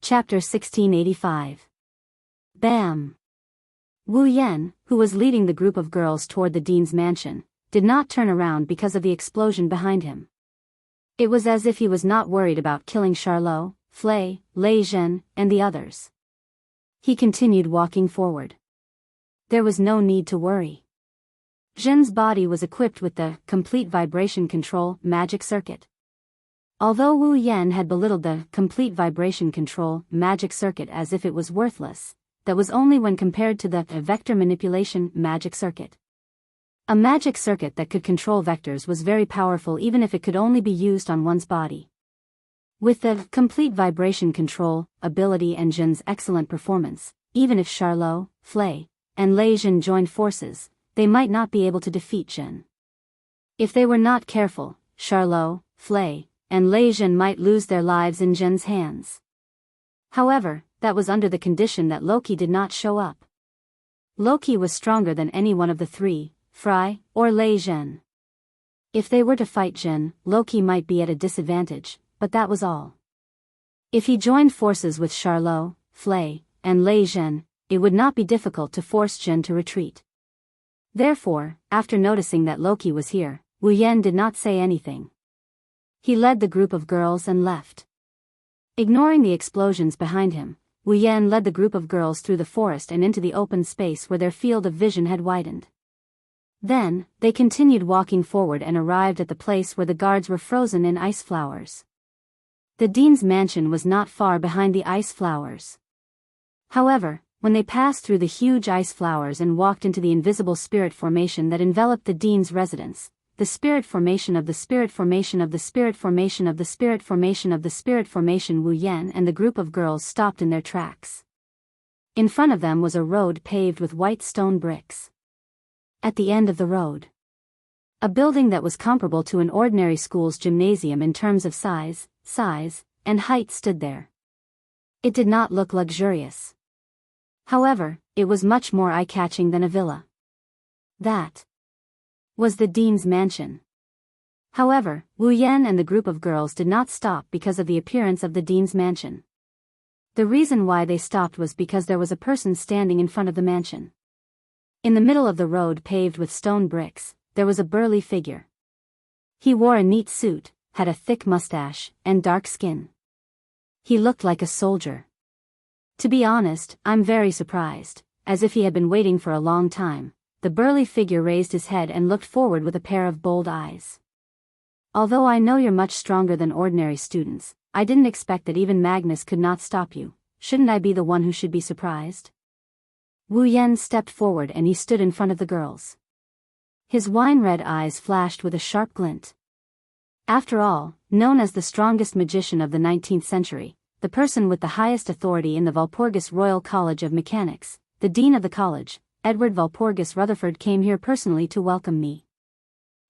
Chapter 1685. Bam! Wu Yan, who was leading the group of girls toward the dean's mansion, did not turn around because of the explosion behind him. It was as if he was not worried about killing Charlot, Flay, Lei Zhen, and the others. He continued walking forward. There was no need to worry. Zhen's body was equipped with the complete vibration control magic circuit. Although Wu Yan had belittled the complete vibration control magic circuit as if it was worthless, that was only when compared to the vector manipulation magic circuit. A magic circuit that could control vectors was very powerful even if it could only be used on one's body. With the complete vibration control ability and Zhen's excellent performance, even if Charlot, Flay, and Lei Zhen joined forces, they might not be able to defeat Zhen. If they were not careful, Charlot, Flay, and Lei Zhen might lose their lives in Zhen's hands. However, that was under the condition that Loki did not show up. Loki was stronger than any one of the three, Fry, or Lei Zhen. If they were to fight Zhen, Loki might be at a disadvantage, but that was all. If he joined forces with Charlot, Flay, and Lei Zhen, it would not be difficult to force Zhen to retreat. Therefore, after noticing that Loki was here, Wu Yan did not say anything. He led the group of girls and left. Ignoring the explosions behind him, Wu Yan led the group of girls through the forest and into the open space where their field of vision had widened. Then, they continued walking forward and arrived at the place where the guards were frozen in ice flowers. The dean's mansion was not far behind the ice flowers. However, when they passed through the huge ice flowers and walked into the invisible spirit formation that enveloped the dean's residence, the spirit formation of the spirit formation of the spirit formation of the spirit formation of the spirit formation, Wu Yan and the group of girls stopped in their tracks. In front of them was a road paved with white stone bricks. At the end of the road, a building that was comparable to an ordinary school's gymnasium in terms of size, and height stood there. It did not look luxurious. However, it was much more eye-catching than a villa. That was the dean's mansion. However, Wu Yan and the group of girls did not stop because of the appearance of the dean's mansion. The reason why they stopped was because there was a person standing in front of the mansion. In the middle of the road paved with stone bricks, there was a burly figure. He wore a neat suit, had a thick mustache, and dark skin. He looked like a soldier. To be honest, I'm very surprised, as if he had been waiting for a long time. The burly figure raised his head and looked forward with a pair of bold eyes. Although I know you're much stronger than ordinary students, I didn't expect that even Magnus could not stop you. Shouldn't I be the one who should be surprised? Wu Yan stepped forward and he stood in front of the girls. His wine-red eyes flashed with a sharp glint. After all, known as the strongest magician of the 19th century, the person with the highest authority in the Walpurgis Royal College of Mechanics, the dean of the college, Edward Walpurgis Rutherford, came here personally to welcome me.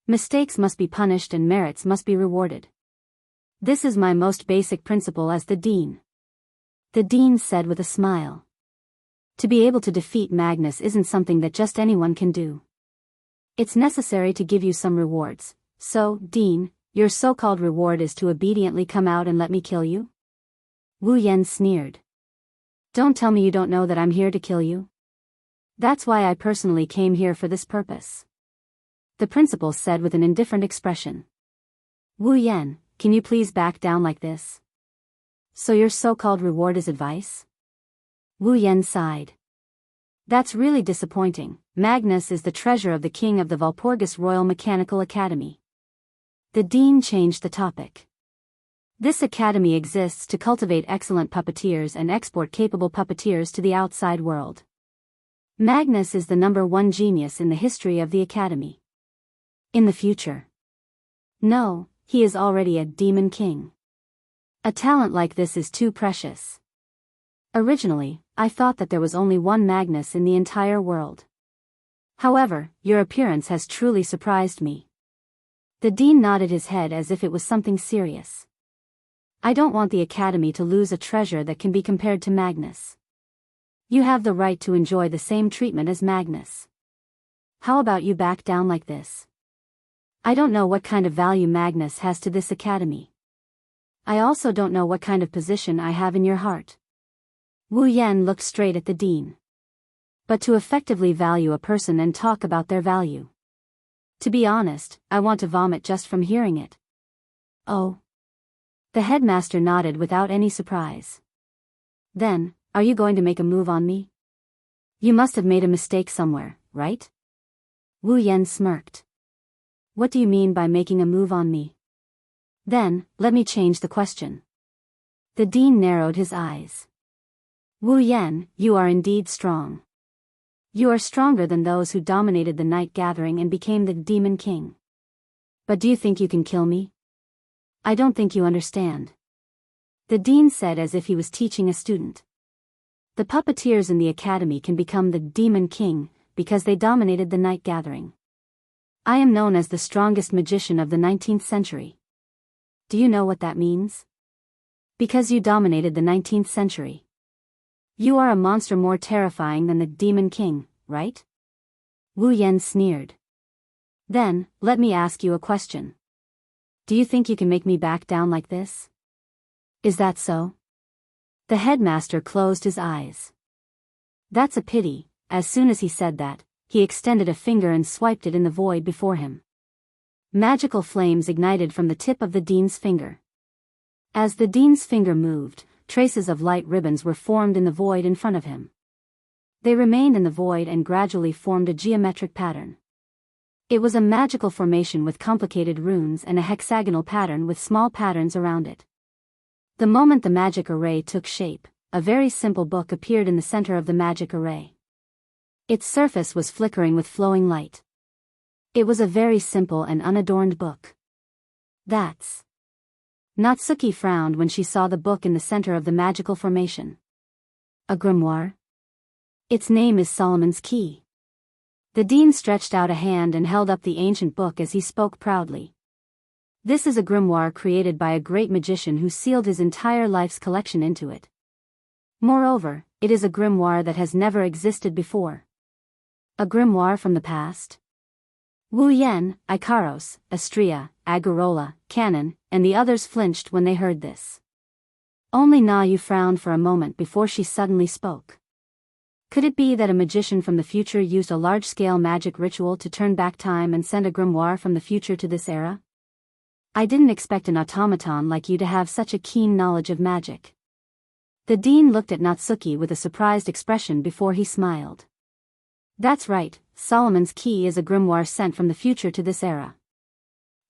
Mistakes must be punished and merits must be rewarded. This is my most basic principle as the dean. The dean said with a smile. To be able to defeat Magnus isn't something that just anyone can do. It's necessary to give you some rewards. So, Dean, your so-called reward is to obediently come out and let me kill you? Wu Yan sneered. Don't tell me you don't know that I'm here to kill you. That's why I personally came here for this purpose. The principal said with an indifferent expression. Wu Yan, can you please back down like this? So your so-called reward is advice? Wu Yan sighed. That's really disappointing. Magnus is the treasure of the king of the Walpurgis Royal Mechanical Academy. The dean changed the topic. This academy exists to cultivate excellent puppeteers and export capable puppeteers to the outside world. Magnus is the #1 genius in the history of the academy. In the future. No, he is already a demon king. A talent like this is too precious. Originally, I thought that there was only one Magnus in the entire world. However, your appearance has truly surprised me. The dean nodded his head as if it was something serious. I don't want the academy to lose a treasure that can be compared to Magnus. You have the right to enjoy the same treatment as Magnus. How about you back down like this? I don't know what kind of value Magnus has to this academy. I also don't know what kind of position I have in your heart. Wu Yan looked straight at the dean. But to effectively value a person and talk about their value. To be honest, I want to vomit just from hearing it. Oh. The headmaster nodded without any surprise. Then, are you going to make a move on me? You must have made a mistake somewhere, right? Wu Yan smirked. What do you mean by making a move on me? Then, let me change the question. The dean narrowed his eyes. Wu Yan, you are indeed strong. You are stronger than those who dominated the night gathering and became the Demon King. But do you think you can kill me? I don't think you understand. The dean said as if he was teaching a student. The puppeteers in the academy can become the Demon King because they dominated the night gathering. I am known as the strongest magician of the 19th century. Do you know what that means? Because you dominated the 19th century. You are a monster more terrifying than the Demon King, right? Wu Yan sneered. Then, let me ask you a question. Do you think you can make me back down like this? Is that so? The headmaster closed his eyes. That's a pity. As soon as he said that, he extended a finger and swiped it in the void before him. Magical flames ignited from the tip of the dean's finger. As the dean's finger moved, traces of light ribbons were formed in the void in front of him. They remained in the void and gradually formed a geometric pattern. It was a magical formation with complicated runes and a hexagonal pattern with small patterns around it. The moment the magic array took shape, a very simple book appeared in the center of the magic array. Its surface was flickering with flowing light. It was a very simple and unadorned book. That's... Natsuki frowned when she saw the book in the center of the magical formation. A grimoire? Its name is Solomon's Key. The dean stretched out a hand and held up the ancient book as he spoke proudly. This is a grimoire created by a great magician who sealed his entire life's collection into it. Moreover, it is a grimoire that has never existed before. A grimoire from the past? Wu Yan, Ikaros, Astria, Agarola, Canon, and the others flinched when they heard this. Only Na Yu frowned for a moment before she suddenly spoke. Could it be that a magician from the future used a large-scale magic ritual to turn back time and send a grimoire from the future to this era? I didn't expect an automaton like you to have such a keen knowledge of magic. The dean looked at Natsuki with a surprised expression before he smiled. That's right, Solomon's Key is a grimoire sent from the future to this era.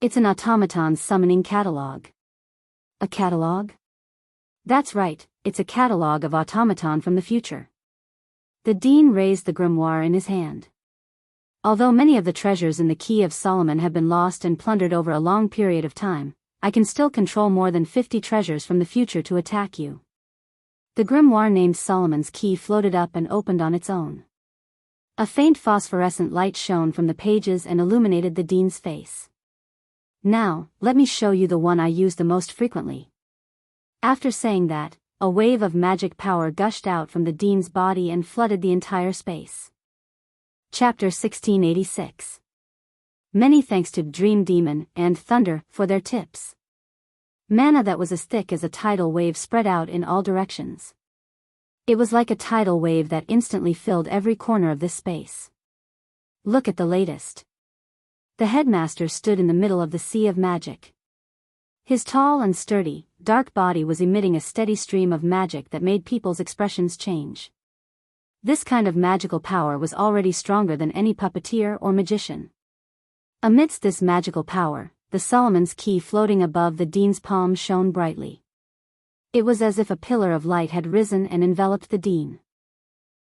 It's an automaton's summoning catalog. A catalog? That's right, it's a catalog of automaton from the future. The dean raised the grimoire in his hand. Although many of the treasures in the Key of Solomon have been lost and plundered over a long period of time, I can still control more than 50 treasures from the future to attack you. The grimoire named Solomon's Key floated up and opened on its own. A faint phosphorescent light shone from the pages and illuminated the dean's face. Now, let me show you the one I use the most frequently. After saying that, a wave of magic power gushed out from the dean's body and flooded the entire space. Chapter 1686. Many thanks to Dream Demon and Thunder for their tips. Mana that was as thick as a tidal wave spread out in all directions. It was like a tidal wave that instantly filled every corner of this space. Look at the latest. The headmaster stood in the middle of the sea of magic. His tall and sturdy, dark body was emitting a steady stream of magic that made people's expressions change. This kind of magical power was already stronger than any puppeteer or magician. Amidst this magical power, the Solomon's Key floating above the dean's palm shone brightly. It was as if a pillar of light had risen and enveloped the dean.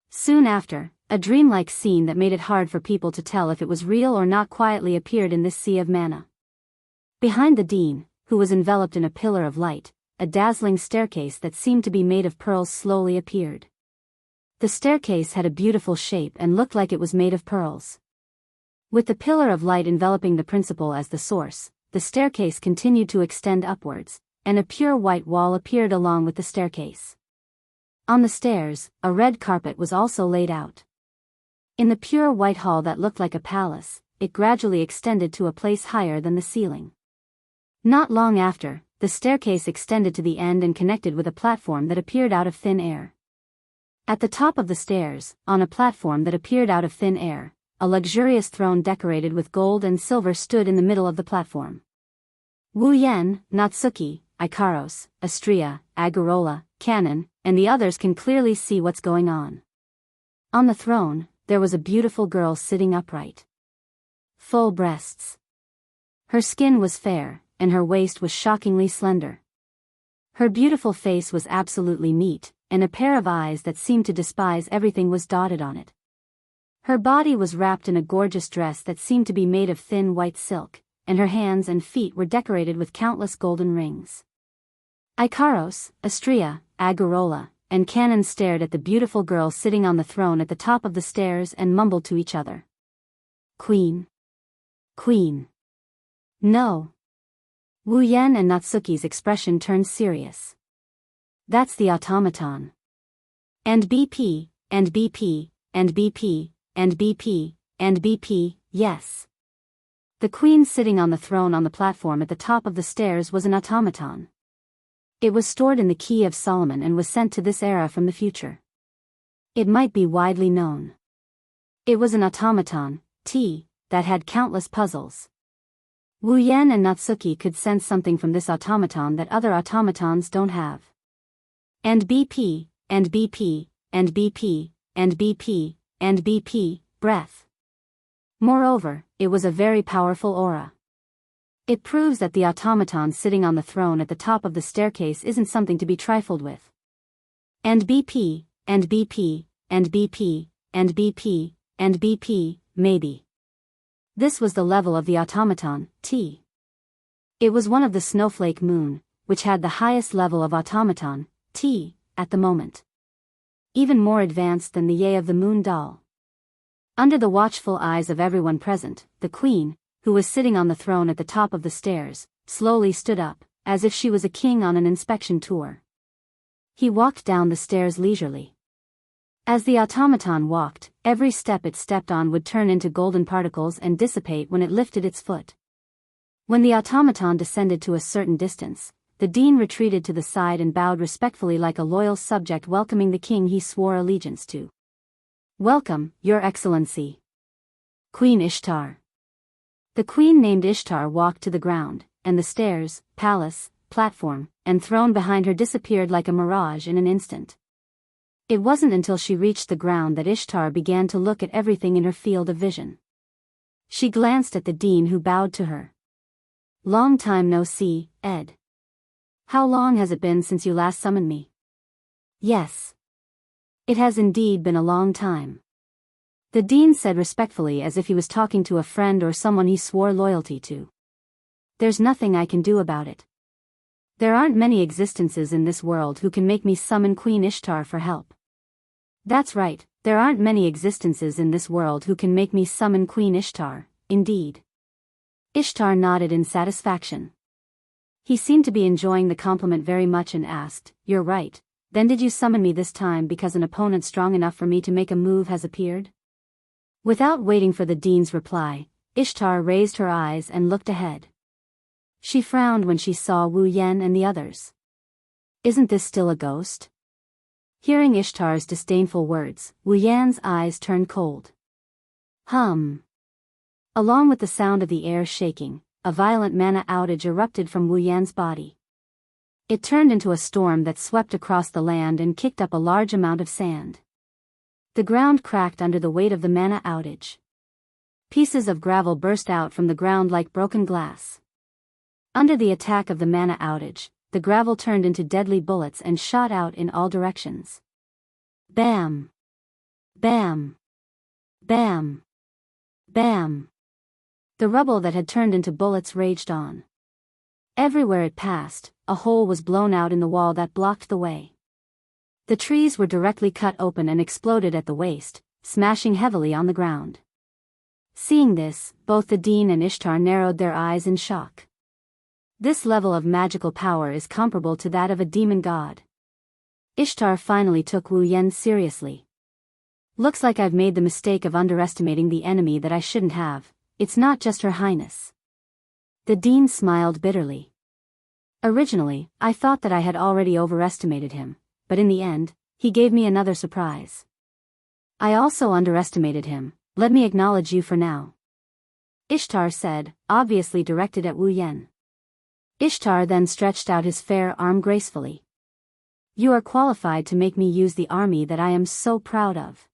Soon after, a dreamlike scene that made it hard for people to tell if it was real or not quietly appeared in this sea of mana. Behind the dean, who was enveloped in a pillar of light, a dazzling staircase that seemed to be made of pearls slowly appeared. The staircase had a beautiful shape and looked like it was made of pearls. With the pillar of light enveloping the principal as the source, the staircase continued to extend upwards, and a pure white wall appeared along with the staircase. On the stairs, a red carpet was also laid out. In the pure white hall that looked like a palace, it gradually extended to a place higher than the ceiling. Not long after, the staircase extended to the end and connected with a platform that appeared out of thin air. At the top of the stairs, on a platform that appeared out of thin air, a luxurious throne decorated with gold and silver stood in the middle of the platform. Wu Yan, Natsuki, Ikaros, Astria, Agarola, Canon, and the others can clearly see what's going on. On the throne, there was a beautiful girl sitting upright. Full breasts. Her skin was fair, and her waist was shockingly slender. Her beautiful face was absolutely neat, and a pair of eyes that seemed to despise everything was dotted on it. Her body was wrapped in a gorgeous dress that seemed to be made of thin white silk, and her hands and feet were decorated with countless golden rings. Ikaros, Astria, Agarola, and Canon stared at the beautiful girl sitting on the throne at the top of the stairs and mumbled to each other. Queen. Queen. No. Wu Yan and Natsuki's expression turned serious. That's the automaton. And BP, and BP, and BP, and BP, and BP, yes. The queen sitting on the throne on the platform at the top of the stairs was an automaton. It was stored in the Key of Solomon and was sent to this era from the future. It might be widely known. It was an automaton, that had countless puzzles. Wu Yan and Natsuki could sense something from this automaton that other automatons don't have. And BP, and BP, and BP, and BP, and BP, breath. Moreover, it was a very powerful aura. It proves that the automaton sitting on the throne at the top of the staircase isn't something to be trifled with. And BP, and BP, and BP, and BP, and BP, maybe. This was the level of the automaton, It was one of the snowflake moon, which had the highest level of automaton, at the moment. Even more advanced than the Ye of the moon doll. Under the watchful eyes of everyone present, the queen, who was sitting on the throne at the top of the stairs, slowly stood up, as if she was a king on an inspection tour. He walked down the stairs leisurely. As the automaton walked, every step it stepped on would turn into golden particles and dissipate when it lifted its foot. When the automaton descended to a certain distance, the dean retreated to the side and bowed respectfully like a loyal subject welcoming the king he swore allegiance to. Welcome, Your Excellency. Queen Ishtar. The queen named Ishtar walked to the ground, and the stairs, palace, platform, and throne behind her disappeared like a mirage in an instant. It wasn't until she reached the ground that Ishtar began to look at everything in her field of vision. She glanced at the dean who bowed to her. Long time no see, Ed. How long has it been since you last summoned me? Yes. It has indeed been a long time. The dean said respectfully as if he was talking to a friend or someone he swore loyalty to. There's nothing I can do about it. There aren't many existences in this world who can make me summon Queen Ishtar for help. That's right, there aren't many existences in this world who can make me summon Queen Ishtar, indeed. Ishtar nodded in satisfaction. He seemed to be enjoying the compliment very much and asked, You're right, then did you summon me this time because an opponent strong enough for me to make a move has appeared? Without waiting for the dean's reply, Ishtar raised her eyes and looked ahead. She frowned when she saw Wu Yan and the others. Isn't this still a ghost? Hearing Ishtar's disdainful words, Wu Yan's eyes turned cold. Hum. Along with the sound of the air shaking, a violent mana outage erupted from Wu Yan's body. It turned into a storm that swept across the land and kicked up a large amount of sand. The ground cracked under the weight of the mana outage. Pieces of gravel burst out from the ground like broken glass. Under the attack of the mana outage, the gravel turned into deadly bullets and shot out in all directions. Bam! Bam! Bam! Bam! The rubble that had turned into bullets raged on. Everywhere it passed, a hole was blown out in the wall that blocked the way. The trees were directly cut open and exploded at the waist, smashing heavily on the ground. Seeing this, both the dean and Ishtar narrowed their eyes in shock. This level of magical power is comparable to that of a demon god. Ishtar finally took Wu Yan seriously. Looks like I've made the mistake of underestimating the enemy that I shouldn't have. It's not just Her Highness. The dean smiled bitterly. Originally, I thought that I had already overestimated him, but in the end, he gave me another surprise. I also underestimated him. Let me acknowledge you for now. Ishtar said, obviously directed at Wu Yan. Ishtar then stretched out his fair arm gracefully. You are qualified to make me use the army that I am so proud of.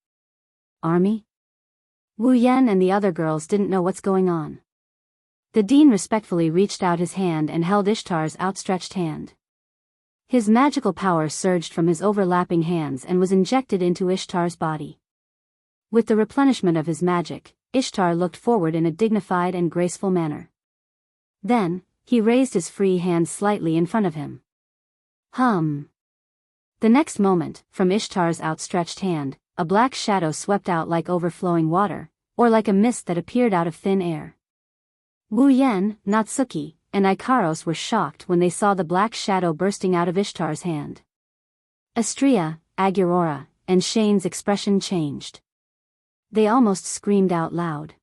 Army? Wu Yan and the other girls didn't know what's going on. The dean respectfully reached out his hand and held Ishtar's outstretched hand. His magical power surged from his overlapping hands and was injected into Ishtar's body. With the replenishment of his magic, Ishtar looked forward in a dignified and graceful manner. Then, he raised his free hand slightly in front of him. Hum. The next moment, from Ishtar's outstretched hand, a black shadow swept out like overflowing water, or like a mist that appeared out of thin air. Wu Yan, Natsuki, and Ikaros were shocked when they saw the black shadow bursting out of Ishtar's hand. Astria, Agurora, and Shane's expression changed. They almost screamed out loud.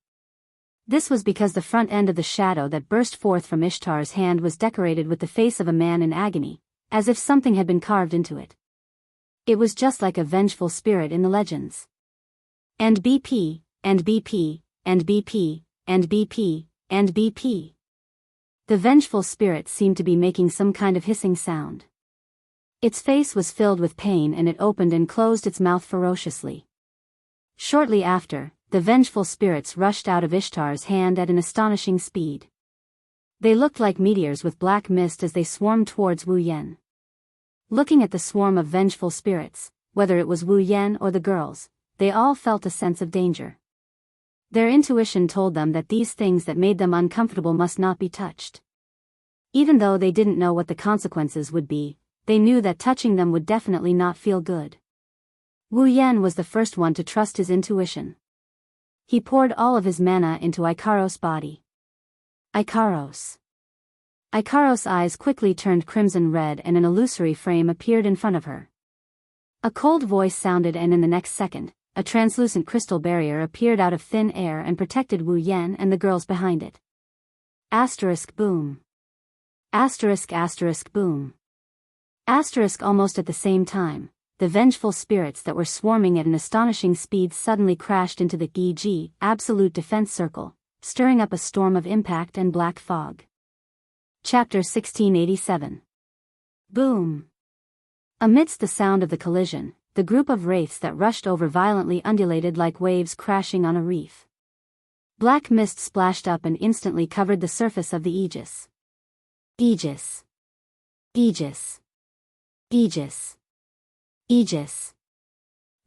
This was because the front end of the shadow that burst forth from Ishtar's hand was decorated with the face of a man in agony, as if something had been carved into it. It was just like a vengeful spirit in the legends. And BP, and BP, and BP, and BP, and BP. The vengeful spirit seemed to be making some kind of hissing sound. Its face was filled with pain and it opened and closed its mouth ferociously. Shortly after, the vengeful spirits rushed out of Ishtar's hand at an astonishing speed. They looked like meteors with black mist as they swarmed towards Wu Yan. Looking at the swarm of vengeful spirits, whether it was Wu Yan or the girls, they all felt a sense of danger. Their intuition told them that these things that made them uncomfortable must not be touched. Even though they didn't know what the consequences would be, they knew that touching them would definitely not feel good. Wu Yan was the first one to trust his intuition. He poured all of his mana into Ikaros' body. Ikaros. Ikaros' eyes quickly turned crimson red and an illusory frame appeared in front of her. A cold voice sounded and in the next second, a translucent crystal barrier appeared out of thin air and protected Wu Yan and the girls behind it. Asterisk boom. Asterisk asterisk boom. Asterisk almost at the same time, the vengeful spirits that were swarming at an astonishing speed suddenly crashed into the GG absolute defense circle, stirring up a storm of impact and black fog. Chapter 1687. Boom. Amidst the sound of the collision, the group of wraiths that rushed over violently undulated like waves crashing on a reef. Black mist splashed up and instantly covered the surface of the Aegis. Aegis. Aegis. Aegis. Aegis.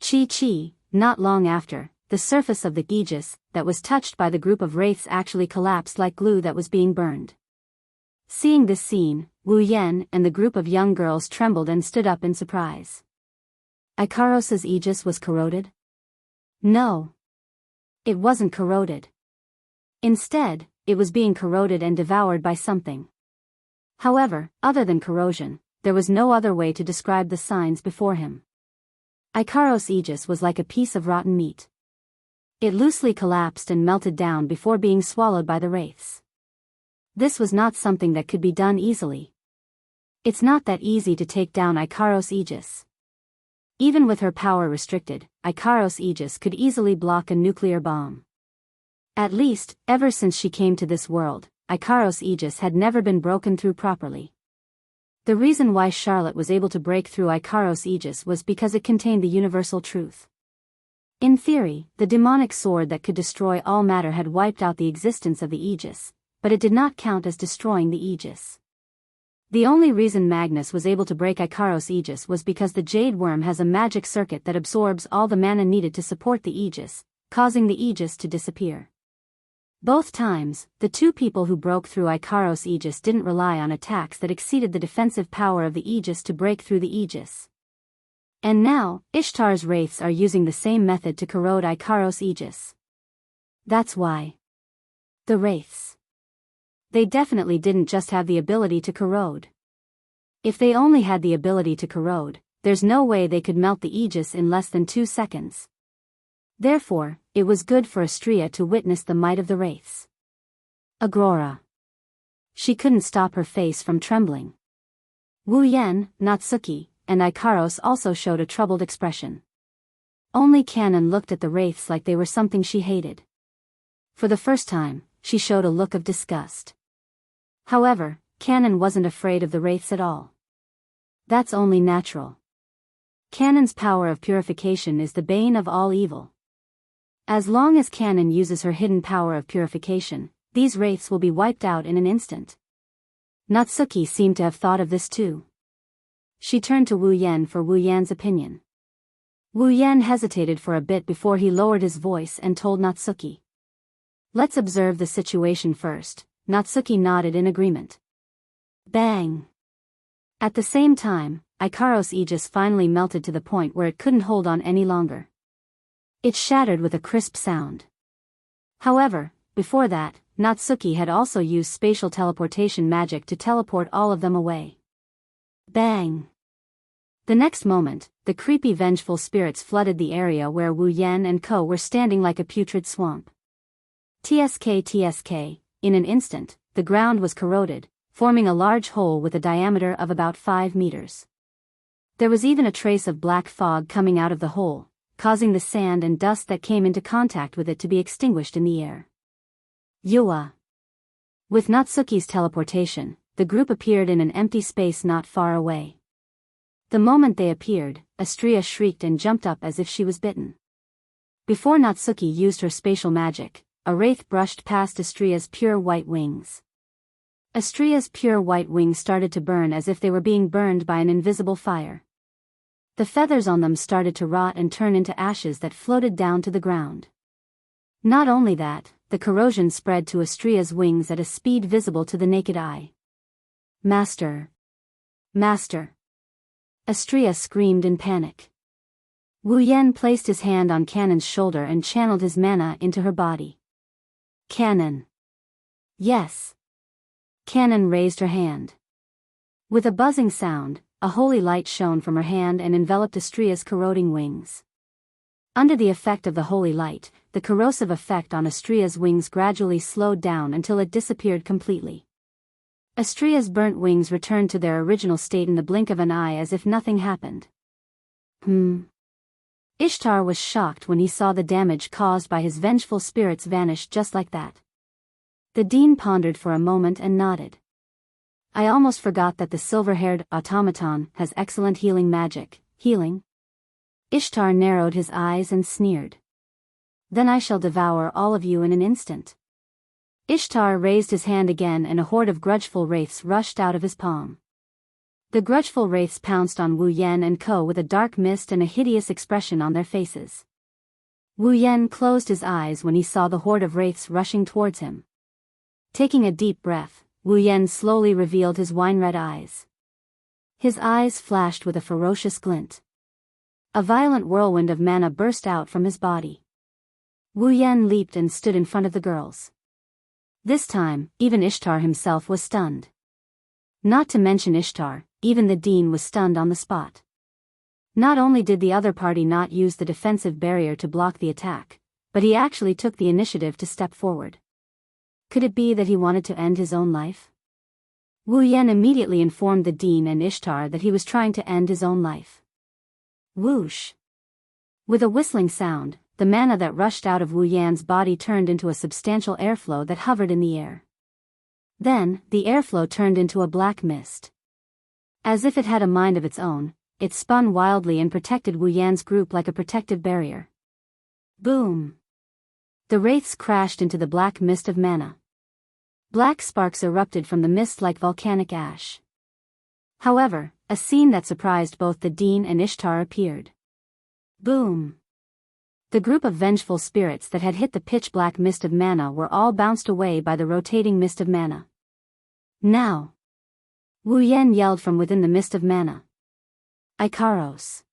Chi. Not long after, the surface of the Aegis, that was touched by the group of wraiths actually collapsed like glue that was being burned. Seeing this scene, Wu Yan and the group of young girls trembled and stood up in surprise. Ikaros' Aegis was corroded? No. It wasn't corroded. Instead, it was being corroded and devoured by something. However, other than corrosion, there was no other way to describe the signs before him. Ikaros' Aegis was like a piece of rotten meat. It loosely collapsed and melted down before being swallowed by the wraiths. This was not something that could be done easily. It's not that easy to take down Ikaros' Aegis. Even with her power restricted, Ikaros' Aegis could easily block a nuclear bomb. At least, ever since she came to this world, Ikaros' Aegis had never been broken through properly. The reason why Charlotte was able to break through Ikaros' Aegis was because it contained the universal truth. In theory, the demonic sword that could destroy all matter had wiped out the existence of the Aegis, but it did not count as destroying the Aegis. The only reason Magnus was able to break Ikaros' Aegis was because the Jade Worm has a magic circuit that absorbs all the mana needed to support the Aegis, causing the Aegis to disappear. Both times, the two people who broke through Ikaros' Aegis didn't rely on attacks that exceeded the defensive power of the Aegis to break through the Aegis. And now, Ishtar's wraiths are using the same method to corrode Ikaros' Aegis. That's why. The wraiths. They definitely didn't just have the ability to corrode. If they only had the ability to corrode, there's no way they could melt the Aegis in less than 2 seconds. Therefore, it was good for Astria to witness the might of the wraiths. Agrora. She couldn't stop her face from trembling. Wu Yan, Natsuki, and Ikaros also showed a troubled expression. Only Canon looked at the wraiths like they were something she hated. For the first time, she showed a look of disgust. However, Canon wasn't afraid of the wraiths at all. That's only natural. Canon's power of purification is the bane of all evil. As long as Canon uses her hidden power of purification, these wraiths will be wiped out in an instant. Natsuki seemed to have thought of this too. She turned to Wu Yan for Wu Yan's opinion. Wu Yan hesitated for a bit before he lowered his voice and told Natsuki. Let's observe the situation first. Natsuki nodded in agreement. Bang! At the same time, Ikaros' aegis finally melted to the point where it couldn't hold on any longer. It shattered with a crisp sound. However, before that, Natsuki had also used spatial teleportation magic to teleport all of them away. Bang! The next moment, the creepy vengeful spirits flooded the area where Wu Yan and Ko were standing like a putrid swamp. TSK, in an instant, the ground was corroded, forming a large hole with a diameter of about 5 meters. There was even a trace of black fog coming out of the hole, causing the sand and dust that came into contact with it to be extinguished in the air. Yua. With Natsuki's teleportation, the group appeared in an empty space not far away. The moment they appeared, Astria shrieked and jumped up as if she was bitten. Before Natsuki used her spatial magic, a wraith brushed past Astria's pure white wings. Astria's pure white wings started to burn as if they were being burned by an invisible fire. The feathers on them started to rot and turn into ashes that floated down to the ground. Not only that, the corrosion spread to Astria's wings at a speed visible to the naked eye. Master! Master! Astria screamed in panic. Wu Yan placed his hand on Canon's shoulder and channeled his mana into her body. Canon! Yes! Canon raised her hand. With a buzzing sound, a holy light shone from her hand and enveloped Astria's corroding wings. Under the effect of the holy light, the corrosive effect on Astria's wings gradually slowed down until it disappeared completely. Astria's burnt wings returned to their original state in the blink of an eye as if nothing happened. Ishtar was shocked when he saw the damage caused by his vengeful spirits vanish just like that. The dean pondered for a moment and nodded. I almost forgot that the silver-haired automaton has excellent healing magic. Healing? Ishtar narrowed his eyes and sneered. Then I shall devour all of you in an instant. Ishtar raised his hand again and a horde of grudgeful wraiths rushed out of his palm. The grudgeful wraiths pounced on Wu Yan and Ko with a dark mist and a hideous expression on their faces. Wu Yan closed his eyes when he saw the horde of wraiths rushing towards him. Taking a deep breath, Wu Yan slowly revealed his wine-red eyes. His eyes flashed with a ferocious glint. A violent whirlwind of mana burst out from his body. Wu Yan leaped and stood in front of the girls. This time, even Ishtar himself was stunned. Not to mention Ishtar, even the dean was stunned on the spot. Not only did the other party not use the defensive barrier to block the attack, but he actually took the initiative to step forward. Could it be that he wanted to end his own life? Wu Yan immediately informed the dean and Ishtar that he was trying to end his own life. Whoosh! With a whistling sound, the mana that rushed out of Wu Yan's body turned into a substantial airflow that hovered in the air. Then, the airflow turned into a black mist. As if it had a mind of its own, it spun wildly and protected Wu Yan's group like a protective barrier. Boom! The wraiths crashed into the black mist of mana. Black sparks erupted from the mist like volcanic ash. However, a scene that surprised both the dean and Ishtar appeared. Boom! The group of vengeful spirits that had hit the pitch-black mist of mana were all bounced away by the rotating mist of mana. Now! Wu Yan yelled from within the mist of mana. Ikaros!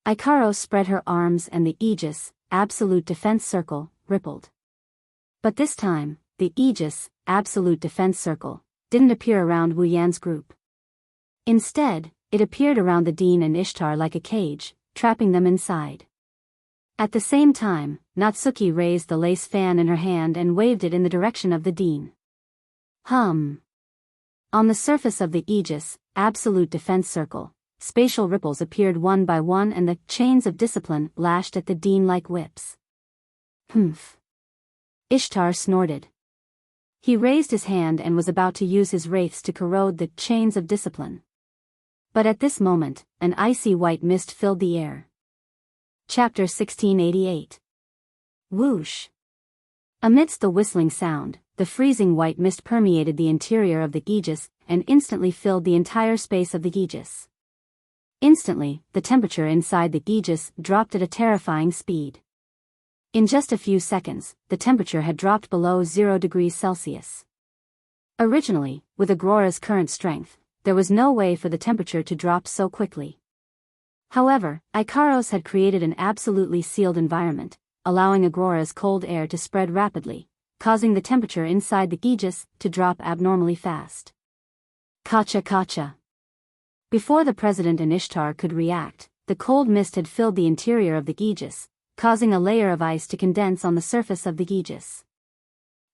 Ikaros spread her arms and the aegis, absolute defense circle, rippled. But this time, the aegis, absolute defense circle, didn't appear around Wu Yan's group. Instead, it appeared around the dean and Ishtar like a cage, trapping them inside. At the same time, Natsuki raised the lace fan in her hand and waved it in the direction of the dean. On the surface of the aegis, absolute defense circle, spatial ripples appeared one by one and the chains of discipline lashed at the dean like whips. Humph. Ishtar snorted. He raised his hand and was about to use his wraiths to corrode the chains of discipline. But at this moment, an icy white mist filled the air. Chapter 1688. Whoosh. Amidst the whistling sound, the freezing white mist permeated the interior of the Aegis and instantly filled the entire space of the Aegis. Instantly, the temperature inside the Aegis dropped at a terrifying speed. In just a few seconds, the temperature had dropped below 0 degrees Celsius. Originally, with Aurora's current strength, there was no way for the temperature to drop so quickly. However, Ikaros had created an absolutely sealed environment, allowing Aurora's cold air to spread rapidly, causing the temperature inside the Aegis to drop abnormally fast. Kacha kacha. Before the president and Ishtar could react, the cold mist had filled the interior of the Aegis, causing a layer of ice to condense on the surface of the Aegis.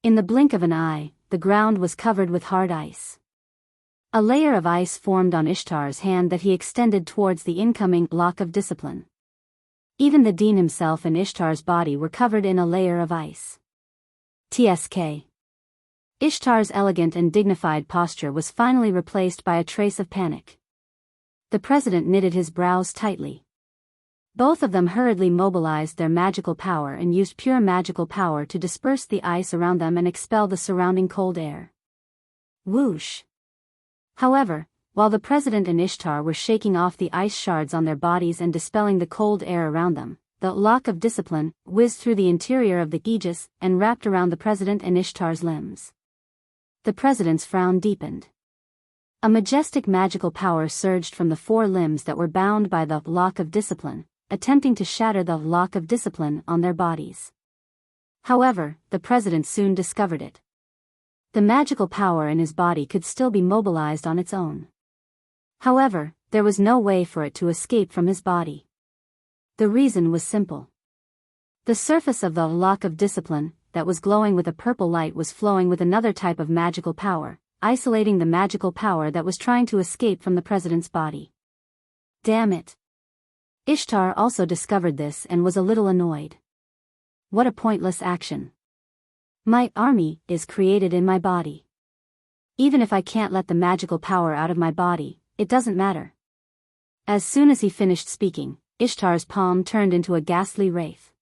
In the blink of an eye, the ground was covered with hard ice. A layer of ice formed on Ishtar's hand that he extended towards the incoming lock of discipline. Even the dean himself and Ishtar's body were covered in a layer of ice. TSK. Ishtar's elegant and dignified posture was finally replaced by a trace of panic. The president knitted his brows tightly. Both of them hurriedly mobilized their magical power and used pure magical power to disperse the ice around them and expel the surrounding cold air. Whoosh. However, while the president and Ishtar were shaking off the ice shards on their bodies and dispelling the cold air around them, the lock of discipline whizzed through the interior of the Aegis and wrapped around the president and Ishtar's limbs. The president's frown deepened. A majestic magical power surged from the 4 limbs that were bound by the lock of discipline, attempting to shatter the lock of discipline on their bodies. However, the president soon discovered it. The magical power in his body could still be mobilized on its own. However, there was no way for it to escape from his body. The reason was simple. The surface of the lock of discipline, that was glowing with a purple light, was flowing with another type of magical power, isolating the magical power that was trying to escape from the president's body. Damn it. Ishtar also discovered this and was a little annoyed. What a pointless action. My army is created in my body. Even if I can't let the magical power out of my body, it doesn't matter. As soon as he finished speaking, Ishtar's palm turned into a ghastly wraith.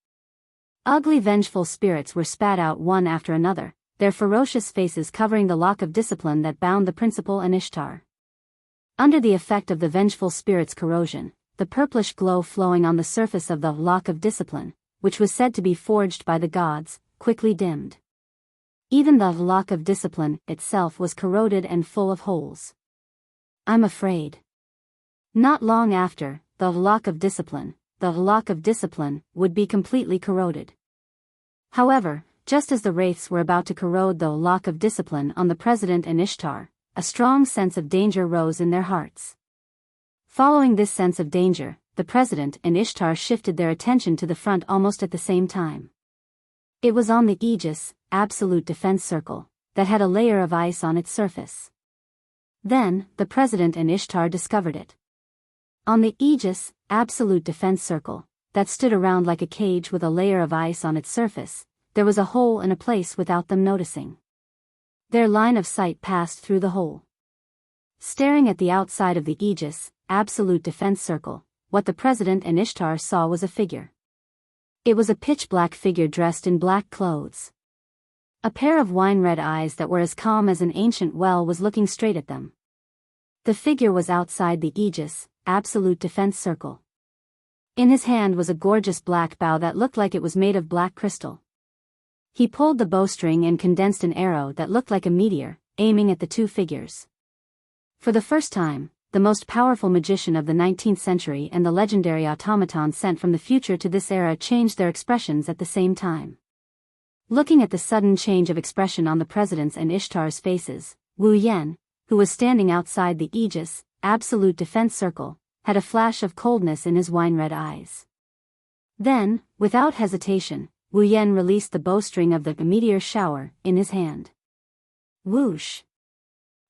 Ugly vengeful spirits were spat out one after another, their ferocious faces covering the lock of discipline that bound the principal and Ishtar. Under the effect of the vengeful spirit's corrosion, the purplish glow flowing on the surface of the lock of discipline, which was said to be forged by the gods, quickly dimmed. Even the lock of discipline itself was corroded and full of holes. I'm afraid. Not long after, the lock of discipline would be completely corroded. However, just as the wraiths were about to corrode the lock of discipline on the president and Ishtar, a strong sense of danger rose in their hearts. Following this sense of danger, the president and Ishtar shifted their attention to the front almost at the same time. It was on the Aegis, absolute defense circle, that had a layer of ice on its surface. Then, the president and Ishtar discovered it. On the Aegis, absolute defense circle, that stood around like a cage with a layer of ice on its surface, there was a hole in a place without them noticing. Their line of sight passed through the hole. Staring at the outside of the Aegis, absolute defense circle, what the president and Ishtar saw was a figure. It was a pitch-black figure dressed in black clothes. A pair of wine-red eyes that were as calm as an ancient well was looking straight at them. The figure was outside the Aegis, absolute defense circle. In his hand was a gorgeous black bow that looked like it was made of black crystal. He pulled the bowstring and condensed an arrow that looked like a meteor, aiming at the 2 figures. For the first time, the most powerful magician of the 19th century and the legendary automaton sent from the future to this era changed their expressions at the same time. Looking at the sudden change of expression on the president's and Ishtar's faces, Wu Yan, who was standing outside the Aegis, absolute defense circle, had a flash of coldness in his wine-red eyes. Then, without hesitation, Wu Yan released the bowstring of the meteor shower in his hand. Whoosh!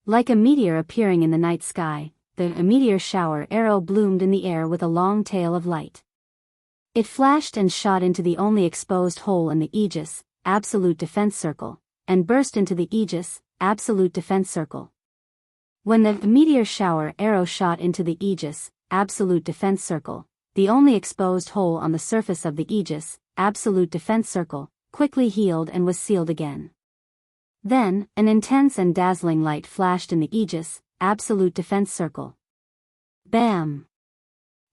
Like a meteor appearing in the night sky, a meteor shower arrow bloomed in the air with a long tail of light. It flashed and shot into the only exposed hole in the Aegis, absolute defense circle, and burst into the Aegis, absolute defense circle. When the meteor shower arrow shot into the Aegis, absolute defense circle, the only exposed hole on the surface of the Aegis, absolute defense circle, quickly healed and was sealed again. Then, an intense and dazzling light flashed in the Aegis, absolute defense circle. Bam!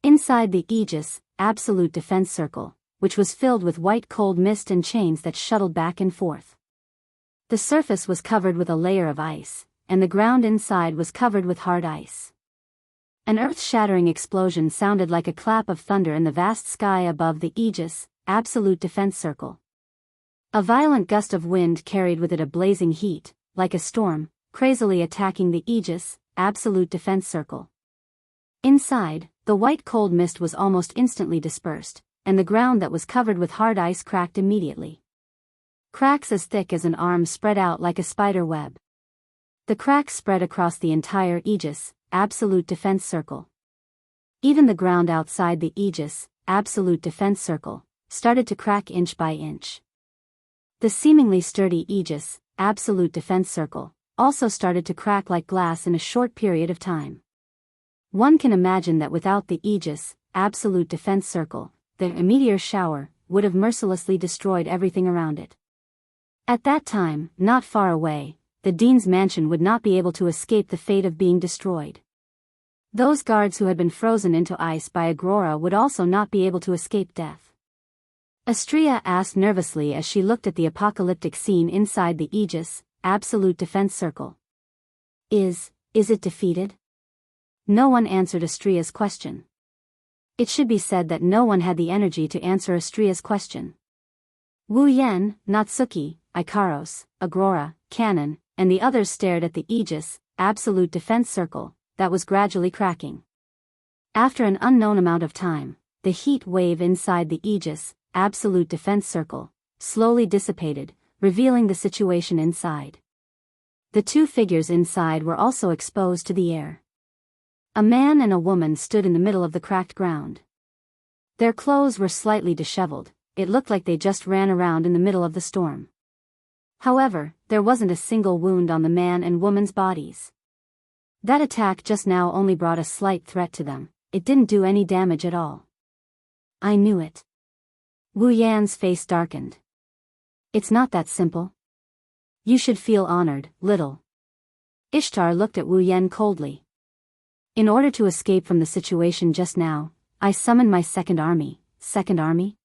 Inside the Aegis, absolute defense circle, which was filled with white cold mist and chains that shuttled back and forth. The surface was covered with a layer of ice, and the ground inside was covered with hard ice. An earth-shattering explosion sounded like a clap of thunder in the vast sky above the Aegis, absolute defense circle. A violent gust of wind carried with it a blazing heat, like a storm, crazily attacking the Aegis, absolute defense circle. Inside, the white cold mist was almost instantly dispersed, and the ground that was covered with hard ice cracked immediately. Cracks as thick as an arm spread out like a spider web. The cracks spread across the entire Aegis, absolute defense circle. Even the ground outside the Aegis, absolute defense circle, started to crack inch by inch. The seemingly sturdy Aegis, absolute defense circle, also started to crack like glass in a short period of time. One can imagine that without the Aegis, absolute defense circle, the meteor shower would have mercilessly destroyed everything around it. At that time, not far away, the Dean's mansion would not be able to escape the fate of being destroyed. Those guards who had been frozen into ice by Aurora would also not be able to escape death. Astrea asked nervously as she looked at the apocalyptic scene inside the Aegis, absolute defense circle. Is it defeated? No one answered Astrea's question. It should be said that no one had the energy to answer Astrea's question. Wu Yan, Natsuki, Ikaros, Aurora, Kanon, and the others stared at the Aegis, absolute defense circle, that was gradually cracking. After an unknown amount of time, the heat wave inside the Aegis, absolute defense circle, slowly dissipated, revealing the situation inside. The two figures inside were also exposed to the air. A man and a woman stood in the middle of the cracked ground. Their clothes were slightly disheveled, it looked like they just ran around in the middle of the storm. However, there wasn't a single wound on the man and woman's bodies. That attack just now only brought a slight threat to them, it didn't do any damage at all. I knew it. Wu Yan's face darkened. It's not that simple. You should feel honored, little. Ishtar looked at Wu Yan coldly. In order to escape from the situation just now, I summoned my second army. Second army?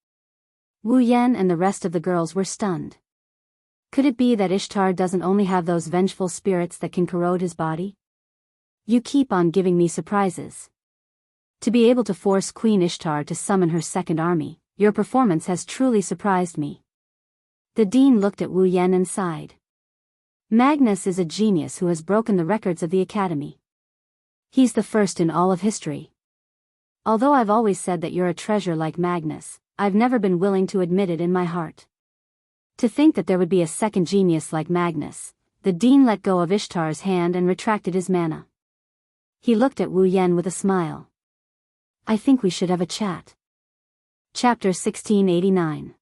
Wu Yan and the rest of the girls were stunned. Could it be that Ishtar doesn't only have those vengeful spirits that can corrode his body? You keep on giving me surprises. To be able to force Queen Ishtar to summon her second army, your performance has truly surprised me. The Dean looked at Wu Yan and sighed. Magnus is a genius who has broken the records of the Academy. He's the first in all of history. Although I've always said that you're a treasure like Magnus, I've never been willing to admit it in my heart. To think that there would be a second genius like Magnus, the Dean let go of Ishtar's hand and retracted his mana. He looked at Wu Yan with a smile. I think we should have a chat. Chapter 1689.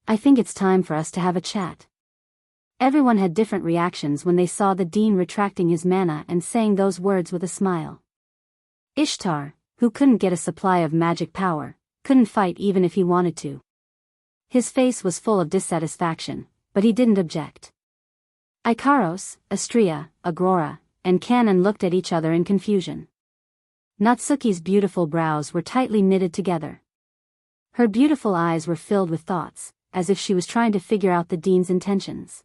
I think it's time for us to have a chat. Everyone had different reactions when they saw the Dean retracting his mana and saying those words with a smile. Ishtar, who couldn't get a supply of magic power, couldn't fight even if he wanted to. His face was full of dissatisfaction, but he didn't object. Ikaros, Astrea, Aurora, and Kanon looked at each other in confusion. Natsuki's beautiful brows were tightly knitted together. Her beautiful eyes were filled with thoughts, as if she was trying to figure out the Dean's intentions.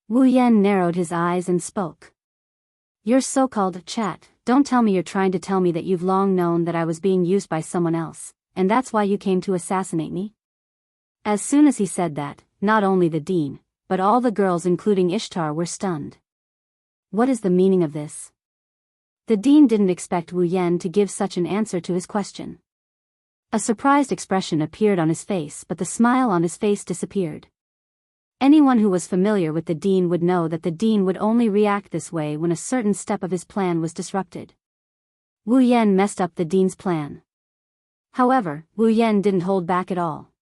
Wu Yan narrowed his eyes and spoke. Your so-called chat, don't tell me you're trying to tell me that you've long known that I was being used by someone else, and that's why you came to assassinate me? As soon as he said that, not only the Dean, but all the girls including Ishtar were stunned. What is the meaning of this? The Dean didn't expect Wu Yan to give such an answer to his question. A surprised expression appeared on his face, but the smile on his face disappeared. Anyone who was familiar with the Dean would know that the Dean would only react this way when a certain step of his plan was disrupted. Wu Yan messed up the dean's plan. However, Wu Yan didn't hold back at all.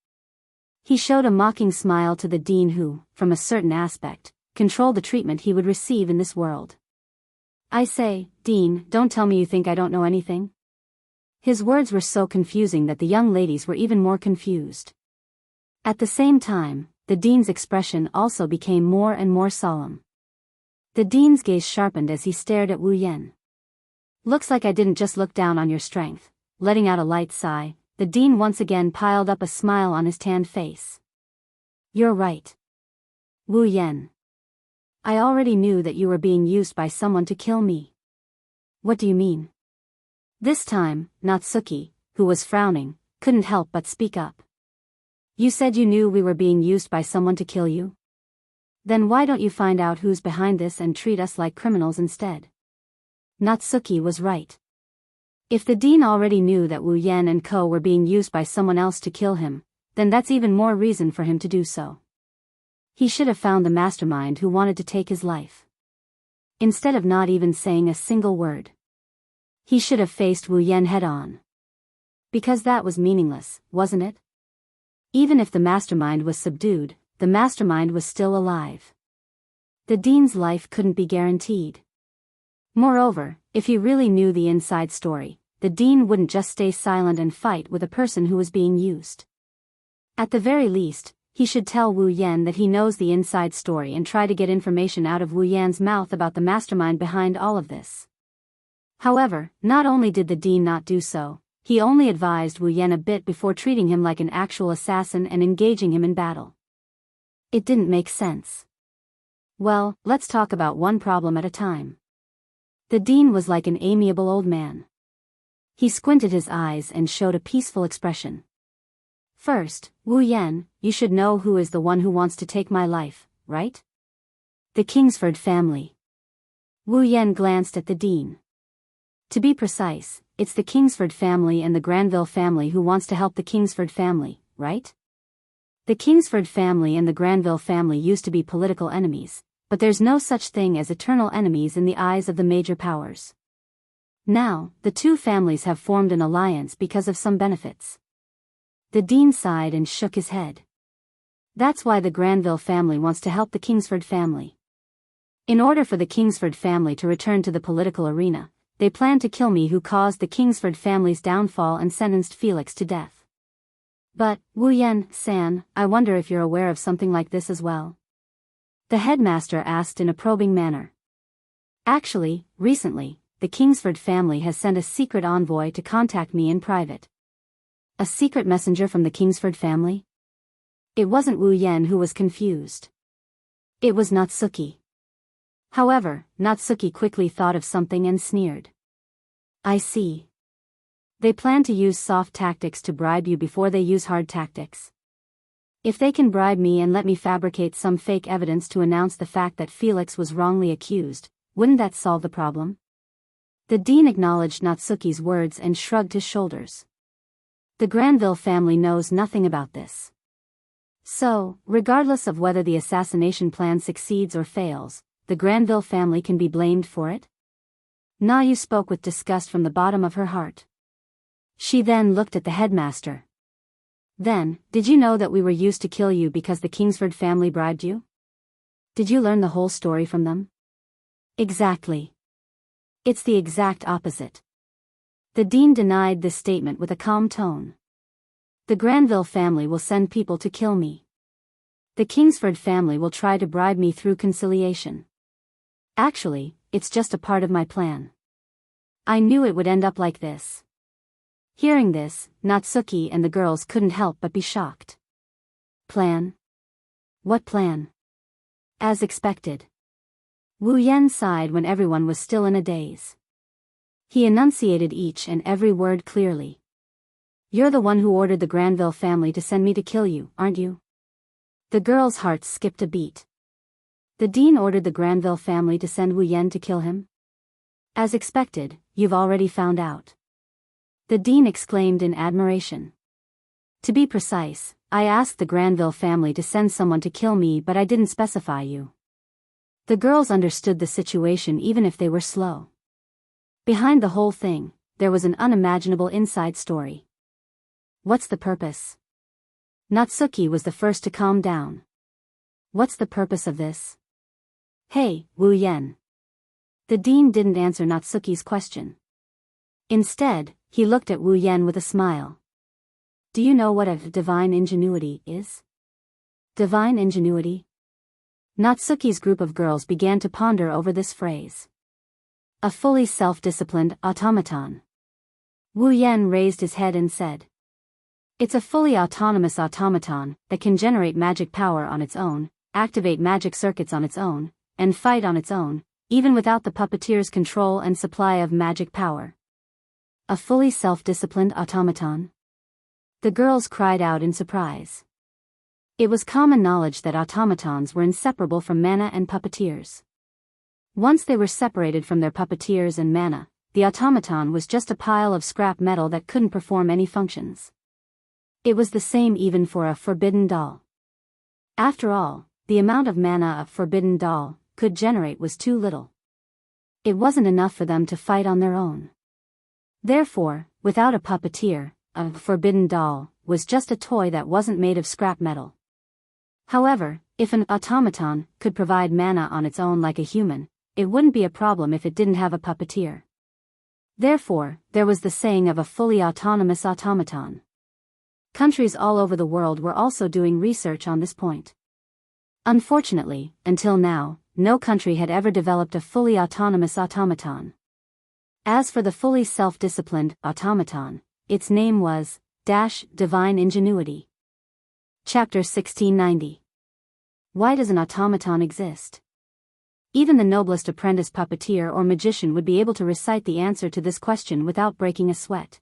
He showed a mocking smile to the dean who, from a certain aspect, controlled the treatment he would receive in this world. I say, Dean, don't tell me you think I don't know anything? His words were so confusing that the young ladies were even more confused. At the same time, the dean's expression also became more and more solemn. The dean's gaze sharpened as he stared at Wu Yan. Looks like I didn't just look down on your strength. Letting out a light sigh, the dean once again piled up a smile on his tanned face. You're right. Wu Yan. I already knew that you were being used by someone to kill me. What do you mean? This time, Natsuki, who was frowning, couldn't help but speak up. You said you knew we were being used by someone to kill you? Then why don't you find out who's behind this and treat us like criminals instead? Natsuki was right. If the dean already knew that Wu Yan and co were being used by someone else to kill him, then that's even more reason for him to do so. He should have found the mastermind who wanted to take his life. Instead of not even saying a single word, he should have faced Wu Yan head-on. Because that was meaningless, wasn't it? Even if the mastermind was subdued, the mastermind was still alive. The dean's life couldn't be guaranteed. Moreover, if he really knew the inside story, the dean wouldn't just stay silent and fight with a person who was being used. At the very least, he should tell Wu Yan that he knows the inside story and try to get information out of Wu Yan's mouth about the mastermind behind all of this. However, not only did the dean not do so, he only advised Wu Yan a bit before treating him like an actual assassin and engaging him in battle. It didn't make sense. Well, let's talk about one problem at a time. The dean was like an amiable old man. He squinted his eyes and showed a peaceful expression. First, Wu Yan, you should know who is the one who wants to take my life, right? The Kingsford family. Wu Yan glanced at the dean. To be precise, it's the Kingsford family and the Granville family who wants to help the Kingsford family, right? The Kingsford family and the Granville family used to be political enemies, but there's no such thing as eternal enemies in the eyes of the major powers. Now, the two families have formed an alliance because of some benefits. The dean sighed and shook his head. That's why the Granville family wants to help the Kingsford family. In order for the Kingsford family to return to the political arena, they plan to kill me who caused the Kingsford family's downfall and sentenced Felix to death. But, Wu Yan-san, I wonder if you're aware of something like this as well? The headmaster asked in a probing manner. Actually, recently, the Kingsford family has sent a secret envoy to contact me in private. A secret messenger from the Kingsford family? It wasn't Wu Yan who was confused. It was Natsuki. However, Natsuki quickly thought of something and sneered. I see. They plan to use soft tactics to bribe you before they use hard tactics. If they can bribe me and let me fabricate some fake evidence to announce the fact that Felix was wrongly accused, wouldn't that solve the problem? The dean acknowledged Natsuki's words and shrugged his shoulders. The Granville family knows nothing about this. So, regardless of whether the assassination plan succeeds or fails, the Granville family can be blamed for it? Na Yu spoke with disgust from the bottom of her heart. She then looked at the headmaster. Then, did you know that we were used to kill you because the Kingsford family bribed you? Did you learn the whole story from them? Exactly. It's the exact opposite. The dean denied this statement with a calm tone. The Granville family will send people to kill me. The Kingsford family will try to bribe me through conciliation. Actually, it's just a part of my plan. I knew it would end up like this. Hearing this, Natsuki and the girls couldn't help but be shocked. Plan? What plan? As expected. Wu Yan sighed when everyone was still in a daze. He enunciated each and every word clearly. You're the one who ordered the Granville family to send me to kill you, aren't you? The girls' hearts skipped a beat. The dean ordered the Granville family to send Wu Yan to kill him? As expected, you've already found out. The dean exclaimed in admiration. To be precise, I asked the Granville family to send someone to kill me, but I didn't specify you. The girls understood the situation even if they were slow. Behind the whole thing, there was an unimaginable inside story. What's the purpose? Natsuki was the first to calm down. What's the purpose of this? Hey, Wu Yen. The dean didn't answer Natsuki's question. Instead, he looked at Wu Yen with a smile. Do you know what a divine ingenuity is? Divine ingenuity? Natsuki's group of girls began to ponder over this phrase. A fully self-disciplined automaton. Wu Yen raised his head and said. It's a fully autonomous automaton that can generate magic power on its own, activate magic circuits on its own, and fight on its own, even without the puppeteer's control and supply of magic power. A fully self-disciplined automaton? The girls cried out in surprise. It was common knowledge that automatons were inseparable from mana and puppeteers. Once they were separated from their puppeteers and mana, the automaton was just a pile of scrap metal that couldn't perform any functions. It was the same even for a forbidden doll. After all, the amount of mana a forbidden doll could generate was too little. It wasn't enough for them to fight on their own. Therefore, without a puppeteer, a forbidden doll was just a toy that wasn't made of scrap metal. However, if an automaton could provide mana on its own like a human, it wouldn't be a problem if it didn't have a puppeteer. Therefore, there was the saying of a fully autonomous automaton. Countries all over the world were also doing research on this point. Unfortunately, until now, no country had ever developed a fully autonomous automaton. As for the fully self-disciplined automaton, its name was Divine Ingenuity. Chapter 1690. Why does an automaton exist? Even the noblest apprentice puppeteer or magician would be able to recite the answer to this question without breaking a sweat.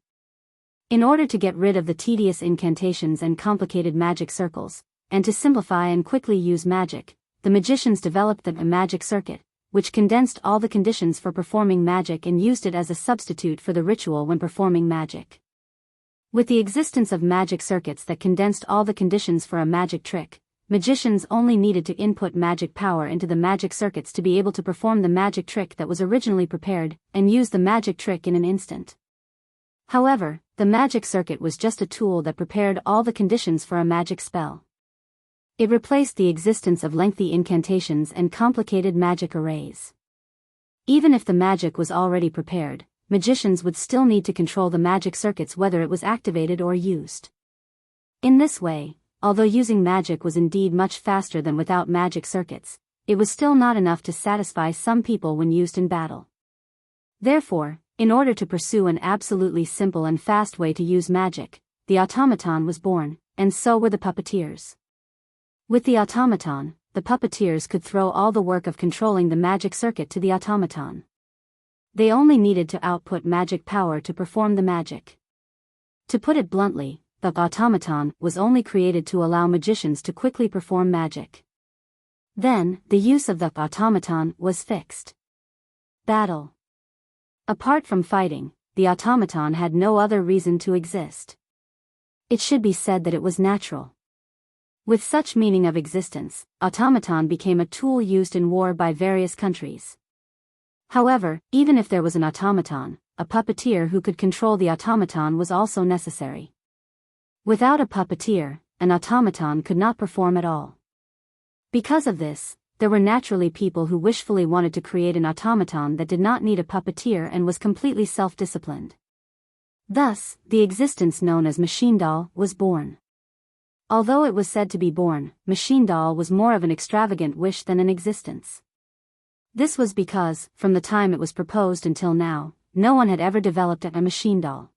In order to get rid of the tedious incantations and complicated magic circles, and to simplify and quickly use magic, the magicians developed the magic circuit, which condensed all the conditions for performing magic and used it as a substitute for the ritual when performing magic. With the existence of magic circuits that condensed all the conditions for a magic trick, magicians only needed to input magic power into the magic circuits to be able to perform the magic trick that was originally prepared, and use the magic trick in an instant. However, the magic circuit was just a tool that prepared all the conditions for a magic spell. It replaced the existence of lengthy incantations and complicated magic arrays. Even if the magic was already prepared, magicians would still need to control the magic circuits whether it was activated or used. In this way, although using magic was indeed much faster than without magic circuits, it was still not enough to satisfy some people when used in battle. Therefore, in order to pursue an absolutely simple and fast way to use magic, the automaton was born, and so were the puppeteers. With the automaton, the puppeteers could throw all the work of controlling the magic circuit to the automaton. They only needed to output magic power to perform the magic. To put it bluntly, the automaton was only created to allow magicians to quickly perform magic. Then, the use of the automaton was fixed. Battle. Apart from fighting, the automaton had no other reason to exist. It should be said that it was natural. With such meaning of existence, automaton became a tool used in war by various countries. However, even if there was an automaton, a puppeteer who could control the automaton was also necessary. Without a puppeteer, an automaton could not perform at all. Because of this, there were naturally people who wishfully wanted to create an automaton that did not need a puppeteer and was completely self-disciplined. Thus, the existence known as machine doll was born. Although it was said to be born, machine doll was more of an extravagant wish than an existence. This was because, from the time it was proposed until now, no one had ever developed a machine doll.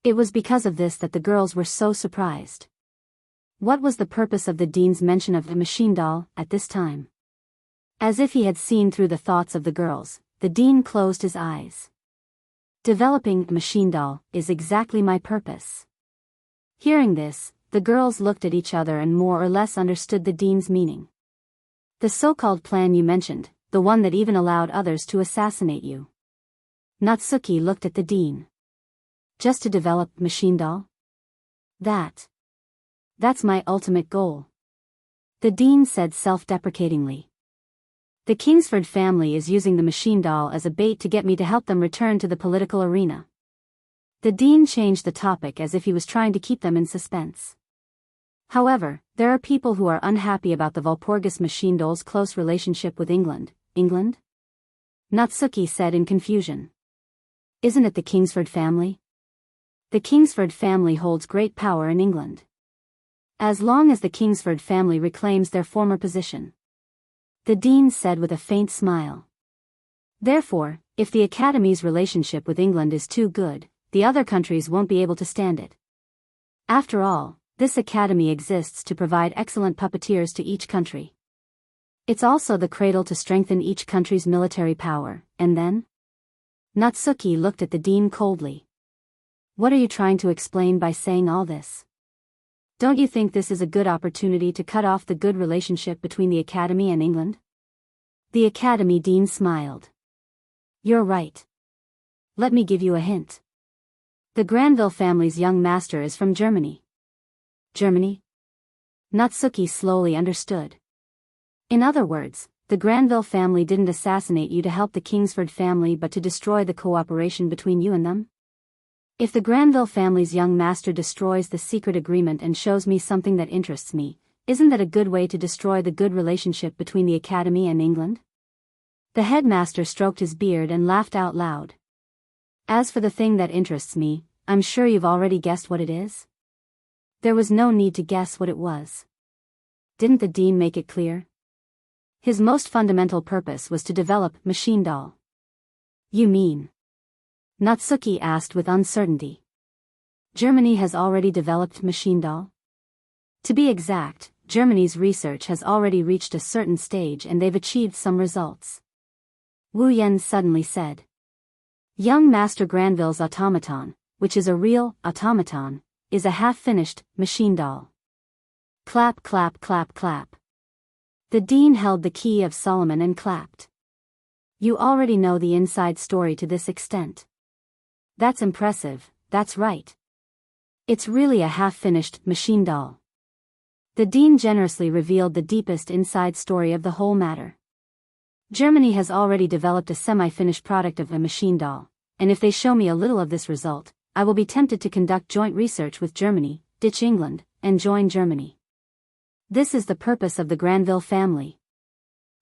It was because of this that the girls were so surprised. What was the purpose of the dean's mention of a machine doll at this time? As if he had seen through the thoughts of the girls, the dean closed his eyes. Developing a machine doll is exactly my purpose. Hearing this, the girls looked at each other and more or less understood the dean's meaning. The so-called plan you mentioned, the one that even allowed others to assassinate you. Natsuki looked at the dean. Just to develop machine doll? That's my ultimate goal. The dean said self-deprecatingly. The Kingsford family is using the machine doll as a bait to get me to help them return to the political arena. The dean changed the topic as if he was trying to keep them in suspense. However, there are people who are unhappy about the Walpurgis machine doll's close relationship with England. England? Natsuki said in confusion. Isn't it the Kingsford family? The Kingsford family holds great power in England. As long as the Kingsford family reclaims their former position. The dean said with a faint smile. Therefore, if the Academy's relationship with England is too good, the other countries won't be able to stand it. After all, this Academy exists to provide excellent puppeteers to each country. It's also the cradle to strengthen each country's military power, and then? Natsuki looked at the dean coldly. What are you trying to explain by saying all this? Don't you think this is a good opportunity to cut off the good relationship between the Academy and England? The Academy dean smiled. You're right. Let me give you a hint. The Granville family's young master is from Germany. Germany? Natsuki slowly understood. In other words, the Granville family didn't assassinate you to help the Kingsford family but to destroy the cooperation between you and them? If the Granville family's young master destroys the secret agreement and shows me something that interests me, isn't that a good way to destroy the good relationship between the Academy and England? The headmaster stroked his beard and laughed out loud. As for the thing that interests me, I'm sure you've already guessed what it is? There was no need to guess what it was. Didn't the dean make it clear? His most fundamental purpose was to develop machine doll. You mean? Natsuki asked with uncertainty. Germany has already developed machine doll? To be exact, Germany's research has already reached a certain stage and they've achieved some results. Wu Yan suddenly said. Young Master Granville's automaton, which is a real automaton, is a half-finished machine doll. Clap, clap, clap, clap. The dean held the key of Solomon and clapped. You already know the inside story to this extent. That's impressive, that's right. It's really a half-finished machine doll. The dean generously revealed the deepest inside story of the whole matter. Germany has already developed a semi-finished product of a machine doll, and if they show me a little of this result, I will be tempted to conduct joint research with Germany, ditch England, and join Germany. This is the purpose of the Granville family.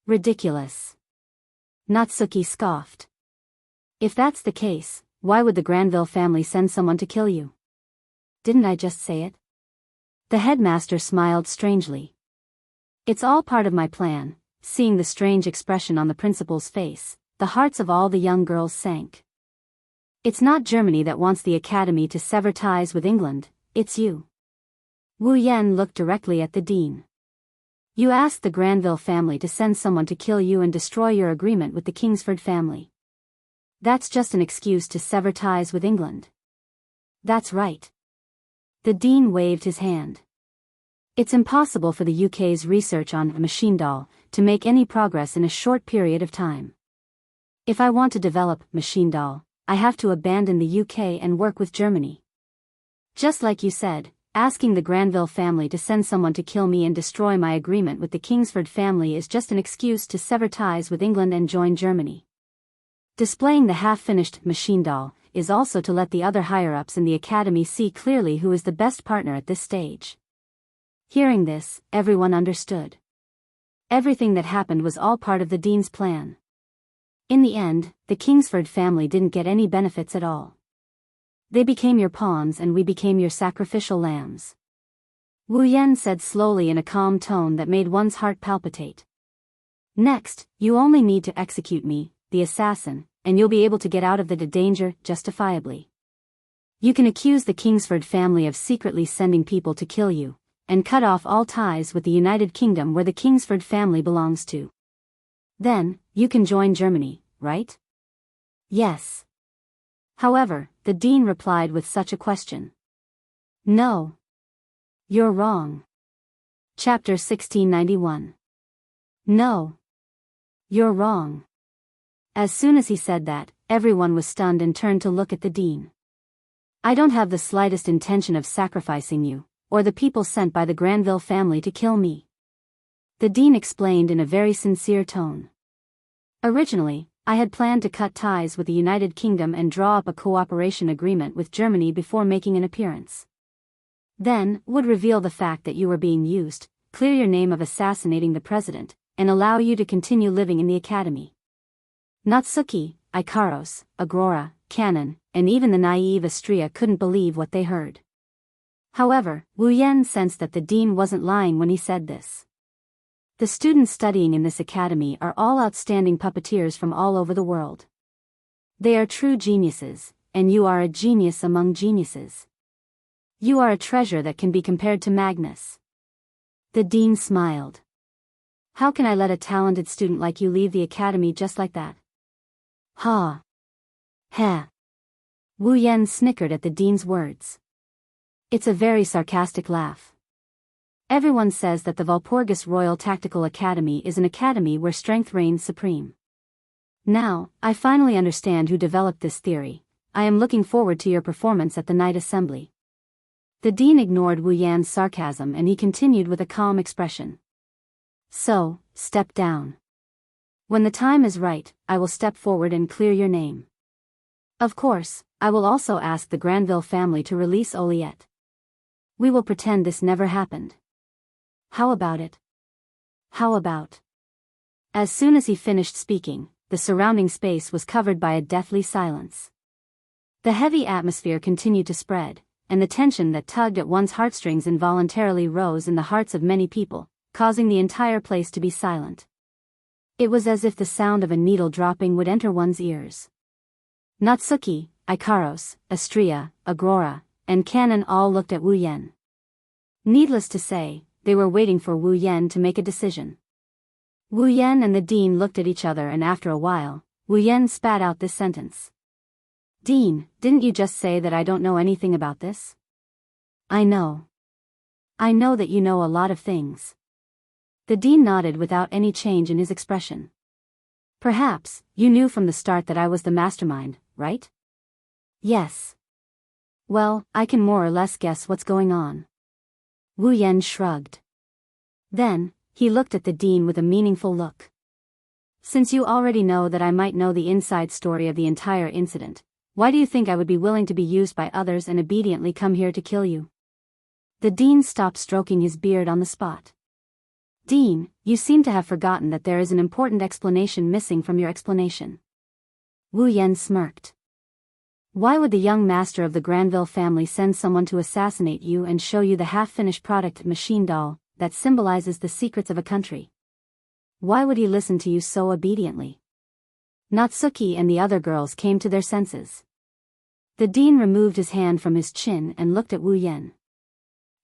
Ridiculous. Natsuki scoffed. If that's the case, why would the Granville family send someone to kill you? Didn't I just say it? The headmaster smiled strangely. It's all part of my plan. Seeing the strange expression on the principal's face, the hearts of all the young girls sank. It's not Germany that wants the Academy to sever ties with England, it's you. Wu Yan looked directly at the dean. You asked the Granville family to send someone to kill you and destroy your agreement with the Kingsford family. That's just an excuse to sever ties with England. That's right. The dean waved his hand. It's impossible for the UK's research on a machine doll to make any progress in a short period of time. If I want to develop machine doll, I have to abandon the UK and work with Germany. Just like you said, asking the Granville family to send someone to kill me and destroy my agreement with the Kingsford family is just an excuse to sever ties with England and join Germany. Displaying the half-finished machine doll is also to let the other higher-ups in the Academy see clearly who is the best partner at this stage. Hearing this, everyone understood. Everything that happened was all part of the dean's plan. In the end, the Kingsford family didn't get any benefits at all. They became your pawns and we became your sacrificial lambs. Wu Yan said slowly in a calm tone that made one's heart palpitate. Next, you only need to execute me, the assassin, and you'll be able to get out of the danger justifiably. You can accuse the Kingsford family of secretly sending people to kill you, and cut off all ties with the United Kingdom where the Kingsford family belongs to. Then, you can join Germany, right? Yes. However, the dean replied with such a question. No. You're wrong. Chapter 1691. No. You're wrong. As soon as he said that, everyone was stunned and turned to look at the dean. I don't have the slightest intention of sacrificing you, or the people sent by the Granville family to kill me. The dean explained in a very sincere tone. Originally, I had planned to cut ties with the United Kingdom and draw up a cooperation agreement with Germany before making an appearance. Then, would reveal the fact that you were being used, clear your name of assassinating the president, and allow you to continue living in the academy. Natsuki, Ikaros, Agrora, Canon, and even the naive Astria couldn't believe what they heard. However, Wu Yan sensed that the dean wasn't lying when he said this. The students studying in this academy are all outstanding puppeteers from all over the world. They are true geniuses, and you are a genius among geniuses. You are a treasure that can be compared to Magnus. The dean smiled. How can I let a talented student like you leave the academy just like that? Ha. Heh. Wu Yan snickered at the dean's words. It's a very sarcastic laugh. Everyone says that the Valpurgis Royal Tactical Academy is an academy where strength reigns supreme. Now, I finally understand who developed this theory. I am looking forward to your performance at the night assembly. The dean ignored Wu Yan's sarcasm and he continued with a calm expression. So, step down. When the time is right, I will step forward and clear your name. Of course, I will also ask the Granville family to release Oliette. We will pretend this never happened. How about it? How about? As soon as he finished speaking, the surrounding space was covered by a deathly silence. The heavy atmosphere continued to spread, and the tension that tugged at one's heartstrings involuntarily rose in the hearts of many people, causing the entire place to be silent. It was as if the sound of a needle dropping would enter one's ears. Natsuki, Ikaros, Astria, Agrora, and Canon all looked at Wu Yan. Needless to say, they were waiting for Wu Yan to make a decision. Wu Yan and the dean looked at each other and after a while, Wu Yan spat out this sentence. Dean, didn't you just say that I don't know anything about this? I know. I know that you know a lot of things. The dean nodded without any change in his expression. Perhaps, you knew from the start that I was the mastermind, right? Yes. Well, I can more or less guess what's going on. Wu Yan shrugged. Then, he looked at the dean with a meaningful look. Since you already know that I might know the inside story of the entire incident, why do you think I would be willing to be used by others and obediently come here to kill you? The dean stopped stroking his beard on the spot. Dean, you seem to have forgotten that there is an important explanation missing from your explanation. Wu Yan smirked. Why would the young master of the Granville family send someone to assassinate you and show you the half-finished product machine doll that symbolizes the secrets of a country? Why would he listen to you so obediently? Natsuki and the other girls came to their senses. The dean removed his hand from his chin and looked at Wu Yan.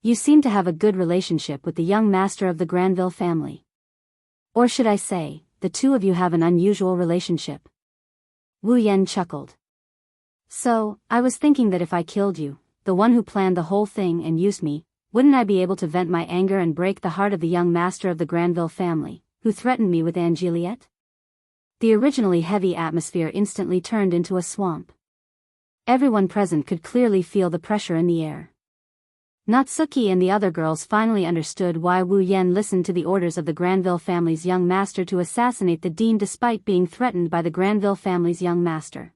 You seem to have a good relationship with the young master of the Granville family. Or should I say, the two of you have an unusual relationship. Wu Yan chuckled. So, I was thinking that if I killed you, the one who planned the whole thing and used me, wouldn't I be able to vent my anger and break the heart of the young master of the Granville family, who threatened me with Angeliette? The originally heavy atmosphere instantly turned into a swamp. Everyone present could clearly feel the pressure in the air. Natsuki and the other girls finally understood why Wu Yan listened to the orders of the Granville family's young master to assassinate the dean despite being threatened by the Granville family's young master.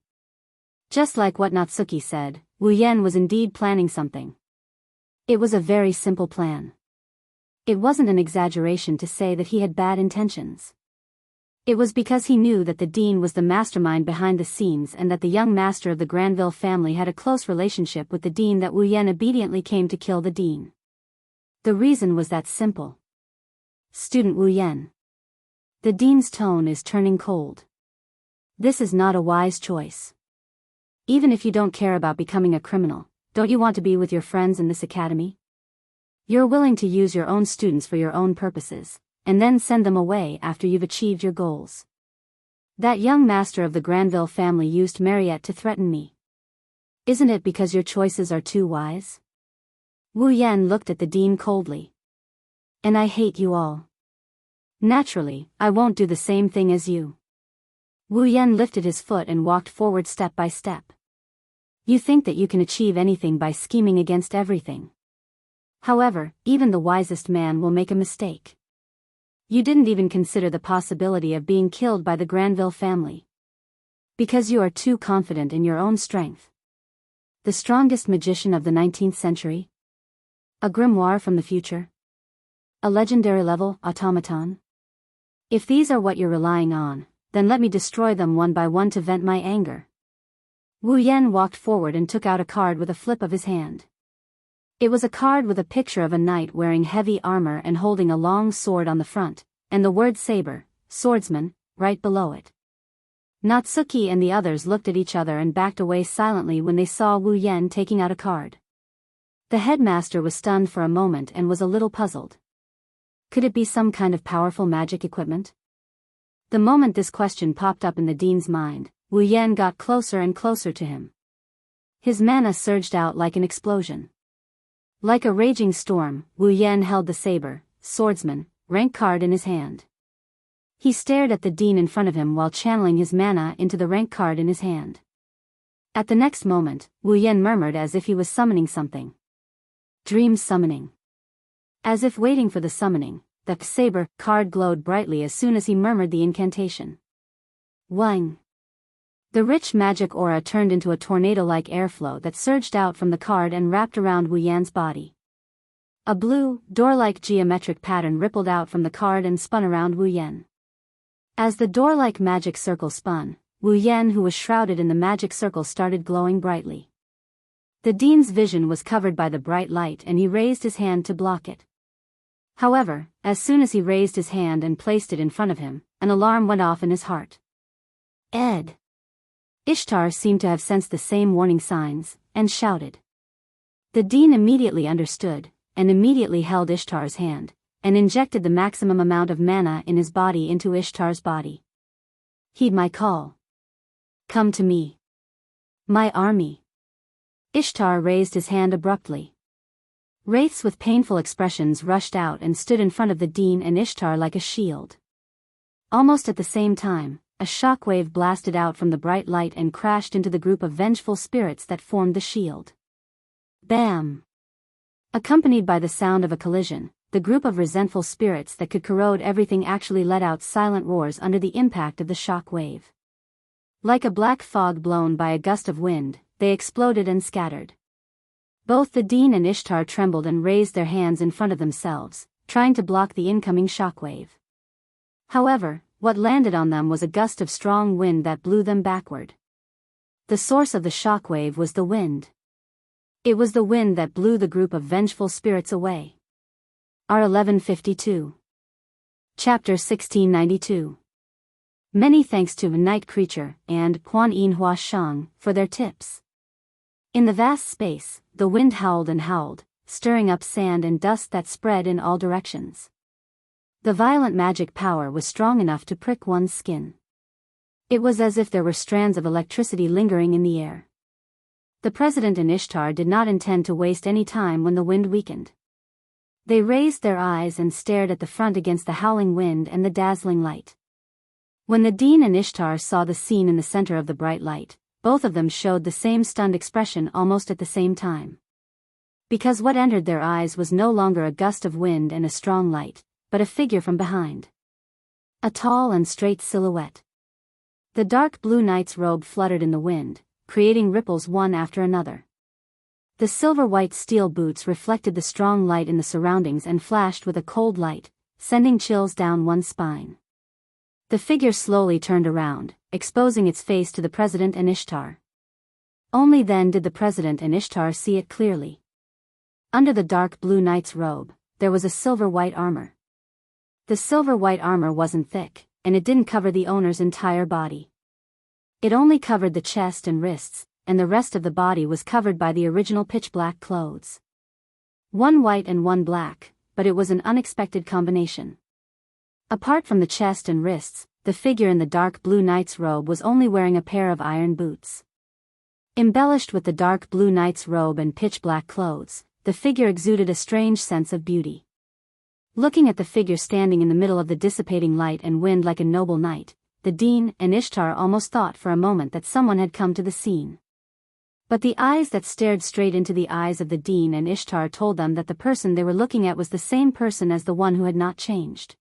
Just like what Natsuki said, Wu Yan was indeed planning something. It was a very simple plan. It wasn't an exaggeration to say that he had bad intentions. It was because he knew that the dean was the mastermind behind the scenes and that the young master of the Granville family had a close relationship with the dean that Wu Yan obediently came to kill the dean. The reason was that simple. Student Wu Yan. The dean's tone is turning cold. This is not a wise choice. Even if you don't care about becoming a criminal, don't you want to be with your friends in this academy? You're willing to use your own students for your own purposes, and then send them away after you've achieved your goals. That young master of the Granville family used Mariette to threaten me. Isn't it because your choices are too wise? Wu Yan looked at the dean coldly. And I hate you all. Naturally, I won't do the same thing as you. Wu Yan lifted his foot and walked forward step by step. You think that you can achieve anything by scheming against everything. However, even the wisest man will make a mistake. You didn't even consider the possibility of being killed by the Granville family. Because you are too confident in your own strength. The strongest magician of the 19th century? A grimoire from the future? A legendary level automaton? If these are what you're relying on, then let me destroy them one by one to vent my anger. Wu Yan walked forward and took out a card with a flip of his hand. It was a card with a picture of a knight wearing heavy armor and holding a long sword on the front, and the word saber, swordsman, right below it. Natsuki and the others looked at each other and backed away silently when they saw Wu Yan taking out a card. The headmaster was stunned for a moment and was a little puzzled. Could it be some kind of powerful magic equipment? The moment this question popped up in the dean's mind, Wu Yan got closer and closer to him. His mana surged out like an explosion. Like a raging storm, Wu Yan held the saber, swordsman, rank card in his hand. He stared at the dean in front of him while channeling his mana into the rank card in his hand. At the next moment, Wu Yan murmured as if he was summoning something. Dream summoning. As if waiting for the summoning, the saber card glowed brightly as soon as he murmured the incantation. Wang. The rich magic aura turned into a tornado-like airflow that surged out from the card and wrapped around Wu Yan's body. A blue, door-like geometric pattern rippled out from the card and spun around Wu Yan. As the door-like magic circle spun, Wu Yan, who was shrouded in the magic circle, started glowing brightly. The dean's vision was covered by the bright light and he raised his hand to block it. However, as soon as he raised his hand and placed it in front of him, an alarm went off in his heart. Ed. Ishtar seemed to have sensed the same warning signs, and shouted. The dean immediately understood, and immediately held Ishtar's hand, and injected the maximum amount of mana in his body into Ishtar's body. Heed my call. Come to me. My army. Ishtar raised his hand abruptly. Wraiths with painful expressions rushed out and stood in front of the dean and Ishtar like a shield. Almost at the same time, a shockwave blasted out from the bright light and crashed into the group of vengeful spirits that formed the shield. Bam! Accompanied by the sound of a collision, the group of resentful spirits that could corrode everything actually let out silent roars under the impact of the shock wave. Like a black fog blown by a gust of wind, they exploded and scattered. Both the dean and Ishtar trembled and raised their hands in front of themselves, trying to block the incoming shockwave. However, what landed on them was a gust of strong wind that blew them backward. The source of the shockwave was the wind. It was the wind that blew the group of vengeful spirits away. R1152. Chapter 1692. Many thanks to Night Creature and Quan Yin Hua Shang for their tips. In the vast space, the wind howled and howled, stirring up sand and dust that spread in all directions. The violent magic power was strong enough to prick one's skin. It was as if there were strands of electricity lingering in the air. The president and Ishtar did not intend to waste any time when the wind weakened. They raised their eyes and stared at the front against the howling wind and the dazzling light. When the dean and Ishtar saw the scene in the center of the bright light, both of them showed the same stunned expression almost at the same time. Because what entered their eyes was no longer a gust of wind and a strong light, but a figure from behind. A tall and straight silhouette. The dark blue knight's robe fluttered in the wind, creating ripples one after another. The silver-white steel boots reflected the strong light in the surroundings and flashed with a cold light, sending chills down one's spine. The figure slowly turned around, exposing its face to the president and Ishtar. Only then did the president and Ishtar see it clearly. Under the dark blue knight's robe, there was a silver-white armor. The silver-white armor wasn't thick, and it didn't cover the owner's entire body. It only covered the chest and wrists, and the rest of the body was covered by the original pitch-black clothes. One white and one black, but it was an unexpected combination. Apart from the chest and wrists, the figure in the dark blue knight's robe was only wearing a pair of iron boots. Embellished with the dark blue knight's robe and pitch-black clothes, the figure exuded a strange sense of beauty. Looking at the figure standing in the middle of the dissipating light and wind like a noble knight, the dean and Ishtar almost thought for a moment that someone had come to the scene. But the eyes that stared straight into the eyes of the dean and Ishtar told them that the person they were looking at was the same person as the one who had not changed.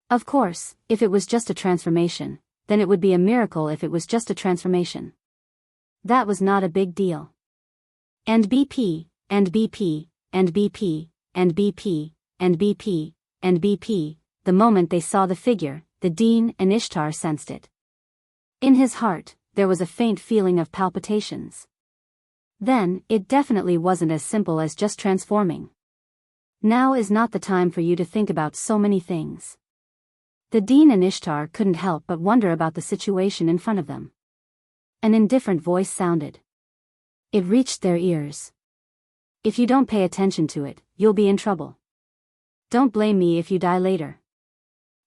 Of course, if it was just a transformation, then it would be a miracle if it was just a transformation. That was not a big deal. And BP, and BP, and BP, and BP, and BP, and BP, the moment they saw the figure, the Dean and Ishtar sensed it. In his heart, there was a faint feeling of palpitations. Then, it definitely wasn't as simple as just transforming. Now is not the time for you to think about so many things. The Dean and Ishtar couldn't help but wonder about the situation in front of them. An indifferent voice sounded. It reached their ears. If you don't pay attention to it, you'll be in trouble. Don't blame me if you die later.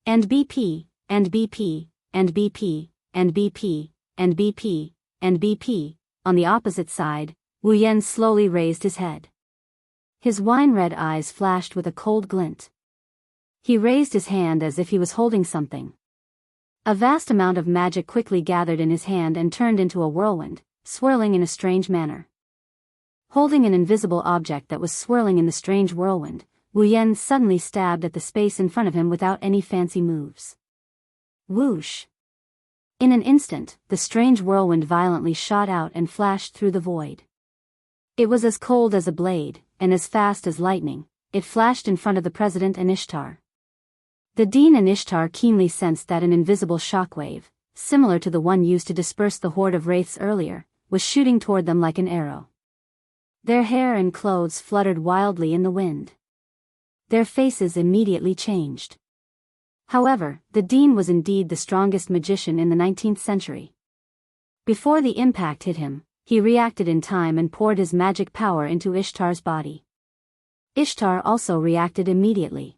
And BP, and BP, and BP, and BP, and BP, and BP, on the opposite side, Wu Yan slowly raised his head. His wine-red eyes flashed with a cold glint. He raised his hand as if he was holding something. A vast amount of magic quickly gathered in his hand and turned into a whirlwind, swirling in a strange manner. Holding an invisible object that was swirling in the strange whirlwind, Wu Yan suddenly stabbed at the space in front of him without any fancy moves. Whoosh! In an instant, the strange whirlwind violently shot out and flashed through the void. It was as cold as a blade, and as fast as lightning. It flashed in front of the president and Ishtar. The Dean and Ishtar keenly sensed that an invisible shockwave, similar to the one used to disperse the horde of wraiths earlier, was shooting toward them like an arrow. Their hair and clothes fluttered wildly in the wind. Their faces immediately changed. However, the Dean was indeed the strongest magician in the 19th century. Before the impact hit him, he reacted in time and poured his magic power into Ishtar's body. Ishtar also reacted immediately.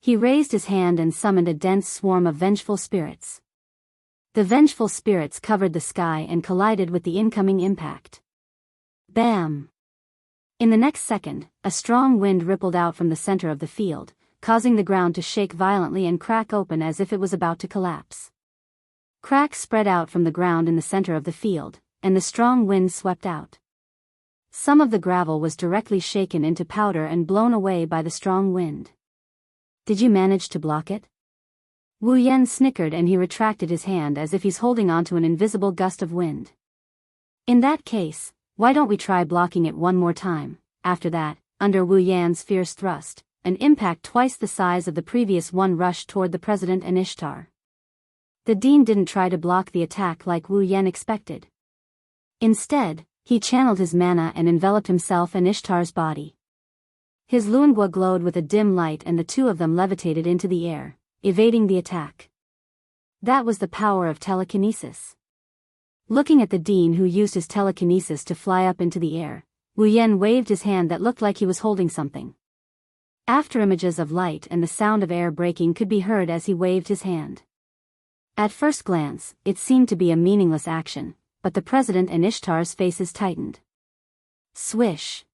He raised his hand and summoned a dense swarm of vengeful spirits. The vengeful spirits covered the sky and collided with the incoming impact. Bam! In the next second, a strong wind rippled out from the center of the field, causing the ground to shake violently and crack open as if it was about to collapse. Cracks spread out from the ground in the center of the field, and the strong wind swept out. Some of the gravel was directly shaken into powder and blown away by the strong wind. Did you manage to block it? Wu Yan snickered and he retracted his hand as if he's holding onto an invisible gust of wind. In that case, why don't we try blocking it one more time? After that, under Wu Yan's fierce thrust, an impact twice the size of the previous one rushed toward the president and Ishtar. The Dean didn't try to block the attack like Wu Yan expected. Instead, he channeled his mana and enveloped himself and Ishtar's body. His luangua glowed with a dim light and the two of them levitated into the air, evading the attack. That was the power of telekinesis. Looking at the Dean who used his telekinesis to fly up into the air, Wu Yan waved his hand that looked like he was holding something. After images of light and the sound of air breaking could be heard as he waved his hand. At first glance, it seemed to be a meaningless action, but the president and Ishtar's faces tightened. Swish!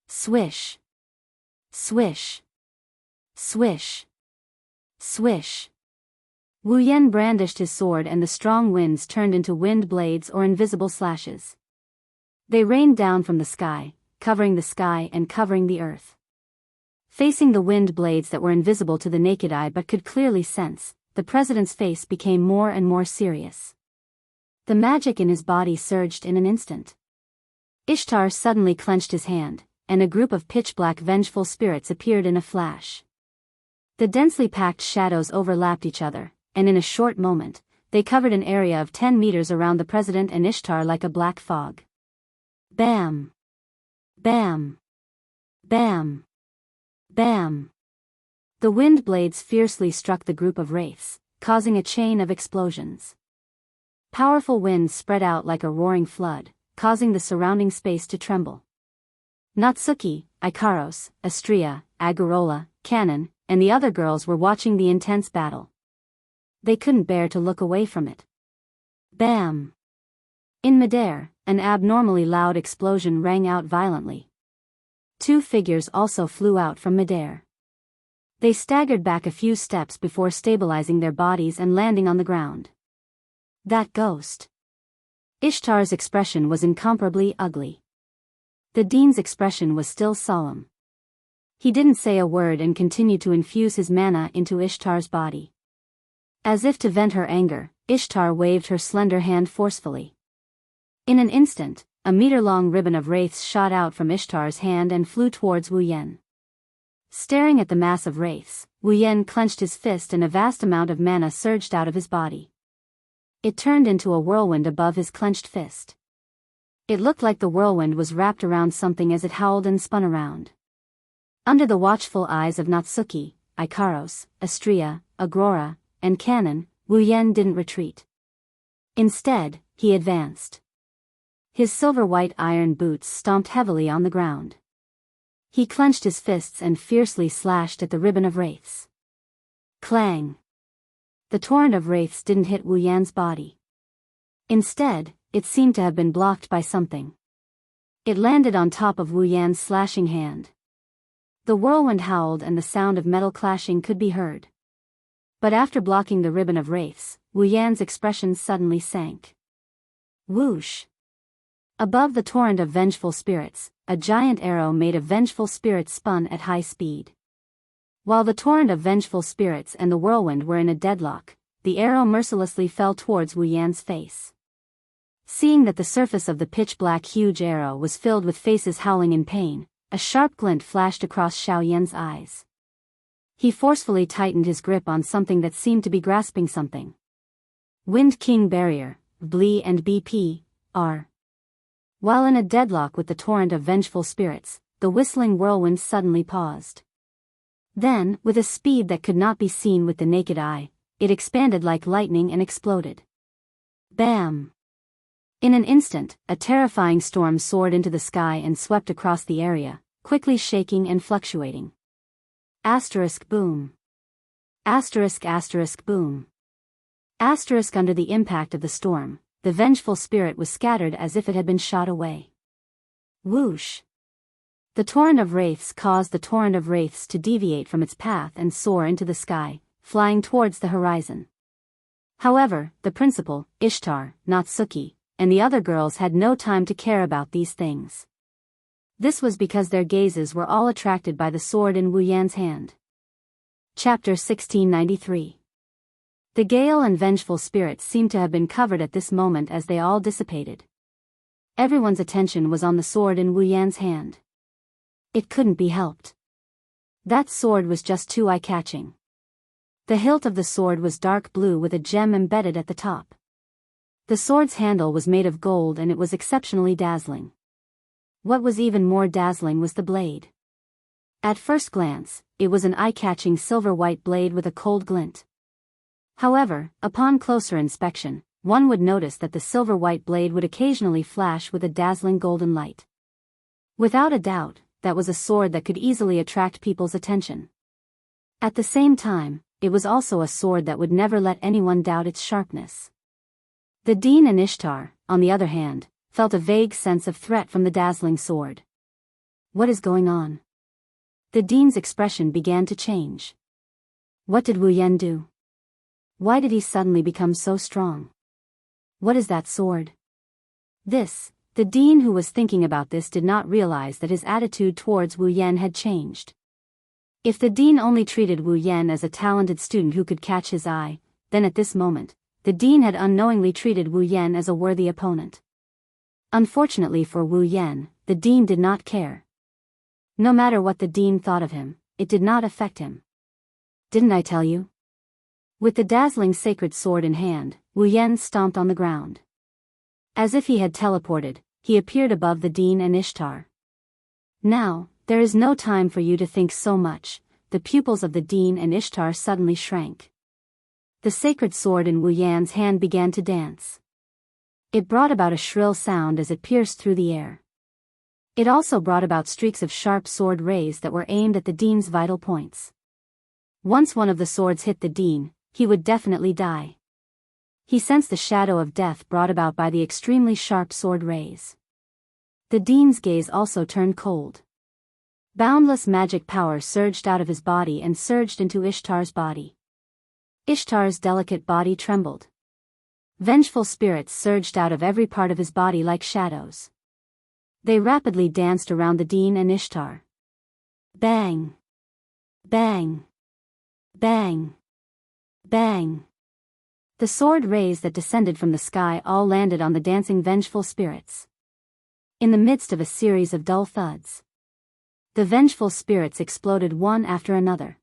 Swish! Swish! Swish! Swish! Wu Yan brandished his sword and the strong winds turned into wind blades or invisible slashes. They rained down from the sky, covering the sky and covering the earth. Facing the wind blades that were invisible to the naked eye but could clearly sense, the president's face became more and more serious. The magic in his body surged in an instant. Ishtar suddenly clenched his hand, and a group of pitch-black vengeful spirits appeared in a flash. The densely packed shadows overlapped each other, and in a short moment, they covered an area of 10 meters around the president and Ishtar like a black fog. Bam! Bam! Bam! Bam! The wind blades fiercely struck the group of wraiths, causing a chain of explosions. Powerful winds spread out like a roaring flood, causing the surrounding space to tremble. Natsuki, Ikaros, Astria, Agarola, Cannon, and the other girls were watching the intense battle. They couldn't bear to look away from it. Bam! In midair, an abnormally loud explosion rang out violently. Two figures also flew out from midair. They staggered back a few steps before stabilizing their bodies and landing on the ground. That ghost. Ishtar's expression was incomparably ugly. The Dean's expression was still solemn. He didn't say a word and continued to infuse his mana into Ishtar's body. As if to vent her anger, Ishtar waved her slender hand forcefully. In an instant, a meter-long ribbon of wraiths shot out from Ishtar's hand and flew towards Wu Yen. Staring at the mass of wraiths, Wu Yen clenched his fist and a vast amount of mana surged out of his body. It turned into a whirlwind above his clenched fist. It looked like the whirlwind was wrapped around something as it howled and spun around. Under the watchful eyes of Natsuki, Ikaros, Astria, Agrora, and Kanon, Wu Yen didn't retreat. Instead, he advanced. His silver-white iron boots stomped heavily on the ground. He clenched his fists and fiercely slashed at the ribbon of wraiths. Clang! The torrent of wraiths didn't hit Wu Yan's body. Instead, it seemed to have been blocked by something. It landed on top of Wu Yan's slashing hand. The whirlwind howled and the sound of metal clashing could be heard. But after blocking the ribbon of wraiths, Wu Yan's expression suddenly sank. Whoosh! Above the torrent of vengeful spirits, a giant arrow made of vengeful spirits spun at high speed. While the torrent of vengeful spirits and the whirlwind were in a deadlock, the arrow mercilessly fell towards Wu Yan's face. Seeing that the surface of the pitch-black huge arrow was filled with faces howling in pain, a sharp glint flashed across Xiao Yan's eyes. He forcefully tightened his grip on something that seemed to be grasping something. Wind King Barrier, Blee and BP, R. While in a deadlock with the torrent of vengeful spirits, the whistling whirlwind suddenly paused. Then, with a speed that could not be seen with the naked eye, it expanded like lightning and exploded. Bam! In an instant, a terrifying storm soared into the sky and swept across the area, quickly shaking and fluctuating. Asterisk boom. Asterisk asterisk boom. Asterisk under the impact of the storm, the vengeful spirit was scattered as if it had been shot away. Whoosh! The torrent of wraiths caused the torrent of wraiths to deviate from its path and soar into the sky, flying towards the horizon. However, the principal, Ishtar, Natsuki, and the other girls had no time to care about these things. This was because their gazes were all attracted by the sword in Wu Yan's hand. Chapter 1693. The gale and vengeful spirits seemed to have been covered at this moment as they all dissipated. Everyone's attention was on the sword in Wu Yan's hand. It couldn't be helped. That sword was just too eye-catching. The hilt of the sword was dark blue with a gem embedded at the top. The sword's handle was made of gold and it was exceptionally dazzling. What was even more dazzling was the blade. At first glance, it was an eye-catching silver-white blade with a cold glint. However, upon closer inspection, one would notice that the silver-white blade would occasionally flash with a dazzling golden light. Without a doubt, that was a sword that could easily attract people's attention. At the same time, it was also a sword that would never let anyone doubt its sharpness. The Dean and Ishtar, on the other hand, felt a vague sense of threat from the dazzling sword. What is going on? The Dean's expression began to change. What did Wu Yan do? Why did he suddenly become so strong? What is that sword? The Dean who was thinking about this did not realize that his attitude towards Wu Yan had changed. If the Dean only treated Wu Yan as a talented student who could catch his eye, then at this moment, the Dean had unknowingly treated Wu Yan as a worthy opponent. Unfortunately for Wu Yan, the Dean did not care. No matter what the Dean thought of him, it did not affect him. Didn't I tell you? With the dazzling sacred sword in hand, Wu Yan stomped on the ground. As if he had teleported, he appeared above the Dean and Ishtar. Now, there is no time for you to think so much. The pupils of the Dean and Ishtar suddenly shrank. The sacred sword in Wu Yan's hand began to dance. It brought about a shrill sound as it pierced through the air. It also brought about streaks of sharp sword rays that were aimed at the Dean's vital points. Once one of the swords hit the Dean, he would definitely die. He sensed the shadow of death brought about by the extremely sharp sword rays. The Dean's gaze also turned cold. Boundless magic power surged out of his body and surged into Ishtar's body. Ishtar's delicate body trembled. Vengeful spirits surged out of every part of his body like shadows. They rapidly danced around the Dean and Ishtar. Bang! Bang! Bang! Bang! The sword rays that descended from the sky all landed on the dancing vengeful spirits. In the midst of a series of dull thuds, the vengeful spirits exploded one after another.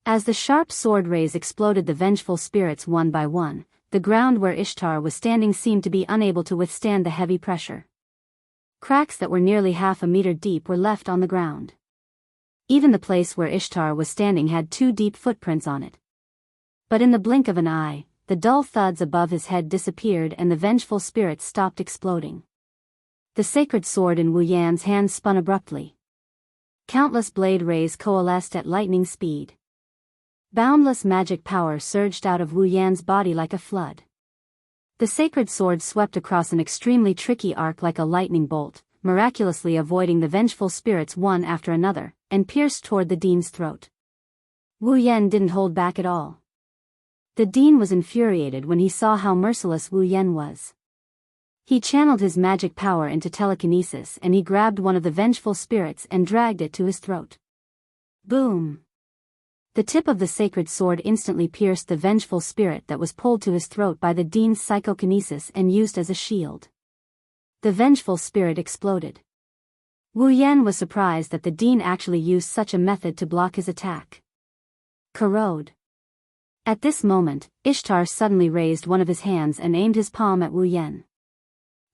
As the sharp sword rays exploded the vengeful spirits one by one, the ground where Ishtar was standing seemed to be unable to withstand the heavy pressure. Cracks that were nearly half a meter deep were left on the ground. Even the place where Ishtar was standing had 2 deep footprints on it. But in the blink of an eye, the dull thuds above his head disappeared and the vengeful spirits stopped exploding. The sacred sword in Wu Yan's hand spun abruptly. Countless blade rays coalesced at lightning speed. Boundless magic power surged out of Wu Yan's body like a flood. The sacred sword swept across an extremely tricky arc like a lightning bolt, miraculously avoiding the vengeful spirits one after another, and pierced toward the dean's throat. Wu Yan didn't hold back at all. The dean was infuriated when he saw how merciless Wu Yan was. He channeled his magic power into telekinesis and he grabbed one of the vengeful spirits and dragged it to his throat. Boom! The tip of the sacred sword instantly pierced the vengeful spirit that was pulled to his throat by the dean's psychokinesis and used as a shield. The vengeful spirit exploded. Wu Yan was surprised that the dean actually used such a method to block his attack. Corrode. At this moment, Ishtar suddenly raised one of his hands and aimed his palm at Wu Yan.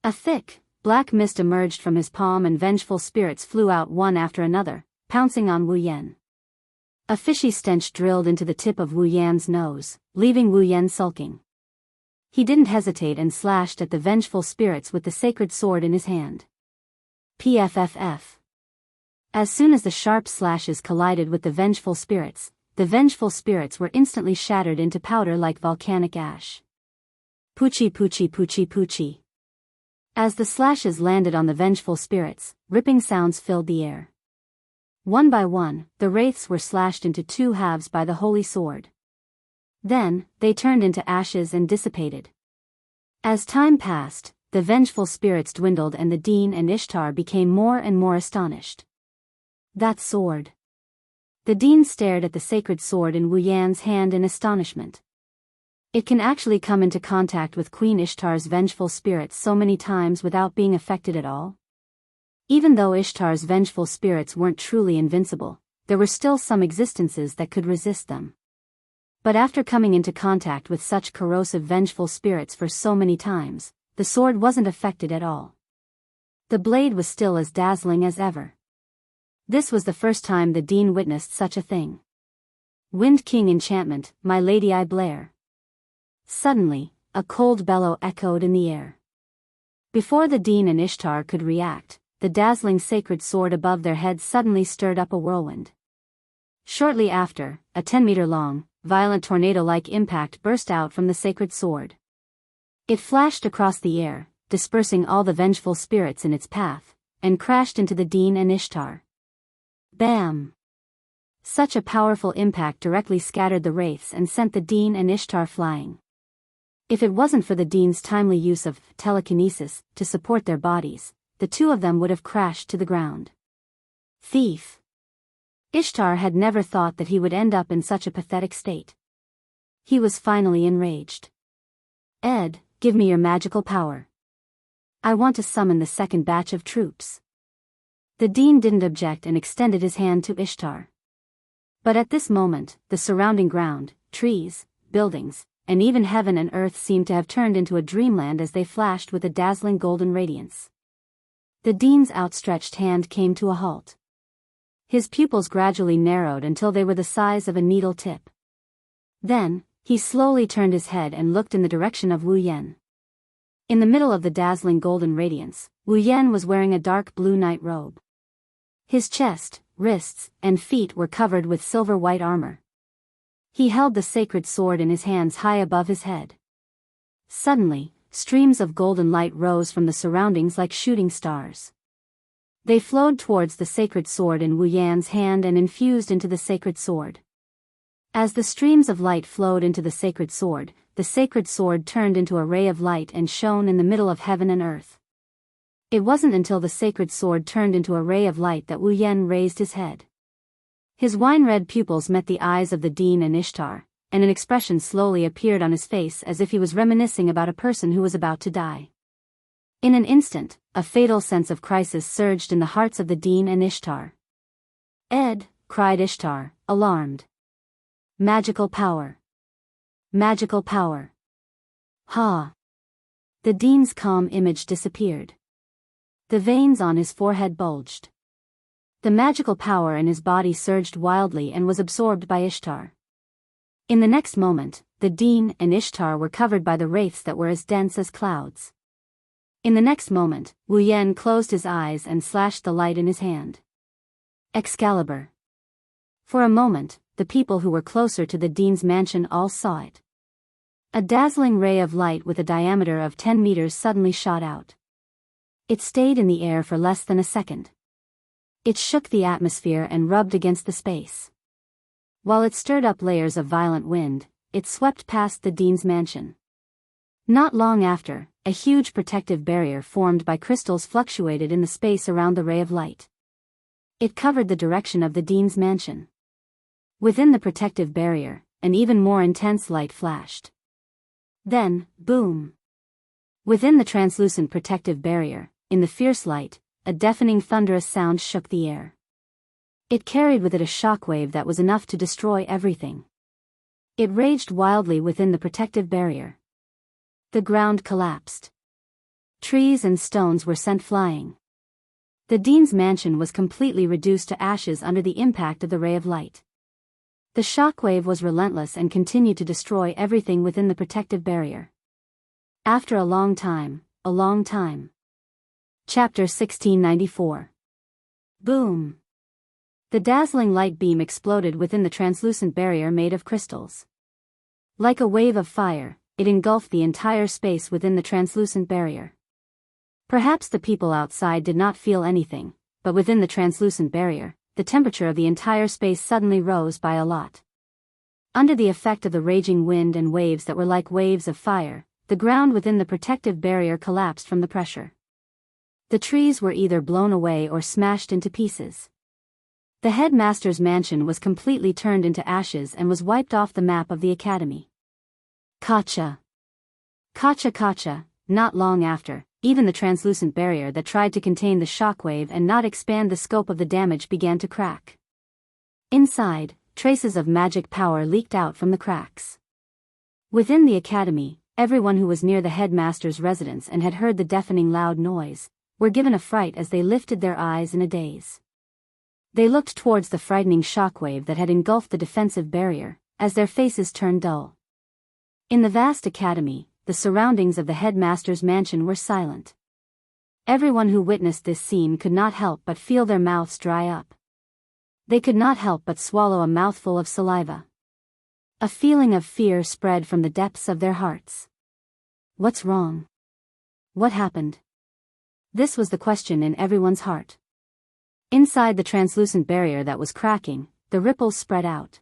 A thick, black mist emerged from his palm and vengeful spirits flew out one after another, pouncing on Wu Yan. A fishy stench drilled into the tip of Wu Yan's nose, leaving Wu Yan sulking. He didn't hesitate and slashed at the vengeful spirits with the sacred sword in his hand. PFFF. As soon as the sharp slashes collided with the vengeful spirits were instantly shattered into powder like volcanic ash. Poochie poochie poochie poochie. As the slashes landed on the vengeful spirits, ripping sounds filled the air. One by one, the wraiths were slashed into 2 halves by the holy sword. Then, they turned into ashes and dissipated. As time passed, the vengeful spirits dwindled and the dean and Ishtar became more and more astonished. That sword. The dean stared at the sacred sword in Wu Yan's hand in astonishment. It can actually come into contact with Queen Ishtar's vengeful spirits so many times without being affected at all? Even though Ishtar's vengeful spirits weren't truly invincible, there were still some existences that could resist them. But after coming into contact with such corrosive vengeful spirits for so many times, the sword wasn't affected at all. The blade was still as dazzling as ever. This was the first time the dean witnessed such a thing. Wind King enchantment, my lady I Blair. Suddenly, a cold bellow echoed in the air. Before the dean and Ishtar could react, the dazzling sacred sword above their heads suddenly stirred up a whirlwind. Shortly after, a 10-meter-long, violent tornado-like impact burst out from the sacred sword. It flashed across the air, dispersing all the vengeful spirits in its path, and crashed into the dean and Ishtar. Bam! Such a powerful impact directly scattered the wraiths and sent the dean and Ishtar flying. If it wasn't for the dean's timely use of telekinesis to support their bodies, the 2 of them would have crashed to the ground. Thief! Ishtar had never thought that he would end up in such a pathetic state. He was finally enraged. Ed, give me your magical power. I want to summon the second batch of troops. The dean didn't object and extended his hand to Ishtar. But at this moment, the surrounding ground, trees, buildings, and even heaven and earth seemed to have turned into a dreamland as they flashed with a dazzling golden radiance. The dean's outstretched hand came to a halt. His pupils gradually narrowed until they were the size of a needle tip. Then, he slowly turned his head and looked in the direction of Wu Yan. In the middle of the dazzling golden radiance, Wu Yan was wearing a dark blue night robe. His chest, wrists, and feet were covered with silver-white armor. He held the sacred sword in his hands high above his head. Suddenly, streams of golden light rose from the surroundings like shooting stars. They flowed towards the sacred sword in Wu Yan's hand and infused into the sacred sword. As the streams of light flowed into the sacred sword turned into a ray of light and shone in the middle of heaven and earth. It wasn't until the sacred sword turned into a ray of light that Wu Yan raised his head. His wine-red pupils met the eyes of the dean and Ishtar, and an expression slowly appeared on his face as if he was reminiscing about a person who was about to die. In an instant, a fatal sense of crisis surged in the hearts of the Dean and Ishtar. "Ed," cried Ishtar, alarmed. "Magical power. Magical power." "Ha!" The Dean's calm image disappeared. The veins on his forehead bulged. The magical power in his body surged wildly and was absorbed by Ishtar. In the next moment, the Dean and Ishtar were covered by the wraiths that were as dense as clouds. In the next moment, Wu Yen closed his eyes and slashed the light in his hand. Excalibur. For a moment, the people who were closer to the Dean's mansion all saw it. A dazzling ray of light with a diameter of 10 meters suddenly shot out. It stayed in the air for less than a second. It shook the atmosphere and rubbed against the space. While it stirred up layers of violent wind, it swept past the Dean's mansion. Not long after, a huge protective barrier formed by crystals fluctuated in the space around the ray of light. It covered the direction of the Dean's mansion. Within the protective barrier, an even more intense light flashed. Then, boom! Within the translucent protective barrier, in the fierce light, a deafening thunderous sound shook the air. It carried with it a shockwave that was enough to destroy everything. It raged wildly within the protective barrier. The ground collapsed. Trees and stones were sent flying. The Dean's mansion was completely reduced to ashes under the impact of the ray of light. The shockwave was relentless and continued to destroy everything within the protective barrier. After a long time. Chapter 1694. Boom! The dazzling light beam exploded within the translucent barrier made of crystals. Like a wave of fire, it engulfed the entire space within the translucent barrier. Perhaps the people outside did not feel anything, but within the translucent barrier, the temperature of the entire space suddenly rose by a lot. Under the effect of the raging wind and waves that were like waves of fire, the ground within the protective barrier collapsed from the pressure. The trees were either blown away or smashed into pieces. The headmaster's mansion was completely turned into ashes and was wiped off the map of the academy. Kacha! Kacha kacha! Not long after, even the translucent barrier that tried to contain the shockwave and not expand the scope of the damage began to crack. Inside, traces of magic power leaked out from the cracks. Within the academy, everyone who was near the headmaster's residence and had heard the deafening loud noise, were given a fright as they lifted their eyes in a daze. They looked towards the frightening shockwave that had engulfed the defensive barrier, as their faces turned dull. In the vast academy, the surroundings of the headmaster's mansion were silent. Everyone who witnessed this scene could not help but feel their mouths dry up. They could not help but swallow a mouthful of saliva. A feeling of fear spread from the depths of their hearts. What's wrong? What happened? This was the question in everyone's heart. Inside the translucent barrier that was cracking, the ripples spread out.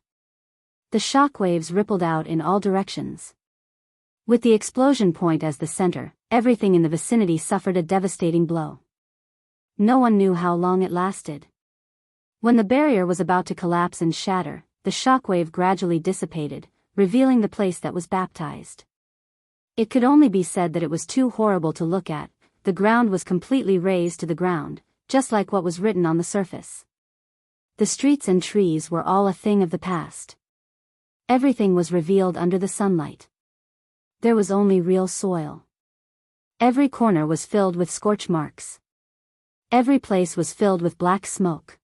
The shock waves rippled out in all directions. With the explosion point as the center, everything in the vicinity suffered a devastating blow. No one knew how long it lasted. When the barrier was about to collapse and shatter, the shockwave gradually dissipated, revealing the place that was baptized. It could only be said that it was too horrible to look at. The ground was completely razed to the ground, just like what was written on the surface. The streets and trees were all a thing of the past. Everything was revealed under the sunlight. There was only real soil. Every corner was filled with scorch marks. Every place was filled with black smoke.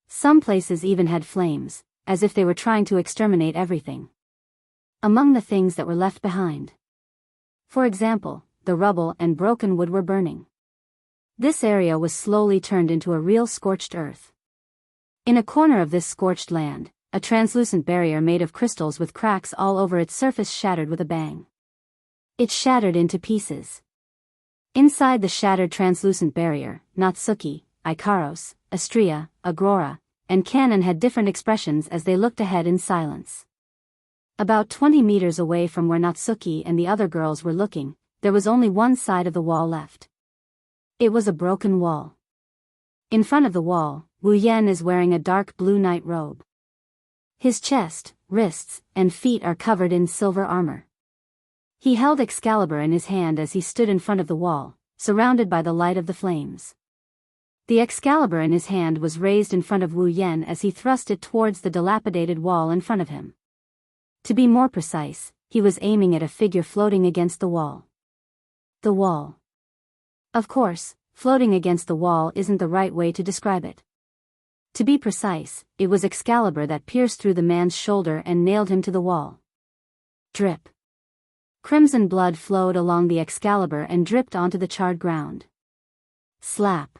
Some places even had flames, as if they were trying to exterminate everything. Among the things that were left behind, for example, the rubble and broken wood were burning. This area was slowly turned into a real scorched earth. In a corner of this scorched land, a translucent barrier made of crystals with cracks all over its surface shattered with a bang. It shattered into pieces. Inside the shattered translucent barrier, Natsuki, Ikaros, Astria, Agrora, and Kanon had different expressions as they looked ahead in silence. About 20 meters away from where Natsuki and the other girls were looking, there was only one side of the wall left. It was a broken wall. In front of the wall, Wu Yen is wearing a dark blue night robe. His chest, wrists, and feet are covered in silver armor. He held Excalibur in his hand as he stood in front of the wall, surrounded by the light of the flames. The Excalibur in his hand was raised in front of Wu Yan as he thrust it towards the dilapidated wall in front of him. To be more precise, he was aiming at a figure floating against the wall. The wall. Of course, floating against the wall isn't the right way to describe it. To be precise, it was Excalibur that pierced through the man's shoulder and nailed him to the wall. Drip. Crimson blood flowed along the Excalibur and dripped onto the charred ground. Slap.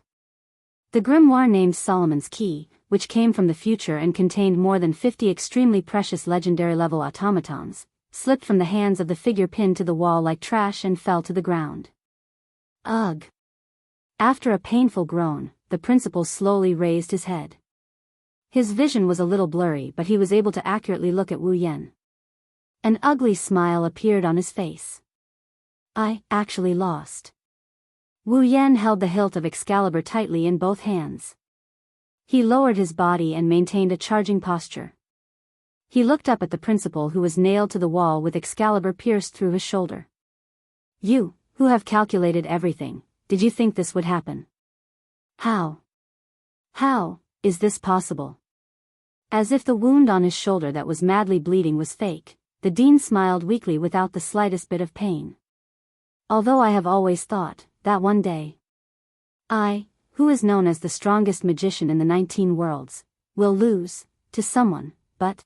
The grimoire named Solomon's Key, which came from the future and contained more than 50 extremely precious legendary-level automatons, slipped from the hands of the figure pinned to the wall like trash and fell to the ground. Ugh. After a painful groan, the principal slowly raised his head. His vision was a little blurry, but he was able to accurately look at Wu Yan. An ugly smile appeared on his face. I actually lost. Wu Yan held the hilt of Excalibur tightly in both hands. He lowered his body and maintained a charging posture. He looked up at the principal who was nailed to the wall with Excalibur pierced through his shoulder. You, who have calculated everything, did you think this would happen? How? How is this possible? As if the wound on his shoulder that was madly bleeding was fake, the dean smiled weakly without the slightest bit of pain. Although I have always thought that one day, I, who is known as the strongest magician in the 19 worlds, will lose to someone, but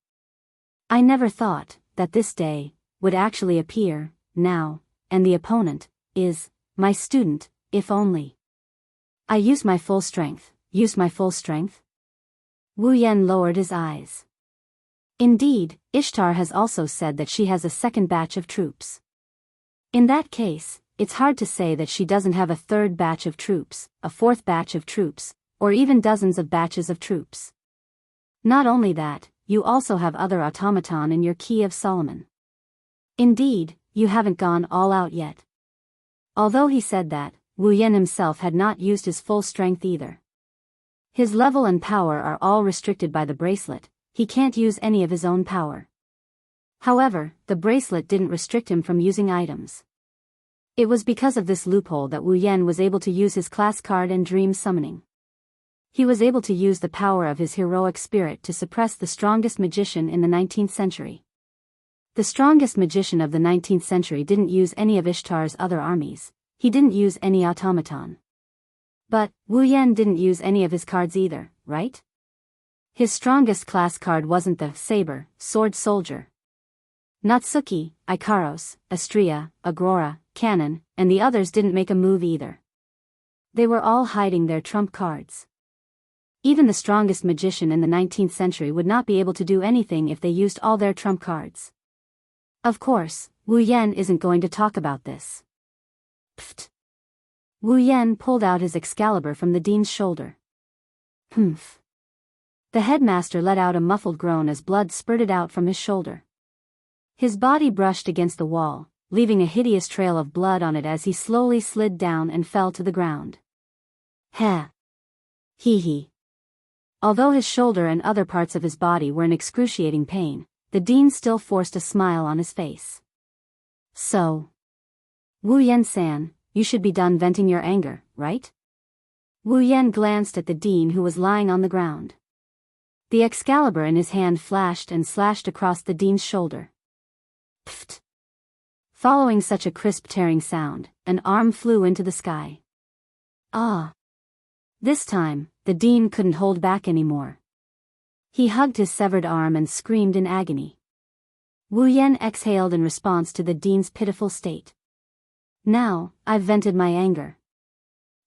I never thought that this day would actually appear now, and the opponent is my student, if only. I used my full strength. Wu Yan lowered his eyes. Indeed, Ishtar has also said that she has a second batch of troops. In that case, it's hard to say that she doesn't have a third batch of troops, a fourth batch of troops, or even dozens of batches of troops. Not only that, you also have other automaton in your Key of Solomon. Indeed, you haven't gone all out yet. Although he said that, Wu Yan himself had not used his full strength either. His level and power are all restricted by the bracelet. He can't use any of his own power. However, the bracelet didn't restrict him from using items. It was because of this loophole that Wu Yan was able to use his class card and dream summoning. He was able to use the power of his heroic spirit to suppress the strongest magician in the 19th century. The strongest magician of the 19th century didn't use any of Ishtar's other armies. He didn't use any automaton. But Wu Yan didn't use any of his cards either, right? His strongest class card wasn't the saber, sword soldier. Natsuki, Ikaros, Astria, Agrora, Cannon, and the others didn't make a move either. They were all hiding their trump cards. Even the strongest magician in the 19th century would not be able to do anything if they used all their trump cards. Of course, Wu Yan isn't going to talk about this. Pfft. Wu Yan pulled out his Excalibur from the dean's shoulder. Humph. The headmaster let out a muffled groan as blood spurted out from his shoulder. His body brushed against the wall, leaving a hideous trail of blood on it as he slowly slid down and fell to the ground. Heh. Hee. Although his shoulder and other parts of his body were in excruciating pain, the dean still forced a smile on his face. So, Wu Yan-san, you should be done venting your anger, right? Wu Yan glanced at the dean who was lying on the ground. The Excalibur in his hand flashed and slashed across the dean's shoulder. Pfft. Following such a crisp tearing sound, an arm flew into the sky. Ah! This time, the dean couldn't hold back anymore. He hugged his severed arm and screamed in agony. Wu Yan exhaled in response to the dean's pitiful state. Now, I've vented my anger.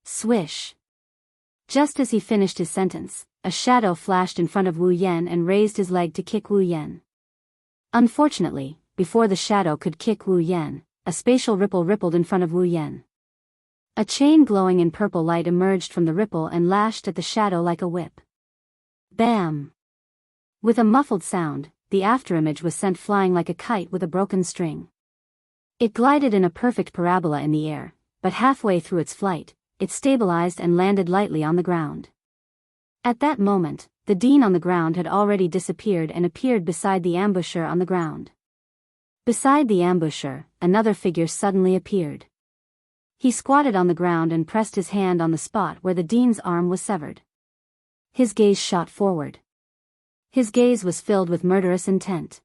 Swish. Just as he finished his sentence, a shadow flashed in front of Wu Yan and raised his leg to kick Wu Yan. Unfortunately, before the shadow could kick Wu Yan, a spatial ripple rippled in front of Wu Yan. A chain glowing in purple light emerged from the ripple and lashed at the shadow like a whip. Bam! With a muffled sound, the afterimage was sent flying like a kite with a broken string. It glided in a perfect parabola in the air, but halfway through its flight, it stabilized and landed lightly on the ground. At that moment, the dean on the ground had already disappeared and appeared beside the ambusher on the ground. Beside the ambusher, another figure suddenly appeared. He squatted on the ground and pressed his hand on the spot where the dean's arm was severed. His gaze shot forward. His gaze was filled with murderous intent.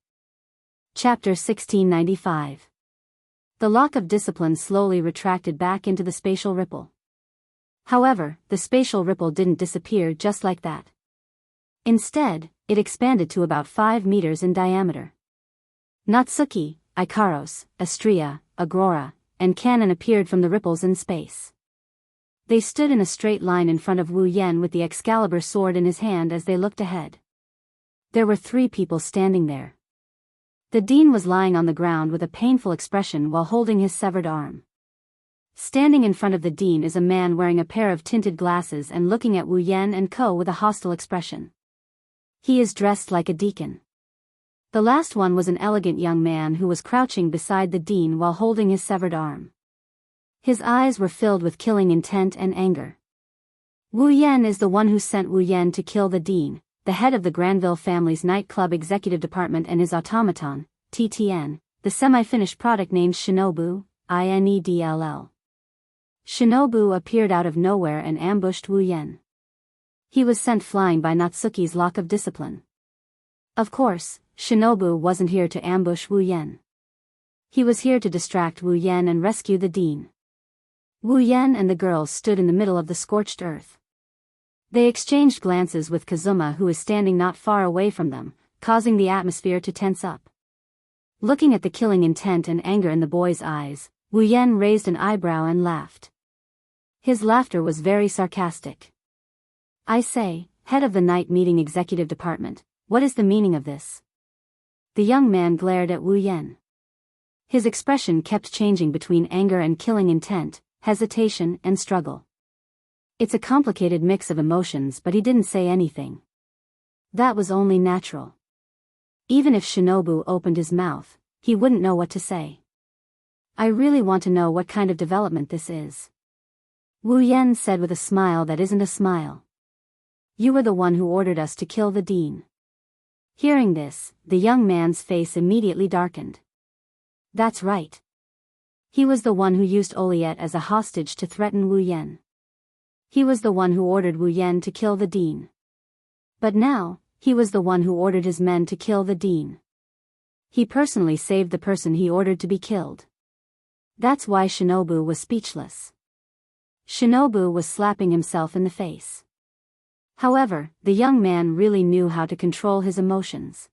Chapter 1695. The lock of discipline slowly retracted back into the spatial ripple. However, the spatial ripple didn't disappear just like that. Instead, it expanded to about 5 meters in diameter. Natsuki, Ikaros, Astria, Agrora, and Cannon appeared from the ripples in space. They stood in a straight line in front of Wu Yen with the Excalibur sword in his hand as they looked ahead. There were 3 people standing there. The dean was lying on the ground with a painful expression while holding his severed arm. Standing in front of the dean is a man wearing a pair of tinted glasses and looking at Wu Yen and Co. with a hostile expression. He is dressed like a deacon. The last one was an elegant young man who was crouching beside the dean while holding his severed arm. His eyes were filled with killing intent and anger. Wu Yen is the one who sent Wu Yen to kill the dean, the head of the Granville family's nightclub executive department, and his automaton, TTN, the semi-finished product named Shinobu, INEDLL. Shinobu appeared out of nowhere and ambushed Wu Yen. He was sent flying by Natsuki's lock of discipline. Of course, Shinobu wasn't here to ambush Wu Yen. He was here to distract Wu Yen and rescue the dean. Wu Yen and the girls stood in the middle of the scorched earth. They exchanged glances with Kazuma, who is standing not far away from them, causing the atmosphere to tense up. Looking at the killing intent and anger in the boy's eyes, Wu Yen raised an eyebrow and laughed. His laughter was very sarcastic. "I say, head of the night meeting executive department, what is the meaning of this?" The young man glared at Wu Yen. His expression kept changing between anger and killing intent, hesitation and struggle. It's a complicated mix of emotions, but he didn't say anything. That was only natural. Even if Shinobu opened his mouth, he wouldn't know what to say. "I really want to know what kind of development this is," Wu Yen said with a smile that isn't a smile. "You were the one who ordered us to kill the dean." Hearing this, the young man's face immediately darkened. That's right. He was the one who used Oliet as a hostage to threaten Wu Yen. He was the one who ordered Wu Yen to kill the dean. But now, he was the one who ordered his men to kill the dean. He personally saved the person he ordered to be killed. That's why Shinobu was speechless. Shinobu was slapping himself in the face. However, the young man really knew how to control his emotions.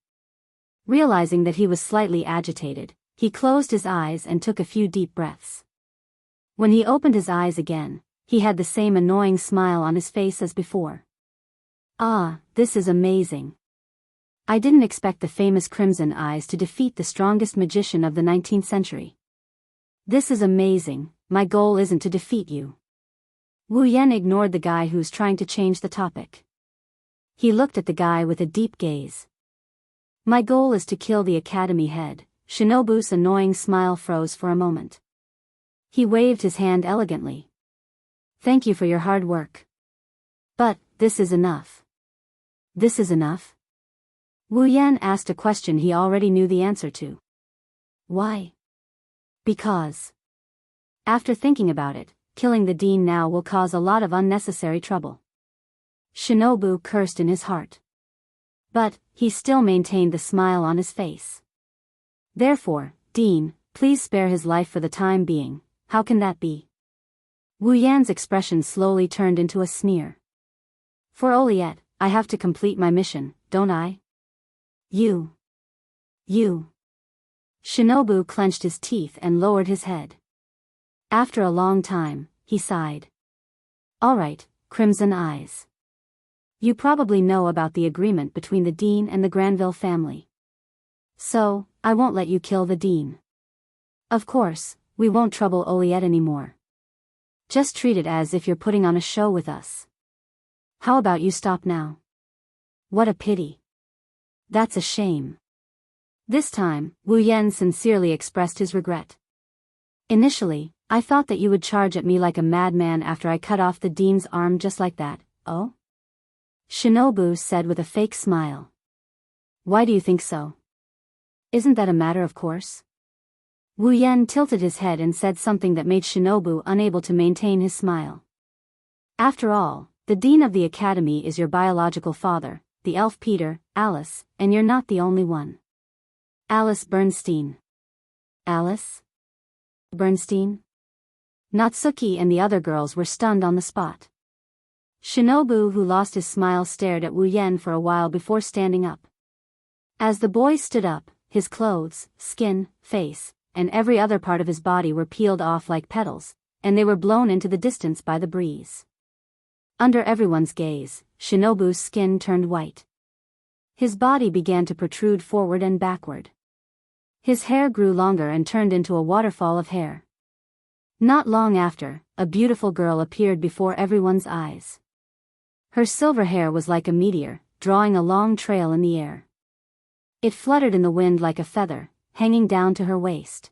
Realizing that he was slightly agitated, he closed his eyes and took a few deep breaths. When he opened his eyes again, he had the same annoying smile on his face as before. "Ah, this is amazing. I didn't expect the famous Crimson Eyes to defeat the strongest magician of the 19th century. This is amazing. My goal isn't to defeat you." Wu Yen ignored the guy who's trying to change the topic. He looked at the guy with a deep gaze. "My goal is to kill the academy head." Shinobu's annoying smile froze for a moment. He waved his hand elegantly. "Thank you for your hard work. But, this is enough." "This is enough?" Wu Yen asked a question he already knew the answer to. "Why?" "Because. After thinking about it, killing the dean now will cause a lot of unnecessary trouble." Shinobu cursed in his heart. But, he still maintained the smile on his face. "Therefore, Dean, please spare his life for the time being. How can that be?" Wu Yan's expression slowly turned into a sneer. "For Oliet, I have to complete my mission, don't I?" You. Shinobu clenched his teeth and lowered his head. After a long time, he sighed. "All right, Crimson Eyes. You probably know about the agreement between the dean and the Granville family. So, I won't let you kill the dean. Of course, we won't trouble Oliet anymore. Just treat it as if you're putting on a show with us. How about you stop now?" "What a pity. That's a shame." This time, Wu Yen sincerely expressed his regret. "Initially, I thought that you would charge at me like a madman after I cut off the dean's arm just like that." "Oh? Shinobu said with a fake smile. Why do you think so? Isn't that a matter of course? Wu Yan tilted his head and said something that made Shinobu unable to maintain his smile. After all, the dean of the academy is your biological father, the elf Peter, Alice, and you're not the only one. Alice Bernstein. Alice Bernstein? Natsuki and the other girls were stunned on the spot. Shinobu, who lost his smile, stared at Wu Yan for a while before standing up. As the boy stood up, his clothes, skin, face, and every other part of his body were peeled off like petals, and they were blown into the distance by the breeze. Under everyone's gaze, Shinobu's skin turned white. His body began to protrude forward and backward. His hair grew longer and turned into a waterfall of hair. Not long after, a beautiful girl appeared before everyone's eyes. Her silver hair was like a meteor, drawing a long trail in the air. It fluttered in the wind like a feather, hanging down to her waist.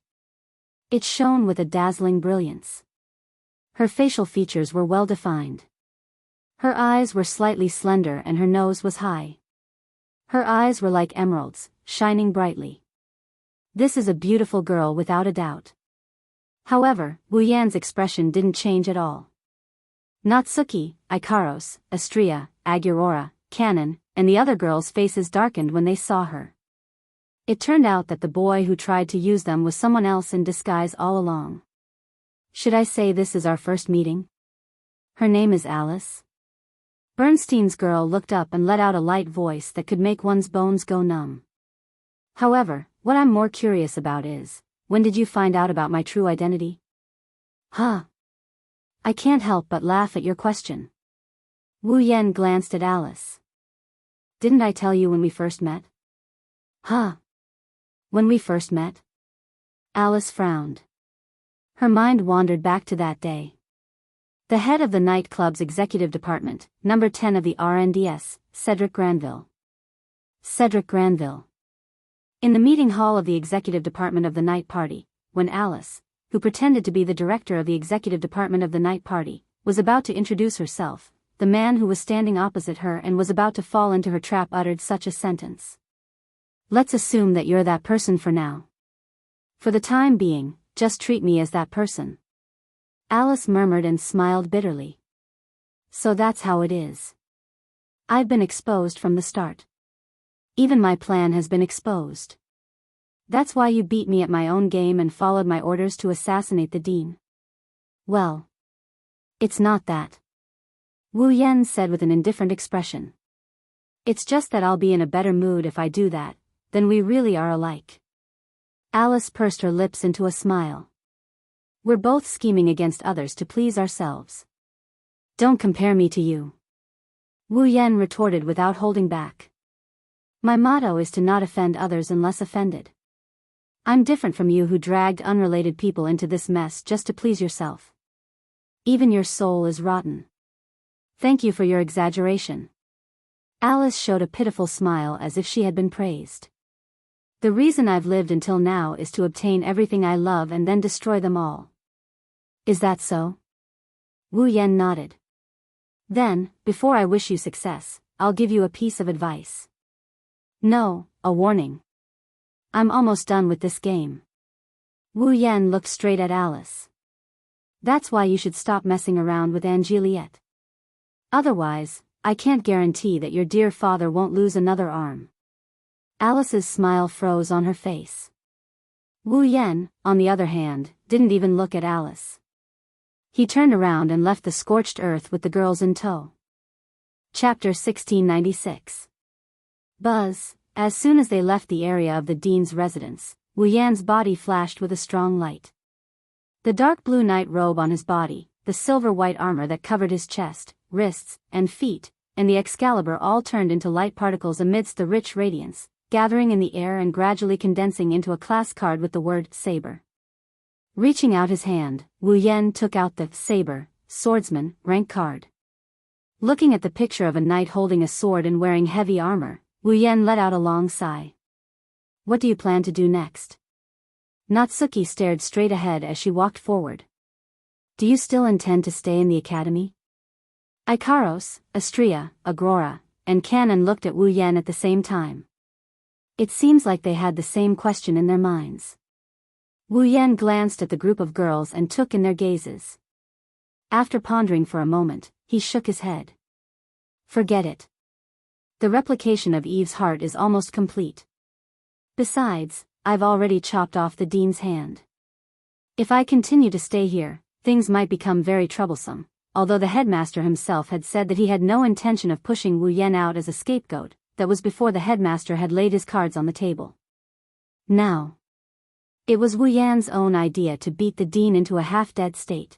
It shone with a dazzling brilliance. Her facial features were well defined. Her eyes were slightly slender and her nose was high. Her eyes were like emeralds, shining brightly. This is a beautiful girl without a doubt. However, Wu Yan's expression didn't change at all. Natsuki, Ikaros, Astria, Agurora, Kanon, and the other girls' faces darkened when they saw her. It turned out that the boy who tried to use them was someone else in disguise all along. Should I say this is our first meeting? Her name is Alice. Bernstein's girl looked up and let out a light voice that could make one's bones go numb. However, what I'm more curious about is, when did you find out about my true identity? Huh? I can't help but laugh at your question. Wu Yan glanced at Alice. Didn't I tell you when we first met? Huh? When we first met? Alice frowned. Her mind wandered back to that day. The head of the nightclub's executive department, number 10 of the RNDS, Cedric Granville. Cedric Granville. In the meeting hall of the executive department of the night party, when Alice, who pretended to be the director of the executive department of the night party, was about to introduce herself, the man who was standing opposite her and was about to fall into her trap uttered such a sentence. Let's assume that you're that person for now. For the time being, just treat me as that person. Alice murmured and smiled bitterly. So that's how it is. I've been exposed from the start. Even my plan has been exposed. That's why you beat me at my own game and followed my orders to assassinate the dean. Well, it's not that. Wu Yan said with an indifferent expression. It's just that I'll be in a better mood if I do that, then we really are alike. Alice pursed her lips into a smile. We're both scheming against others to please ourselves. Don't compare me to you. Wu Yan retorted without holding back. My motto is to not offend others unless offended. I'm different from you who dragged unrelated people into this mess just to please yourself. Even your soul is rotten. Thank you for your exaggeration. Alice showed a pitiful smile as if she had been praised. The reason I've lived until now is to obtain everything I love and then destroy them all. Is that so? Wu Yan nodded. Then, before I wish you success, I'll give you a piece of advice. No, a warning. I'm almost done with this game. Wu Yan looked straight at Alice. That's why you should stop messing around with Angeliette. Otherwise, I can't guarantee that your dear father won't lose another arm. Alice's smile froze on her face. Wu Yan, on the other hand, didn't even look at Alice. He turned around and left the scorched earth with the girls in tow. Chapter 1696. Buzz. As soon as they left the area of the dean's residence, Wu Yan's body flashed with a strong light. The dark blue night robe on his body, the silver-white armor that covered his chest, wrists, and feet, and the Excalibur all turned into light particles amidst the rich radiance, gathering in the air and gradually condensing into a class card with the word saber. Reaching out his hand, Wu Yan took out the saber, swordsman, rank card. Looking at the picture of a knight holding a sword and wearing heavy armor, Wu Yan let out a long sigh. What do you plan to do next? Natsuki stared straight ahead as she walked forward. Do you still intend to stay in the academy? Ikaros, Astria, Agrora, and Canon looked at Wu Yan at the same time. It seems like they had the same question in their minds. Wu Yan glanced at the group of girls and took in their gazes. After pondering for a moment, he shook his head. Forget it. The replication of Eve's heart is almost complete. Besides, I've already chopped off the dean's hand. If I continue to stay here, things might become very troublesome, although the headmaster himself had said that he had no intention of pushing Wu Yan out as a scapegoat. That was before the headmaster had laid his cards on the table. Now, it was Wu Yan's own idea to beat the dean into a half-dead state.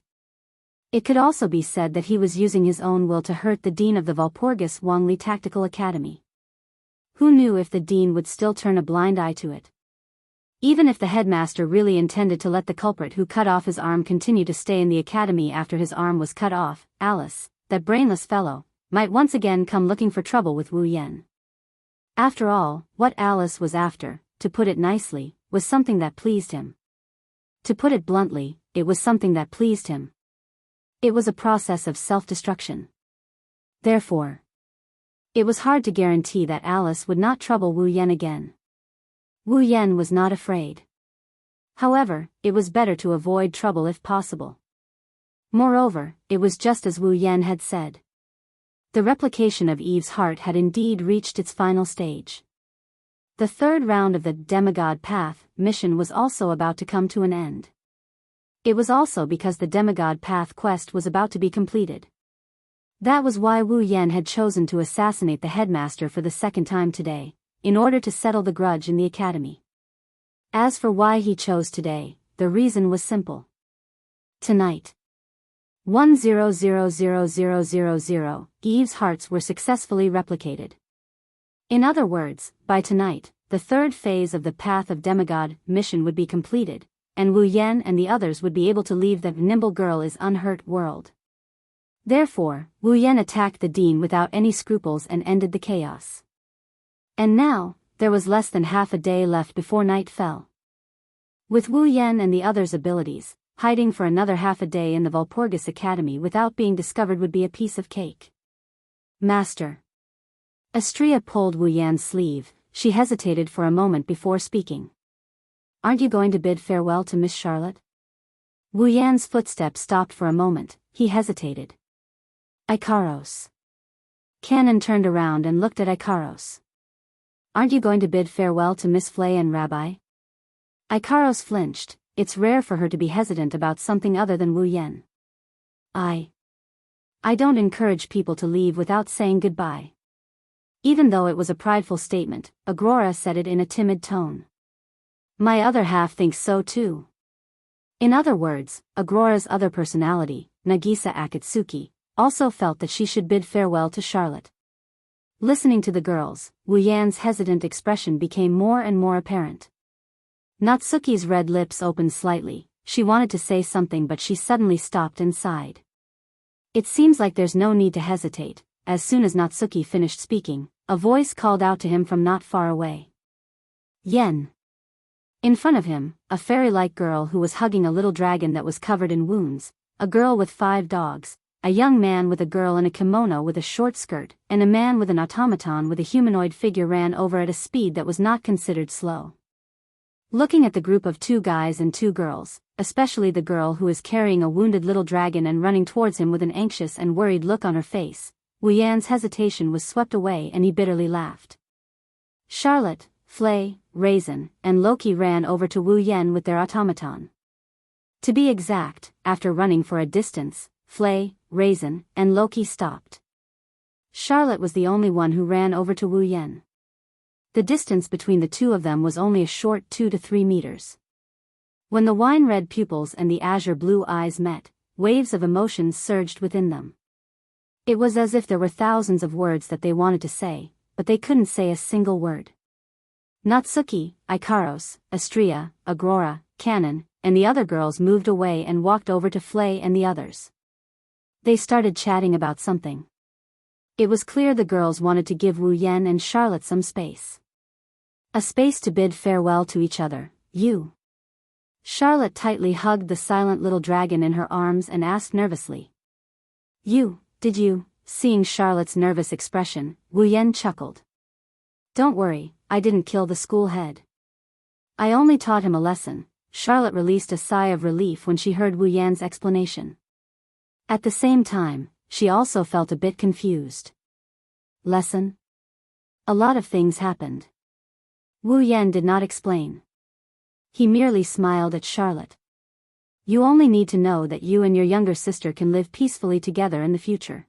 It could also be said that he was using his own will to hurt the dean of the Walpurgis Wangli Tactical Academy. Who knew if the dean would still turn a blind eye to it? Even if the headmaster really intended to let the culprit who cut off his arm continue to stay in the academy after his arm was cut off, Alice, that brainless fellow, might once again come looking for trouble with Wu Yan. After all, what Alice was after, to put it nicely, was something that pleased him. To put it bluntly, it was something that pleased him. It was a process of self-destruction. Therefore, it was hard to guarantee that Alice would not trouble Wu Yan again. Wu Yan was not afraid. However, it was better to avoid trouble if possible. Moreover, it was just as Wu Yan had said. The replication of Eve's heart had indeed reached its final stage. The third round of the Demigod Path mission was also about to come to an end. It was also because the Demigod Path quest was about to be completed. That was why Wu Yan had chosen to assassinate the headmaster for the second time today, in order to settle the grudge in the academy. As for why he chose today, the reason was simple. Tonight, 100000, Eve's hearts were successfully replicated. In other words, by tonight, the third phase of the Path of Demigod mission would be completed, and Wu Yan and the others would be able to leave the nimble girl is unhurt world. Therefore, Wu Yan attacked the dean without any scruples and ended the chaos. And now, there was less than half a day left before night fell. With Wu Yan and the others' abilities, hiding for another half a day in the Walpurgis Academy without being discovered would be a piece of cake. Master. Astria pulled Wu Yan's sleeve. She hesitated for a moment before speaking. Aren't you going to bid farewell to Miss Charlotte? Wu Yan's footsteps stopped for a moment. He hesitated. Ikaros. Canon turned around and looked at Ikaros. Aren't you going to bid farewell to Miss Flay and Rabbi? Ikaros flinched. It's rare for her to be hesitant about something other than Wu Yan. I don't encourage people to leave without saying goodbye. Even though it was a prideful statement, Agrora said it in a timid tone. My other half thinks so too. In other words, Agrora's other personality, Nagisa Akatsuki, also felt that she should bid farewell to Charlotte. Listening to the girls, Wu Yan's hesitant expression became more and more apparent. Natsuki's red lips opened slightly. She wanted to say something but she suddenly stopped and sighed. It seems like there's no need to hesitate. As soon as Natsuki finished speaking, a voice called out to him from not far away. Yen. In front of him, a fairy-like girl who was hugging a little dragon that was covered in wounds, a girl with 5 dogs, a young man with a girl in a kimono with a short skirt, and a man with an automaton with a humanoid figure ran over at a speed that was not considered slow. Looking at the group of 2 guys and 2 girls, especially the girl who is carrying a wounded little dragon and running towards him with an anxious and worried look on her face, Wu Yan's hesitation was swept away and he bitterly laughed. Charlotte, Flay, Raisin, and Loki ran over to Wu Yan with their automaton. To be exact, after running for a distance, Flay, Raisin, and Loki stopped. Charlotte was the only one who ran over to Wu Yan. The distance between the two of them was only a short 2 to 3 meters. When the wine-red pupils and the azure-blue eyes met, waves of emotion surged within them. It was as if there were thousands of words that they wanted to say, but they couldn't say a single word. Natsuki, Ikaros, Astria, Agrora, Canon, and the other girls moved away and walked over to Flay and the others. They started chatting about something. It was clear the girls wanted to give Wu Yan and Charlotte some space. A space to bid farewell to each other. You. Charlotte tightly hugged the silent little dragon in her arms and asked nervously. Did you seeing Charlotte's nervous expression, Wu Yan chuckled. Don't worry, I didn't kill the school head. I only taught him a lesson. Charlotte released a sigh of relief when she heard Wu Yan's explanation. At the same time, she also felt a bit confused. Lesson? A lot of things happened. Wu Yan did not explain. He merely smiled at Charlotte. You only need to know that you and your younger sister can live peacefully together in the future.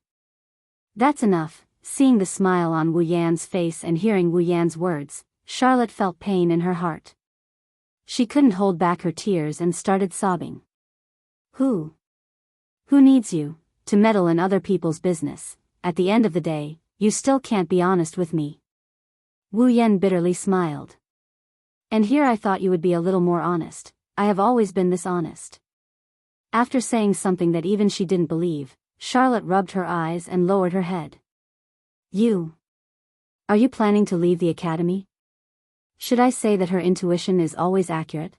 That's enough. Seeing the smile on Wu Yan's face and hearing Wu Yan's words, Charlotte felt pain in her heart. She couldn't hold back her tears and started sobbing. Who needs you to meddle in other people's business? At the end of the day, you still can't be honest with me. Wu Yan bitterly smiled. And here I thought you would be a little more honest. I have always been this honest. After saying something that even she didn't believe, Charlotte rubbed her eyes and lowered her head. Are you planning to leave the academy? Should I say that her intuition is always accurate?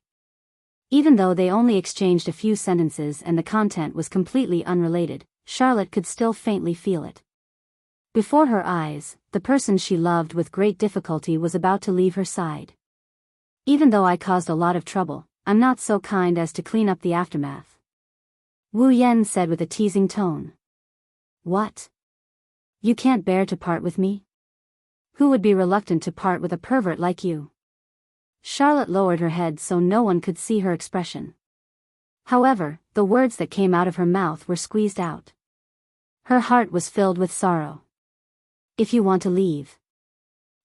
Even though they only exchanged a few sentences and the content was completely unrelated, Charlotte could still faintly feel it. Before her eyes, the person she loved with great difficulty was about to leave her side. Even though I caused a lot of trouble, I'm not so kind as to clean up the aftermath. Wu Yan said with a teasing tone. What? You can't bear to part with me? Who would be reluctant to part with a pervert like you? Charlotte lowered her head so no one could see her expression. However, the words that came out of her mouth were squeezed out. Her heart was filled with sorrow. If you want to leave,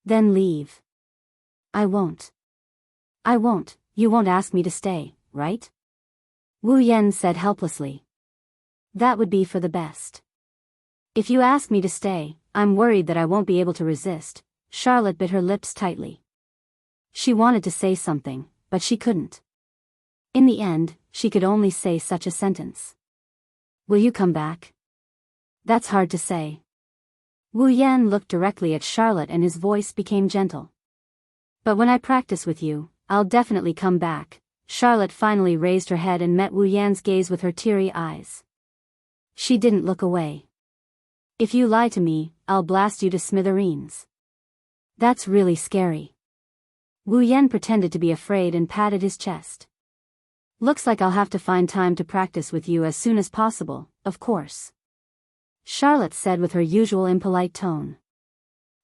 then leave. I won't. You won't ask me to stay, right? Wu Yan said helplessly. That would be for the best. If you ask me to stay, I'm worried that I won't be able to resist. Charlotte bit her lips tightly. She wanted to say something, but she couldn't. In the end, she could only say such a sentence. Will you come back? That's hard to say. Wu Yan looked directly at Charlotte and his voice became gentle. But when I practice with you, I'll definitely come back. Charlotte finally raised her head and met Wu Yan's gaze with her teary eyes. She didn't look away. If you lie to me, I'll blast you to smithereens. That's really scary. Wu Yan pretended to be afraid and patted his chest. Looks like I'll have to find time to practice with you as soon as possible, of course. Charlotte said with her usual impolite tone.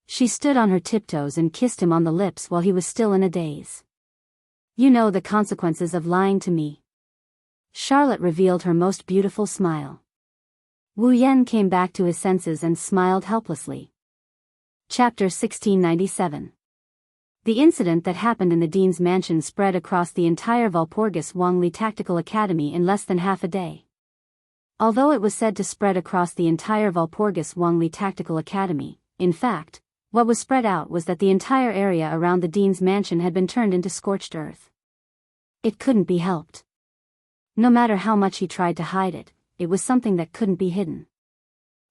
She stood on her tiptoes and kissed him on the lips while he was still in a daze. You know the consequences of lying to me. Charlotte revealed her most beautiful smile. Wu Yan came back to his senses and smiled helplessly. Chapter 1697. The incident that happened in the Dean's mansion spread across the entire Walpurgis Wangli Tactical Academy in less than half a day. Although it was said to spread across the entire Walpurgis Wangli Tactical Academy, in fact, what was spread out was that the entire area around the Dean's mansion had been turned into scorched earth. It couldn't be helped. No matter how much he tried to hide it, it was something that couldn't be hidden.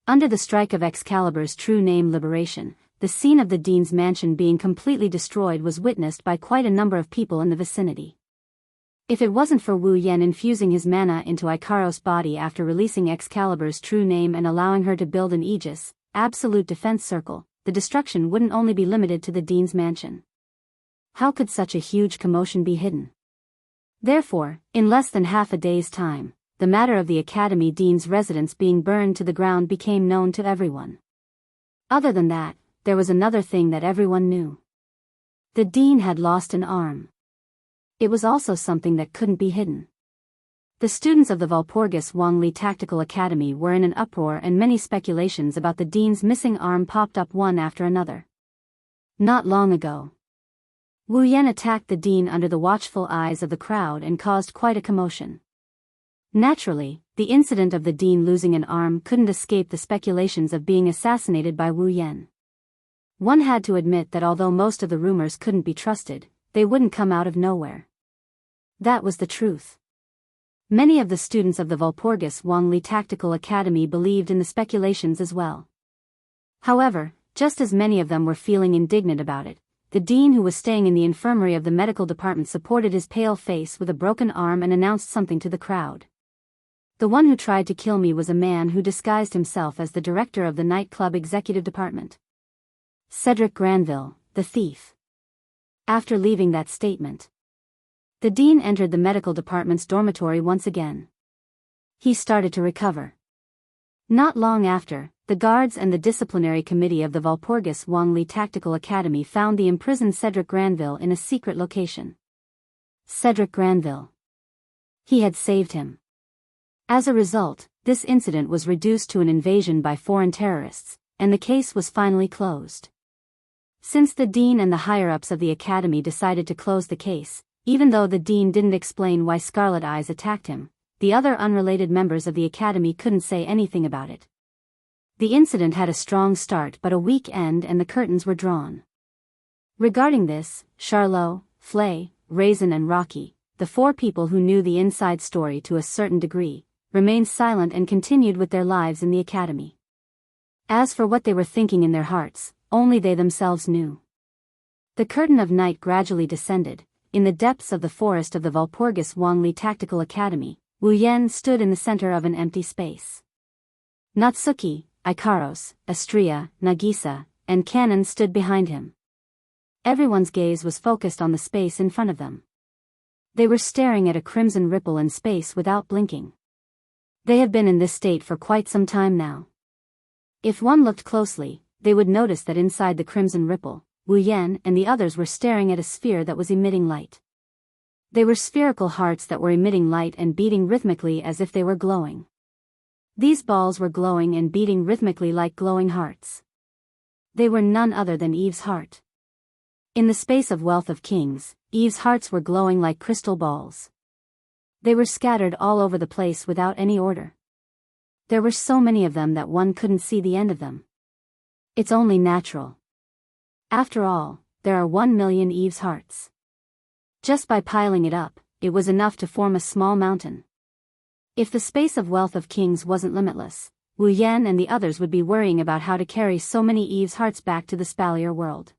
Under the strike of Excalibur's true name Liberation, the scene of the Dean's mansion being completely destroyed was witnessed by quite a number of people in the vicinity. If it wasn't for Wu Yan infusing his mana into Ikaros' body after releasing Excalibur's true name and allowing her to build an Aegis, absolute defense circle, the destruction wouldn't only be limited to the Dean's mansion. How could such a huge commotion be hidden? Therefore, in less than half a day's time, the matter of the Academy Dean's residence being burned to the ground became known to everyone. Other than that, there was another thing that everyone knew. The Dean had lost an arm. It was also something that couldn't be hidden. The students of the Walpurgis Wangli Tactical Academy were in an uproar and many speculations about the Dean's missing arm popped up one after another. Not long ago, Wu Yan attacked the Dean under the watchful eyes of the crowd and caused quite a commotion. Naturally, the incident of the Dean losing an arm couldn't escape the speculations of being assassinated by Wu Yan. One had to admit that although most of the rumors couldn't be trusted, they wouldn't come out of nowhere. That was the truth. Many of the students of the Walpurgis Wangli Tactical Academy believed in the speculations as well. However, just as many of them were feeling indignant about it, the Dean who was staying in the infirmary of the medical department supported his pale face with a broken arm and announced something to the crowd. The one who tried to kill me was a man who disguised himself as the director of the nightclub executive department. Cedric Granville, the thief. After leaving that statement, the dean entered the medical department's dormitory once again. He started to recover. Not long after, the guards and the disciplinary committee of the Walpurgis Wanli Tactical Academy found the imprisoned Cedric Granville in a secret location. Cedric Granville. He had saved him. As a result, this incident was reduced to an invasion by foreign terrorists, and the case was finally closed. Since the dean and the higher-ups of the academy decided to close the case, even though the dean didn't explain why Scarlet Eyes attacked him, the other unrelated members of the academy couldn't say anything about it. The incident had a strong start but a weak end, and the curtains were drawn. Regarding this, Charlot, Flay, Raisin and Rocky, the four people who knew the inside story to a certain degree, remained silent and continued with their lives in the academy. As for what they were thinking in their hearts, only they themselves knew. The curtain of night gradually descended. In the depths of the forest of the Walpurgis Wanli Tactical Academy, Wu Yan stood in the center of an empty space. Natsuki, Ikaros, Astria, Nagisa, and Kanon stood behind him. Everyone's gaze was focused on the space in front of them. They were staring at a crimson ripple in space without blinking. They have been in this state for quite some time now. If one looked closely, they would notice that inside the crimson ripple, Wu Yan and the others were staring at a sphere that was emitting light. They were spherical hearts that were emitting light and beating rhythmically as if they were glowing. These balls were glowing and beating rhythmically like glowing hearts. They were none other than Eve's heart. In the space of Wealth of Kings, Eve's hearts were glowing like crystal balls. They were scattered all over the place without any order. There were so many of them that one couldn't see the end of them. It's only natural. After all, there are 1 million Eve's hearts. Just by piling it up, it was enough to form a small mountain. If the space of Wealth of Kings wasn't limitless, Wu Yan and the others would be worrying about how to carry so many Eve's hearts back to the Spalier world.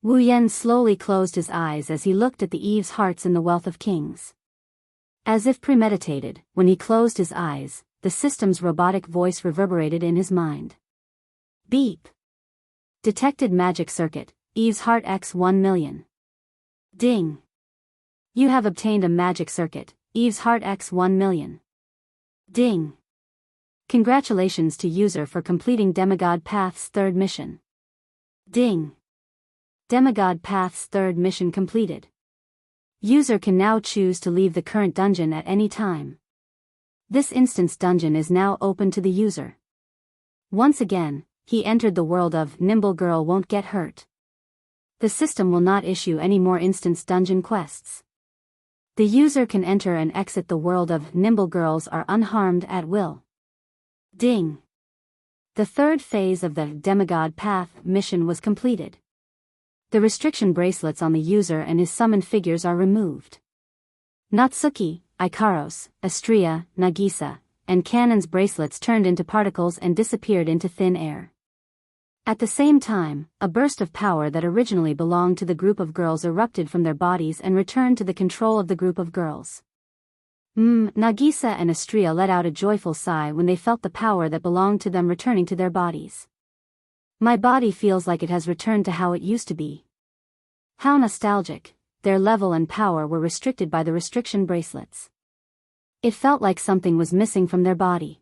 Wu Yan slowly closed his eyes as he looked at the Eve's hearts in the Wealth of Kings. As if premeditated, when he closed his eyes, the system's robotic voice reverberated in his mind. Beep. Detected magic circuit, Eve's heart X 1 million. Ding. You have obtained a magic circuit, Eve's heart X 1 million. Ding. Congratulations to user for completing Demigod Path's third mission. Ding. Demigod Path's third mission completed. User can now choose to leave the current dungeon at any time. This instance dungeon is now open to the user. Once again, he entered the world of Nimble Girl Won't Get Hurt. The system will not issue any more instance dungeon quests. The user can enter and exit the world of Nimble Girls are unharmed at will. Ding. The third phase of the Demigod Path mission was completed. The restriction bracelets on the user and his summoned figures are removed. Natsuki, Ikaros, Astria, Nagisa, and Kanon's bracelets turned into particles and disappeared into thin air. At the same time, a burst of power that originally belonged to the group of girls erupted from their bodies and returned to the control of the group of girls. Nagisa and Astria let out a joyful sigh when they felt the power that belonged to them returning to their bodies. My body feels like it has returned to how it used to be. How nostalgic. Their level and power were restricted by the restriction bracelets. It felt like something was missing from their body.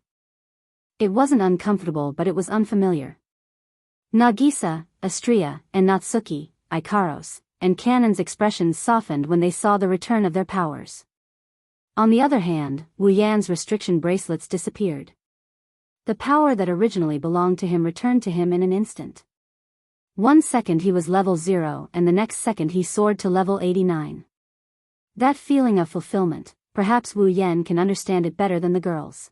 It wasn't uncomfortable, but it was unfamiliar. Nagisa, Astria, and Natsuki, Ikaros, and Kanon's expressions softened when they saw the return of their powers. On the other hand, Wu Yan's restriction bracelets disappeared. The power that originally belonged to him returned to him in an instant. 1 second he was level 0 and the next second he soared to level 89. That feeling of fulfillment, perhaps Wu Yan can understand it better than the girls.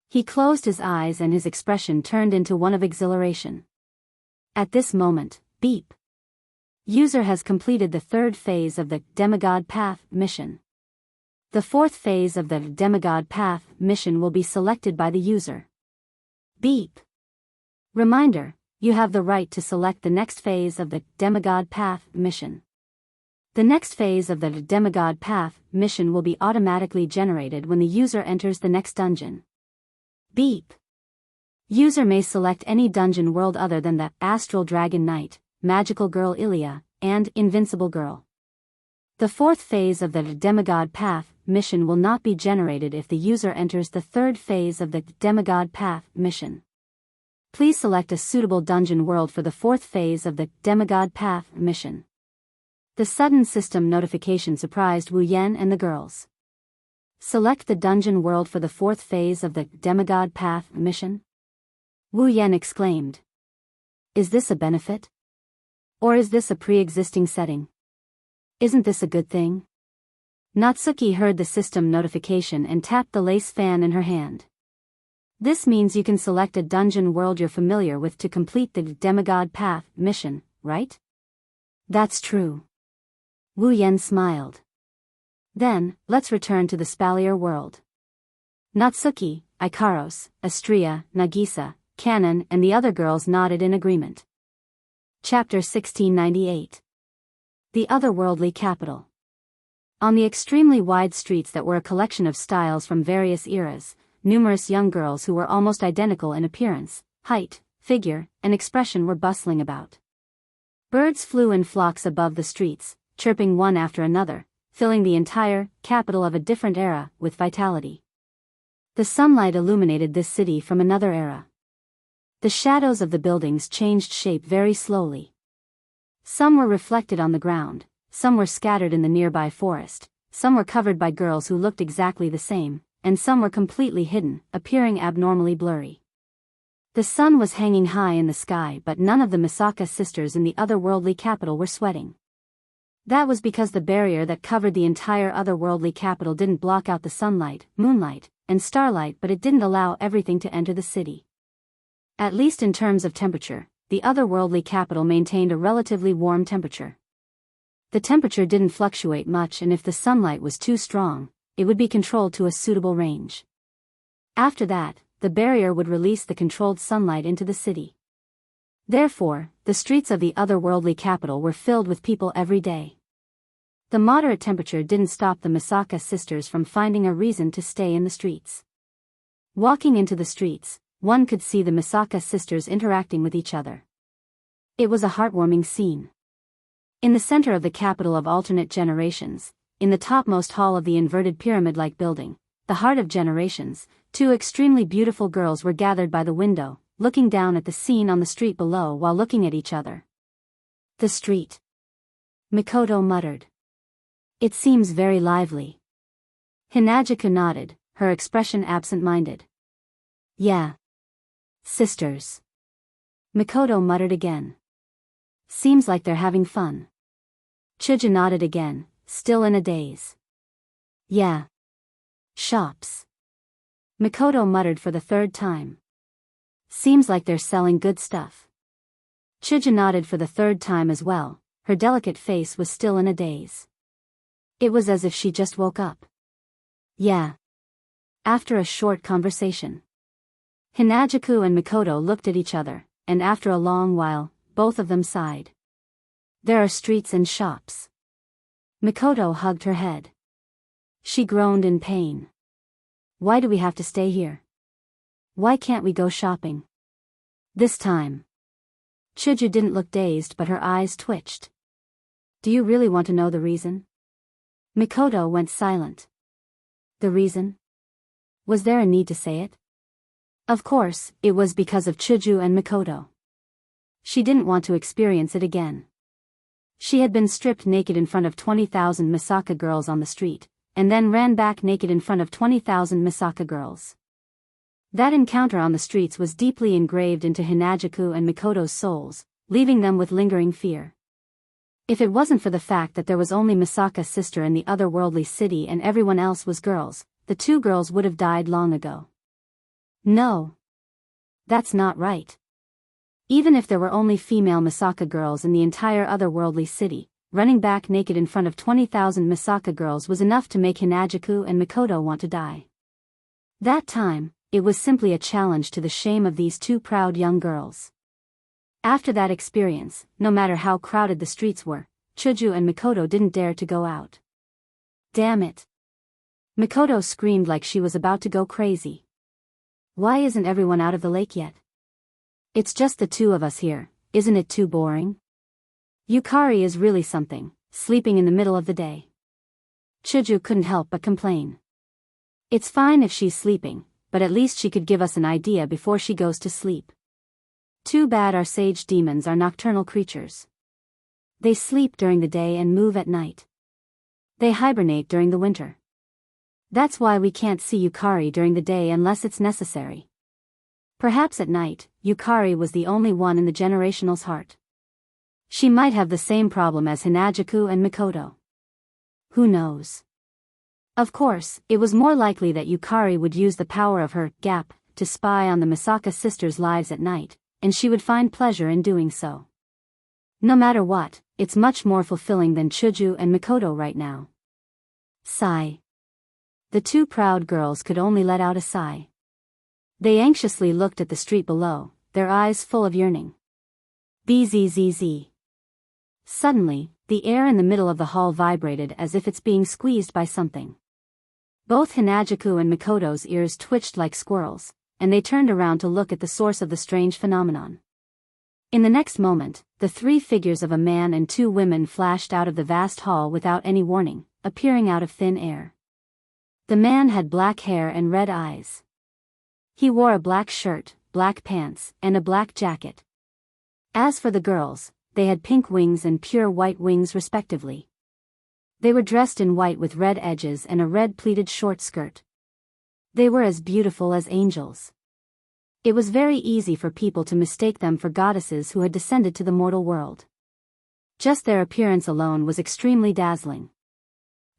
He closed his eyes and his expression turned into one of exhilaration. At this moment, beep. User has completed the third phase of the Demigod Path mission. The fourth phase of the Demigod Path mission will be selected by the user. Beep. Reminder, you have the right to select the next phase of the Demigod Path mission. The next phase of the Demigod Path mission will be automatically generated when the user enters the next dungeon. Beep. User may select any dungeon world other than the Astral Dragon Knight, Magical Girl Ilia, and Invincible Girl. The fourth phase of the Demigod Path mission will not be generated if the user enters the third phase of the Demigod Path mission. Please select a suitable dungeon world for the fourth phase of the Demigod Path mission. The sudden system notification surprised Wu Yan and the girls. Select the dungeon world for the fourth phase of the Demigod Path mission? Wu Yan exclaimed. Is this a benefit? Or is this a pre-existing setting? Isn't this a good thing? Natsuki heard the system notification and tapped the lace fan in her hand. This means you can select a dungeon world you're familiar with to complete the Demigod Path mission, right? That's true. Wu Yan smiled. Then, let's return to the Spalier world. Natsuki, Ikaros, Astria, Nagisa, Kanon and the other girls nodded in agreement. Chapter 1698. The Otherworldly Capital. On the extremely wide streets that were a collection of styles from various eras, numerous young girls who were almost identical in appearance, height, figure, and expression were bustling about. Birds flew in flocks above the streets, chirping one after another, filling the entire capital of a different era with vitality. The sunlight illuminated this city from another era. The shadows of the buildings changed shape very slowly. Some were reflected on the ground, some were scattered in the nearby forest, some were covered by girls who looked exactly the same, and some were completely hidden, appearing abnormally blurry. The sun was hanging high in the sky, but none of the Misaka sisters in the otherworldly capital were sweating. That was because the barrier that covered the entire otherworldly capital didn't block out the sunlight, moonlight, and starlight, but it didn't allow everything to enter the city. At least in terms of temperature, the otherworldly capital maintained a relatively warm temperature. The temperature didn't fluctuate much, and if the sunlight was too strong, it would be controlled to a suitable range. After that, the barrier would release the controlled sunlight into the city. Therefore, the streets of the otherworldly capital were filled with people every day. The moderate temperature didn't stop the Misaka sisters from finding a reason to stay in the streets. Walking into the streets, one could see the Misaka sisters interacting with each other. It was a heartwarming scene. In the center of the capital of alternate generations, in the topmost hall of the inverted pyramid-like building, the heart of generations, two extremely beautiful girls were gathered by the window, looking down at the scene on the street below while looking at each other. The street. Mikoto muttered. It seems very lively. Hinajuku nodded, her expression absent-minded. Yeah. Sisters. Mikoto muttered again. Seems like they're having fun. Chuju nodded again, still in a daze. Yeah. Shops. Mikoto muttered for the third time. Seems like they're selling good stuff. Chuju nodded for the third time as well, her delicate face was still in a daze. It was as if she just woke up. Yeah. After a short conversation, Hinajuku and Mikoto looked at each other, and after a long while, both of them sighed. There are streets and shops. Mikoto hugged her head. She groaned in pain. Why do we have to stay here? Why can't we go shopping? This time. Chuju didn't look dazed, but her eyes twitched. Do you really want to know the reason? Mikoto went silent. The reason? Was there a need to say it? Of course, it was because of Chuju and Mikoto. She didn't want to experience it again. She had been stripped naked in front of 20,000 Misaka girls on the street, and then ran back naked in front of 20,000 Misaka girls. That encounter on the streets was deeply engraved into Hinajuku and Mikoto's souls, leaving them with lingering fear. If it wasn't for the fact that there was only Misaka's sister in the otherworldly city and everyone else was girls, the two girls would have died long ago. No. That's not right. Even if there were only female Misaka girls in the entire otherworldly city, running back naked in front of 20,000 Misaka girls was enough to make Hinajuku and Mikoto want to die. That time, it was simply a challenge to the shame of these two proud young girls. After that experience, no matter how crowded the streets were, Chuju and Mikoto didn't dare to go out. Damn it. Mikoto screamed like she was about to go crazy. Why isn't everyone out of the lake yet? It's just the two of us here, isn't it too boring? Yukari is really something, sleeping in the middle of the day. Chuju couldn't help but complain. It's fine if she's sleeping, but at least she could give us an idea before she goes to sleep. Too bad our sage demons are nocturnal creatures. They sleep during the day and move at night. They hibernate during the winter. That's why we can't see Yukari during the day unless it's necessary. Perhaps at night, Yukari was the only one in the generational's heart. She might have the same problem as Hinajuku and Mikoto. Who knows? Of course, it was more likely that Yukari would use the power of her gap to spy on the Misaka sisters' lives at night, and she would find pleasure in doing so. No matter what, it's much more fulfilling than Chuju and Mikoto right now. Sigh. The two proud girls could only let out a sigh. They anxiously looked at the street below, their eyes full of yearning. Bzzz. Suddenly, the air in the middle of the hall vibrated as if it's being squeezed by something. Both Hinajuku and Mikoto's ears twitched like squirrels, and they turned around to look at the source of the strange phenomenon. In the next moment, the three figures of a man and two women flashed out of the vast hall without any warning, appearing out of thin air. The man had black hair and red eyes. He wore a black shirt, black pants, and a black jacket. As for the girls, they had pink wings and pure white wings respectively. They were dressed in white with red edges and a red pleated short skirt. They were as beautiful as angels. It was very easy for people to mistake them for goddesses who had descended to the mortal world. Just their appearance alone was extremely dazzling.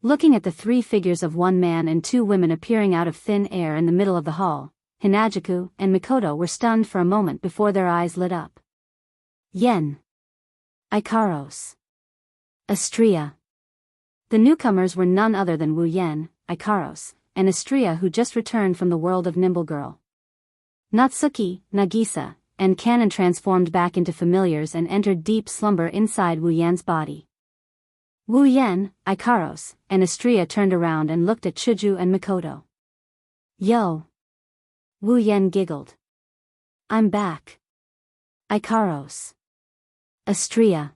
Looking at the three figures of one man and two women appearing out of thin air in the middle of the hall, Hinajuku and Mikoto were stunned for a moment before their eyes lit up. Yen. Ikaros. Astria. The newcomers were none other than Wu Yen, Ikaros, and Astria, who just returned from the world of Nimble Girl. Natsuki, Nagisa, and Kanon transformed back into familiars and entered deep slumber inside Wu Yan's body. Wu Yen, Ikaros, and Astria turned around and looked at Chuju and Mikoto. Yo! Wu Yen giggled. I'm back. Ikaros. Astria.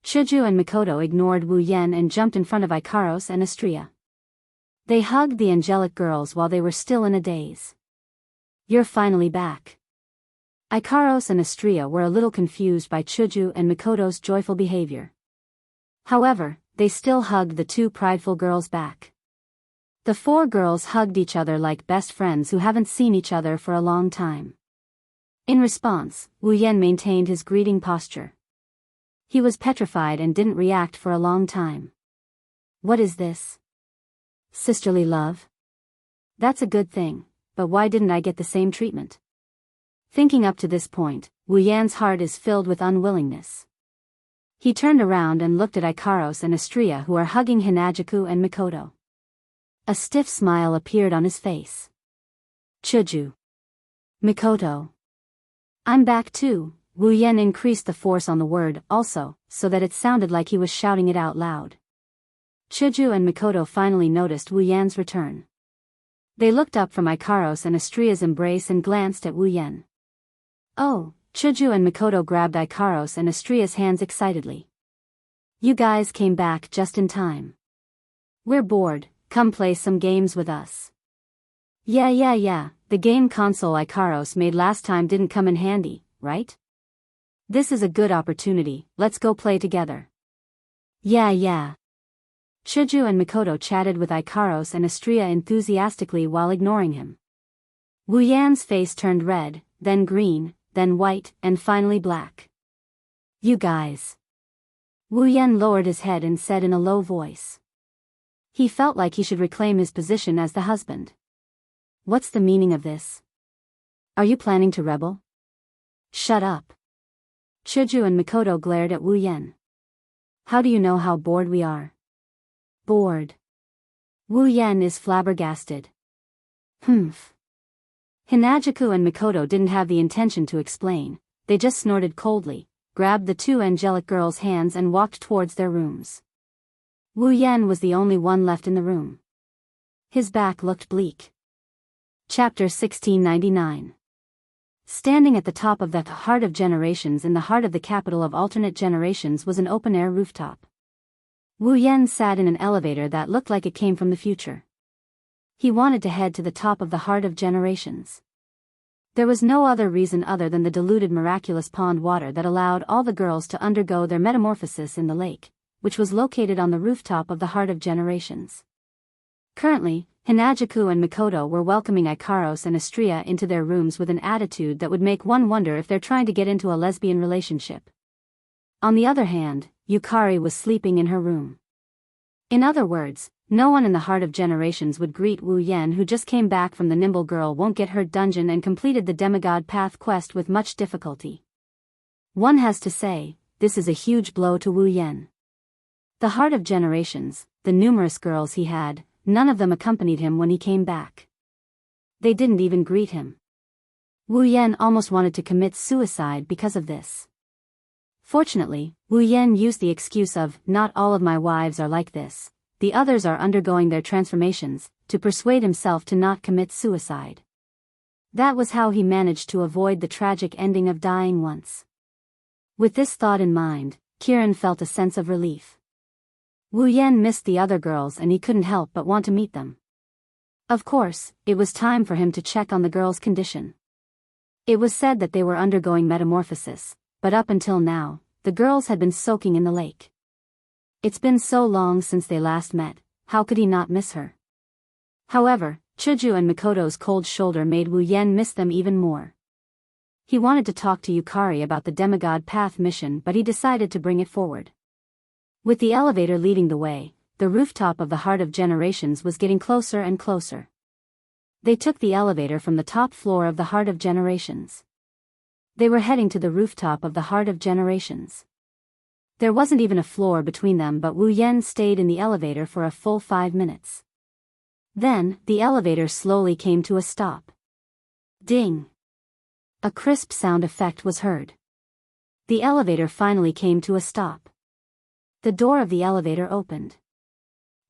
Chuju and Mikoto ignored Wu Yen and jumped in front of Ikaros and Astria. They hugged the angelic girls while they were still in a daze. You're finally back. Ikaros and Astria were a little confused by Chuju and Mikoto's joyful behavior. However, they still hugged the two prideful girls back. The four girls hugged each other like best friends who haven't seen each other for a long time. In response, Wu Yen maintained his greeting posture. He was petrified and didn't react for a long time. What is this? Sisterly love? That's a good thing, but why didn't I get the same treatment? Thinking up to this point, Wu Yan's heart is filled with unwillingness. He turned around and looked at Ikaros and Astria, who are hugging Hinajuku and Mikoto. A stiff smile appeared on his face. Chuju. Mikoto. I'm back too. Wu Yen increased the force on the word also, so that it sounded like he was shouting it out loud. Chuju and Mikoto finally noticed Wu Yan's return. They looked up from Ikaros and Astria's embrace and glanced at Wu Yen. Oh, Chuju and Mikoto grabbed Ikaros and Astria's hands excitedly. You guys came back just in time. We're bored, come play some games with us. Yeah, the game console Ikaros made last time didn't come in handy, right? This is a good opportunity, let's go play together. Yeah. Chuju and Mikoto chatted with Ikaros and Astria enthusiastically while ignoring him. Wu Yan's face turned red, then green, then white, and finally black. You guys. Wu Yan lowered his head and said in a low voice. He felt like he should reclaim his position as the husband. What's the meaning of this? Are you planning to rebel? Shut up. Chuju and Mikoto glared at Wu Yan. How do you know how bored we are? Bored. Wu Yan is flabbergasted. Hinajuku and Mikoto didn't have the intention to explain, they just snorted coldly, grabbed the two angelic girls' hands and walked towards their rooms. Wu Yan was the only one left in the room. His back looked bleak. Chapter 1699. Standing at the top of the Heart of Generations in the heart of the capital of alternate generations was an open-air rooftop. Wu Yan sat in an elevator that looked like it came from the future. He wanted to head to the top of the Heart of Generations. There was no other reason other than the diluted miraculous pond water that allowed all the girls to undergo their metamorphosis in the lake, which was located on the rooftop of the Heart of Generations. Currently, Hinajaku and Mikoto were welcoming Ikaros and Astria into their rooms with an attitude that would make one wonder if they're trying to get into a lesbian relationship. On the other hand, Yukari was sleeping in her room. In other words, no one in the Heart of Generations would greet Wu Yan, who just came back from the Nimble Girl Won't Get Hurt dungeon and completed the Demigod Path quest with much difficulty. One has to say, this is a huge blow to Wu Yan. The Heart of Generations, the numerous girls he had, none of them accompanied him when he came back. They didn't even greet him. Wu Yan almost wanted to commit suicide because of this. Fortunately, Wu Yan used the excuse of, "Not all of my wives are like this. The others are undergoing their transformations," to persuade himself to not commit suicide. That was how he managed to avoid the tragic ending of dying once. With this thought in mind, Kiran felt a sense of relief. Wu Yan missed the other girls and he couldn't help but want to meet them. Of course, it was time for him to check on the girls' condition. It was said that they were undergoing metamorphosis, but up until now, the girls had been soaking in the lake. It's been so long since they last met, how could he not miss her? However, Chuju and Mikoto's cold shoulder made Wu Yan miss them even more. He wanted to talk to Yukari about the Demigod Path mission, but he decided to bring it forward. With the elevator leading the way, the rooftop of the Heart of Generations was getting closer and closer. They took the elevator from the top floor of the Heart of Generations. They were heading to the rooftop of the Heart of Generations. There wasn't even a floor between them, but Wu Yan stayed in the elevator for a full 5 minutes. Then, the elevator slowly came to a stop. Ding! A crisp sound effect was heard. The elevator finally came to a stop. The door of the elevator opened.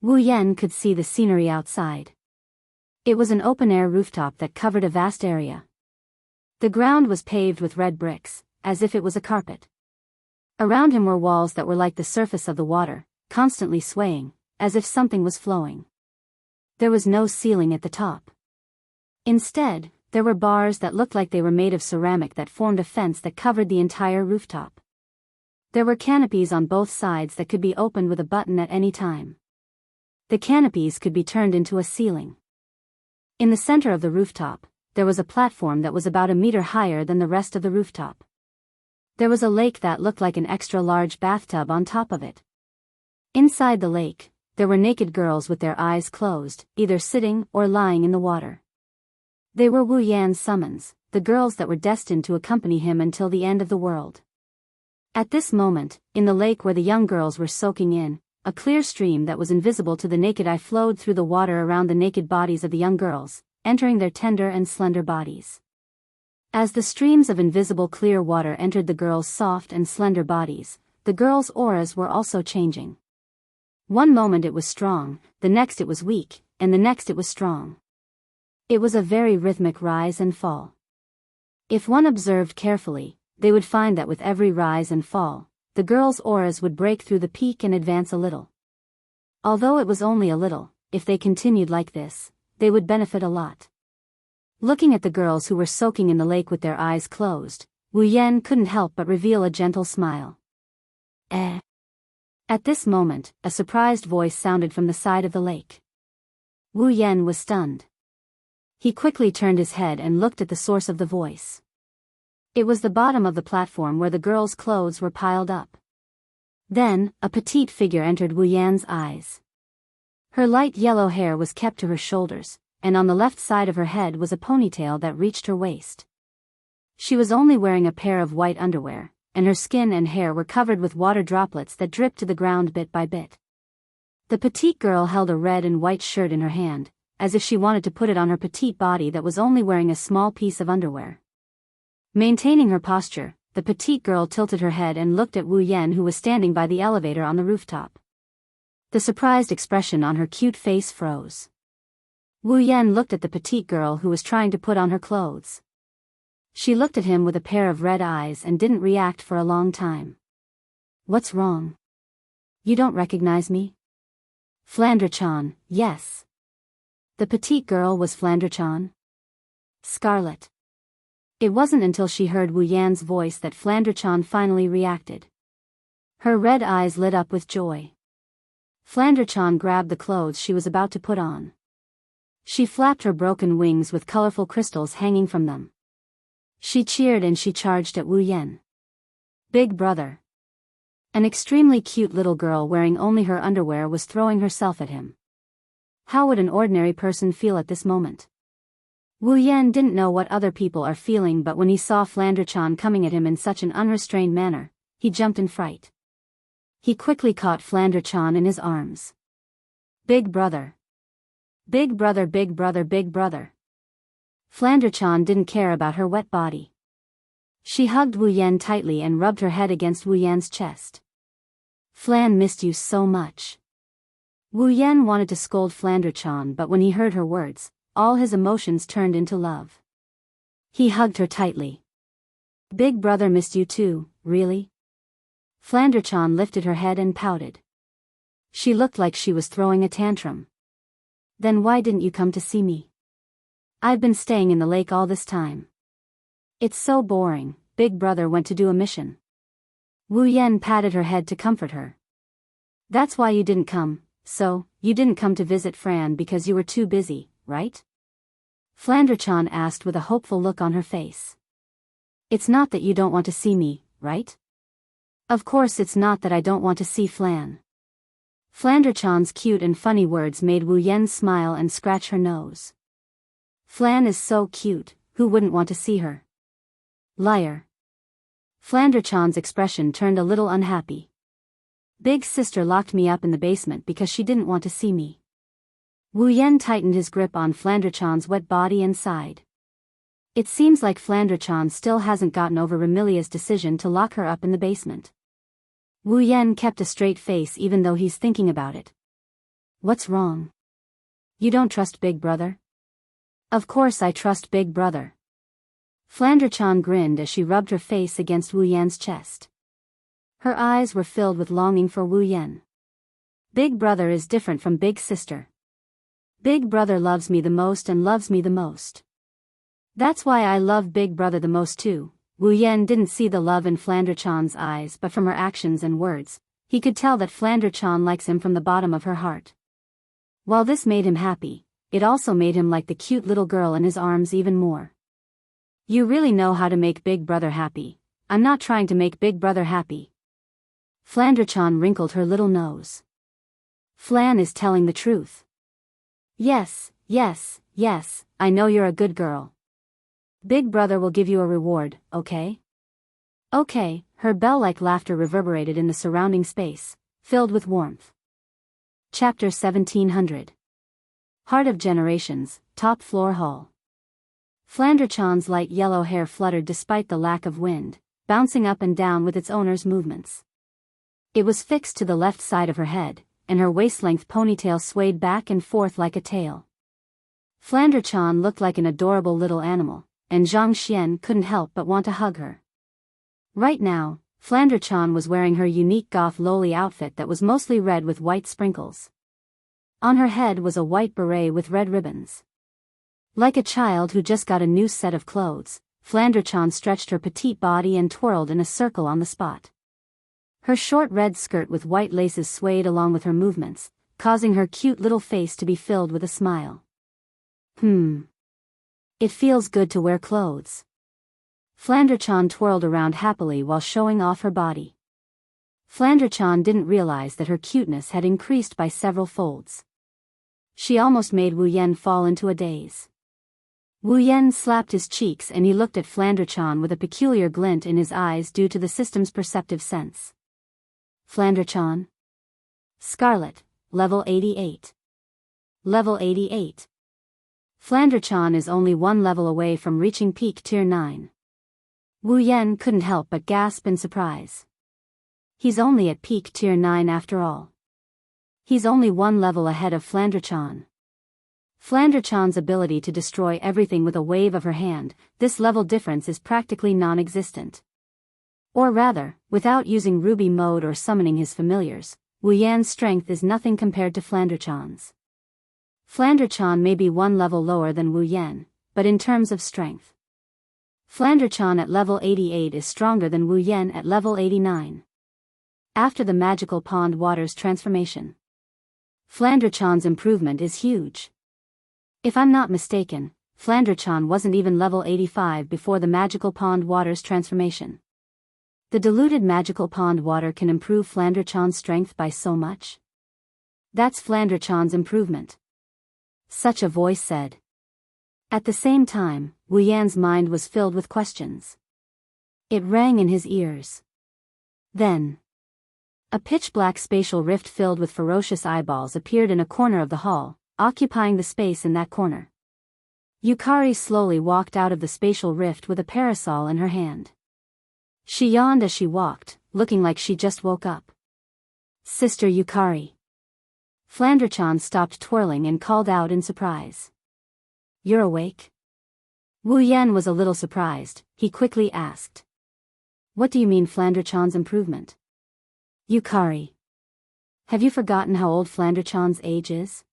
Wu Yan could see the scenery outside. It was an open-air rooftop that covered a vast area. The ground was paved with red bricks, as if it was a carpet. Around him were walls that were like the surface of the water, constantly swaying, as if something was flowing. There was no ceiling at the top. Instead, there were bars that looked like they were made of ceramic that formed a fence that covered the entire rooftop. There were canopies on both sides that could be opened with a button at any time. The canopies could be turned into a ceiling. In the center of the rooftop, there was a platform that was about a meter higher than the rest of the rooftop. There was a lake that looked like an extra large bathtub on top of it. Inside the lake, there were naked girls with their eyes closed, either sitting or lying in the water. They were Wu Yan's summons, the girls that were destined to accompany him until the end of the world. At this moment, in the lake where the young girls were soaking in, a clear stream that was invisible to the naked eye flowed through the water around the naked bodies of the young girls, entering their tender and slender bodies. As the streams of invisible clear water entered the girls' soft and slender bodies, the girls' auras were also changing. One moment it was strong, the next it was weak, and the next it was strong. It was a very rhythmic rise and fall. If one observed carefully, they would find that with every rise and fall, the girls' auras would break through the peak and advance a little. Although it was only a little, if they continued like this, they would benefit a lot. Looking at the girls who were soaking in the lake with their eyes closed, Wu Yan couldn't help but reveal a gentle smile. Eh. At this moment, a surprised voice sounded from the side of the lake. Wu Yan was stunned. He quickly turned his head and looked at the source of the voice. It was the bottom of the platform where the girls' clothes were piled up. Then, a petite figure entered Wu Yan's eyes. Her light yellow hair was kept to her shoulders, and on the left side of her head was a ponytail that reached her waist. She was only wearing a pair of white underwear, and her skin and hair were covered with water droplets that dripped to the ground bit by bit. The petite girl held a red and white shirt in her hand, as if she wanted to put it on her petite body that was only wearing a small piece of underwear. Maintaining her posture, the petite girl tilted her head and looked at Wu Yan, who was standing by the elevator on the rooftop. The surprised expression on her cute face froze. Wu Yan looked at the petite girl who was trying to put on her clothes. She looked at him with a pair of red eyes and didn't react for a long time. What's wrong? You don't recognize me? Flandre-chan, yes. The petite girl was Flandre-chan? Scarlet. It wasn't until she heard Wu Yan's voice that Flandre-chan finally reacted. Her red eyes lit up with joy. Flandre-chan grabbed the clothes she was about to put on. She flapped her broken wings with colorful crystals hanging from them. She cheered and she charged at Wu Yan. Big brother. An extremely cute little girl wearing only her underwear was throwing herself at him. How would an ordinary person feel at this moment? Wu Yan didn't know what other people are feeling, but when he saw Flandre-chan coming at him in such an unrestrained manner, he jumped in fright. He quickly caught Flandre-chan in his arms. Big brother. Big brother, big brother, big brother. Flandre-chan didn't care about her wet body. She hugged Wu Yan tightly and rubbed her head against Wu Yan's chest. Flan missed you so much. Wu Yan wanted to scold Flandre-chan, but when he heard her words, all his emotions turned into love. He hugged her tightly. Big brother missed you too, really? Flandre-chan lifted her head and pouted. She looked like she was throwing a tantrum. Then why didn't you come to see me? I've been staying in the lake all this time. It's so boring. Big brother went to do a mission. Wu Yan patted her head to comfort her. That's why you didn't come, so, you didn't come to visit Fran because you were too busy, right? Flandre-chan asked with a hopeful look on her face. It's not that you don't want to see me, right? Of course it's not that I don't want to see Flan. Flandre-chan's cute and funny words made Wu Yan smile and scratch her nose. Flan is so cute, who wouldn't want to see her? Liar. Flandre-chan's expression turned a little unhappy. Big sister locked me up in the basement because she didn't want to see me. Wu Yan tightened his grip on Flandre-chan's wet body and sighed. It seems like Flandre-chan still hasn't gotten over Remilia's decision to lock her up in the basement. Wu Yan kept a straight face even though he's thinking about it. What's wrong? You don't trust Big brother? Of course I trust Big brother. Flandre-chan grinned as she rubbed her face against Wu Yan's chest. Her eyes were filled with longing for Wu Yan. Big brother is different from big sister. Big brother loves me the most and loves me the most. That's why I love Big brother the most too. Wu Yan didn't see the love in Flandre-chan's eyes, but from her actions and words, he could tell that Flandre-chan likes him from the bottom of her heart. While this made him happy, it also made him like the cute little girl in his arms even more. You really know how to make Big brother happy. I'm not trying to make Big brother happy. Flandre-chan wrinkled her little nose. Flan is telling the truth. Yes, yes, yes, I know you're a good girl. Big brother will give you a reward, okay? Okay, her bell-like laughter reverberated in the surrounding space, filled with warmth. Chapter 1700. Heart of Generations, Top Floor Hall. Flandre-chan's light yellow hair fluttered despite the lack of wind, bouncing up and down with its owner's movements. It was fixed to the left side of her head, and her waist-length ponytail swayed back and forth like a tail. Flandre-chan looked like an adorable little animal, and Zhang Xian couldn't help but want to hug her. Right now, Flandre-chan was wearing her unique goth loli outfit that was mostly red with white sprinkles. On her head was a white beret with red ribbons. Like a child who just got a new set of clothes, Flandre-chan stretched her petite body and twirled in a circle on the spot. Her short red skirt with white laces swayed along with her movements, causing her cute little face to be filled with a smile. It feels good to wear clothes. Flandre-chan twirled around happily while showing off her body. Flandre-chan didn't realize that her cuteness had increased by several folds. She almost made Wu Yan fall into a daze. Wu Yan slapped his cheeks and he looked at Flandre-chan with a peculiar glint in his eyes due to the system's perceptive sense. Flandre-chan? Scarlet, level 88. Level 88. Flandre-chan is only one level away from reaching peak tier 9. Wu Yan couldn't help but gasp in surprise. He's only at peak tier 9 after all. He's only one level ahead of Flandrachan. Flandrachan's ability to destroy everything with a wave of her hand, this level difference is practically non-existent. Or rather, without using Ruby mode or summoning his familiars, Wu Yan's strength is nothing compared to Flandrachan's. Flandrachan may be one level lower than Wu Yan, but in terms of strength, Flandrachan at level 88 is stronger than Wu Yan at level 89. After the magical pond water's transformation, Flandrachan's improvement is huge. If I'm not mistaken, Flandrachan wasn't even level 85 before the magical pond water's transformation. The diluted magical pond water can improve Flandrachan's strength by so much? That's Flandrachan's improvement, such a voice said. At the same time, Wu Yan's mind was filled with questions. It rang in his ears. Then, a pitch-black spatial rift filled with ferocious eyeballs appeared in a corner of the hall, occupying the space in that corner. Yukari slowly walked out of the spatial rift with a parasol in her hand. She yawned as she walked, looking like she just woke up. Sister Yukari. Flandrachan stopped twirling and called out in surprise. You're awake? Wu Yan was a little surprised. He quickly asked. What do you mean Flandrachan's improvement? Yukari. Have you forgotten how old Flandrachan's age is?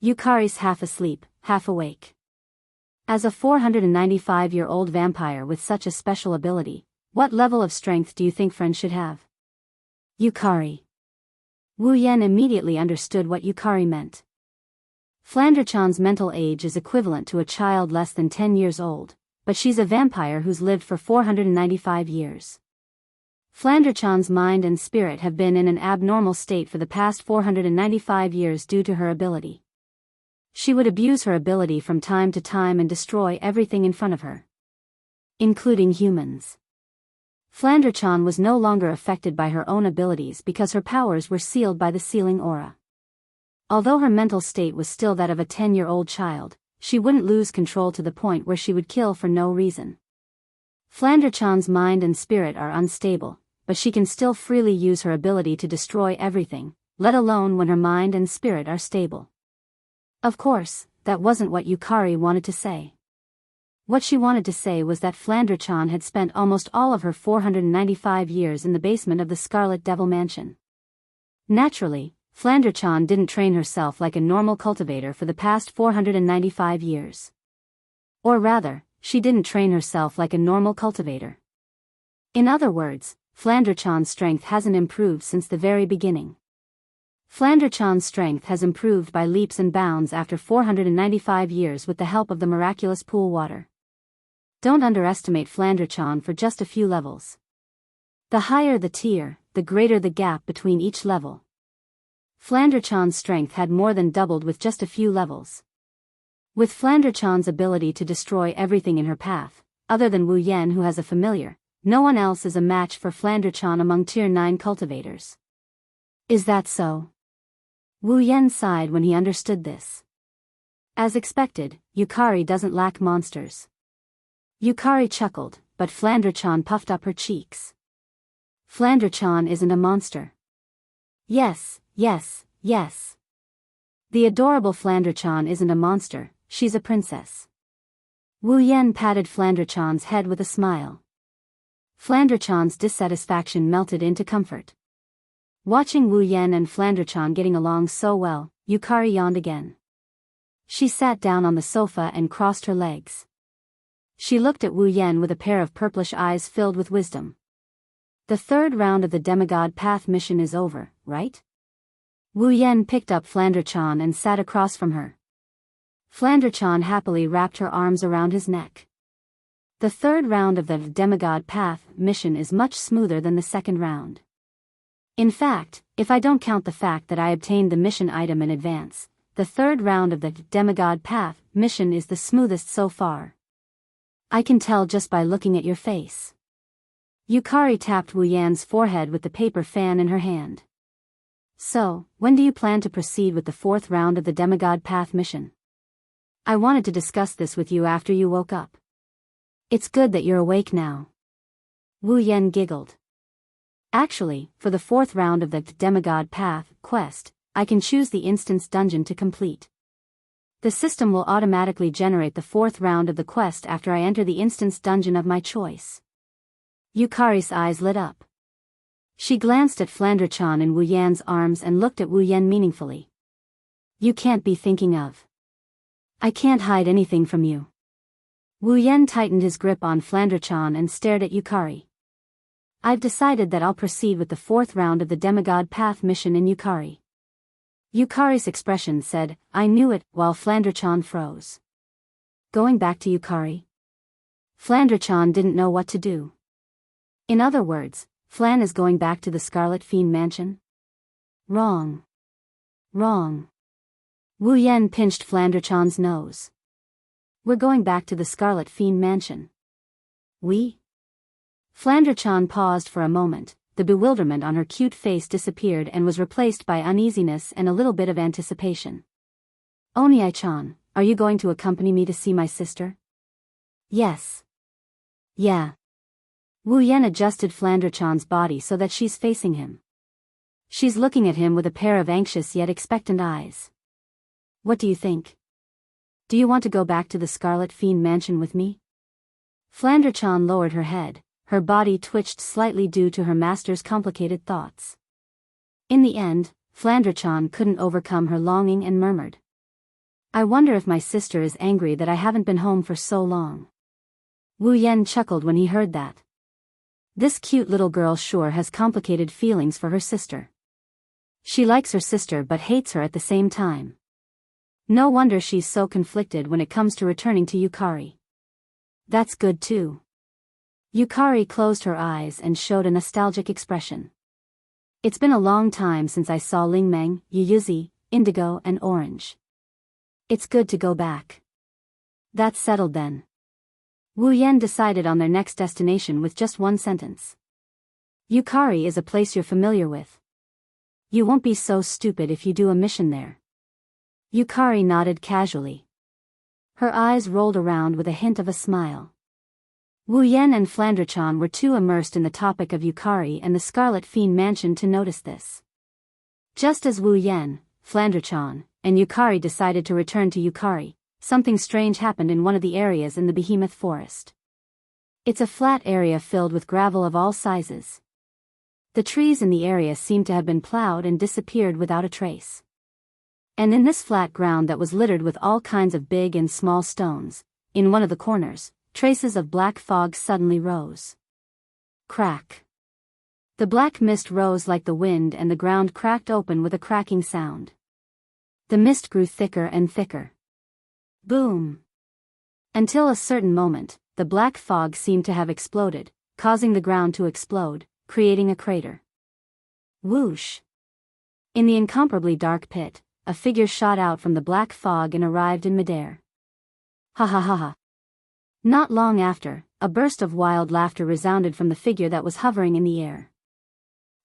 Yukari's half asleep, half awake. As a 495-year-old vampire with such a special ability, what level of strength do you think friends should have? Yukari. Wu Yan immediately understood what Yukari meant. Flandrachan's mental age is equivalent to a child less than 10 years old, but she's a vampire who's lived for 495 years. Flandrachan's mind and spirit have been in an abnormal state for the past 495 years due to her ability. She would abuse her ability from time to time and destroy everything in front of her, including humans. Flandrachan was no longer affected by her own abilities because her powers were sealed by the sealing aura. Although her mental state was still that of a 10-year-old child, she wouldn't lose control to the point where she would kill for no reason. Flandrachan's mind and spirit are unstable, but she can still freely use her ability to destroy everything, let alone when her mind and spirit are stable. Of course, that wasn't what Yukari wanted to say. What she wanted to say was that Flandrachan had spent almost all of her 495 years in the basement of the Scarlet Devil Mansion. Naturally, Flandrachan didn't train herself like a normal cultivator for the past 495 years. Or rather, she didn't train herself like a normal cultivator. In other words, Flandrachan's strength hasn't improved since the very beginning. Flandrachan's strength has improved by leaps and bounds after 495 years with the help of the miraculous pool water. Don't underestimate Flandrachan for just a few levels. The higher the tier, the greater the gap between each level. Flandrachan's strength had more than doubled with just a few levels. With Flandrachan's ability to destroy everything in her path, other than Wu Yan who has a familiar, no one else is a match for Flandrachan among tier 9 cultivators. Is that so? Wu Yan sighed when he understood this. As expected, Yukari doesn't lack monsters. Yukari chuckled, but Flandrachan puffed up her cheeks. Flandrachan isn't a monster. Yes, yes, yes. The adorable Flandrachan isn't a monster, she's a princess. Wu Yan patted Flandrachan's head with a smile. Flandrachan's dissatisfaction melted into comfort. Watching Wu Yan and Flandrachan getting along so well, Yukari yawned again. She sat down on the sofa and crossed her legs. She looked at Wu Yan with a pair of purplish eyes filled with wisdom. The third round of the Demigod Path mission is over, right? Wu Yan picked up Flandrachan and sat across from her. Flandrachan happily wrapped her arms around his neck. The third round of the Demigod Path mission is much smoother than the second round. In fact, if I don't count the fact that I obtained the mission item in advance, the third round of the Demigod Path mission is the smoothest so far. I can tell just by looking at your face. Yukari tapped Wu Yan's forehead with the paper fan in her hand. So, when do you plan to proceed with the fourth round of the Demigod Path mission? I wanted to discuss this with you after you woke up. It's good that you're awake now. Wu Yan giggled. Actually, for the 4th round of the Demigod Path quest, I can choose the instance dungeon to complete. The system will automatically generate the 4th round of the quest after I enter the instance dungeon of my choice. Yukari's eyes lit up. She glanced at Flandre-chan in Wu Yan's arms and looked at Wu Yan meaningfully. You can't be thinking of. I can't hide anything from you. Wu Yan tightened his grip on Flandre-chan and stared at Yukari. I've decided that I'll proceed with the 4th round of the Demigod Path mission in Yukari. Yukari's expression said, I knew it, while Flandre-chan froze. Going back to Yukari? Flandre-chan didn't know what to do. In other words, Flan is going back to the Scarlet Fiend Mansion? Wrong. Wrong. Wu Yan pinched Flandre-chan's nose. We're going back to the Scarlet Fiend Mansion. We? Flandre-chan paused for a moment. The bewilderment on her cute face disappeared and was replaced by uneasiness and a little bit of anticipation. Onii-chan, are you going to accompany me to see my sister? Yes. Yeah. Wu Yan adjusted Flandre-chan's body so that she's facing him. She's looking at him with a pair of anxious yet expectant eyes. What do you think? Do you want to go back to the Scarlet Fiend Mansion with me? Flandre-chan lowered her head. Her body twitched slightly due to her master's complicated thoughts. In the end, Flandre-chan couldn't overcome her longing and murmured. I wonder if my sister is angry that I haven't been home for so long. Wu Yan chuckled when he heard that. This cute little girl sure has complicated feelings for her sister. She likes her sister but hates her at the same time. No wonder she's so conflicted when it comes to returning to Yukari. That's good too. Yukari closed her eyes and showed a nostalgic expression. It's been a long time since I saw Lingmeng, Yuyuzi, Indigo and Orange. It's good to go back. That's settled then. Wu Yan decided on their next destination with just one sentence. Yukari is a place you're familiar with. You won't be so stupid if you do a mission there. Yukari nodded casually. Her eyes rolled around with a hint of a smile. Wu Yan and Flandre-chan were too immersed in the topic of Yukari and the Scarlet Fiend Mansion to notice this. Just as Wu Yan, Flandre-chan, and Yukari decided to return to Yukari, something strange happened in one of the areas in the Behemoth Forest. It's a flat area filled with gravel of all sizes. The trees in the area seemed to have been plowed and disappeared without a trace. And in this flat ground that was littered with all kinds of big and small stones, in one of the corners, traces of black fog suddenly rose. Crack. The black mist rose like the wind and the ground cracked open with a cracking sound. The mist grew thicker and thicker. Boom. Until a certain moment, the black fog seemed to have exploded, causing the ground to explode, creating a crater. Whoosh. In the incomparably dark pit, a figure shot out from the black fog and arrived in midair. Ha ha ha ha. Not long after, a burst of wild laughter resounded from the figure that was hovering in the air.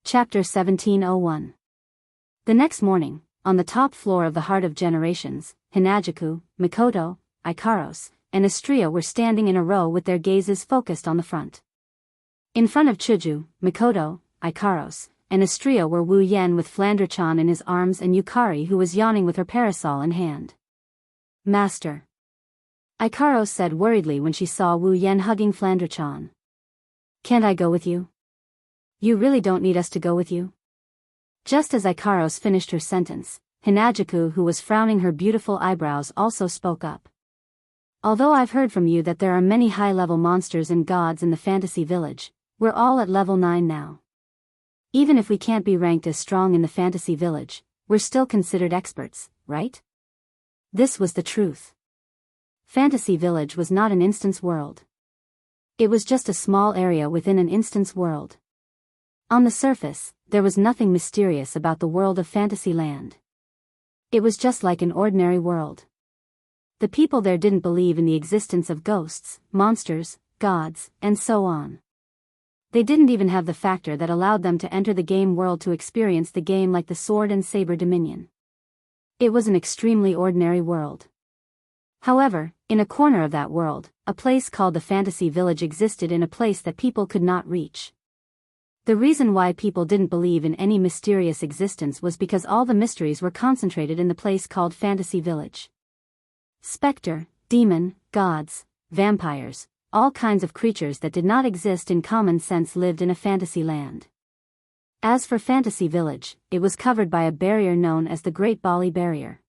Chapter 1701. The next morning, on the top floor of the Heart of Generations, Hinajuku, Mikoto, Ikaros, and Astria were standing in a row with their gazes focused on the front. In front of Chuju, Mikoto, Ikaros, and Astria were Wu Yan with Flandre-chan in his arms and Yukari who was yawning with her parasol in hand. Master. Ikaros said worriedly when she saw Wu Yan hugging Flandre-chan. Can't I go with you? You really don't need us to go with you? Just as Ikaros finished her sentence, Hinajuku, who was frowning her beautiful eyebrows, also spoke up. Although I've heard from you that there are many high-level monsters and gods in the fantasy village, we're all at level 9 now. Even if we can't be ranked as strong in the fantasy village, we're still considered experts, right? This was the truth. Fantasy Village was not an instance world. It was just a small area within an instance world. On the surface, there was nothing mysterious about the world of Fantasyland. It was just like an ordinary world. The people there didn't believe in the existence of ghosts, monsters, gods, and so on. They didn't even have the factor that allowed them to enter the game world to experience the game like the Sword and Saber Dominion. It was an extremely ordinary world. However, In a corner of that world, a place called the Fantasy Village existed in a place that people could not reach. The reason why people didn't believe in any mysterious existence was because all the mysteries were concentrated in the place called Fantasy Village. Spectre, demon, gods, vampires, all kinds of creatures that did not exist in common sense lived in a fantasy land. As for Fantasy Village, it was covered by a barrier known as the Great Bali Barrier.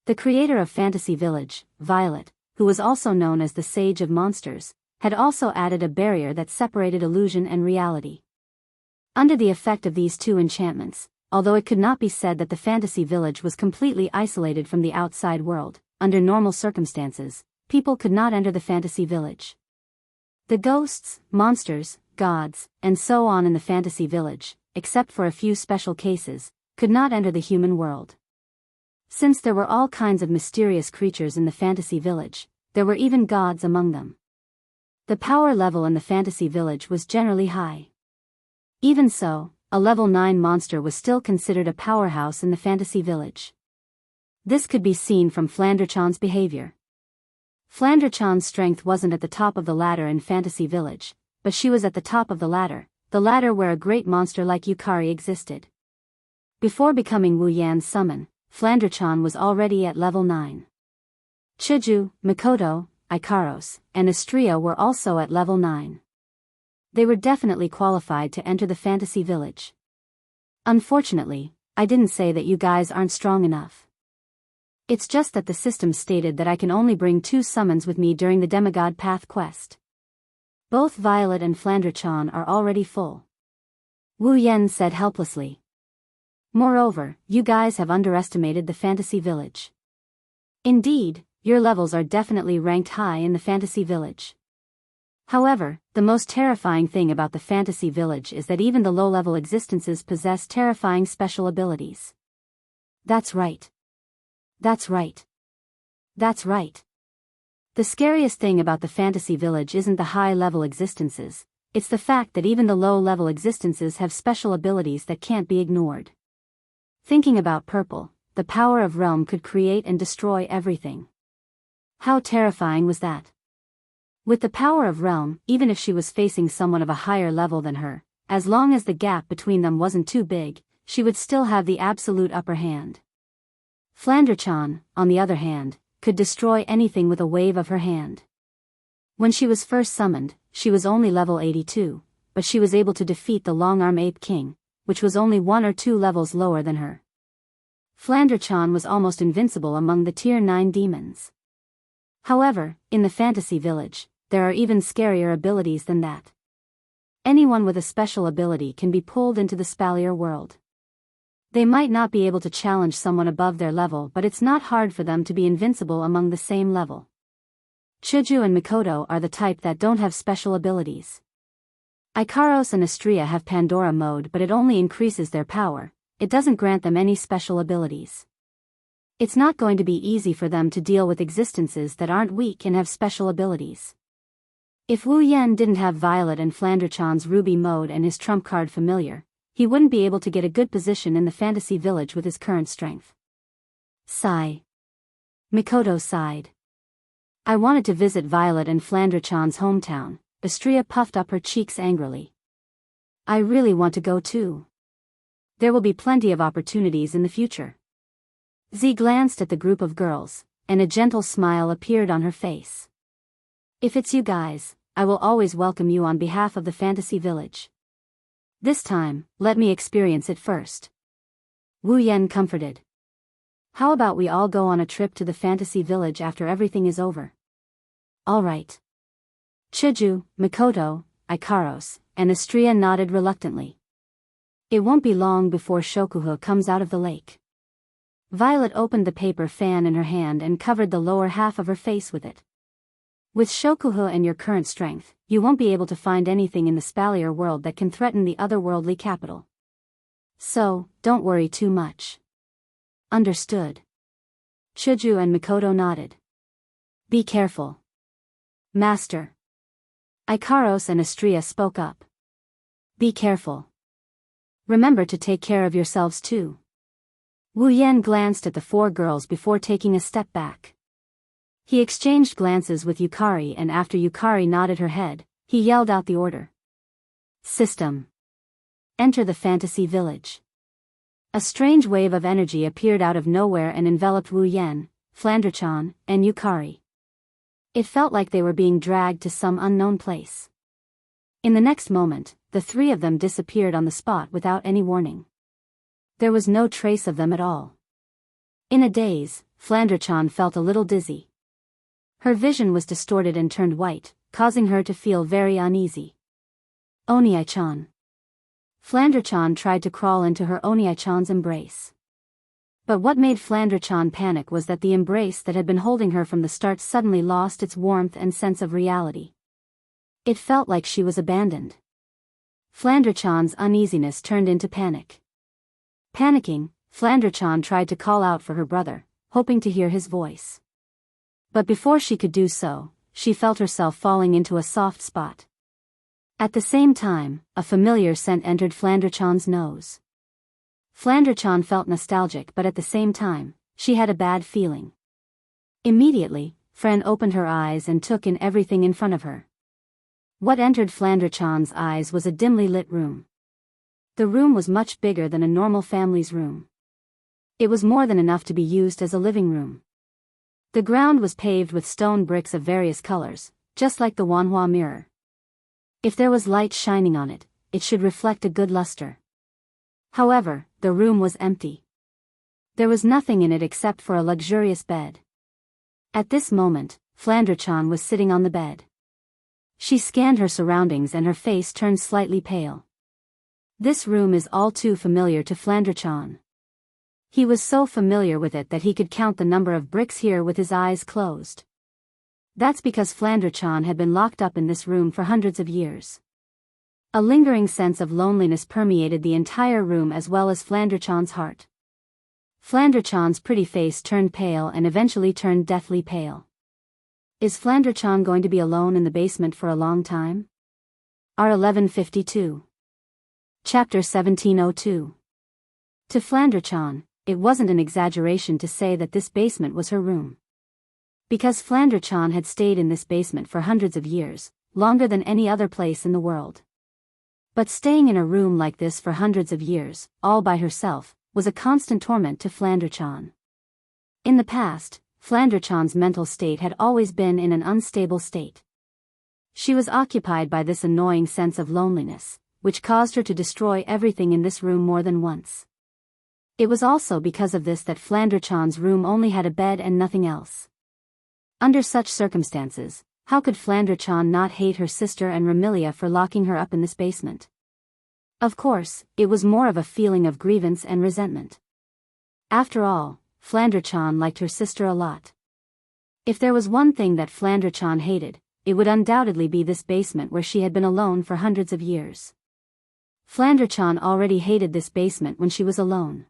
The creator of Fantasy Village, Violet, who was also known as the Sage of Monsters, had also added a barrier that separated illusion and reality. Under the effect of these two enchantments, although it could not be said that the Fantasy Village was completely isolated from the outside world, under normal circumstances, people could not enter the Fantasy Village. The ghosts, monsters, gods, and so on in the Fantasy Village, except for a few special cases, could not enter the human world. Since there were all kinds of mysterious creatures in the Fantasy Village, there were even gods among them. The power level in the Fantasy Village was generally high. Even so, a level 9 monster was still considered a powerhouse in the Fantasy Village. This could be seen from Flanderchan's behavior. Flanderchan's strength wasn't at the top of the ladder in Fantasy Village, but she was at the top of the ladder where a great monster like Yukari existed. Before becoming Wu Yan's summon, Flanderchan was already at level 9. Chuju, Mikoto, Ikaros, and Astria were also at level 9. They were definitely qualified to enter the Fantasy Village. Unfortunately, I didn't say that you guys aren't strong enough. It's just that the system stated that I can only bring 2 summons with me during the Demigod Path quest. Both Violet and Flanderchan are already full. Wu Yan said helplessly. Moreover, you guys have underestimated the Fantasy Village. Indeed, your levels are definitely ranked high in the Fantasy Village. However, the most terrifying thing about the Fantasy Village is that even the low-level existences possess terrifying special abilities. That's right. That's right. That's right. The scariest thing about the Fantasy Village isn't the high-level existences, it's the fact that even the low-level existences have special abilities that can't be ignored. Thinking about Purple, the power of Realm could create and destroy everything. How terrifying was that? With the power of Realm, even if she was facing someone of a higher level than her, as long as the gap between them wasn't too big, she would still have the absolute upper hand. Flanderchan, on the other hand, could destroy anything with a wave of her hand. When she was first summoned, she was only level 82, but she was able to defeat the Long-Arm Ape King, which was only 1 or 2 levels lower than her. Flanderchan was almost invincible among the Tier 9 demons. However, in the Fantasy Village, there are even scarier abilities than that. Anyone with a special ability can be pulled into the Spalier world. They might not be able to challenge someone above their level, but it's not hard for them to be invincible among the same level. Chuju and Mikoto are the type that don't have special abilities. Ikaros and Astria have Pandora mode, but it only increases their power, it doesn't grant them any special abilities. It's not going to be easy for them to deal with existences that aren't weak and have special abilities. If Wu Yan didn't have Violet and Flanderchan's Ruby mode and his trump card familiar, he wouldn't be able to get a good position in the Fantasy Village with his current strength. Sigh. Mikoto sighed. I wanted to visit Violet and Flanderchan's hometown. Astria puffed up her cheeks angrily. I really want to go too. There will be plenty of opportunities in the future. Z glanced at the group of girls, and a gentle smile appeared on her face. If it's you guys, I will always welcome you on behalf of the Fantasy Village. This time, let me experience it first. Wu Yan comforted. How about we all go on a trip to the Fantasy Village after everything is over? All right. Chuju, Mikoto, Ikaros, and Astria nodded reluctantly. It won't be long before Shokuha comes out of the lake. Violet opened the paper fan in her hand and covered the lower half of her face with it. With Shokuha and your current strength, you won't be able to find anything in the Spalier world that can threaten the otherworldly capital. So, don't worry too much. Understood. Chuju and Mikoto nodded. Be careful. Master. Ikaros and Astria spoke up. Be careful. Remember to take care of yourselves too. Wu Yan glanced at the 4 girls before taking a step back. He exchanged glances with Yukari, and after Yukari nodded her head, he yelled out the order. System. Enter the fantasy village. A strange wave of energy appeared out of nowhere and enveloped Wu Yan, Flanderchan, and Yukari. It felt like they were being dragged to some unknown place. In the next moment, the three of them disappeared on the spot without any warning. There was no trace of them at all. In a daze, Flanderchan felt a little dizzy. Her vision was distorted and turned white, causing her to feel very uneasy. Onii-chan. Flanderchan tried to crawl into her Onii-chan's embrace. But what made Flanderchan panic was that the embrace that had been holding her from the start suddenly lost its warmth and sense of reality. It felt like she was abandoned. Flanderchan's uneasiness turned into panic. Panicking, Flanderchan tried to call out for her brother, hoping to hear his voice. But before she could do so, she felt herself falling into a soft spot. At the same time, a familiar scent entered Flanderchan's nose. Flanderchan felt nostalgic, but at the same time, she had a bad feeling. Immediately, Fran opened her eyes and took in everything in front of her. What entered Flanderchan's eyes was a dimly lit room. The room was much bigger than a normal family's room. It was more than enough to be used as a living room. The ground was paved with stone bricks of various colors, just like the Wanhua mirror. If there was light shining on it, it should reflect a good luster. However, the room was empty. There was nothing in it except for a luxurious bed. At this moment, Flanderchan was sitting on the bed. She scanned her surroundings and her face turned slightly pale. This room is all too familiar to Flanderchan. He was so familiar with it that he could count the number of bricks here with his eyes closed. That's because Flanderchan had been locked up in this room for hundreds of years. A lingering sense of loneliness permeated the entire room as well as Flanderchan's heart. Flanderchan's pretty face turned pale and eventually turned deathly pale. Is Flanderchan going to be alone in the basement for a long time? R1152. Chapter 1702. To Flanderchan, it wasn't an exaggeration to say that this basement was her room. Because Flanderchan had stayed in this basement for hundreds of years, longer than any other place in the world. But staying in a room like this for hundreds of years, all by herself, was a constant torment to Flanderchan. In the past, Flanderchan's mental state had always been in an unstable state. She was occupied by this annoying sense of loneliness, which caused her to destroy everything in this room more than once. It was also because of this that Flanderchan's room only had a bed and nothing else. Under such circumstances, how could Flanderchan not hate her sister and Remilia for locking her up in this basement? Of course, it was more of a feeling of grievance and resentment. After all, Flanderchan liked her sister a lot. If there was one thing that Flanderchan hated, it would undoubtedly be this basement where she had been alone for hundreds of years. Flanderchan already hated this basement when she was alone.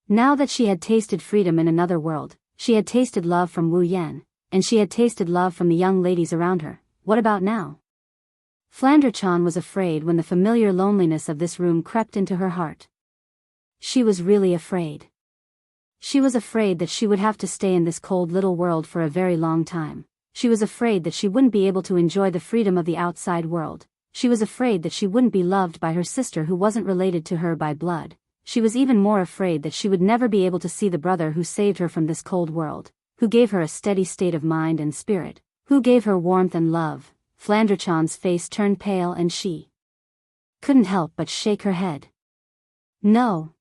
Now that she had tasted freedom in another world, she had tasted love from Wu Yan, and she had tasted love from the young ladies around her. What about now? Flanderchan was afraid when the familiar loneliness of this room crept into her heart. She was really afraid. She was afraid that she would have to stay in this cold little world for a very long time. She was afraid that she wouldn't be able to enjoy the freedom of the outside world. She was afraid that she wouldn't be loved by her sister who wasn't related to her by blood. She was even more afraid that she would never be able to see the brother who saved her from this cold world, who gave her a steady state of mind and spirit, who gave her warmth and love. Flanderchan's face turned pale and she couldn't help but shake her head. No.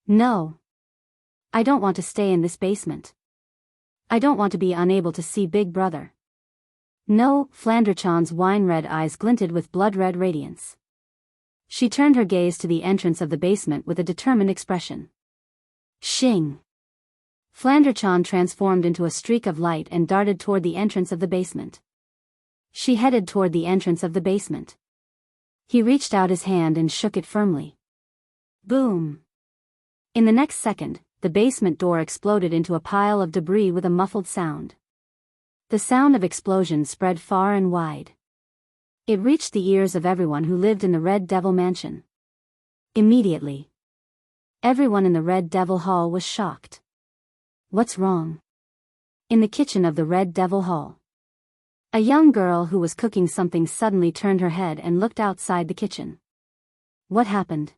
No. I don't want to stay in this basement. I don't want to be unable to see Big Brother. No. Flanderchan's wine-red eyes glinted with blood-red radiance. She turned her gaze to the entrance of the basement with a determined expression. Shing! Flanderchan transformed into a streak of light and darted toward the entrance of the basement. She headed toward the entrance of the basement. He reached out his hand and shook it firmly. Boom! In the next second, the basement door exploded into a pile of debris with a muffled sound. The sound of explosion spread far and wide. It reached the ears of everyone who lived in the Red Devil Mansion. Immediately, everyone in the Red Devil Hall was shocked. What's wrong? In the kitchen of the Red Devil Hall. A young girl who was cooking something suddenly turned her head and looked outside the kitchen. What happened?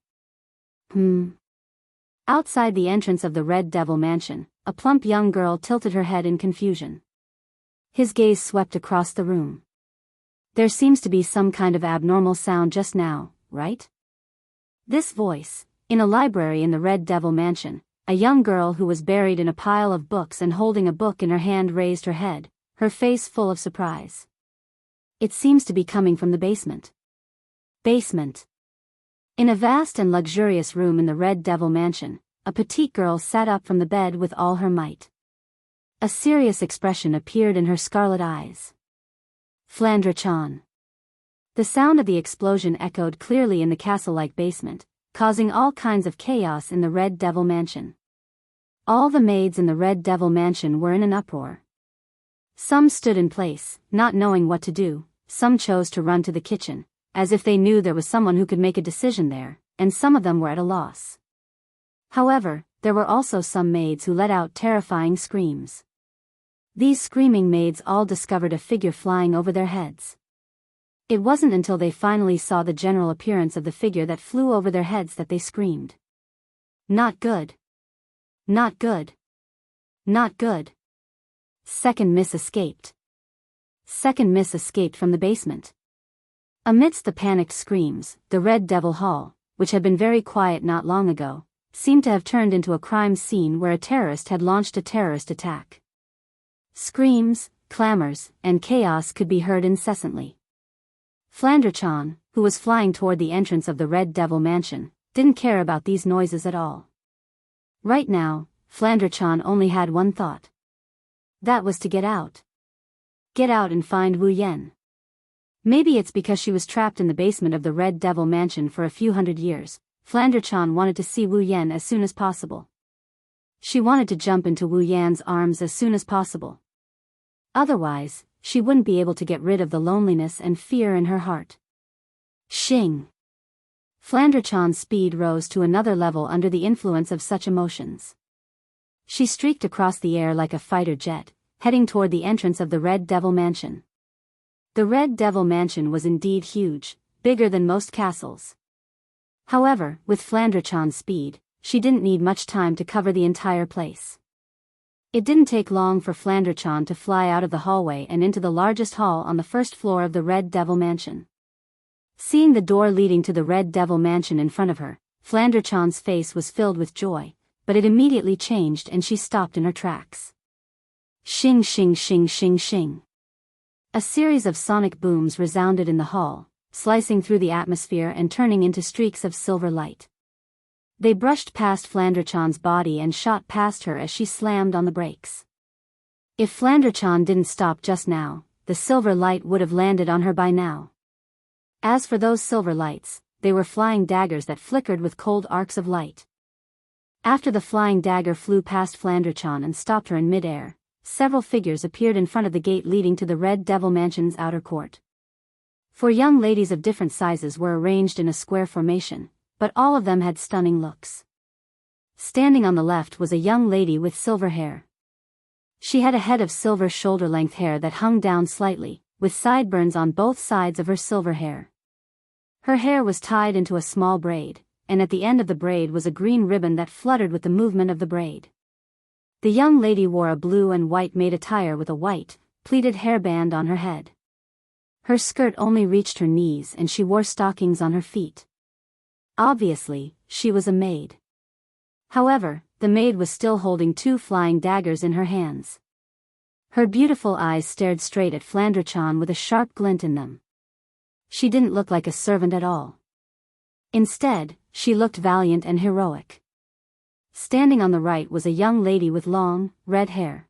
Outside the entrance of the Red Devil Mansion, a plump young girl tilted her head in confusion. His gaze swept across the room. There seems to be some kind of abnormal sound just now, right? This voice, in a library in the Red Devil Mansion, a young girl who was buried in a pile of books and holding a book in her hand raised her head, her face full of surprise. It seems to be coming from the basement. Basement. In a vast and luxurious room in the Red Devil Mansion, a petite girl sat up from the bed with all her might. A serious expression appeared in her scarlet eyes. Flandre-chan. The sound of the explosion echoed clearly in the castle-like basement, causing all kinds of chaos in the Red Devil Mansion. All the maids in the Red Devil Mansion were in an uproar. Some stood in place, not knowing what to do, some chose to run to the kitchen, as if they knew there was someone who could make a decision there, and some of them were at a loss. However, there were also some maids who let out terrifying screams. These screaming maids all discovered a figure flying over their heads. It wasn't until they finally saw the general appearance of the figure that flew over their heads that they screamed. Not good. Not good. Not good. Second Miss escaped. Second Miss escaped from the basement. Amidst the panicked screams, the Red Devil Hall, which had been very quiet not long ago, seemed to have turned into a crime scene where a terrorist had launched a terrorist attack. Screams, clamors, and chaos could be heard incessantly. Flandre-chan, who was flying toward the entrance of the Red Devil Mansion, didn't care about these noises at all. Right now, Flandre-chan only had one thought. That was to get out. Get out and find Wu Yen. Maybe it's because she was trapped in the basement of the Red Devil Mansion for a few hundred years. Flandre-chan wanted to see Wu Yen as soon as possible. She wanted to jump into Wu Yan's arms as soon as possible. Otherwise, she wouldn't be able to get rid of the loneliness and fear in her heart. Shing! Flandre-chan's speed rose to another level under the influence of such emotions. She streaked across the air like a fighter jet, heading toward the entrance of the Red Devil Mansion. The Red Devil Mansion was indeed huge, bigger than most castles. However, with Flandre-chan's speed, she didn't need much time to cover the entire place. It didn't take long for Flandre-chan to fly out of the hallway and into the largest hall on the first floor of the Red Devil Mansion. Seeing the door leading to the Red Devil Mansion in front of her, Flandre-chan's face was filled with joy, but it immediately changed and she stopped in her tracks. Shing shing shing shing shing. A series of sonic booms resounded in the hall, slicing through the atmosphere and turning into streaks of silver light. They brushed past Flandre-chan's body and shot past her as she slammed on the brakes. If Flandre-chan didn't stop just now, the silver light would have landed on her by now. As for those silver lights, they were flying daggers that flickered with cold arcs of light. After the flying dagger flew past Flandre-chan and stopped her in mid-air, several figures appeared in front of the gate leading to the Red Devil Mansion's outer court. Four young ladies of different sizes were arranged in a square formation, but all of them had stunning looks. Standing on the left was a young lady with silver hair. She had a head of silver shoulder-length hair that hung down slightly, with sideburns on both sides of her silver hair. Her hair was tied into a small braid, and at the end of the braid was a green ribbon that fluttered with the movement of the braid. The young lady wore a blue and white maid attire with a white, pleated hairband on her head. Her skirt only reached her knees and she wore stockings on her feet. Obviously, she was a maid. However, the maid was still holding two flying daggers in her hands. Her beautiful eyes stared straight at Flandre-chan with a sharp glint in them. She didn't look like a servant at all. Instead, she looked valiant and heroic. Standing on the right was a young lady with long, red hair.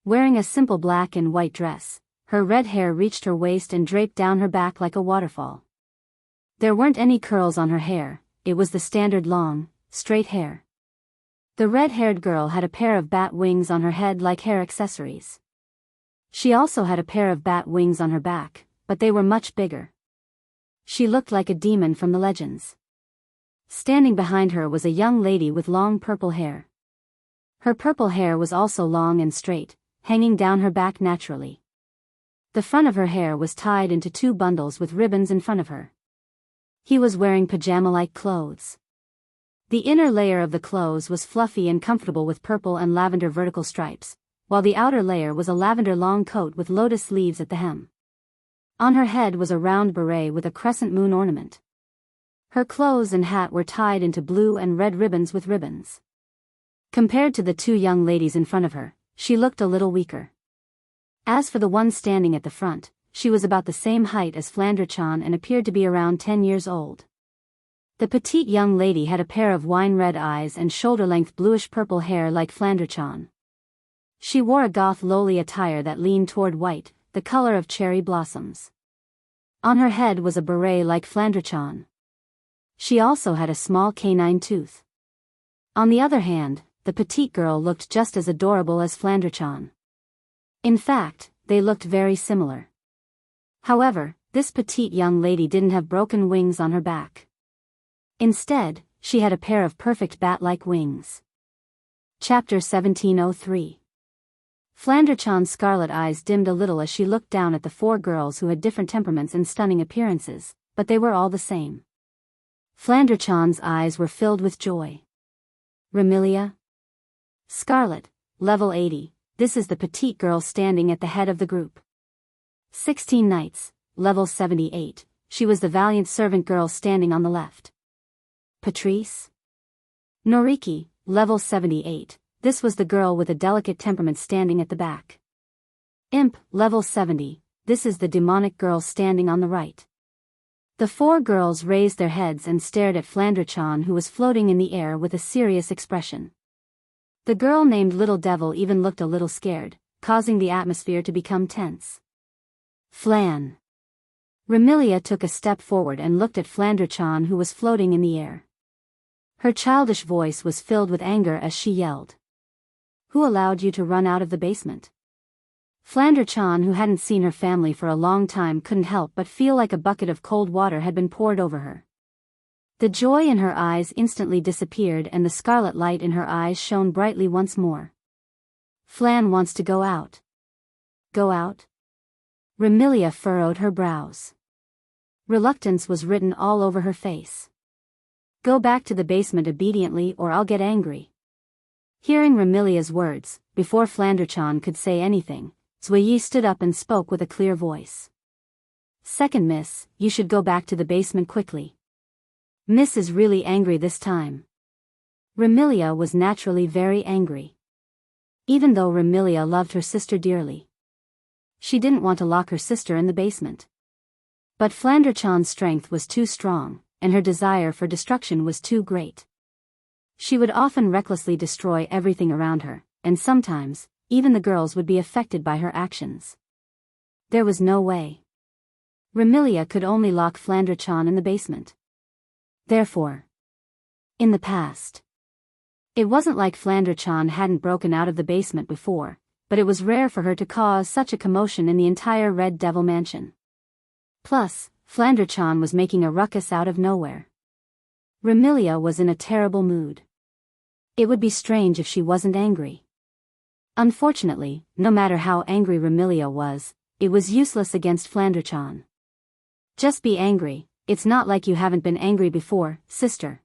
Wearing a simple black and white dress, her red hair reached her waist and draped down her back like a waterfall. There weren't any curls on her hair, it was the standard long, straight hair. The red-haired girl had a pair of bat wings on her head like hair accessories. She also had a pair of bat wings on her back, but they were much bigger. She looked like a demon from the legends. Standing behind her was a young lady with long purple hair. Her purple hair was also long and straight, hanging down her back naturally. The front of her hair was tied into 2 bundles with ribbons in front of her. He was wearing pajama-like clothes. The inner layer of the clothes was fluffy and comfortable with purple and lavender vertical stripes, while the outer layer was a lavender long coat with lotus leaves at the hem. On her head was a round beret with a crescent moon ornament. Her clothes and hat were tied into blue and red ribbons with ribbons. Compared to the 2 young ladies in front of her, she looked a little weaker. As for the one standing at the front, she was about the same height as Flandre-chan and appeared to be around 10 years old. The petite young lady had a pair of wine-red eyes and shoulder-length bluish-purple hair like Flandre-chan. She wore a goth lowly attire that leaned toward white, the color of cherry blossoms. On her head was a beret like Flandre-chan. She also had a small canine tooth. On the other hand, the petite girl looked just as adorable as Flandre-chan. In fact, they looked very similar. However, this petite young lady didn't have broken wings on her back. Instead, she had a pair of perfect bat-like wings. Chapter 1703. Flandre-chan's scarlet eyes dimmed a little as she looked down at the 4 girls who had different temperaments and stunning appearances, but they were all the same. Flandre-chan's eyes were filled with joy. Remilia? Scarlet, level 80, this is the petite girl standing at the head of the group. 16 Knights, level 78, she was the valiant servant girl standing on the left. Patrice? Noriki, level 78, this was the girl with a delicate temperament standing at the back. Imp, level 70, this is the demonic girl standing on the right. The 4 girls raised their heads and stared at Flandre-chan, who was floating in the air with a serious expression. The girl named Little Devil even looked a little scared, causing the atmosphere to become tense. Flan. Remilia took a step forward and looked at Flandre-chan, who was floating in the air. Her childish voice was filled with anger as she yelled. Who allowed you to run out of the basement? Flandre-chan, who hadn't seen her family for a long time, couldn't help but feel like a bucket of cold water had been poured over her. The joy in her eyes instantly disappeared and the scarlet light in her eyes shone brightly once more. Flan wants to go out. Go out? Remilia furrowed her brows. Reluctance was written all over her face. Go back to the basement obediently or I'll get angry. Hearing Remilia's words, before Flandre-chan could say anything, Zhuyi stood up and spoke with a clear voice. Second miss, you should go back to the basement quickly. Miss is really angry this time. Remilia was naturally very angry. Even though Remilia loved her sister dearly, she didn't want to lock her sister in the basement. But Flandre-chan's strength was too strong, and her desire for destruction was too great. She would often recklessly destroy everything around her, and sometimes, even the girls would be affected by her actions. There was no way. Remilia could only lock Flandre-chan in the basement. Therefore, in the past, it wasn't like Flandre-chan hadn't broken out of the basement before, but it was rare for her to cause such a commotion in the entire Red Devil Mansion. Plus, Flandre-chan was making a ruckus out of nowhere. Remilia was in a terrible mood. It would be strange if she wasn't angry. Unfortunately, no matter how angry Remilia was, it was useless against Flandre-chan. Just be angry, it's not like you haven't been angry before, sister.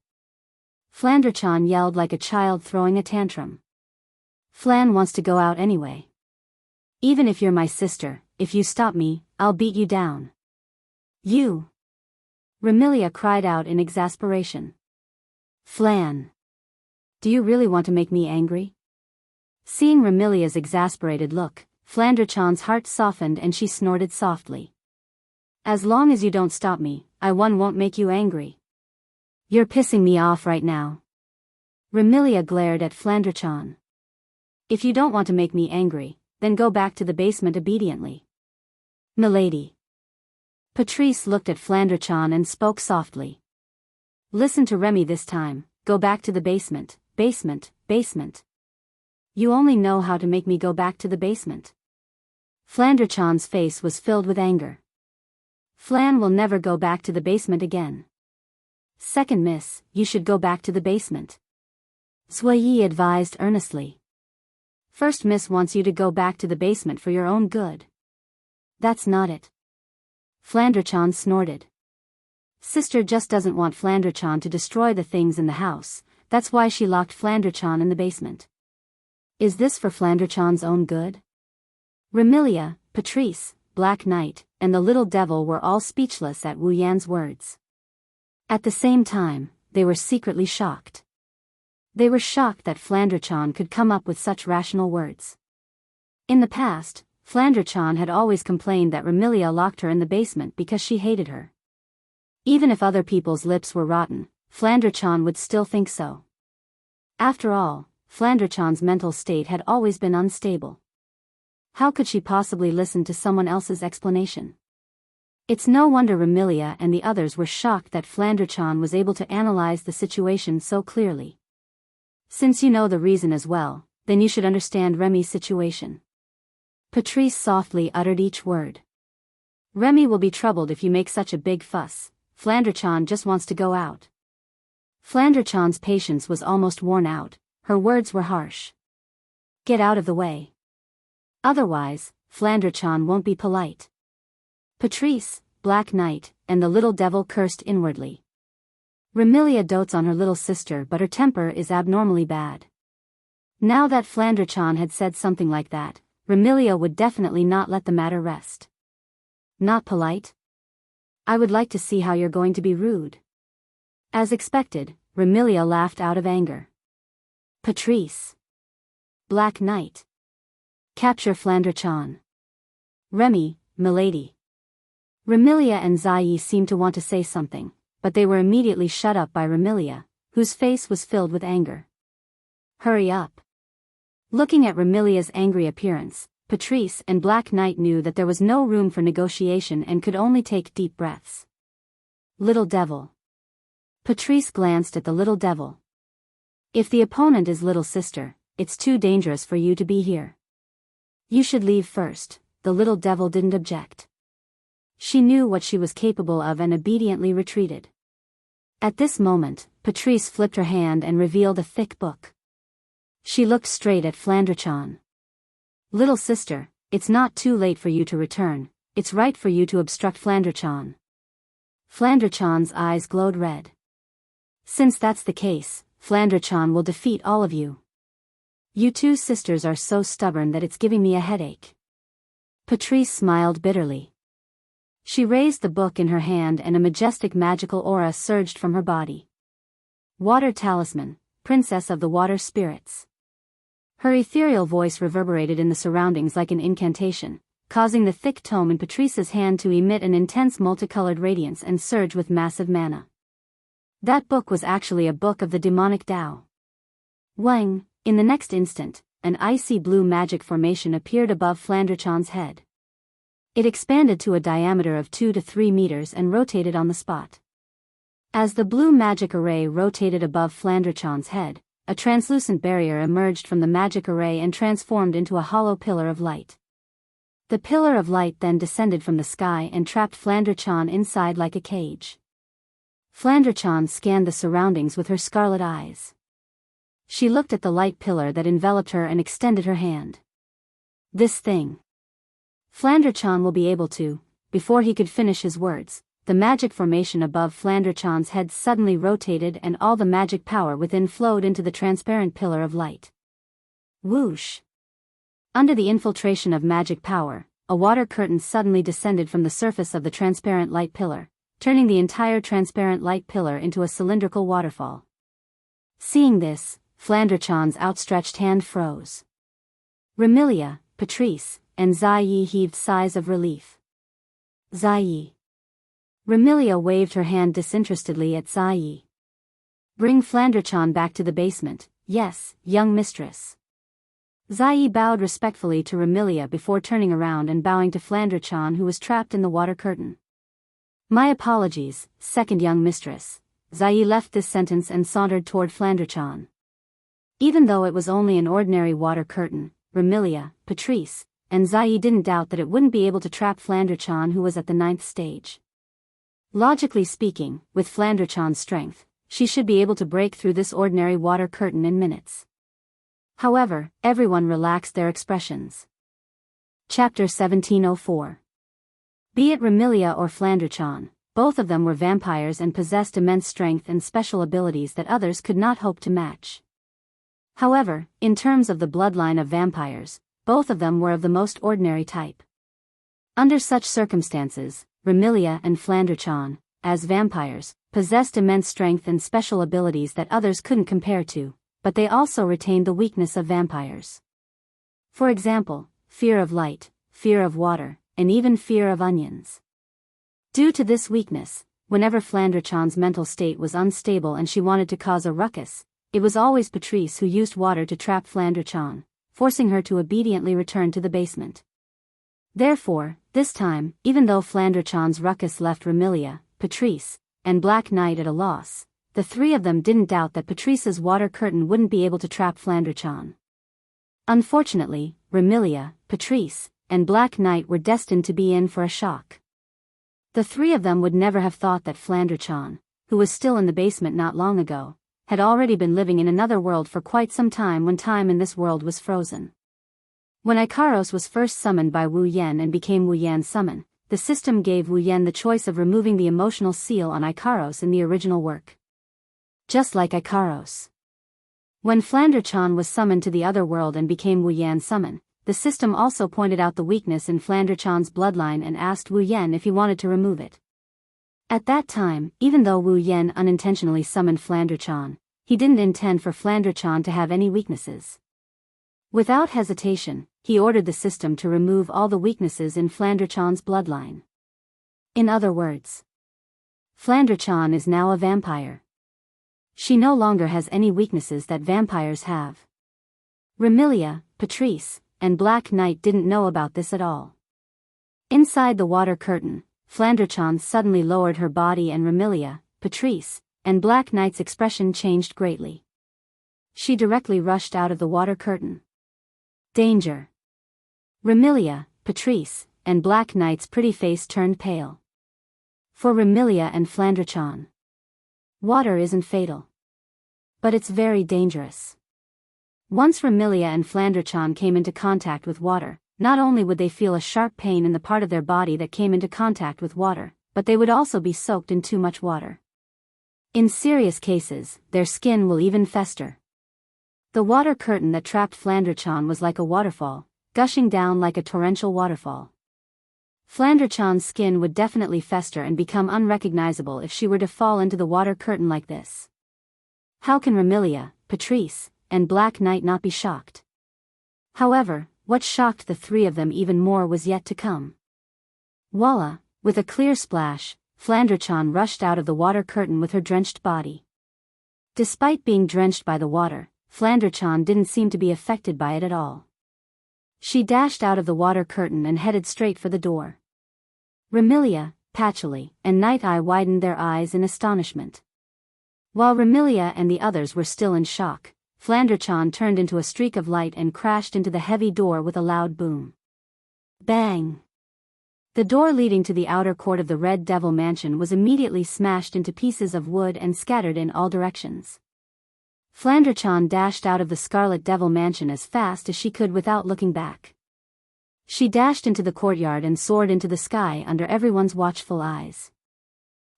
Flandre-chan yelled like a child throwing a tantrum. Flan wants to go out anyway. Even if you're my sister, if you stop me, I'll beat you down. You! Remilia cried out in exasperation. Flan! Do you really want to make me angry? Seeing Remilia's exasperated look, Flandre-chan's heart softened and she snorted softly. As long as you don't stop me, I won't make you angry. You're pissing me off right now. Remilia glared at Flandre-chan. If you don't want to make me angry, then go back to the basement obediently. Milady. Patrice looked at Flandre-chan and spoke softly. Listen to Remy this time, go back to the basement, basement. You only know how to make me go back to the basement. Flandre-chan's face was filled with anger. Flan will never go back to the basement again. Second miss, you should go back to the basement. Zhuyi advised earnestly. First Miss wants you to go back to the basement for your own good. That's not it. Flandrachan snorted. Sister just doesn't want Flandrachan to destroy the things in the house, that's why she locked Flandrachan in the basement. Is this for Flandrachan's own good? Remilia, Patrice, Black Knight, and the little devil were all speechless at Wu Yan's words. At the same time, they were secretly shocked. They were shocked that Flandrachan could come up with such rational words. In the past, Flandrachan had always complained that Remilia locked her in the basement because she hated her. Even if other people's lips were rotten, Flandrachan would still think so. After all, Flandrachan's mental state had always been unstable. How could she possibly listen to someone else's explanation? It's no wonder Remilia and the others were shocked that Flandrachan was able to analyze the situation so clearly. Since you know the reason as well, then you should understand Remy's situation. Patrice softly uttered each word. Remy will be troubled if you make such a big fuss. Flandrachan just wants to go out. Flandrachan's patience was almost worn out, her words were harsh. Get out of the way. Otherwise, Flandrachan won't be polite. Patrice, Black Knight, and the little devil cursed inwardly. Remilia dotes on her little sister, but her temper is abnormally bad. Now that Flandrachan had said something like that, Remilia would definitely not let the matter rest. Not polite? I would like to see how you're going to be rude. As expected, Remilia laughed out of anger. Patrice. Black Knight. Capture Flandrachan. Remy, milady. Remilia and Zai seemed to want to say something, but they were immediately shut up by Remilia, whose face was filled with anger. Hurry up. Looking at Remilia's angry appearance, Patrice and Black Knight knew that there was no room for negotiation and could only take deep breaths. Little devil. Patrice glanced at the little devil. If the opponent is little sister, it's too dangerous for you to be here. You should leave first. The little devil didn't object. She knew what she was capable of and obediently retreated. At this moment, Patrice flipped her hand and revealed a thick book. She looked straight at Flandrachan. Little sister, it's not too late for you to return, it's right for you to obstruct Flandrachan. Flandrachan's eyes glowed red. Since that's the case, Flandrachan will defeat all of you. You two sisters are so stubborn that it's giving me a headache. Patrice smiled bitterly. She raised the book in her hand and a majestic magical aura surged from her body. Water Talisman, Princess of the Water Spirits. Her ethereal voice reverberated in the surroundings like an incantation, causing the thick tome in Patrice's hand to emit an intense multicolored radiance and surge with massive mana. That book was actually a book of the demonic Tao. Wang, in the next instant, an icy blue magic formation appeared above Flandrachan's head. It expanded to a diameter of 2 to 3 meters and rotated on the spot. As the blue magic array rotated above Flandrachan's head, a translucent barrier emerged from the magic array and transformed into a hollow pillar of light. The pillar of light then descended from the sky and trapped Flandrachan inside like a cage. Flandrachan scanned the surroundings with her scarlet eyes. She looked at the light pillar that enveloped her and extended her hand. This thing. Flandrachan will be able to. Before he could finish his words, the magic formation above Flandrachan's head suddenly rotated and all the magic power within flowed into the transparent pillar of light. Whoosh! Under the infiltration of magic power, a water curtain suddenly descended from the surface of the transparent light pillar, turning the entire transparent light pillar into a cylindrical waterfall. Seeing this, Flandrachan's outstretched hand froze. Remilia, Patrice, and Zai heaved sighs of relief. Zai. Remilia waved her hand disinterestedly at Zai. Bring Flandrachan back to the basement, yes, young mistress. Zai bowed respectfully to Remilia before turning around and bowing to Flandrachan, who was trapped in the water curtain. My apologies, second young mistress. Zai left this sentence and sauntered toward Flandrachan. Even though it was only an ordinary water curtain, Remilia, Patrice, and Zai didn't doubt that it wouldn't be able to trap Flandrachan, who was at the 9th stage. Logically speaking, with Flandrachan's strength, she should be able to break through this ordinary water curtain in minutes. However, everyone relaxed their expressions. Chapter 1704. Be it Remilia or Flandrachon, both of them were vampires and possessed immense strength and special abilities that others could not hope to match. However, in terms of the bloodline of vampires, both of them were of the most ordinary type. Under such circumstances, Remilia and Flandrachon, as vampires, possessed immense strength and special abilities that others couldn't compare to, but they also retained the weakness of vampires. For example, fear of light, fear of water, and even fear of onions. Due to this weakness, whenever Flandrachon's mental state was unstable and she wanted to cause a ruckus, it was always Patrice who used water to trap Flandrachon, forcing her to obediently return to the basement. Therefore, this time, even though Flandrachon's ruckus left Remilia, Patrice, and Black Knight at a loss, the three of them didn't doubt that Patrice's water curtain wouldn't be able to trap Flandrachon. Unfortunately, Remilia, Patrice, and Black Knight were destined to be in for a shock. The three of them would never have thought that Flandrachon, who was still in the basement not long ago, had already been living in another world for quite some time when time in this world was frozen. When Icaros was first summoned by Wu Yan and became Wu Yan's summon, the system gave Wu Yan the choice of removing the emotional seal on Icaros in the original work. Just like Icaros. When Flandrachon was summoned to the other world and became Wu Yan's summon, the system also pointed out the weakness in Flandrachon's bloodline and asked Wu Yan if he wanted to remove it. At that time, even though Wu Yan unintentionally summoned Flandrachon, he didn't intend for Flandrachon to have any weaknesses. Without hesitation, he ordered the system to remove all the weaknesses in Flandrachon's bloodline. In other words, Flandrachon is now a vampire. She no longer has any weaknesses that vampires have. Remilia, Patrice, and Black Knight didn't know about this at all. Inside the water curtain, Flandrachon suddenly lowered her body and Remilia, Patrice, and Black Knight's expression changed greatly. She directly rushed out of the water curtain. Danger! Remilia, Patrice, and Black Knight's pretty face turned pale. For Remilia and Flandrachon, water isn't fatal. But it's very dangerous. Once Remilia and Flandrachon came into contact with water, not only would they feel a sharp pain in the part of their body that came into contact with water, but they would also be soaked in too much water. In serious cases, their skin will even fester. The water curtain that trapped Flandrachon was like a waterfall, gushing down like a torrential waterfall. Flandrachon's skin would definitely fester and become unrecognizable if she were to fall into the water curtain like this. How can Remilia, Patrice, and Black Knight not be shocked? However, what shocked the three of them even more was yet to come. Voila! With a clear splash, Flandrachon rushed out of the water curtain with her drenched body. Despite being drenched by the water, Flandrachon didn't seem to be affected by it at all. She dashed out of the water curtain and headed straight for the door. Remilia, Patchouli, and Night Eye widened their eyes in astonishment. While Remilia and the others were still in shock, Flandrachon turned into a streak of light and crashed into the heavy door with a loud boom. Bang! The door leading to the outer court of the Red Devil Mansion was immediately smashed into pieces of wood and scattered in all directions. Flandrachon dashed out of the Scarlet Devil Mansion as fast as she could without looking back. She dashed into the courtyard and soared into the sky under everyone's watchful eyes.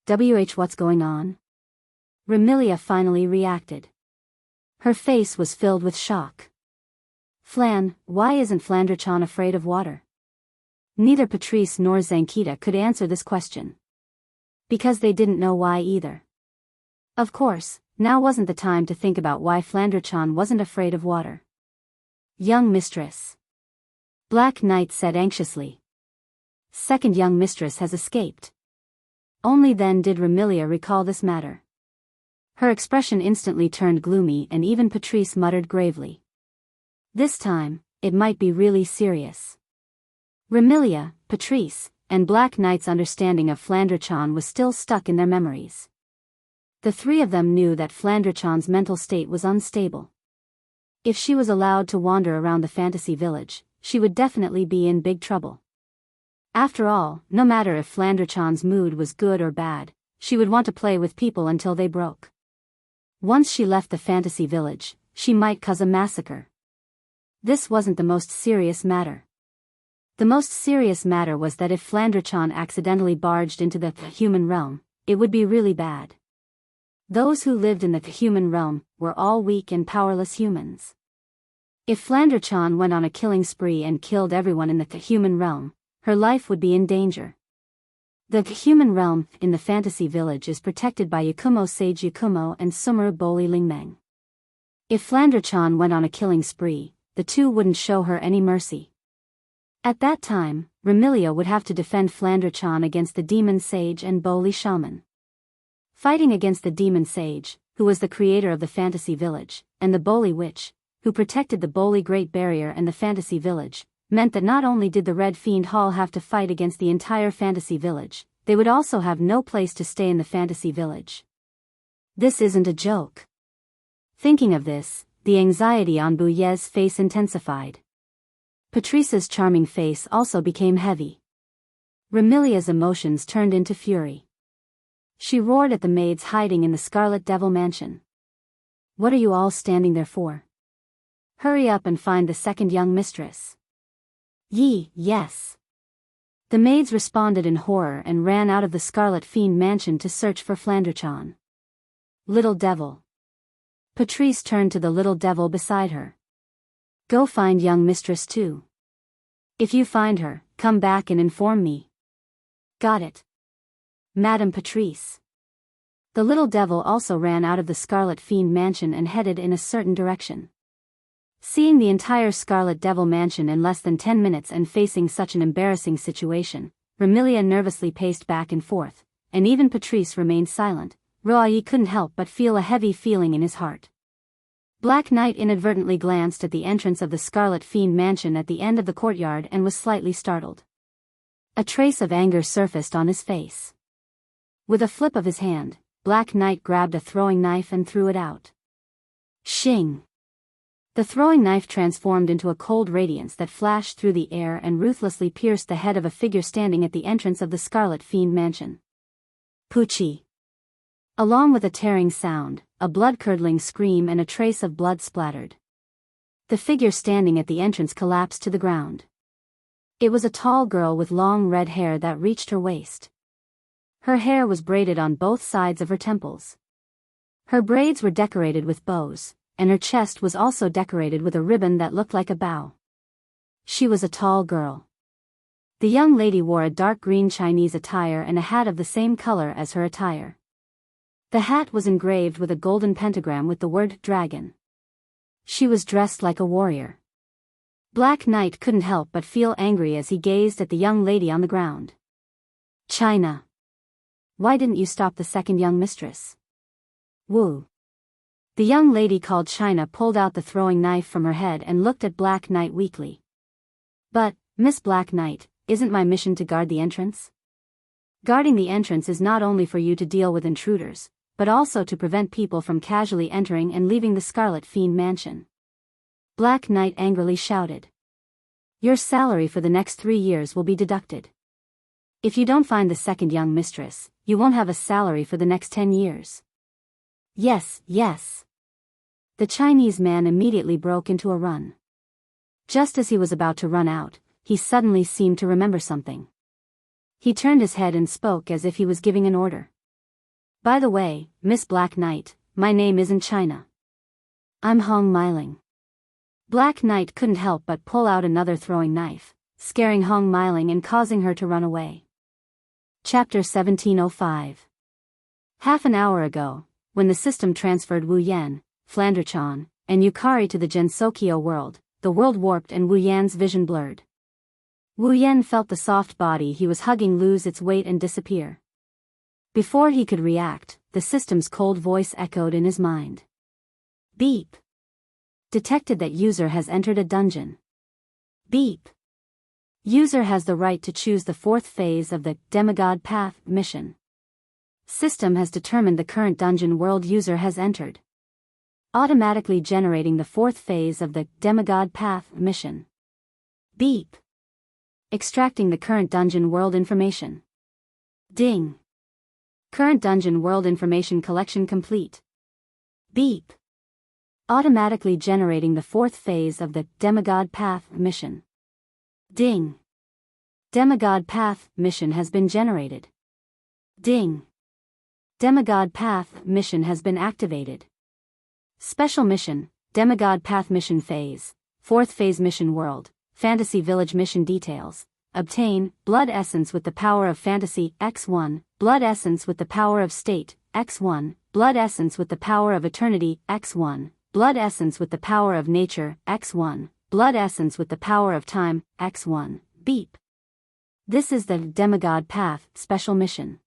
What's going on? Remilia finally reacted. Her face was filled with shock. Flan, why isn't Flandrachon afraid of water? Neither Patrice nor Zankita could answer this question. Because they didn't know why either. Of course, now wasn't the time to think about why Flandrachon wasn't afraid of water. Young mistress. Black Knight said anxiously. Second young mistress has escaped. Only then did Remilia recall this matter. Her expression instantly turned gloomy and even Patrice muttered gravely. This time, it might be really serious. Remilia, Patrice, and Black Knight's understanding of Flandrachon was still stuck in their memories. The three of them knew that Flandrachon's mental state was unstable. If she was allowed to wander around the fantasy village, she would definitely be in big trouble. After all, no matter if Flandrachon's mood was good or bad, she would want to play with people until they broke. Once she left the fantasy village, she might cause a massacre. This wasn't the most serious matter. The most serious matter was that if Flandrachan accidentally barged into the human realm, it would be really bad. Those who lived in the human realm were all weak and powerless humans. If Flandrachan went on a killing spree and killed everyone in the human realm, her life would be in danger. The human realm in the fantasy village is protected by Yakumo Sage Yakumo and Sumeru Boli Lingmeng. If Flandrachan went on a killing spree, the two wouldn't show her any mercy. At that time, Remilia would have to defend Flandrachan against the demon sage and Boli shaman. Fighting against the demon sage, who was the creator of the fantasy village, and the Boli witch, who protected the Boli Great Barrier and the fantasy village, meant that not only did the Red Fiend Hall have to fight against the entire fantasy village, they would also have no place to stay in the fantasy village. This isn't a joke. Thinking of this, the anxiety on Buyez's face intensified. Patrice's charming face also became heavy. Remilia's emotions turned into fury. She roared at the maids hiding in the Scarlet Devil mansion. What are you all standing there for? Hurry up and find the second young mistress. Yes. The maids responded in horror and ran out of the Scarlet Fiend mansion to search for Flandrachan. Little devil. Patrice turned to the little devil beside her. Go find young mistress too. If you find her, come back and inform me. Got it. Madame Patrice. The little devil also ran out of the Scarlet Fiend mansion and headed in a certain direction. Seeing the entire Scarlet Devil mansion in less than 10 minutes and facing such an embarrassing situation, Remilia nervously paced back and forth, and even Patrice remained silent. Roailly couldn't help but feel a heavy feeling in his heart. Black Knight inadvertently glanced at the entrance of the Scarlet Fiend mansion at the end of the courtyard and was slightly startled. A trace of anger surfaced on his face. With a flip of his hand, Black Knight grabbed a throwing knife and threw it out. Shing! The throwing knife transformed into a cold radiance that flashed through the air and ruthlessly pierced the head of a figure standing at the entrance of the Scarlet Fiend mansion. Poochie! Along with a tearing sound, a blood-curdling scream and a trace of blood splattered. The figure standing at the entrance collapsed to the ground. It was a tall girl with long red hair that reached her waist. Her hair was braided on both sides of her temples. Her braids were decorated with bows, and her chest was also decorated with a ribbon that looked like a bow. She was a tall girl. The young lady wore a dark green Chinese attire and a hat of the same color as her attire. The hat was engraved with a golden pentagram with the word dragon. She was dressed like a warrior. Black Knight couldn't help but feel angry as he gazed at the young lady on the ground. China. Why didn't you stop the second young mistress? Woo. The young lady called China pulled out the throwing knife from her head and looked at Black Knight weakly. But, Miss Black Knight, isn't my mission to guard the entrance? Guarding the entrance is not only for you to deal with intruders, but also to prevent people from casually entering and leaving the Scarlet Fiend mansion. Black Knight angrily shouted. Your salary for the next 3 years will be deducted. If you don't find the second young mistress, you won't have a salary for the next 10 years. Yes. The Chinese man immediately broke into a run. Just as he was about to run out, he suddenly seemed to remember something. He turned his head and spoke as if he was giving an order. By the way, Miss Black Knight, my name isn't China. I'm Hong Miling. Black Knight couldn't help but pull out another throwing knife, scaring Hong Miling and causing her to run away. Chapter 1705. Half an hour ago, when the system transferred Wu Yan, Flandrachan, and Yukari to the Gensokyo world, the world warped and Wu Yan's vision blurred. Wu Yan felt the soft body he was hugging lose its weight and disappear. Before he could react, the system's cold voice echoed in his mind. Beep. Detected that user has entered a dungeon. Beep. User has the right to choose the 4th phase of the Demigod Path mission. System has determined the current dungeon world user has entered. Automatically generating the 4th phase of the Demigod Path mission. Beep. Extracting the current dungeon world information. Ding. Current dungeon world information collection complete. Beep. automatically generating the fourth phase of the Demigod Path mission. Ding! Demigod Path mission has been generated. Ding! Demigod Path mission has been activated. Special mission, Demigod Path mission phase, fourth phase mission world, Fantasy Village mission details. Obtain, Blood Essence with the power of Fantasy, X1, Blood Essence with the power of State, X1, Blood Essence with the power of Eternity, X1, Blood Essence with the power of Nature, X1, Blood Essence with the power of Time, X1, beep. This is the Demigod Path special mission.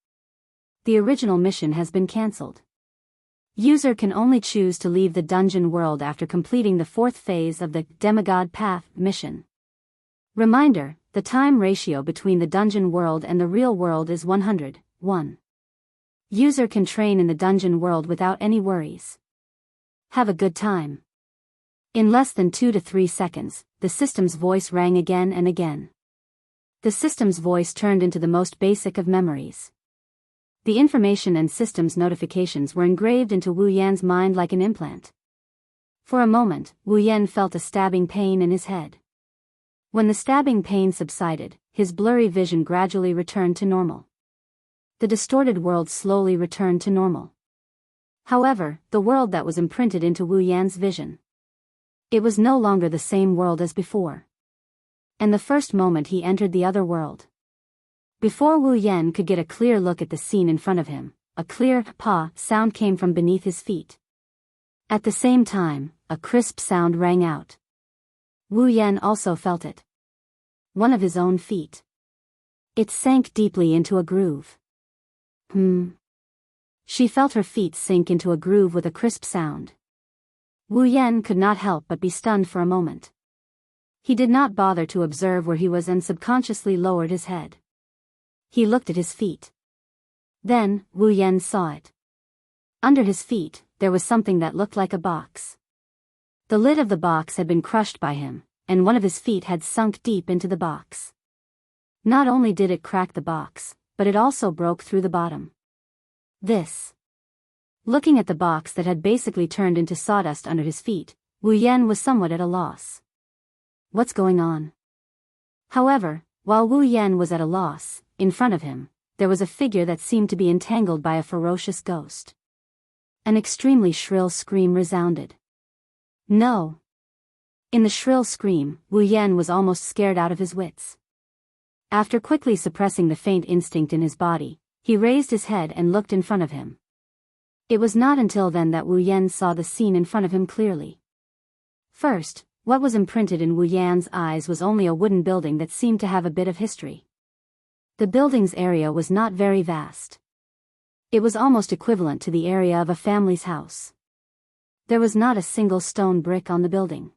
The original mission has been cancelled. User can only choose to leave the dungeon world after completing the fourth phase of the Demigod Path mission. Reminder, the time ratio between the dungeon world and the real world is 100:1. User can train in the dungeon world without any worries. Have a good time. In less than 2 to 3 seconds, the system's voice rang again and again. The system's voice turned into the most basic of memories. The information and system's notifications were engraved into Wu Yan's mind like an implant. For a moment, Wu Yan felt a stabbing pain in his head. When the stabbing pain subsided, his blurry vision gradually returned to normal. The distorted world slowly returned to normal. However, the world that was imprinted into Wu Yan's vision. It was no longer the same world as before. And the first moment he entered the other world. Before Wu Yan could get a clear look at the scene in front of him, a clear "pa" sound came from beneath his feet. At the same time, a crisp sound rang out. Wu Yan also felt it. One of his own feet. It sank deeply into a groove. She felt her feet sink into a groove with a crisp sound. Wu Yan could not help but be stunned for a moment. He did not bother to observe where he was and subconsciously lowered his head. He looked at his feet. Then, Wu Yan saw it. Under his feet, there was something that looked like a box. The lid of the box had been crushed by him, and one of his feet had sunk deep into the box. Not only did it crack the box, but it also broke through the bottom. This. Looking at the box that had basically turned into sawdust under his feet, Wu Yan was somewhat at a loss. What's going on? However, while Wu Yan was at a loss, in front of him, there was a figure that seemed to be entangled by a ferocious ghost. An extremely shrill scream resounded. No! In the shrill scream, Wu Yan was almost scared out of his wits. After quickly suppressing the faint instinct in his body, he raised his head and looked in front of him. It was not until then that Wu Yan saw the scene in front of him clearly. First, what was imprinted in Wu Yan's eyes was only a wooden building that seemed to have a bit of history. The building's area was not very vast. It was almost equivalent to the area of a family's house. There was not a single stone brick on the building.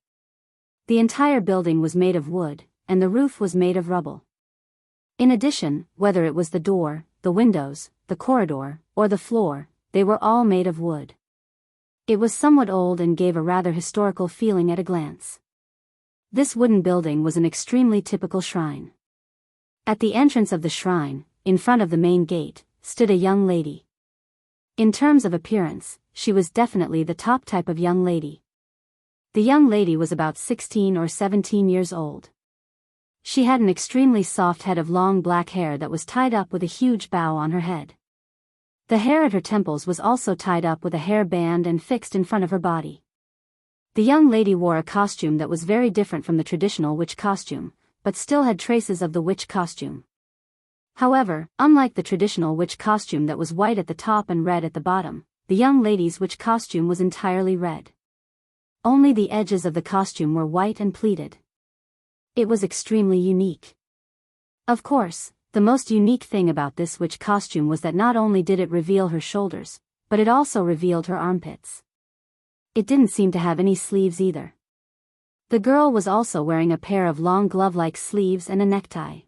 The entire building was made of wood, and the roof was made of rubble. In addition, whether it was the door, the windows, the corridor, or the floor, they were all made of wood. It was somewhat old and gave a rather historical feeling at a glance. This wooden building was an extremely typical shrine. At the entrance of the shrine, in front of the main gate, stood a young lady. In terms of appearance, she was definitely the top type of young lady. The young lady was about 16 or 17 years old. She had an extremely soft head of long black hair that was tied up with a huge bow on her head. The hair at her temples was also tied up with a hair band and fixed in front of her body. The young lady wore a costume that was very different from the traditional witch costume, but still had traces of the witch costume. However, unlike the traditional witch costume that was white at the top and red at the bottom, the young lady's witch costume was entirely red. Only the edges of the costume were white and pleated. It was extremely unique. Of course, the most unique thing about this witch costume was that not only did it reveal her shoulders, but it also revealed her armpits. It didn't seem to have any sleeves either. The girl was also wearing a pair of long glove-like sleeves and a necktie.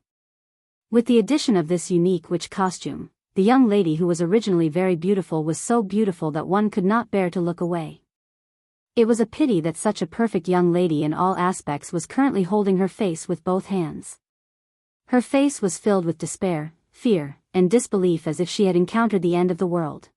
With the addition of this unique witch costume, the young lady who was originally very beautiful was so beautiful that one could not bear to look away. It was a pity that such a perfect young lady in all aspects was currently holding her face with both hands. Her face was filled with despair, fear, and disbelief as if she had encountered the end of the world.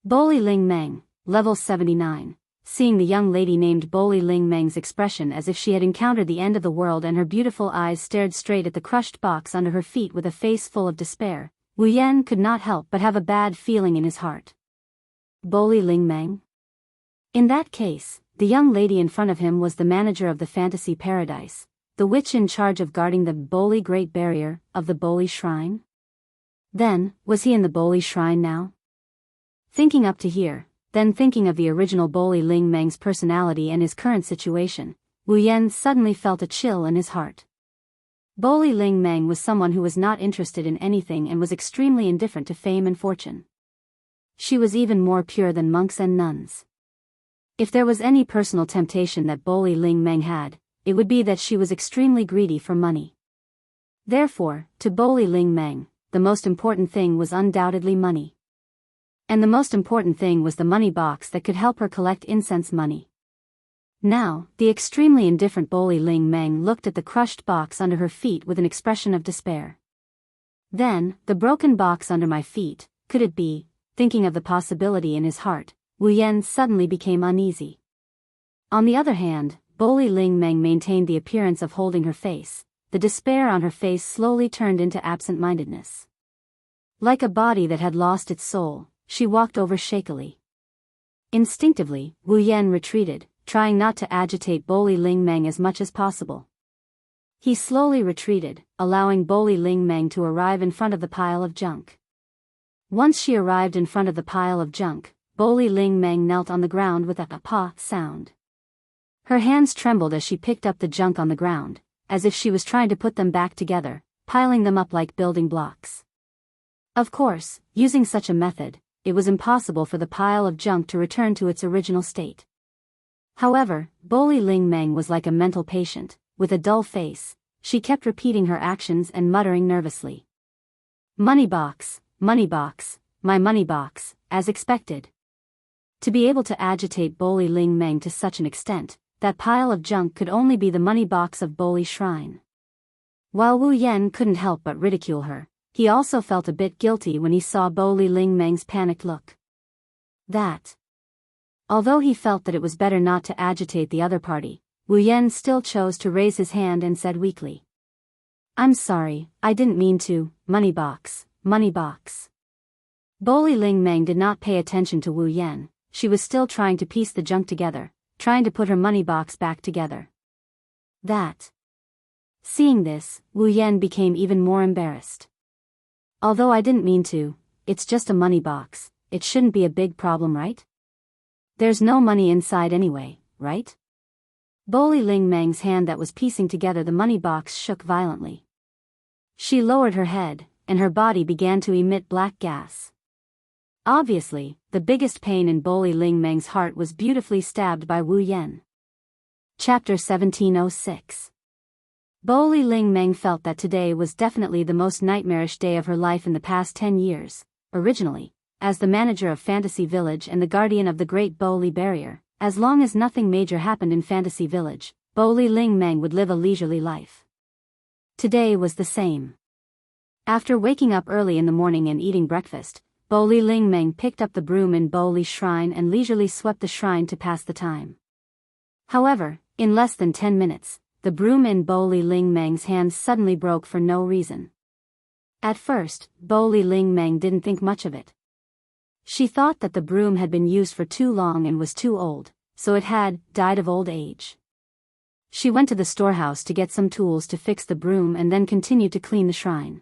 Boli Ling Meng, level 79, seeing the young lady named Boli Ling Meng's expression as if she had encountered the end of the world, and her beautiful eyes stared straight at the crushed box under her feet with a face full of despair, Wu Yan could not help but have a bad feeling in his heart. Boli Ling Meng? In that case, the young lady in front of him was the manager of the fantasy paradise, the witch in charge of guarding the Boli Great Barrier of the Boli Shrine? Then, was he in the Boli Shrine now? Thinking up to here, then thinking of the original Boli Ling Meng's personality and his current situation, Wu Yan suddenly felt a chill in his heart. Boli Ling Meng was someone who was not interested in anything and was extremely indifferent to fame and fortune. She was even more pure than monks and nuns. If there was any personal temptation that Boli Ling Meng had, it would be that she was extremely greedy for money. Therefore, to Boli Ling Meng, the most important thing was undoubtedly money. And the most important thing was the money box that could help her collect incense money. Now, the extremely indifferent Boli Ling Meng looked at the crushed box under her feet with an expression of despair. Then, the broken box under my feet, could it be? Thinking of the possibility in his heart, Wu Yan suddenly became uneasy. On the other hand, Boli Ling Meng maintained the appearance of holding her face. The despair on her face slowly turned into absent-mindedness. Like a body that had lost its soul, she walked over shakily. Instinctively, Wu Yan retreated, trying not to agitate Boli Ling Meng as much as possible. He slowly retreated, allowing Boli Ling Meng to arrive in front of the pile of junk. Once she arrived in front of the pile of junk, Boli Ling Meng knelt on the ground with a pa sound. Her hands trembled as she picked up the junk on the ground, as if she was trying to put them back together, piling them up like building blocks. Of course, using such a method, it was impossible for the pile of junk to return to its original state. However, Boli Ling Meng was like a mental patient. With a dull face, she kept repeating her actions and muttering nervously. Money box, my money box, as expected. To be able to agitate Boli Ling Meng to such an extent, that pile of junk could only be the money box of Boli Shrine. While Wu Yan couldn't help but ridicule her, he also felt a bit guilty when he saw Boli Ling Meng's panicked look. Although he felt that it was better not to agitate the other party, Wu Yan still chose to raise his hand and said weakly. I'm sorry, I didn't mean to, money box. Boli Ling Meng did not pay attention to Wu Yan. She was still trying to piece the junk together, trying to put her money box back together. Seeing this, Wu Yan became even more embarrassed. Although I didn't mean to, it's just a money box, it shouldn't be a big problem, right? There's no money inside anyway, right? Boli Ling Meng's hand that was piecing together the money box shook violently. She lowered her head, and her body began to emit black gas. Obviously, the biggest pain in Boli Ling Meng's heart was beautifully stabbed by Wu Yan. Chapter 1706. Boli Ling Meng felt that today was definitely the most nightmarish day of her life in the past 10 years. Originally, as the manager of Fantasy Village and the guardian of the Great Boli Barrier, as long as nothing major happened in Fantasy Village, Boli Ling Meng would live a leisurely life. Today was the same. After waking up early in the morning and eating breakfast, Boli Ling Meng picked up the broom in Boli Shrine and leisurely swept the shrine to pass the time. However, in less than 10 minutes, the broom in Boli Ling Meng's hands suddenly broke for no reason. At first, Boli Ling Meng didn't think much of it. She thought that the broom had been used for too long and was too old, so it had died of old age. She went to the storehouse to get some tools to fix the broom and then continued to clean the shrine.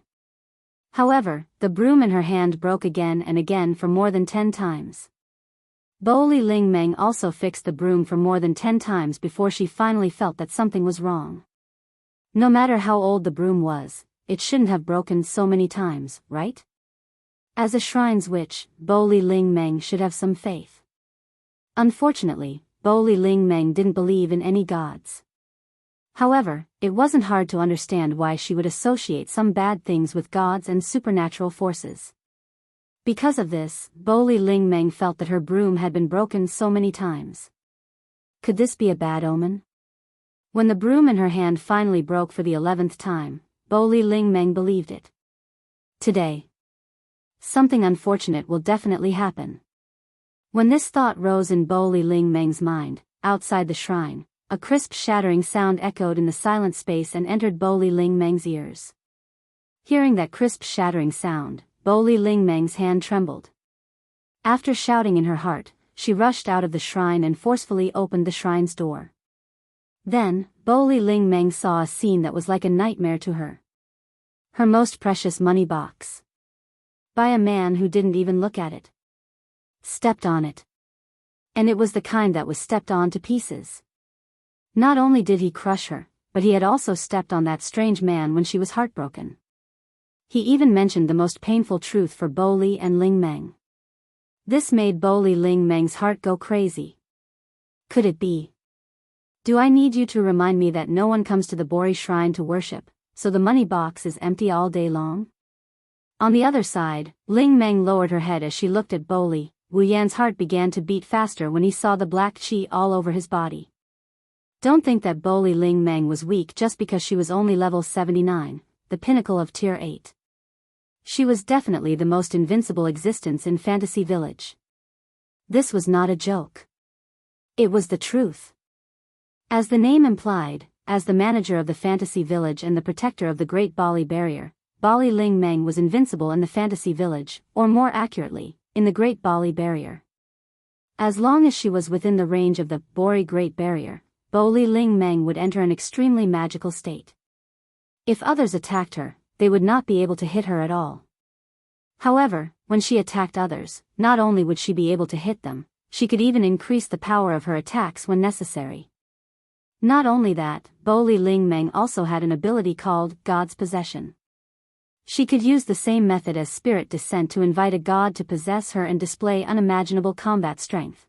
However, the broom in her hand broke again and again for more than 10 times. Boli Ling Meng also fixed the broom for more than 10 times before she finally felt that something was wrong. No matter how old the broom was, it shouldn't have broken so many times, right? As a shrine's witch, Boli Ling Meng should have some faith. Unfortunately, Boli Ling Meng didn't believe in any gods. However, it wasn't hard to understand why she would associate some bad things with gods and supernatural forces. Because of this, Boli Ling Meng felt that her broom had been broken so many times. Could this be a bad omen? When the broom in her hand finally broke for the 11th time, Boli Ling Meng believed it. Today, something unfortunate will definitely happen. When this thought rose in Bo Li Ling Meng's mind, outside the shrine, a crisp shattering sound echoed in the silent space and entered Bo Li Ling Meng's ears. Hearing that crisp shattering sound, Bo Li Ling Meng's hand trembled. After shouting in her heart, she rushed out of the shrine and forcefully opened the shrine's door. Then, Bo Li Ling Meng saw a scene that was like a nightmare to her. Her most precious money box. By a man who didn't even look at it. Stepped on it. And it was the kind that was stepped on to pieces. Not only did he crush her, but he had also stepped on that strange man when she was heartbroken. He even mentioned the most painful truth for Bo Li and Ling Meng. This made Bo Li Ling Meng's heart go crazy. Could it be? Do I need you to remind me that no one comes to the Bori shrine to worship, so the money box is empty all day long? On the other side, Ling Meng lowered her head as she looked at Bo Li. Wu Yan's heart began to beat faster when he saw the black qi all over his body. Don't think that Bo Li Ling Meng was weak just because she was only level 79, the pinnacle of tier 8. She was definitely the most invincible existence in Fantasy Village. This was not a joke. It was the truth. As the name implied, as the manager of the Fantasy Village and the protector of the Great Bali Barrier, Bo Li Ling Meng was invincible in the Fantasy Village, or more accurately, in the Great Bali Barrier. As long as she was within the range of the Bori Great Barrier, Bo Li Ling Meng would enter an extremely magical state. If others attacked her, they would not be able to hit her at all. However, when she attacked others, not only would she be able to hit them, she could even increase the power of her attacks when necessary. Not only that, Bo Li Ling Meng also had an ability called God's Possession. She could use the same method as Spirit Descent to invite a god to possess her and display unimaginable combat strength.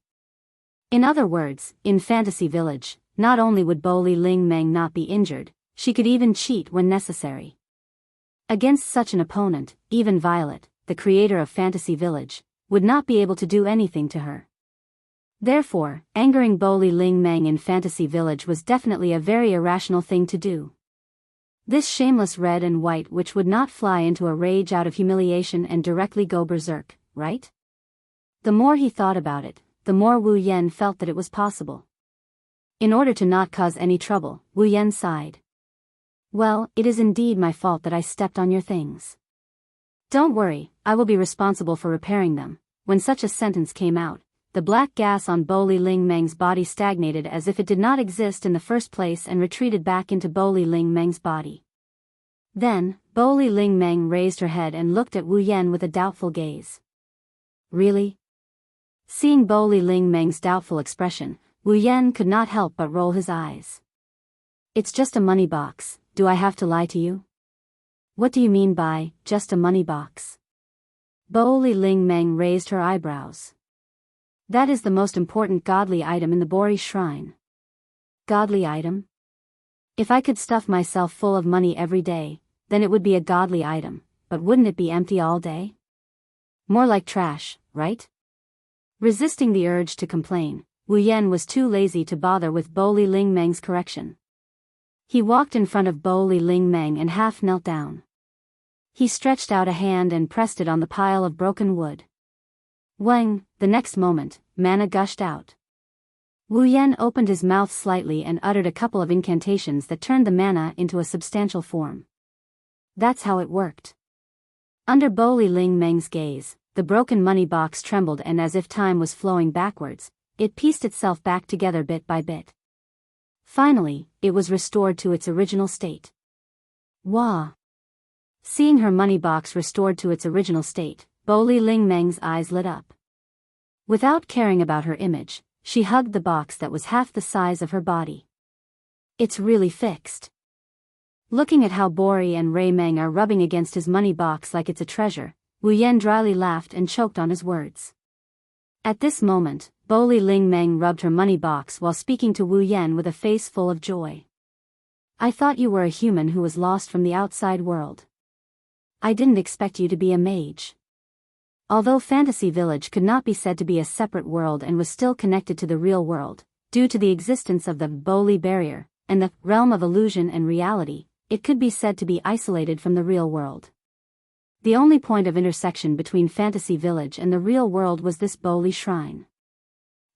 In other words, in Fantasy Village, not only would Bo Li Ling Meng not be injured, she could even cheat when necessary. Against such an opponent, even Violet, the creator of Fantasy Village, would not be able to do anything to her. Therefore, angering Bo Li Ling Meng in Fantasy Village was definitely a very irrational thing to do. This shameless red and white witch would not fly into a rage out of humiliation and directly go berserk, right? The more he thought about it, the more Wu Yan felt that it was possible. In order to not cause any trouble, Wu Yan sighed. Well, it is indeed my fault that I stepped on your things. Don't worry, I will be responsible for repairing them. When such a sentence came out, the black gas on Bo Li Ling Meng's body stagnated as if it did not exist in the first place and retreated back into Bo Li Ling Meng's body. Then, Bo Li Ling Meng raised her head and looked at Wu Yan with a doubtful gaze. Really? Seeing Bo Li Ling Meng's doubtful expression, Wu Yan could not help but roll his eyes. It's just a money box, do I have to lie to you? What do you mean by, just a money box? Bo Li Ling Meng raised her eyebrows. That is the most important godly item in the Bori shrine. Godly item? If I could stuff myself full of money every day, then it would be a godly item, but wouldn't it be empty all day? More like trash, right? Resisting the urge to complain, Wu Yan was too lazy to bother with Bo Li Ling Meng's correction. He walked in front of Bo Li Ling Meng and half knelt down. He stretched out a hand and pressed it on the pile of broken wood. Wang, the next moment, mana gushed out. Wu Yan opened his mouth slightly and uttered a couple of incantations that turned the mana into a substantial form. That's how it worked. Under Bo Li Ling Meng's gaze, the broken money box trembled and as if time was flowing backwards, it pieced itself back together bit by bit. Finally, it was restored to its original state. Wah! Seeing her money box restored to its original state, Bo Li Ling Meng's eyes lit up. Without caring about her image, she hugged the box that was half the size of her body. It's really fixed. Looking at how Bori and Ray Meng are rubbing against his money box like it's a treasure, Wu Yan dryly laughed and choked on his words. At this moment, Bo Li Ling Meng rubbed her money box while speaking to Wu Yan with a face full of joy. I thought you were a human who was lost from the outside world. I didn't expect you to be a mage. Although Fantasy Village could not be said to be a separate world and was still connected to the real world, due to the existence of the Bo Li barrier, and the realm of illusion and reality, it could be said to be isolated from the real world. The only point of intersection between Fantasy Village and the real world was this Bo Li shrine.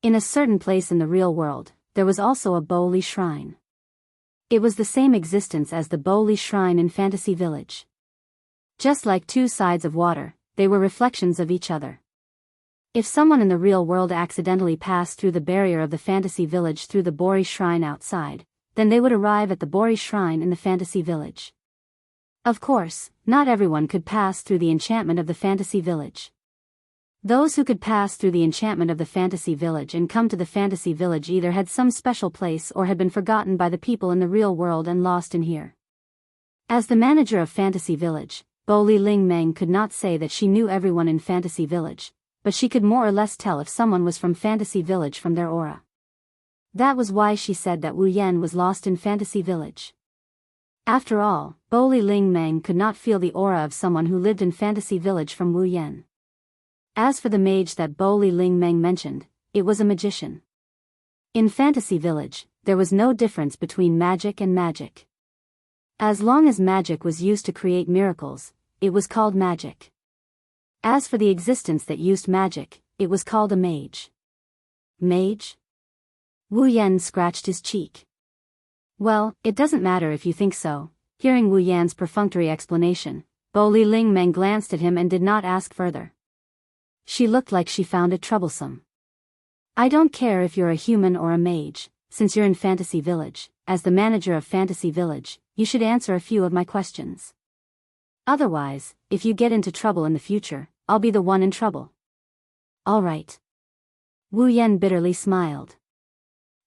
In a certain place in the real world, there was also a Bowley shrine. It was the same existence as the Bowley shrine in Fantasy Village. Just like two sides of water, they were reflections of each other. If someone in the real world accidentally passed through the barrier of the Fantasy Village through the Bowley shrine outside, then they would arrive at the Bowley shrine in the Fantasy Village. Of course, not everyone could pass through the enchantment of the Fantasy Village. Those who could pass through the enchantment of the Fantasy Village and come to the Fantasy Village either had some special place or had been forgotten by the people in the real world and lost in here. As the manager of Fantasy Village, Bowley Ling Meng could not say that she knew everyone in Fantasy Village, but she could more or less tell if someone was from Fantasy Village from their aura. That was why she said that Wu Yan was lost in Fantasy Village. After all, Bowley Ling Meng could not feel the aura of someone who lived in Fantasy Village from Wu Yan. As for the mage that Bowley Ling Meng mentioned, it was a magician. In Fantasy Village, there was no difference between magic and magic. As long as magic was used to create miracles, it was called magic. As for the existence that used magic, it was called a mage. Mage? Wu Yan scratched his cheek. Well, it doesn't matter if you think so. Hearing Wu Yan's perfunctory explanation, Bowley Ling Meng glanced at him and did not ask further. She looked like she found it troublesome. I don't care if you're a human or a mage, since you're in Fantasy Village. As the manager of Fantasy Village, you should answer a few of my questions. Otherwise, if you get into trouble in the future, I'll be the one in trouble. All right. Wu Yan bitterly smiled.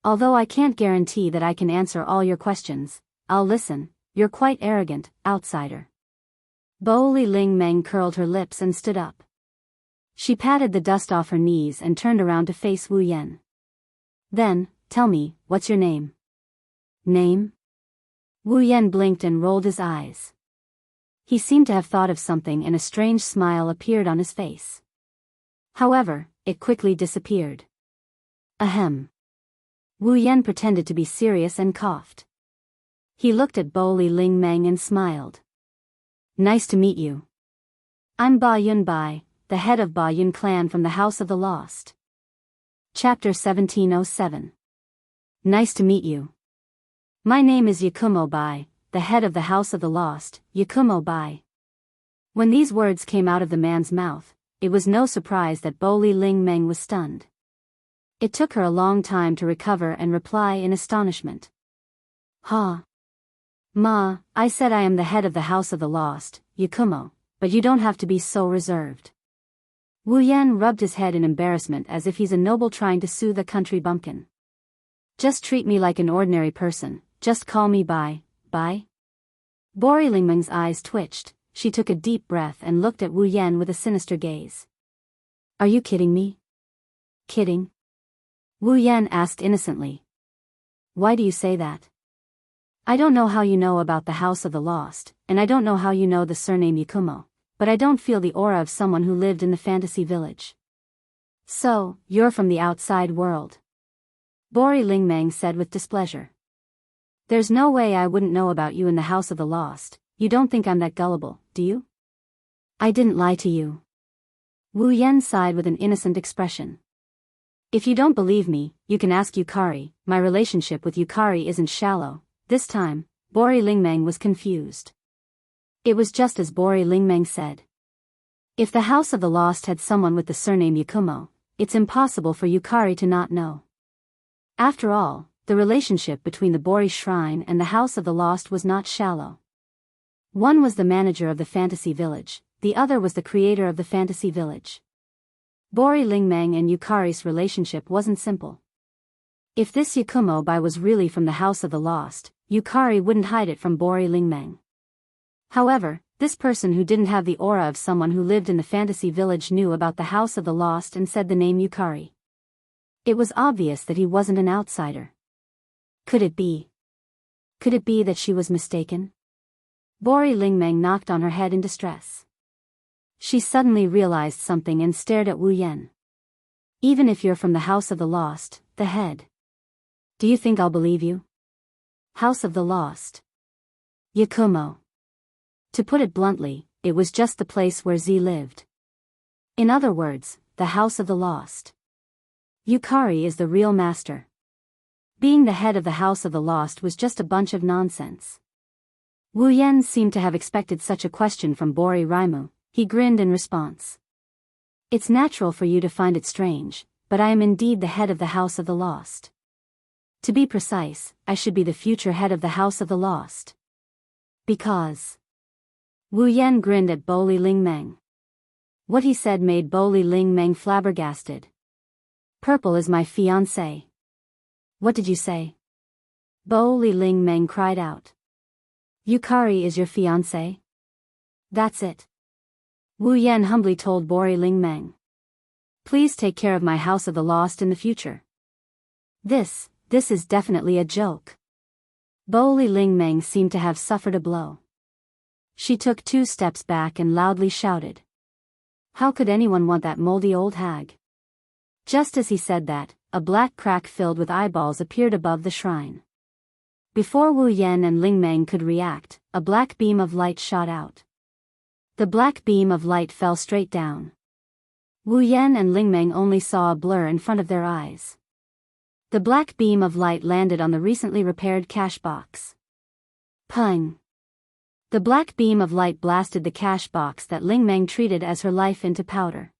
Although I can't guarantee that I can answer all your questions, I'll listen. You're quite arrogant, outsider. Bowley Ling Meng curled her lips and stood up. She patted the dust off her knees and turned around to face Wu Yan. Then, tell me, what's your name? Name? Wu Yan blinked and rolled his eyes. He seemed to have thought of something and a strange smile appeared on his face. However, it quickly disappeared. Ahem. Wu Yan pretended to be serious and coughed. He looked at Bowley Ling Meng and smiled. Nice to meet you. I'm Ba Yun Bai, the head of Ba Yun clan from the House of the Lost. Chapter 1707. Nice to meet you. My name is Yakumo Bai, the head of the House of the Lost, Yakumo Bai. When these words came out of the man's mouth, it was no surprise that Bowley Ling Meng was stunned. It took her a long time to recover and reply in astonishment. Ha! Ma, I said I am the head of the House of the Lost, Yakumo, but you don't have to be so reserved. Wu Yan rubbed his head in embarrassment as if he's a noble trying to soothe a country bumpkin. Just treat me like an ordinary person, just call me Bai. Bowley Ling Meng's eyes twitched, she took a deep breath and looked at Wu Yan with a sinister gaze. Are you kidding me? Kidding? Wu Yan asked innocently. Why do you say that? I don't know how you know about the House of the Lost, and I don't know how you know the surname Yakumo, but I don't feel the aura of someone who lived in the Fantasy Village. So, you're from the outside world. Bowley Ling Meng said with displeasure. There's no way I wouldn't know about you in the House of the Lost. You don't think I'm that gullible, do you? I didn't lie to you. Wu Yan sighed with an innocent expression. If you don't believe me, you can ask Yukari. My relationship with Yukari isn't shallow. This time, Bowley Ling Meng was confused. It was just as Bowley Ling Meng said. If the House of the Lost had someone with the surname Yakumo, it's impossible for Yukari to not know. After all, the relationship between the Bowley Shrine and the House of the Lost was not shallow. One was the manager of the Fantasy Village, the other was the creator of the Fantasy Village. Bowley Ling Meng and Yukari's relationship wasn't simple. If this Yakumo Bai was really from the House of the Lost, Yukari wouldn't hide it from Bowley Ling Meng. However, this person who didn't have the aura of someone who lived in the Fantasy Village knew about the House of the Lost and said the name Yukari. It was obvious that he wasn't an outsider. Could it be? Could it be that she was mistaken? Bowley Ling Meng knocked on her head in distress. She suddenly realized something and stared at Wu Yan. Even if you're from the House of the Lost, the head. Do you think I'll believe you? House of the Lost. Yakumo. To put it bluntly, it was just the place where Z lived. In other words, the House of the Lost. Yukari is the real master. Being the head of the House of the Lost was just a bunch of nonsense. Wu Yan seemed to have expected such a question from Bori Raimu. He grinned in response. It's natural for you to find it strange, but I am indeed the head of the House of the Lost. To be precise, I should be the future head of the House of the Lost. Because... Wu Yan grinned at Bo Li Ling Meng. What he said made Bo Li Ling Meng flabbergasted. Purple is my fiancé. What did you say? Bo Li Ling Meng cried out. Yukari is your fiancé? That's it. Wu Yan humbly told Bori Ling Meng. Please take care of my House of the Lost in the future. This is definitely a joke. Bo Li Ling Meng seemed to have suffered a blow. She took 2 steps back and loudly shouted. How could anyone want that moldy old hag? Just as he said that, a black crack filled with eyeballs appeared above the shrine. Before Wu Yan and Ling Meng could react, a black beam of light shot out. The black beam of light fell straight down. Wu Yan and Ling Meng only saw a blur in front of their eyes. The black beam of light landed on the recently repaired cash box. Pung! The black beam of light blasted the cash box that Ling Meng treated as her life into powder.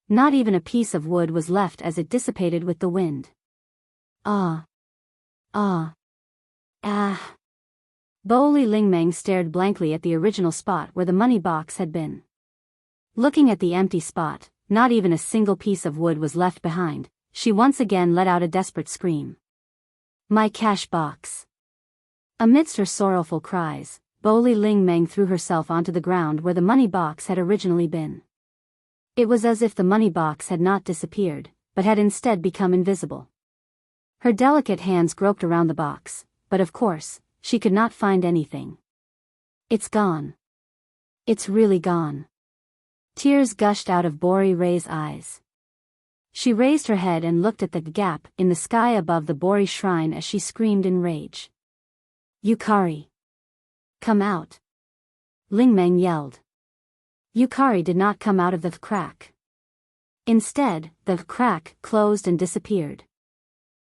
Not even a piece of wood was left as it dissipated with the wind. Ah! Ah! Ah! Bo Li Ling Meng stared blankly at the original spot where the money box had been. Looking at the empty spot, not even a single piece of wood was left behind, she once again let out a desperate scream. My cash box! Amidst her sorrowful cries, Bo Li Ling Meng threw herself onto the ground where the money box had originally been. It was as if the money box had not disappeared, but had instead become invisible. Her delicate hands groped around the box, but of course, she could not find anything. It's gone. It's really gone. Tears gushed out of Bori Ray's eyes. She raised her head and looked at the gap in the sky above the Bori shrine as she screamed in rage. Yukari! Come out! Ling Meng yelled. Yukari did not come out of the crack. Instead, the crack closed and disappeared.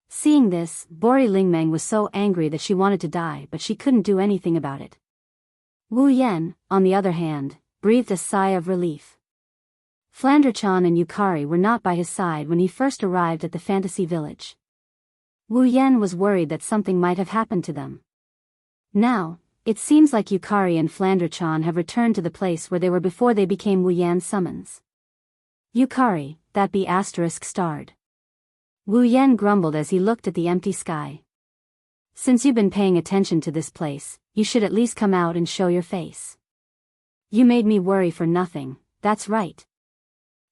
Seeing this, Bori Ling Meng was so angry that she wanted to die, but she couldn't do anything about it. Wu Yan, on the other hand, breathed a sigh of relief. Flandre-chan and Yukari were not by his side when he first arrived at the fantasy village. Wu Yan was worried that something might have happened to them. Now, it seems like Yukari and Flandre-chan have returned to the place where they were before they became Wu Yan's summons. Yukari, that be *starred. Wu Yan grumbled as he looked at the empty sky. Since you've been paying attention to this place, you should at least come out and show your face. You made me worry for nothing, that's right.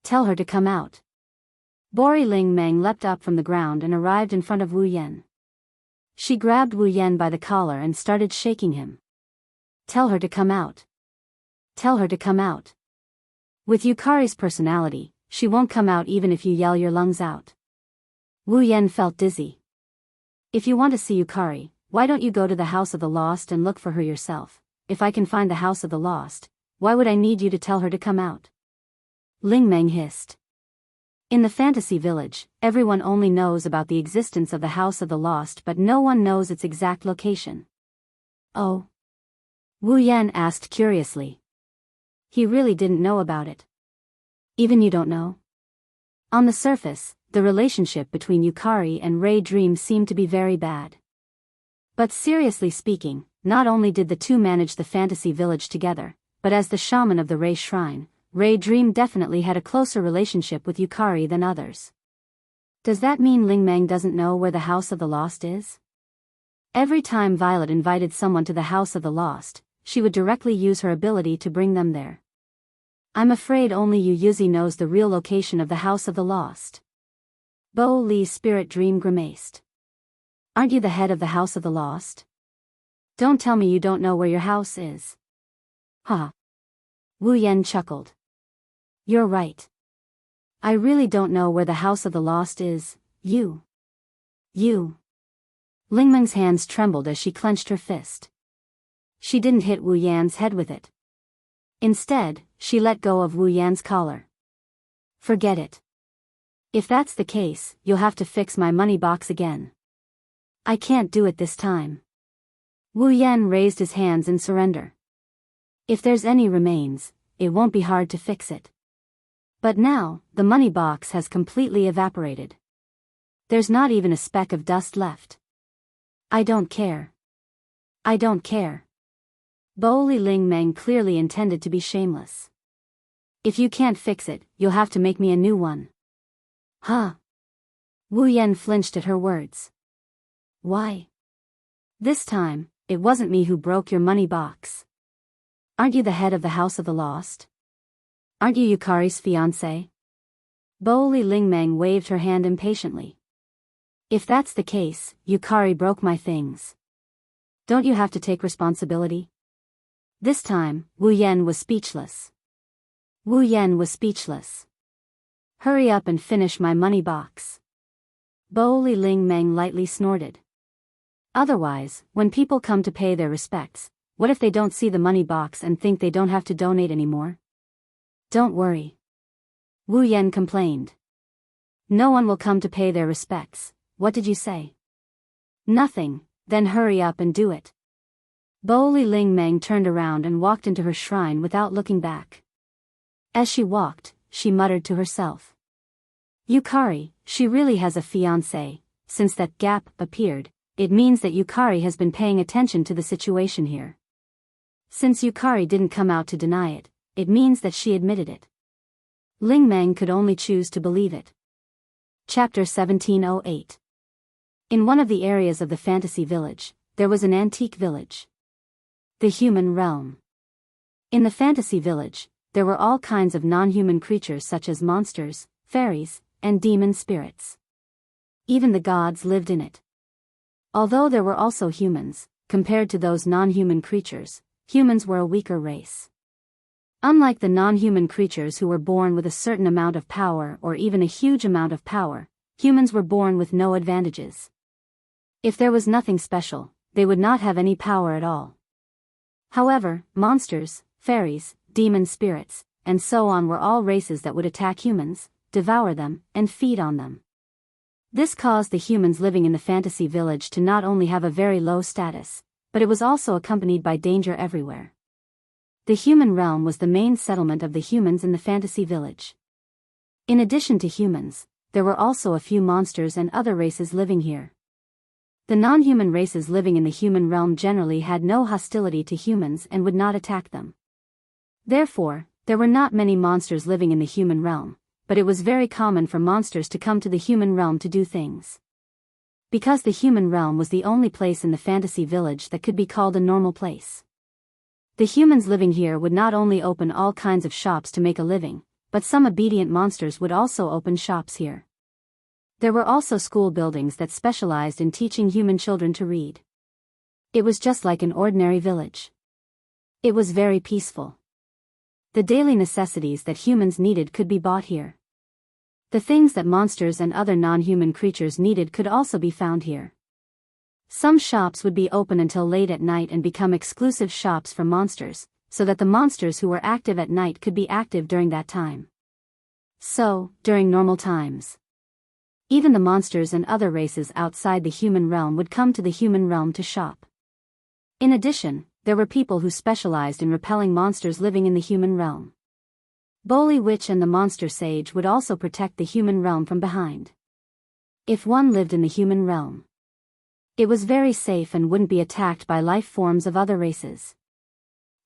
Tell her to come out. Bori Ling Meng leapt up from the ground and arrived in front of Wu Yan. She grabbed Wu Yan by the collar and started shaking him. Tell her to come out. Tell her to come out. With Yukari's personality, she won't come out even if you yell your lungs out. Wu Yan felt dizzy. If you want to see Yukari, why don't you go to the House of the Lost and look for her yourself? If I can find the House of the Lost, why would I need you to tell her to come out? Ling Meng hissed. In the fantasy village, everyone only knows about the existence of the House of the Lost, but no one knows its exact location. Oh? Wu Yan asked curiously. He really didn't know about it. Even you don't know? On the surface, the relationship between Yukari and Ray Dream seemed to be very bad. But seriously speaking, not only did the two manage the fantasy village together, but as the shaman of the Ray Shrine, Ray Dream definitely had a closer relationship with Yukari than others. Does that mean Ling Meng doesn't know where the House of the Lost is? Every time Violet invited someone to the House of the Lost, she would directly use her ability to bring them there. I'm afraid only Yu Yuzi knows the real location of the House of the Lost. Bo Li's spirit dream grimaced. Aren't you the head of the House of the Lost? Don't tell me you don't know where your house is. Ha! Wu Yan chuckled. You're right. I really don't know where the House of the Lost is, You. Ling Meng's hands trembled as she clenched her fist. She didn't hit Wu Yan's head with it. Instead, she let go of Wu Yan's collar. Forget it. If that's the case, you'll have to fix my money box again. I can't do it this time. Wu Yan raised his hands in surrender. If there's any remains, it won't be hard to fix it. But now, the money box has completely evaporated. There's not even a speck of dust left. I don't care. I don't care. Bo Li Ling Meng clearly intended to be shameless. If you can't fix it, you'll have to make me a new one. Huh? Wu Yan flinched at her words. Why? This time, it wasn't me who broke your money box. Aren't you the head of the House of the Lost? Aren't you Yukari's fiancé? Bo Li Ling Meng waved her hand impatiently. If that's the case, Yukari broke my things. Don't you have to take responsibility? This time, Wu Yan was speechless. Wu Yan was speechless. Hurry up and finish my money box. Bo Li Ling Meng lightly snorted. Otherwise, when people come to pay their respects, what if they don't see the money box and think they don't have to donate anymore? Don't worry. Wu Yan complained. No one will come to pay their respects. What did you say? Nothing, then hurry up and do it. Bo Li Ling Meng turned around and walked into her shrine without looking back. As she walked, she muttered to herself. Yukari, she really has a fiancé. Since that gap appeared, it means that Yukari has been paying attention to the situation here. Since Yukari didn't come out to deny it, it means that she admitted it. Ling Meng could only choose to believe it. Chapter 1708. In one of the areas of the fantasy village, there was an antique village. The human realm. In the fantasy village, there were all kinds of non-human creatures such as monsters, fairies, and demon spirits. Even the gods lived in it. Although there were also humans, compared to those non-human creatures, humans were a weaker race. Unlike the non-human creatures who were born with a certain amount of power or even a huge amount of power, humans were born with no advantages. If there was nothing special, they would not have any power at all. However, monsters, fairies, demon spirits, and so on were all races that would attack humans, devour them, and feed on them. This caused the humans living in the fantasy village to not only have a very low status, but it was also accompanied by danger everywhere. The human realm was the main settlement of the humans in the fantasy village. In addition to humans, there were also a few monsters and other races living here. The non-human races living in the human realm generally had no hostility to humans and would not attack them. Therefore, there were not many monsters living in the human realm, but it was very common for monsters to come to the human realm to do things. Because the human realm was the only place in the fantasy village that could be called a normal place. The humans living here would not only open all kinds of shops to make a living, but some obedient monsters would also open shops here. There were also school buildings that specialized in teaching human children to read. It was just like an ordinary village. It was very peaceful. The daily necessities that humans needed could be bought here. The things that monsters and other non-human creatures needed could also be found here. Some shops would be open until late at night and become exclusive shops for monsters, so that the monsters who were active at night could be active during that time. So, during normal times, even the monsters and other races outside the human realm would come to the human realm to shop. In addition, there were people who specialized in repelling monsters living in the human realm. Boli Witch and the Monster Sage would also protect the human realm from behind. If one lived in the human realm, it was very safe and wouldn't be attacked by life forms of other races.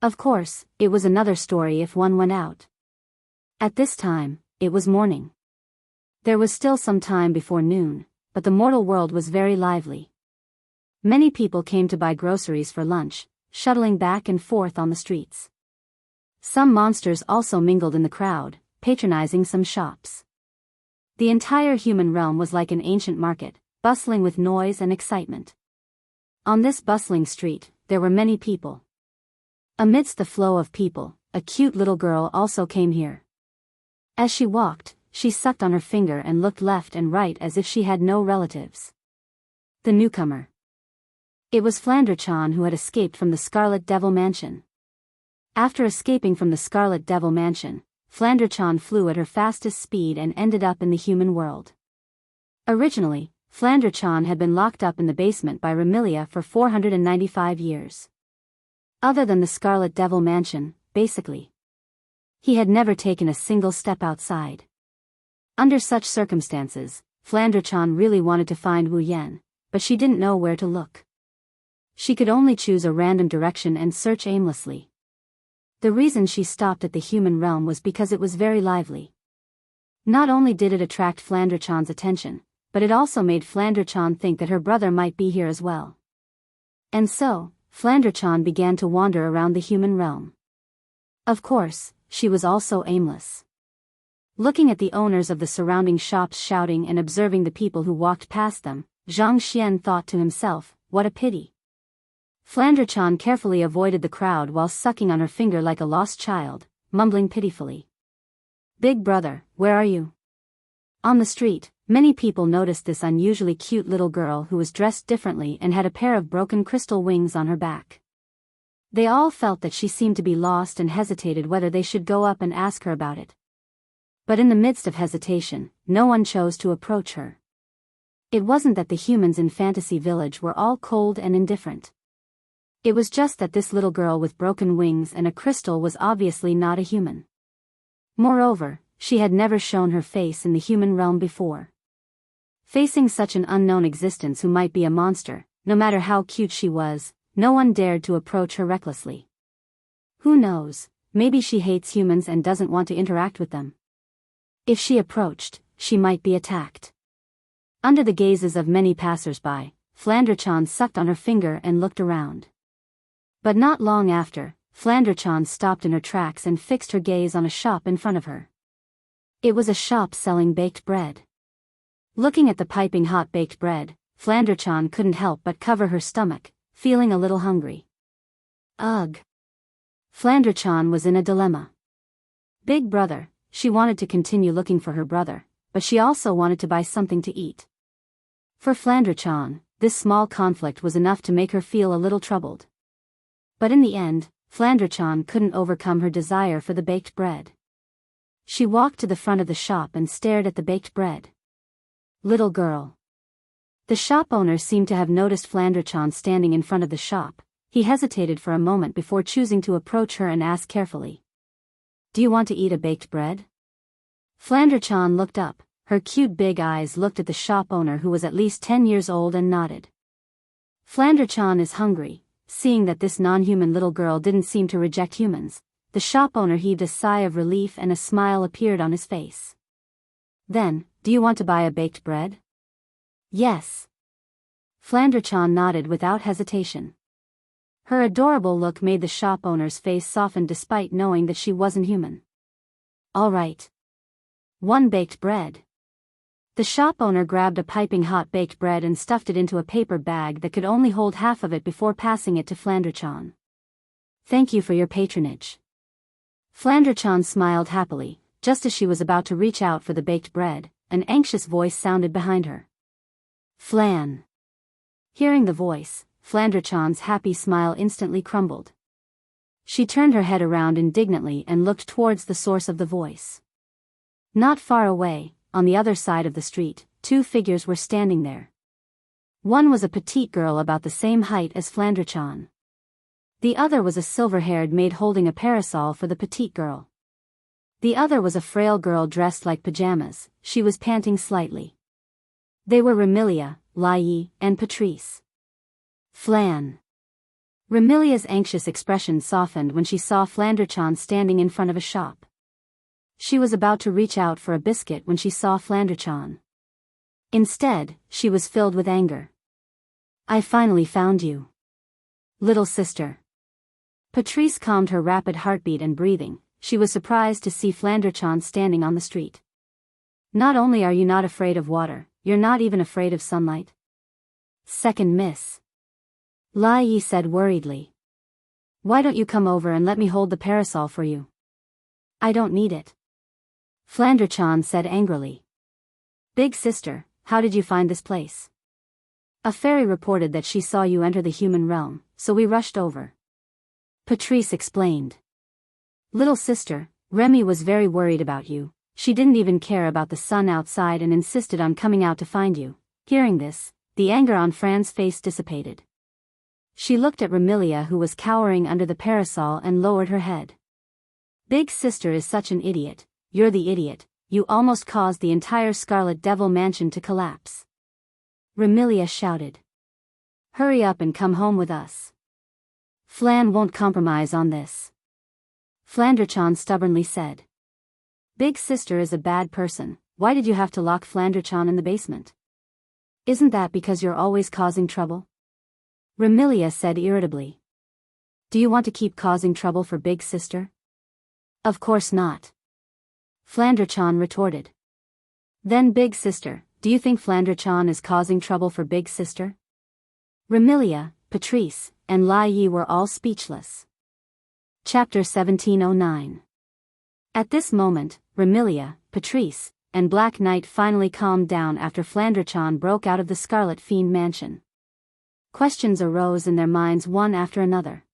Of course, it was another story if one went out. At this time, it was morning. There was still some time before noon, but the mortal world was very lively. Many people came to buy groceries for lunch, shuttling back and forth on the streets. Some monsters also mingled in the crowd, patronizing some shops. The entire human realm was like an ancient market, bustling with noise and excitement. On this bustling street, there were many people. Amidst the flow of people, a cute little girl also came here. As she walked, she sucked on her finger and looked left and right as if she had no relatives. The newcomer. It was Flanderchan who had escaped from the Scarlet Devil Mansion. After escaping from the Scarlet Devil Mansion, Flanderchan flew at her fastest speed and ended up in the human world. Originally, Flanderchan had been locked up in the basement by Remilia for 495 years. Other than the Scarlet Devil Mansion, basically. He had never taken a single step outside. Under such circumstances, Flanderchan really wanted to find Wu Yan, but she didn't know where to look. She could only choose a random direction and search aimlessly. The reason she stopped at the human realm was because it was very lively. Not only did it attract Flanderchan's attention, but it also made Flanderchan think that her brother might be here as well. And so, Flanderchan began to wander around the human realm. Of course, she was also aimless. Looking at the owners of the surrounding shops shouting and observing the people who walked past them, Zhang Xian thought to himself, what a pity. Flanderchan carefully avoided the crowd while sucking on her finger like a lost child, mumbling pitifully. Big brother, where are you? On the street, many people noticed this unusually cute little girl who was dressed differently and had a pair of broken crystal wings on her back. They all felt that she seemed to be lost and hesitated whether they should go up and ask her about it. But in the midst of hesitation, no one chose to approach her. It wasn't that the humans in Fantasy Village were all cold and indifferent. It was just that this little girl with broken wings and a crystal was obviously not a human. Moreover, she had never shown her face in the human realm before. Facing such an unknown existence who might be a monster, no matter how cute she was, no one dared to approach her recklessly. Who knows, maybe she hates humans and doesn't want to interact with them. If she approached, she might be attacked. Under the gazes of many passers-by, Flanderchan sucked on her finger and looked around. But not long after, Flanderchan stopped in her tracks and fixed her gaze on a shop in front of her. It was a shop selling baked bread. Looking at the piping hot baked bread, Flanderchan couldn't help but cover her stomach, feeling a little hungry. Ugh! Flanderchan was in a dilemma. Big brother, she wanted to continue looking for her brother, but she also wanted to buy something to eat. For Flanderchan, this small conflict was enough to make her feel a little troubled. But in the end, Flanderchan couldn't overcome her desire for the baked bread. She walked to the front of the shop and stared at the baked bread. Little girl. The shop owner seemed to have noticed Flanderchan standing in front of the shop. He hesitated for a moment before choosing to approach her and ask carefully. Do you want to eat a baked bread? Flanderchan looked up, her cute big eyes looked at the shop owner who was at least 10 years old and nodded. Flanderchan is hungry. Seeing that this non-human little girl didn't seem to reject humans, the shop owner heaved a sigh of relief and a smile appeared on his face. Then, do you want to buy a baked bread? Yes. Flanderchan nodded without hesitation. Her adorable look made the shop owner's face soften despite knowing that she wasn't human. All right. 1 baked bread. The shop owner grabbed a piping hot baked bread and stuffed it into a paper bag that could only hold half of it before passing it to Flanderchan. Thank you for your patronage. Flanderchan smiled happily. Just as she was about to reach out for the baked bread, an anxious voice sounded behind her. Flan. Hearing the voice, Flanderchan's happy smile instantly crumbled. She turned her head around indignantly and looked towards the source of the voice. Not far away, on the other side of the street, 2 figures were standing there. One was a petite girl about the same height as Flanderchan. The other was a silver-haired maid holding a parasol for the petite girl. The other was a frail girl dressed like pajamas, she was panting slightly. They were Remilia, Lai, and Patrice. Flan. Remilia's anxious expression softened when she saw Flanderchan standing in front of a shop. She was about to reach out for a biscuit when she saw Flanderchan. Instead, she was filled with anger. I finally found you. Little sister. Patrice calmed her rapid heartbeat and breathing. She was surprised to see Flanderchan standing on the street. Not only are you not afraid of water, you're not even afraid of sunlight. Second miss. Lai said worriedly. Why don't you come over and let me hold the parasol for you? I don't need it. Flanderchan said angrily. Big sister, how did you find this place? A fairy reported that she saw you enter the human realm, so we rushed over. Patrice explained. Little sister, Remy was very worried about you. She didn't even care about the sun outside and insisted on coming out to find you. Hearing this, the anger on Fran's face dissipated. She looked at Remilia, who was cowering under the parasol, and lowered her head. Big sister is such an idiot. You're the idiot. You almost caused the entire Scarlet Devil mansion to collapse. Remilia shouted. Hurry up and come home with us. Flan won't compromise on this. Flanderchan stubbornly said. Big sister is a bad person. Why did you have to lock Flanderchan in the basement? Isn't that because you're always causing trouble? Remilia said irritably. Do you want to keep causing trouble for big sister? Of course not. Flanderchan retorted. Then big sister, do you think Flanderchan is causing trouble for big sister? Remilia, Patrice, and Lai Yi were all speechless. Chapter 1709. At this moment, Remilia, Patrice, and Black Knight finally calmed down after Flanderchan broke out of the Scarlet Fiend mansion. Questions arose in their minds one after another.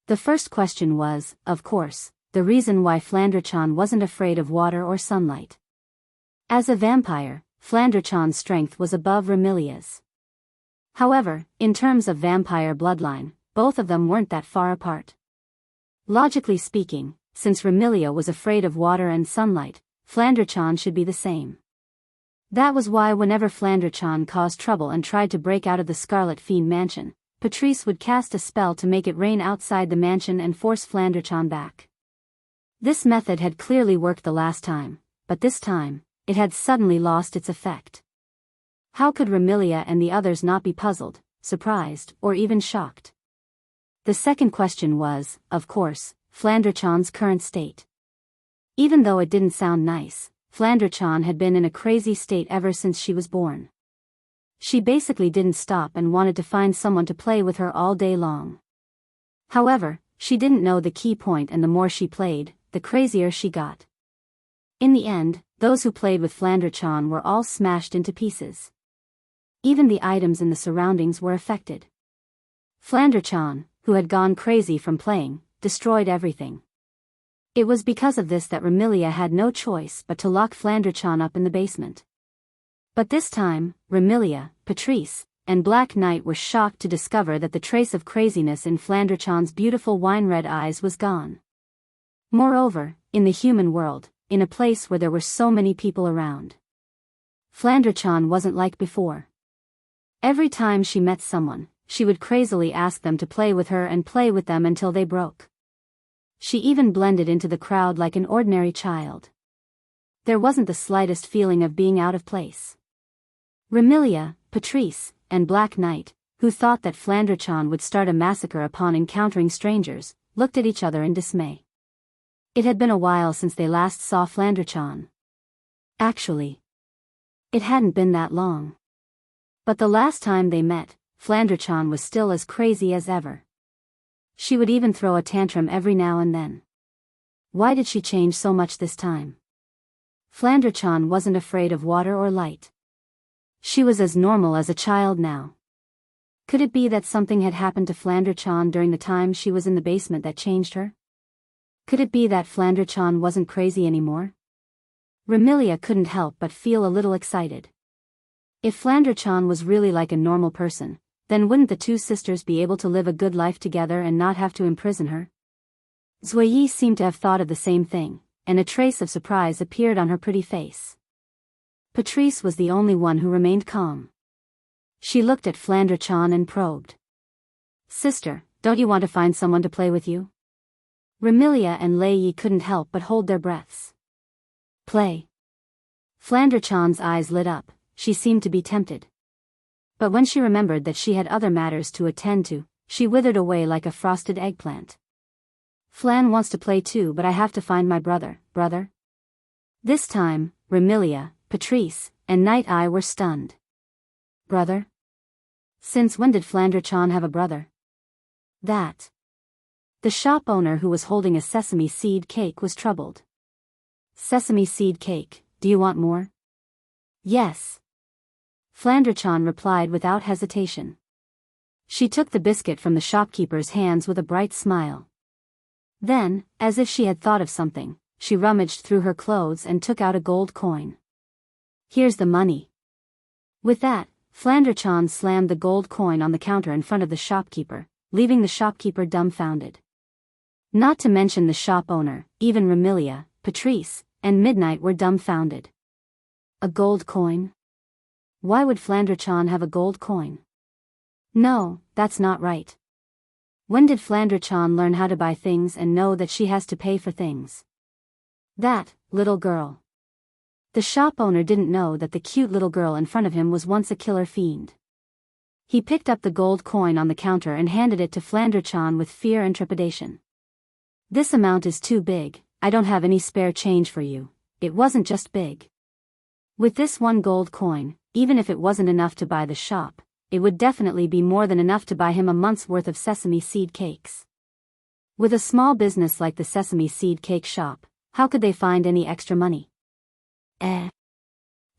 The first question was, of course, the reason why Flanderchan wasn't afraid of water or sunlight. As a vampire, Flanderchan's strength was above Remilia's. However, in terms of vampire bloodline, both of them weren't that far apart. Logically speaking, since Remilia was afraid of water and sunlight, Flanderchan should be the same. That was why whenever Flanderchan caused trouble and tried to break out of the Scarlet Fiend mansion, Patrice would cast a spell to make it rain outside the mansion and force Flanderchan back. This method had clearly worked the last time, but this time, it had suddenly lost its effect. How could Remilia and the others not be puzzled, surprised, or even shocked? The second question was, of course, Flanderchan's current state. Even though it didn't sound nice, Flanderchan had been in a crazy state ever since she was born. She basically didn't stop and wanted to find someone to play with her all day long. However, she didn't know the key point, and the more she played, the crazier she got. In the end, those who played with Flanderchan were all smashed into pieces. Even the items in the surroundings were affected. Flanderchan, who had gone crazy from playing, destroyed everything. It was because of this that Remilia had no choice but to lock Flanderchan up in the basement. But this time, Remilia, Patrice, and Black Knight were shocked to discover that the trace of craziness in Flanderchan's beautiful wine-red eyes was gone. Moreover, in the human world, in a place where there were so many people around, Flanderchan wasn't like before. Every time she met someone, she would crazily ask them to play with her and play with them until they broke. She even blended into the crowd like an ordinary child. There wasn't the slightest feeling of being out of place. Remilia, Patrice, and Black Knight, who thought that Flanderchan would start a massacre upon encountering strangers, looked at each other in dismay. It had been a while since they last saw Flanderchan. Actually, it hadn't been that long. But the last time they met, Flanderchan was still as crazy as ever. She would even throw a tantrum every now and then. Why did she change so much this time? Flanderchan wasn't afraid of water or light. She was as normal as a child now. Could it be that something had happened to Flanderchan during the time she was in the basement that changed her? Could it be that Flanderchan wasn't crazy anymore? Remilia couldn't help but feel a little excited. If Flanderchan was really like a normal person, then wouldn't the two sisters be able to live a good life together and not have to imprison her? Zuyi seemed to have thought of the same thing, and a trace of surprise appeared on her pretty face. Patrice was the only one who remained calm. She looked at Flanderchan and probed. Sister, don't you want to find someone to play with you? Remilia and Lai Yi couldn't help but hold their breaths. Play. Flanderchan's eyes lit up, she seemed to be tempted. But when she remembered that she had other matters to attend to, she withered away like a frosted eggplant. Flan wants to play too, but I have to find my brother. This time, Remilia, Patrice, and Night Eye were stunned. Brother? Since when did Flanderchan have a brother? That. The shop owner, who was holding a sesame seed cake, was troubled. Sesame seed cake, do you want more? Yes. Flanderchan replied without hesitation. She took the biscuit from the shopkeeper's hands with a bright smile. Then, as if she had thought of something, she rummaged through her clothes and took out a gold coin. Here's the money. With that, Flanderchan slammed the gold coin on the counter in front of the shopkeeper, leaving the shopkeeper dumbfounded. Not to mention the shop owner, even Remilia, Patrice, and Midnight were dumbfounded. A gold coin? Why would Flanderchan have a gold coin? No, that's not right. When did Flanderchan learn how to buy things and know that she has to pay for things? That little girl. The shop owner didn't know that the cute little girl in front of him was once a killer fiend. He picked up the gold coin on the counter and handed it to Flanderchan with fear and trepidation. This amount is too big, I don't have any spare change for you. It wasn't just big. With this one gold coin, even if it wasn't enough to buy the shop, it would definitely be more than enough to buy him a month's worth of sesame seed cakes. With a small business like the sesame seed cake shop, how could they find any extra money?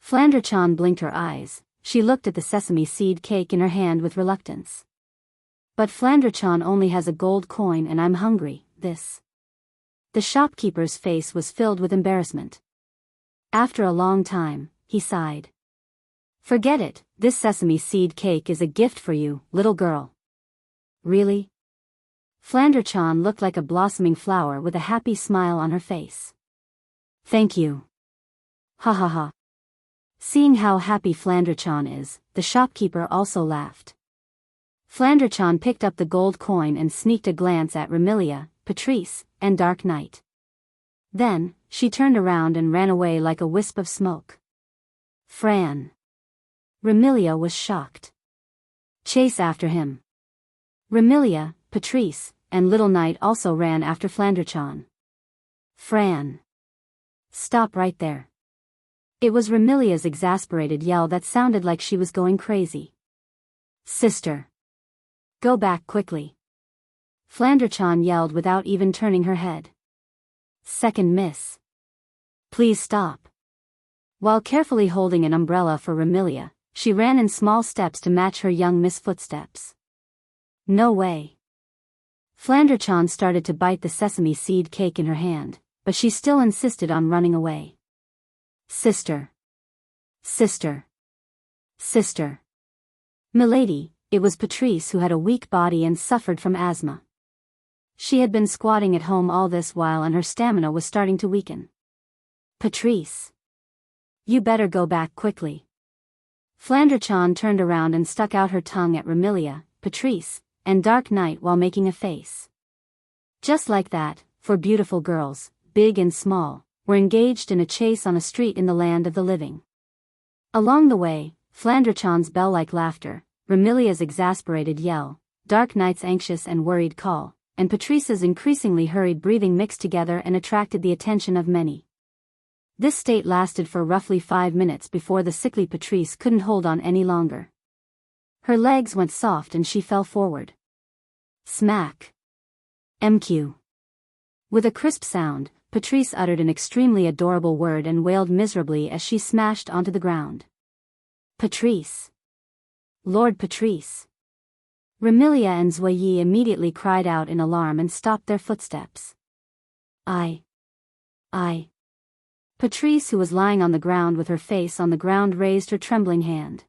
Flanderchan blinked her eyes. She looked at the sesame seed cake in her hand with reluctance. But Flanderchan only has a gold coin and I'm hungry, this. The shopkeeper's face was filled with embarrassment. After a long time, he sighed. Forget it, this sesame seed cake is a gift for you, little girl. Really? Flanderchan looked like a blossoming flower with a happy smile on her face. Thank you. Ha ha ha. Seeing how happy Flanderchan is, the shopkeeper also laughed. Flanderchan picked up the gold coin and sneaked a glance at Remilia, Patrice, and Dark Knight. Then, she turned around and ran away like a wisp of smoke. Fran. Remilia was shocked. Chase after him. Remilia, Patrice, and Little Knight also ran after Flanderchan. Fran. Stop right there. It was Remilia's exasperated yell that sounded like she was going crazy. Sister. Go back quickly. Flanderchan yelled without even turning her head. Second miss. Please stop. While carefully holding an umbrella for Remilia, she ran in small steps to match her young miss footsteps. No way. Flanderchan started to bite the sesame seed cake in her hand, but she still insisted on running away. Sister. Sister. Sister. Milady, it was Patrice who had a weak body and suffered from asthma. She had been squatting at home all this while and her stamina was starting to weaken. Patrice. You better go back quickly. Flanderchan turned around and stuck out her tongue at Remilia, Patrice, and Dark Knight while making a face. Just like that, four beautiful girls, big and small, were engaged in a chase on a street in the land of the living. Along the way, Flanderchan's bell-like laughter, Remilia's exasperated yell, Dark Knight's anxious and worried call, and Patrice's increasingly hurried breathing mixed together and attracted the attention of many. This state lasted for roughly 5 minutes before the sickly Patrice couldn't hold on any longer. Her legs went soft and she fell forward. Smack. MQ. With a crisp sound, Patrice uttered an extremely adorable word and wailed miserably as she smashed onto the ground. Patrice. Lord Patrice. Remilia and Zouyi immediately cried out in alarm and stopped their footsteps. I. Patrice, who was lying on the ground with her face on the ground, raised her trembling hand.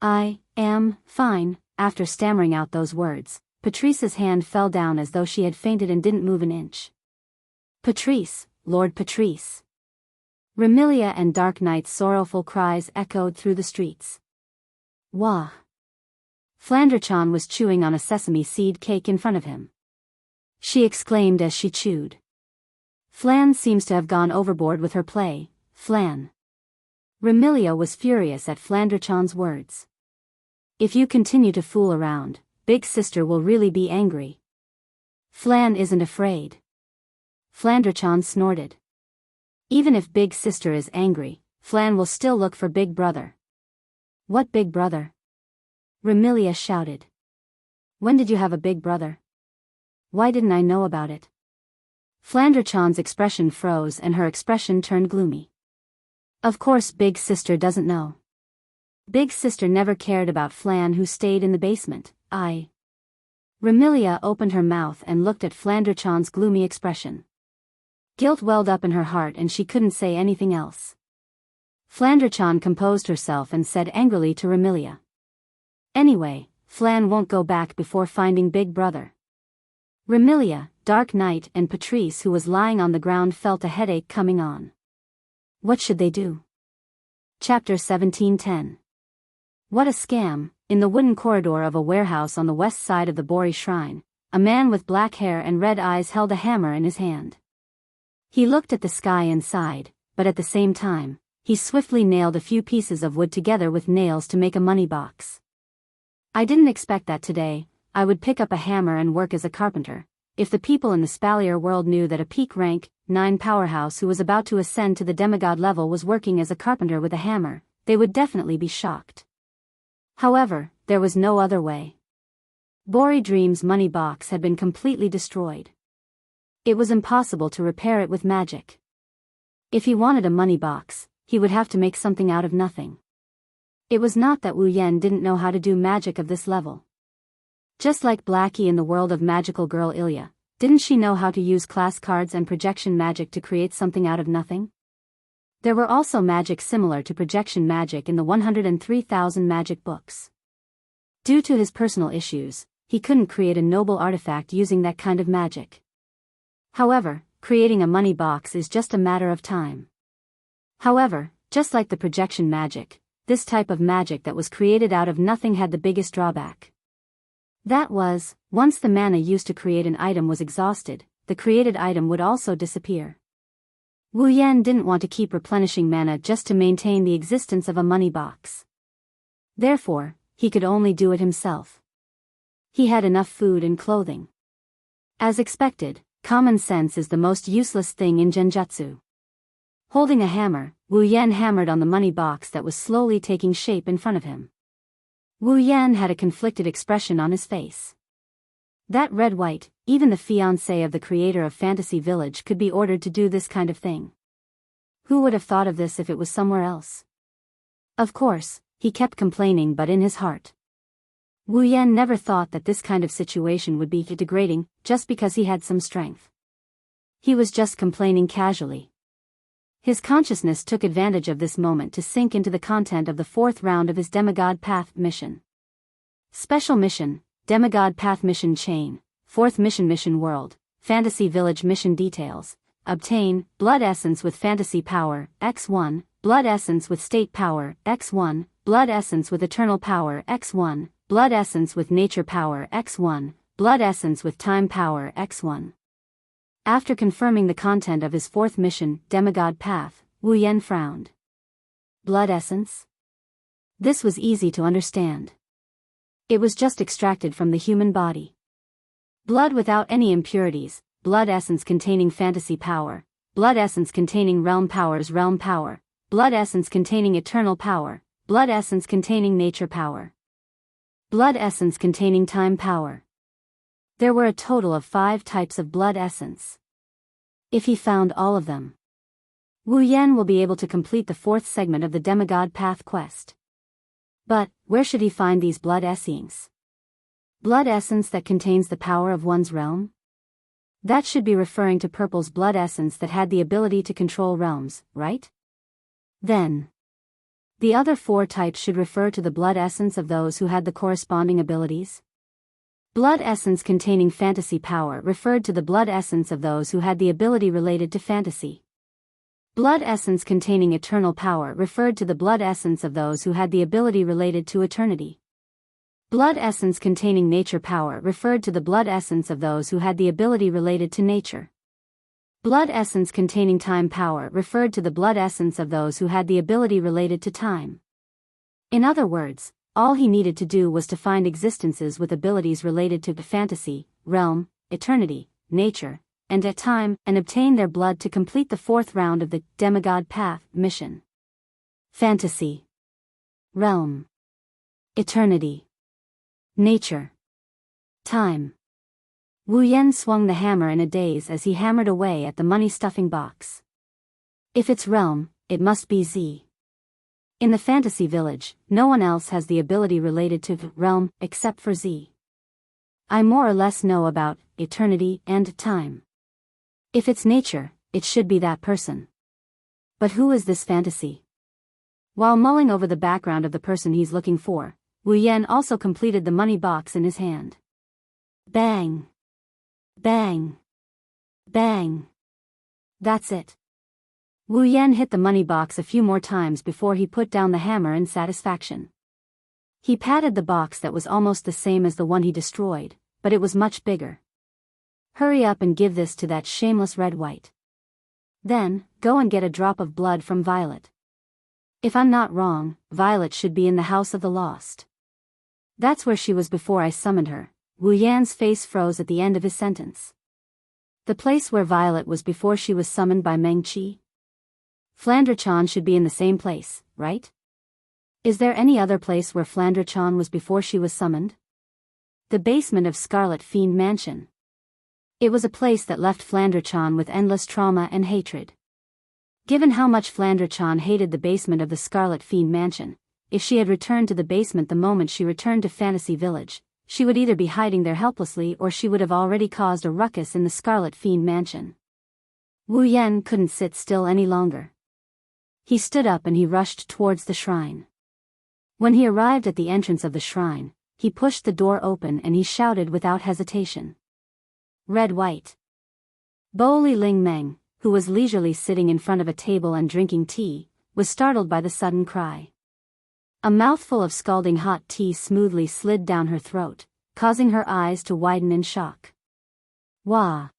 I am fine. After stammering out those words, Patrice's hand fell down as though she had fainted and didn't move an inch. Patrice, Lord Patrice. Remilia and Dark Knight's sorrowful cries echoed through the streets. Wah. Flanderchan was chewing on a sesame seed cake in front of him. She exclaimed as she chewed. Flan seems to have gone overboard with her play, Flan. Remilia was furious at Flanderchan's words. If you continue to fool around, Big Sister will really be angry. Flan isn't afraid. Flanderchan snorted. Even if Big Sister is angry, Flan will still look for Big Brother. What Big Brother? Remilia shouted. When did you have a big brother? Why didn't I know about it? Flanderchan's expression froze and her expression turned gloomy. Of course Big Sister doesn't know. Big Sister never cared about Flan, who stayed in the basement. Remilia opened her mouth and looked at Flanderchan's gloomy expression. Guilt welled up in her heart and she couldn't say anything else. Flandrachan composed herself and said angrily to Remilia. Anyway, Flan won't go back before finding Big Brother. Remilia, Dark Knight and Patrice who was lying on the ground felt a headache coming on. What should they do? Chapter 1710. What a scam! In the wooden corridor of a warehouse on the west side of the Bori Shrine, a man with black hair and red eyes held a hammer in his hand. He looked at the sky and sighed, but at the same time, he swiftly nailed a few pieces of wood together with nails to make a money box. I didn't expect that today. I would pick up a hammer and work as a carpenter. If the people in the Spalier world knew that a peak rank 9 powerhouse who was about to ascend to the demigod level was working as a carpenter with a hammer, they would definitely be shocked. However, there was no other way. Bori Dream's money box had been completely destroyed. It was impossible to repair it with magic. If he wanted a money box, he would have to make something out of nothing. It was not that Wu Yan didn't know how to do magic of this level. Just like Blackie in the world of magical girl Ilya, didn't she know how to use class cards and projection magic to create something out of nothing? There were also magic similar to projection magic in the 103,000 magic books. Due to his personal issues, he couldn't create a noble artifact using that kind of magic. However, creating a money box is just a matter of time. However, just like the projection magic, this type of magic that was created out of nothing had the biggest drawback. That was, once the mana used to create an item was exhausted, the created item would also disappear. Wu Yan didn't want to keep replenishing mana just to maintain the existence of a money box. Therefore, he could only do it himself. He had enough food and clothing. As expected, common sense is the most useless thing in genjutsu. Holding a hammer, Wu Yan hammered on the money box that was slowly taking shape in front of him. Wu Yan had a conflicted expression on his face. That red-white, even the fiancé of the creator of Fantasy Village could be ordered to do this kind of thing. Who would have thought of this if it was somewhere else? Of course, he kept complaining but in his heart. Wu Yan never thought that this kind of situation would be degrading, just because he had some strength. He was just complaining casually. His consciousness took advantage of this moment to sink into the content of the 4th round of his Demigod Path mission. Special Mission, Demigod Path Mission Chain, 4th Mission World, Fantasy Village Mission Details. Obtain, Blood Essence with Fantasy Power, X1, Blood Essence with State Power, X1, Blood Essence with Eternal Power, X1, Blood Essence with Nature Power, X1, Blood Essence with Time Power, X1. After confirming the content of his 4th mission, Demigod Path, Wu Yan frowned. Blood Essence? This was easy to understand. It was just extracted from the human body. Blood without any impurities, blood essence containing fantasy power, blood essence containing realm powers, realm power, blood essence containing eternal power, blood essence containing nature power, blood essence containing time power. There were a total of 5 types of blood essence. If he found all of them, Wu Yan will be able to complete the 4th segment of the Demigod Path quest. But, where should he find these blood essence? Blood essence that contains the power of one's realm? That should be referring to Purple's blood essence that had the ability to control realms, right? Then, the other 4 types should refer to the blood essence of those who had the corresponding abilities. Blood essence containing fantasy power referred to the blood essence of those who had the ability related to fantasy. Blood essence containing eternal power referred to the blood essence of those who had the ability related to eternity. Blood essence containing nature power referred to the blood essence of those who had the ability related to nature. Blood essence containing time power referred to the blood essence of those who had the ability related to time. In other words, all he needed to do was to find existences with abilities related to fantasy, realm, eternity, nature, and at time, and obtain their blood to complete the 4th round of the Demigod Path mission. Fantasy, realm, eternity, nature, time. Wu Yan swung the hammer in a daze as he hammered away at the money-stuffing box. If it's realm, it must be Z. In the Fantasy Village, no one else has the ability related to realm, except for Z. I more or less know about eternity and time. If it's nature, it should be that person. But who is this fantasy? While mulling over the background of the person he's looking for, Wu Yan also completed the money box in his hand. Bang! Bang! Bang! That's it. Wu Yan hit the money box a few more times before he put down the hammer in satisfaction. He patted the box that was almost the same as the one he destroyed, but it was much bigger. Hurry up and give this to that shameless Red-White. Then, go and get a drop of blood from Violet. If I'm not wrong, Violet should be in the House of the Lost. That's where she was before I summoned her. Wu Yan's face froze at the end of his sentence. The place where Violet was before she was summoned by Meng Qi? Flandre-chan should be in the same place, right? Is there any other place where Flandre-chan was before she was summoned? The basement of Scarlet Fiend Mansion. It was a place that left Flandre-chan with endless trauma and hatred. Given how much Flandre-chan hated the basement of the Scarlet Fiend Mansion, if she had returned to the basement the moment she returned to Fantasy Village, she would either be hiding there helplessly or she would have already caused a ruckus in the Scarlet Fiend Mansion. Wu Yan couldn't sit still any longer. He stood up and he rushed towards the shrine. When he arrived at the entrance of the shrine, he pushed the door open and he shouted without hesitation. Red-White. Bo Ling Meng, who was leisurely sitting in front of a table and drinking tea, was startled by the sudden cry. A mouthful of scalding hot tea smoothly slid down her throat, causing her eyes to widen in shock. Wah!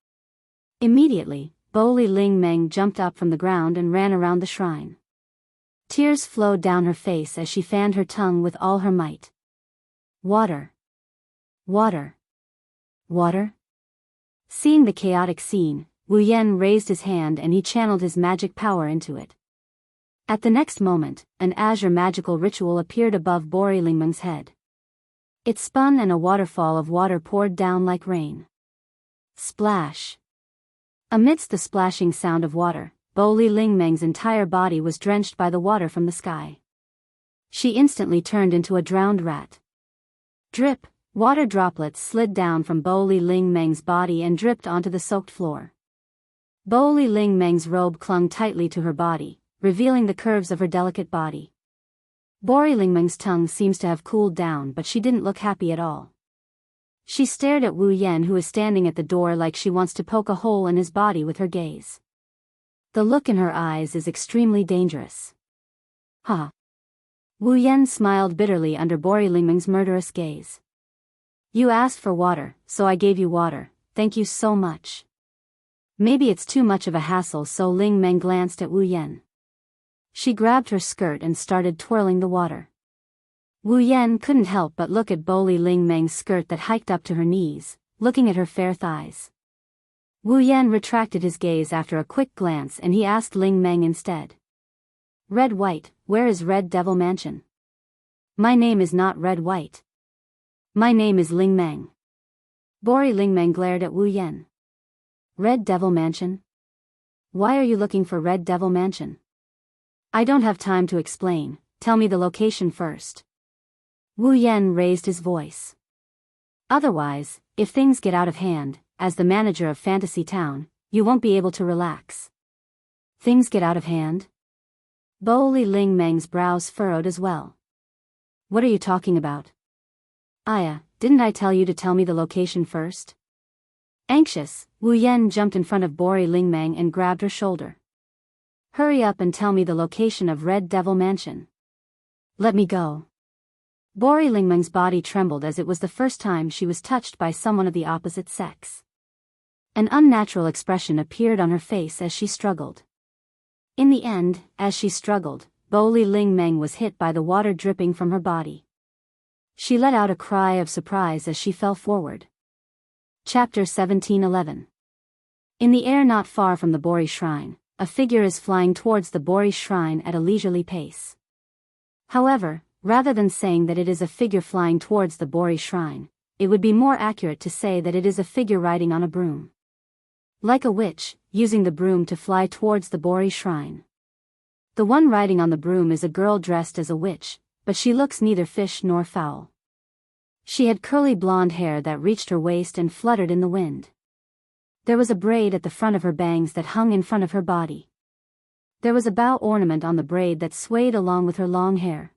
Immediately, Bo Ling Meng jumped up from the ground and ran around the shrine. Tears flowed down her face as she fanned her tongue with all her might. Water! Water! Water? Seeing the chaotic scene, Wu Yan raised his hand and he channeled his magic power into it. At the next moment, an azure magical ritual appeared above Bo Lingmeng's head. It spun and a waterfall of water poured down like rain. Splash! Amidst the splashing sound of water, Bo Lingmeng's entire body was drenched by the water from the sky. She instantly turned into a drowned rat. Drip! Water droplets slid down from Bo Lingmeng's body and dripped onto the soaked floor. Bo Lingmeng's robe clung tightly to her body, revealing the curves of her delicate body. Bo Lingmeng's tongue seems to have cooled down, but she didn't look happy at all. She stared at Wu Yan, who is standing at the door like she wants to poke a hole in his body with her gaze. The look in her eyes is extremely dangerous. Ha! Wu Yan smiled bitterly under Bo Lingmeng's murderous gaze. You asked for water, so I gave you water, thank you so much. Maybe it's too much of a hassle, so Lingmeng glanced at Wu Yan. She grabbed her skirt and started twirling the water. Wu Yan couldn't help but look at Bo Lingmeng's skirt that hiked up to her knees, looking at her fair thighs. Wu Yan retracted his gaze after a quick glance and he asked Lingmeng instead. Red-White, where is Red Devil Mansion? My name is not Red-White. My name is Lingmeng. Bo Lingmeng glared at Wu Yan. Red Devil Mansion? Why are you looking for Red Devil Mansion? I don't have time to explain, tell me the location first. Wu Yan raised his voice. Otherwise, if things get out of hand, as the manager of Fantasy Town, you won't be able to relax. Things get out of hand? Bo Lingmeng's brows furrowed as well. What are you talking about? Aya, didn't I tell you to tell me the location first? Anxious, Wu Yan jumped in front of Bo Lingmeng and grabbed her shoulder. Hurry up and tell me the location of Red Devil Mansion. Let me go. Bo Lingmeng's body trembled as it was the first time she was touched by someone of the opposite sex. An unnatural expression appeared on her face as she struggled. In the end, as she struggled, Bo Lingmeng was hit by the water dripping from her body. She let out a cry of surprise as she fell forward. Chapter 17:11. In the air not far from the Bori shrine, a figure is flying towards the Bori shrine at a leisurely pace. However, rather than saying that it is a figure flying towards the Bori shrine, it would be more accurate to say that it is a figure riding on a broom. Like a witch, using the broom to fly towards the Bori shrine. The one riding on the broom is a girl dressed as a witch, but she looks neither fish nor fowl. She had curly blonde hair that reached her waist and fluttered in the wind. There was a braid at the front of her bangs that hung in front of her body. There was a bow ornament on the braid that swayed along with her long hair.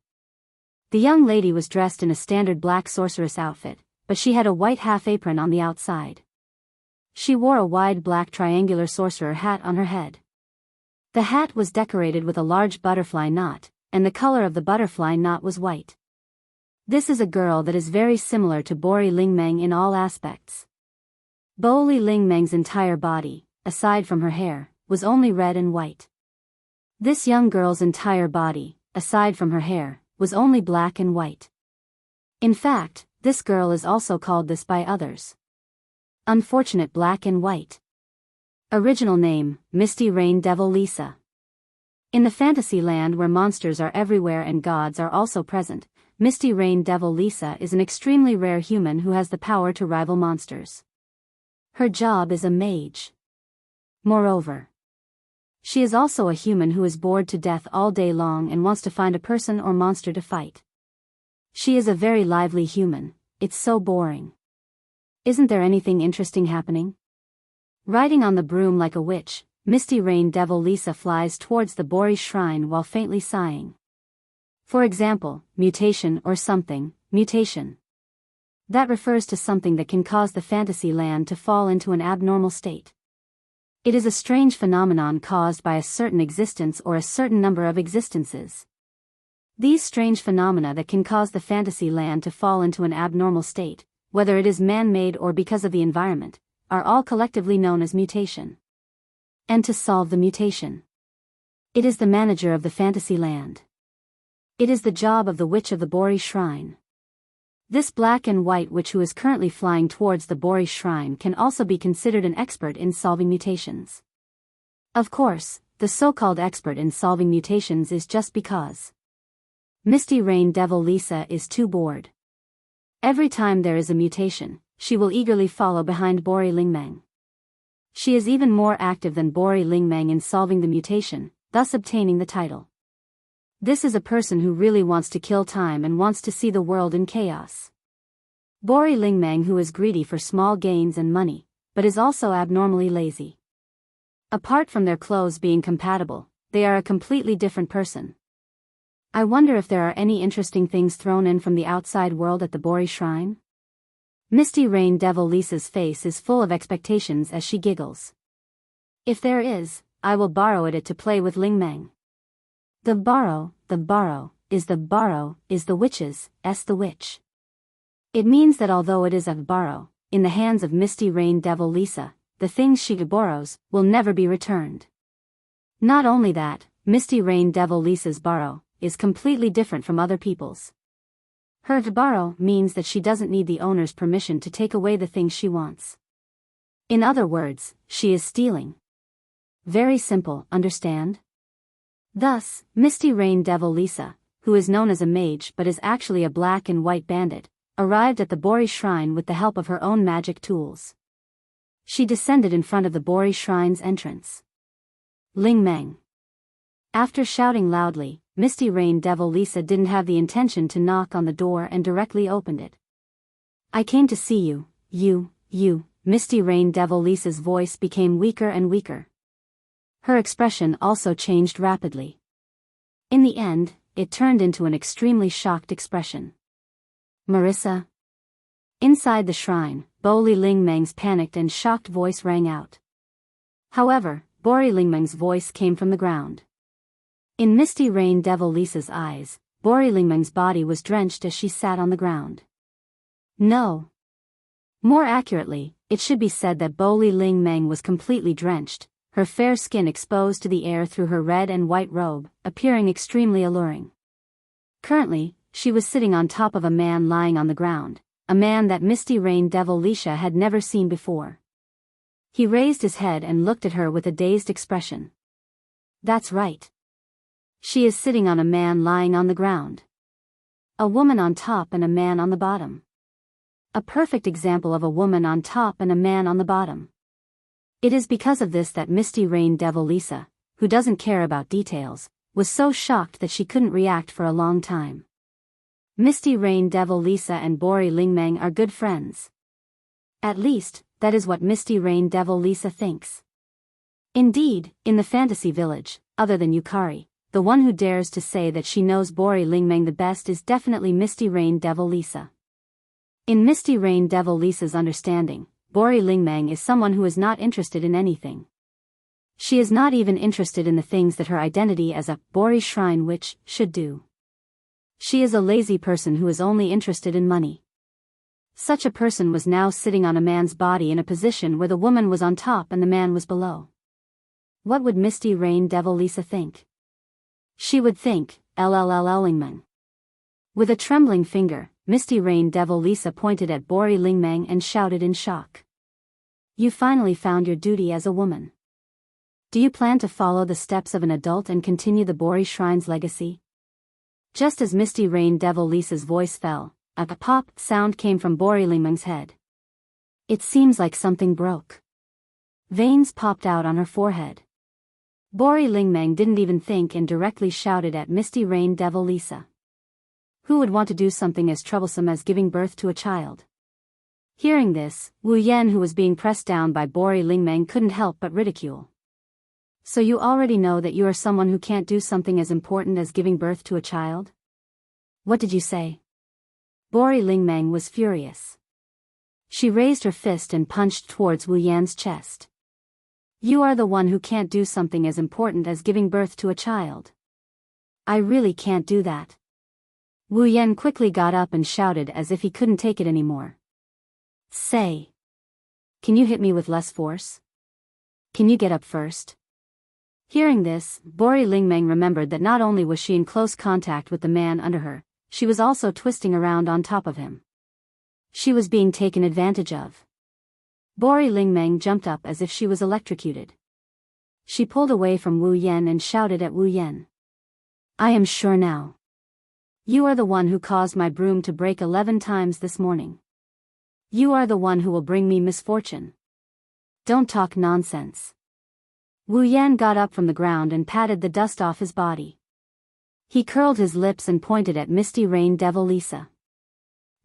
The young lady was dressed in a standard black sorceress outfit, but she had a white half-apron on the outside. She wore a wide black triangular sorcerer hat on her head. The hat was decorated with a large butterfly knot, and the color of the butterfly knot was white. This is a girl that is very similar to Bori Lingmeng in all aspects. Bori Lingmeng's entire body, aside from her hair, was only red and white. This young girl's entire body, aside from her hair, was only black and white. In fact, this girl is also called this by others. Unfortunate Black and White. Original name, Misty Rain Devil Lisa. In the fantasy land where monsters are everywhere and gods are also present, Misty Rain Devil Lisa is an extremely rare human who has the power to rival monsters. Her job is a mage. Moreover, she is also a human who is bored to death all day long and wants to find a person or monster to fight. She is a very lively human. It's so boring. Isn't there anything interesting happening? Riding on the broom like a witch, Misty Rain Devil Lisa flies towards the Bori shrine while faintly sighing. For example, mutation or something, mutation. That refers to something that can cause the fantasy land to fall into an abnormal state. It is a strange phenomenon caused by a certain existence or a certain number of existences. These strange phenomena that can cause the fantasy land to fall into an abnormal state, whether it is man-made or because of the environment, are all collectively known as mutation. And to solve the mutation, it is the manager of the fantasy land. It is the job of the witch of the Bori shrine. This black and white witch who is currently flying towards the Bori shrine can also be considered an expert in solving mutations. Of course, the so-called expert in solving mutations is just because Misty Rain Devil Lisa is too bored. Every time there is a mutation, she will eagerly follow behind Bori Lingmeng. She is even more active than Bori Lingmeng in solving the mutation, thus obtaining the title. This is a person who really wants to kill time and wants to see the world in chaos. Bori Lingmeng who is greedy for small gains and money, but is also abnormally lazy. Apart from their clothes being compatible, they are a completely different person. I wonder if there are any interesting things thrown in from the outside world at the Bori shrine? Misty Rain Devil Lisa's face is full of expectations as she giggles. If there is, I will borrow it to play with Lingmeng. The borrow is the witch's, the witch. It means that although it is a borrow, in the hands of Misty Rain Devil Lisa, the things she borrows will never be returned. Not only that, Misty Rain Devil Lisa's borrow is completely different from other people's. Her borrow means that she doesn't need the owner's permission to take away the things she wants. In other words, she is stealing. Very simple, understand? Thus, Misty Rain Devil Lisa, who is known as a mage but is actually a black and white bandit, arrived at the Bori shrine with the help of her own magic tools. She descended in front of the Bori shrine's entrance. Lingmeng. After shouting loudly, Misty Rain Devil Lisa didn't have the intention to knock on the door and directly opened it. I came to see you, you, Misty Rain Devil Lisa's voice became weaker and weaker. Her expression also changed rapidly. In the end, it turned into an extremely shocked expression. Marissa? Inside the shrine, Bori Lingmeng's panicked and shocked voice rang out. However, Bori Lingmeng's voice came from the ground. In Misty Rain Devil Lisa's eyes, Bori Lingmeng's body was drenched as she sat on the ground. No. More accurately, it should be said that Bori Lingmeng was completely drenched, her fair skin exposed to the air through her red and white robe, appearing extremely alluring. Currently, she was sitting on top of a man lying on the ground, a man that Misty Rain Devil Lisa had never seen before. He raised his head and looked at her with a dazed expression. That's right. She is sitting on a man lying on the ground. A woman on top and a man on the bottom. A perfect example of a woman on top and a man on the bottom. It is because of this that Misty Rain Devil Lisa, who doesn't care about details, was so shocked that she couldn't react for a long time. Misty Rain Devil Lisa and Bori Lingmeng are good friends. At least, that is what Misty Rain Devil Lisa thinks. Indeed, in the fantasy village, other than Yukari, the one who dares to say that she knows Bori Lingmeng the best is definitely Misty Rain Devil Lisa. In Misty Rain Devil Lisa's understanding, Bori Lingmeng is someone who is not interested in anything. She is not even interested in the things that her identity as a Bori shrine witch should do. She is a lazy person who is only interested in money. Such a person was now sitting on a man's body in a position where the woman was on top and the man was below. What would Misty Rain Devil Lisa think? She would think, Lingmeng. With a trembling finger, Misty Rain Devil Lisa pointed at Bori Lingmeng and shouted in shock. You finally found your duty as a woman. Do you plan to follow the steps of an adult and continue the Bori Shrine's legacy? Just as Misty Rain Devil Lisa's voice fell, a pop sound came from Bori Lingmeng's head. It seems like something broke. Veins popped out on her forehead. Bori Lingmeng didn't even think and directly shouted at Misty Rain Devil Lisa. Who would want to do something as troublesome as giving birth to a child? Hearing this, Wu Yan, who was being pressed down by Bori Lingmeng, couldn't help but ridicule. So you already know that you are someone who can't do something as important as giving birth to a child? What did you say? Bori Lingmeng was furious. She raised her fist and punched towards Wu Yan's chest. You are the one who can't do something as important as giving birth to a child. I really can't do that. Wu Yan quickly got up and shouted as if he couldn't take it anymore. Say. Can you hit me with less force? Can you get up first? Hearing this, Bori Lingmeng remembered that not only was she in close contact with the man under her, she was also twisting around on top of him. She was being taken advantage of. Bori Lingmeng jumped up as if she was electrocuted. She pulled away from Wu Yan and shouted at Wu Yan. I am sure now. You are the one who caused my broom to break 11 times this morning. You are the one who will bring me misfortune. Don't talk nonsense. Wu Yan got up from the ground and patted the dust off his body. He curled his lips and pointed at Misty Rain Devil Lisa.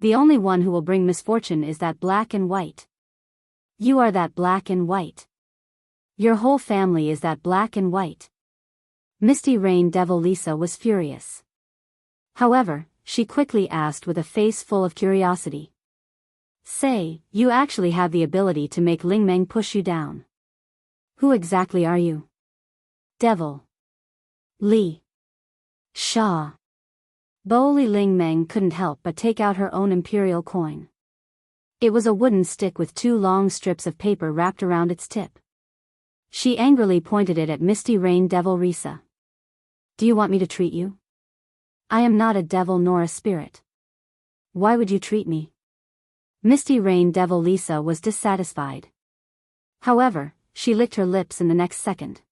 The only one who will bring misfortune is that black and white. You are that black and white. Your whole family is that black and white. Misty Rain Devil Lisa was furious. However, she quickly asked with a face full of curiosity. Say, you actually have the ability to make Lingmeng push you down. Who exactly are you? Devil. Li. Sha. Boli Lingmeng couldn't help but take out her own imperial coin. It was a wooden stick with 2 long strips of paper wrapped around its tip. She angrily pointed it at Misty Rain Devil Lisa. Do you want me to treat you? I am not a devil nor a spirit. Why would you treat me? Misty Rain Devil Lisa was dissatisfied. However, she licked her lips in the next second.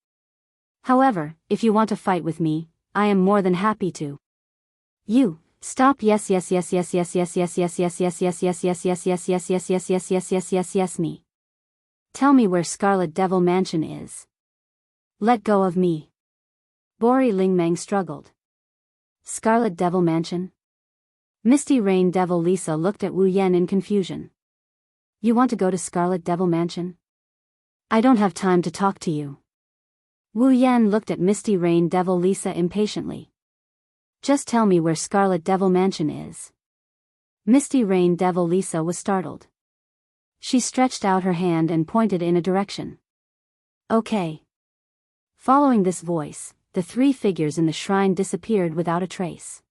However, if you want to fight with me, I am more than happy to. You, stop yes me. Tell me where Scarlet Devil Mansion is. Let go of me. Bori Lingmeng struggled. Scarlet Devil Mansion? Misty Rain Devil Lisa looked at Wu Yan in confusion. You want to go to Scarlet Devil Mansion? I don't have time to talk to you. Wu Yan looked at Misty Rain Devil Lisa impatiently. Just tell me where Scarlet Devil Mansion is. Misty Rain Devil Lisa was startled. She stretched out her hand and pointed in a direction. Okay. Following this voice, the 3 figures in the shrine disappeared without a trace.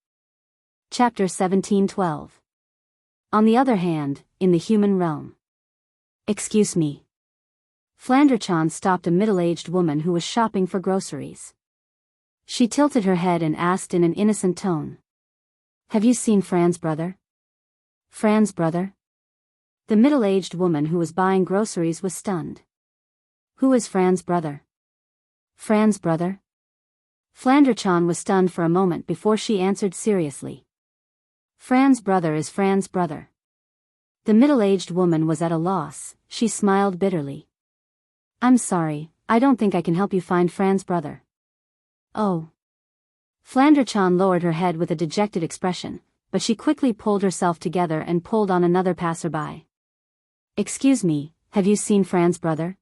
Chapter 17:12. On the other hand, in the human realm. Excuse me. Flanderchan stopped a middle-aged woman who was shopping for groceries. She tilted her head and asked in an innocent tone. Have you seen Fran's brother? Fran's brother? The middle-aged woman who was buying groceries was stunned. Who is Fran's brother? Fran's brother? Flanderchan was stunned for a moment before she answered seriously. Fran's brother is Fran's brother. The middle-aged woman was at a loss. She smiled bitterly. I'm sorry, I don't think I can help you find Fran's brother. Oh. Flanderchan lowered her head with a dejected expression, but she quickly pulled herself together and pulled on another passerby. Excuse me, Have you seen Fran's brother?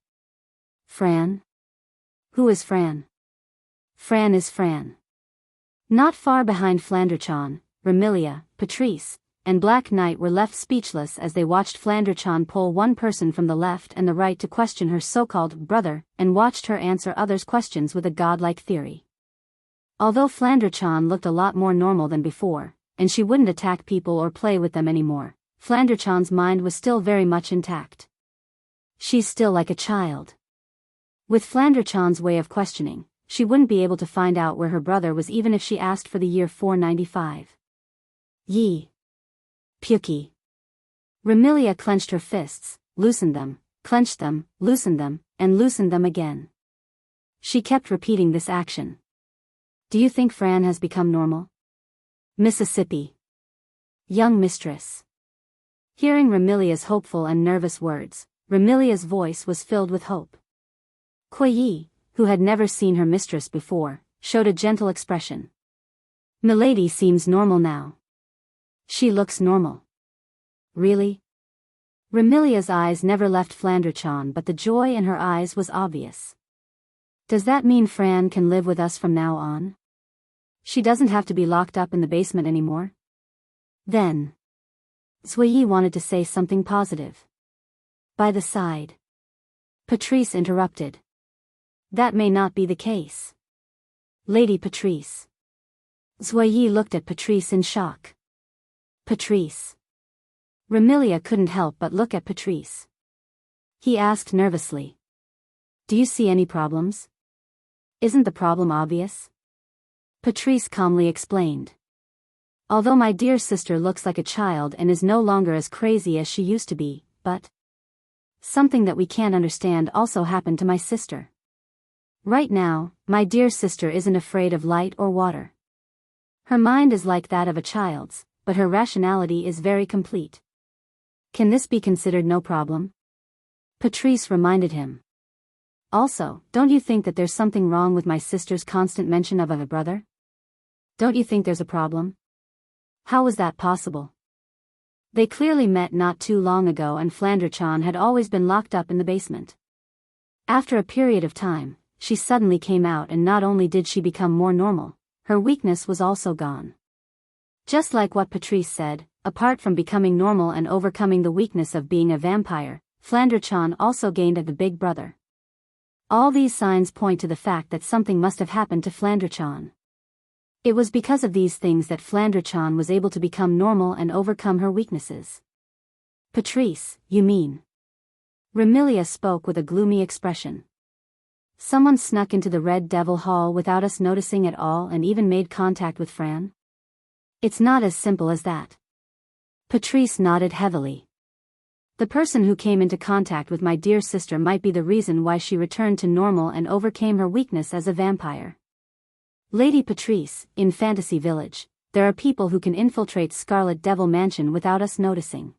Fran? Who is Fran? Fran is Fran. Not far behind Flanderchan, Remilia, Patrice, and Black Knight were left speechless as they watched Flanderchan pull one person from the left and the right to question her so-called brother, and watched her answer others' questions with a godlike theory. Although Flanderchan looked a lot more normal than before, and she wouldn't attack people or play with them anymore, Flanderchan's mind was still very much intact. She's still like a child. With Flanderchan's way of questioning, she wouldn't be able to find out where her brother was even if she asked for the year 495. Yi. Puki. Remilia clenched her fists, loosened them, clenched them, loosened them, and loosened them again. She kept repeating this action. Do you think Fran has become normal? Mississippi. Young mistress. Hearing Remilia's hopeful and nervous words, Remilia's voice was filled with hope. Kuei, who had never seen her mistress before, showed a gentle expression. Milady seems normal now. She looks normal. Really? Remilia's eyes never left Flanderchan, but the joy in her eyes was obvious. Does that mean Fran can live with us from now on? She doesn't have to be locked up in the basement anymore? Then. Zui wanted to say something positive. By the side. Patrice interrupted. That may not be the case. Lady Patrice. Zui looked at Patrice in shock. Patrice. Remilia couldn't help but look at Patrice. He asked nervously. Do you see any problems? Isn't the problem obvious? Patrice calmly explained. Although my dear sister looks like a child and is no longer as crazy as she used to be, but something that we can't understand also happened to my sister. Right now, my dear sister isn't afraid of light or water. Her mind is like that of a child's, but her rationality is very complete. Can this be considered no problem? Patrice reminded him. Also, don't you think that there's something wrong with my sister's constant mention of a brother? Don't you think there's a problem? How was that possible? They clearly met not too long ago and Flanderchan had always been locked up in the basement. After a period of time, she suddenly came out and not only did she become more normal, her weakness was also gone. Just like what Patrice said, apart from becoming normal and overcoming the weakness of being a vampire, Flanderchan also gained a big brother. All these signs point to the fact that something must have happened to Flanderchan. It was because of these things that Flanderchan was able to become normal and overcome her weaknesses. Patrice, you mean? Remilia spoke with a gloomy expression. Someone snuck into the Red Devil Hall without us noticing at all and even made contact with Fran? It's not as simple as that. Patrice nodded heavily. The person who came into contact with my dear sister might be the reason why she returned to normal and overcame her weakness as a vampire. Lady Patrice, in Fantasy Village, there are people who can infiltrate Scarlet Devil Mansion without us noticing.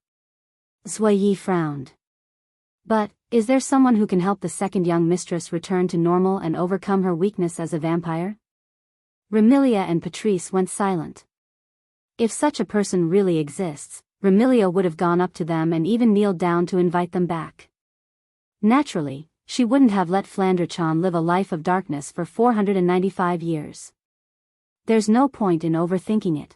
Zui frowned. But, is there someone who can help the second young mistress return to normal and overcome her weakness as a vampire? Remilia and Patrice went silent. If such a person really exists, Remilia would have gone up to them and even kneeled down to invite them back. Naturally, she wouldn't have let Flanderchan live a life of darkness for 495 years. There's no point in overthinking it.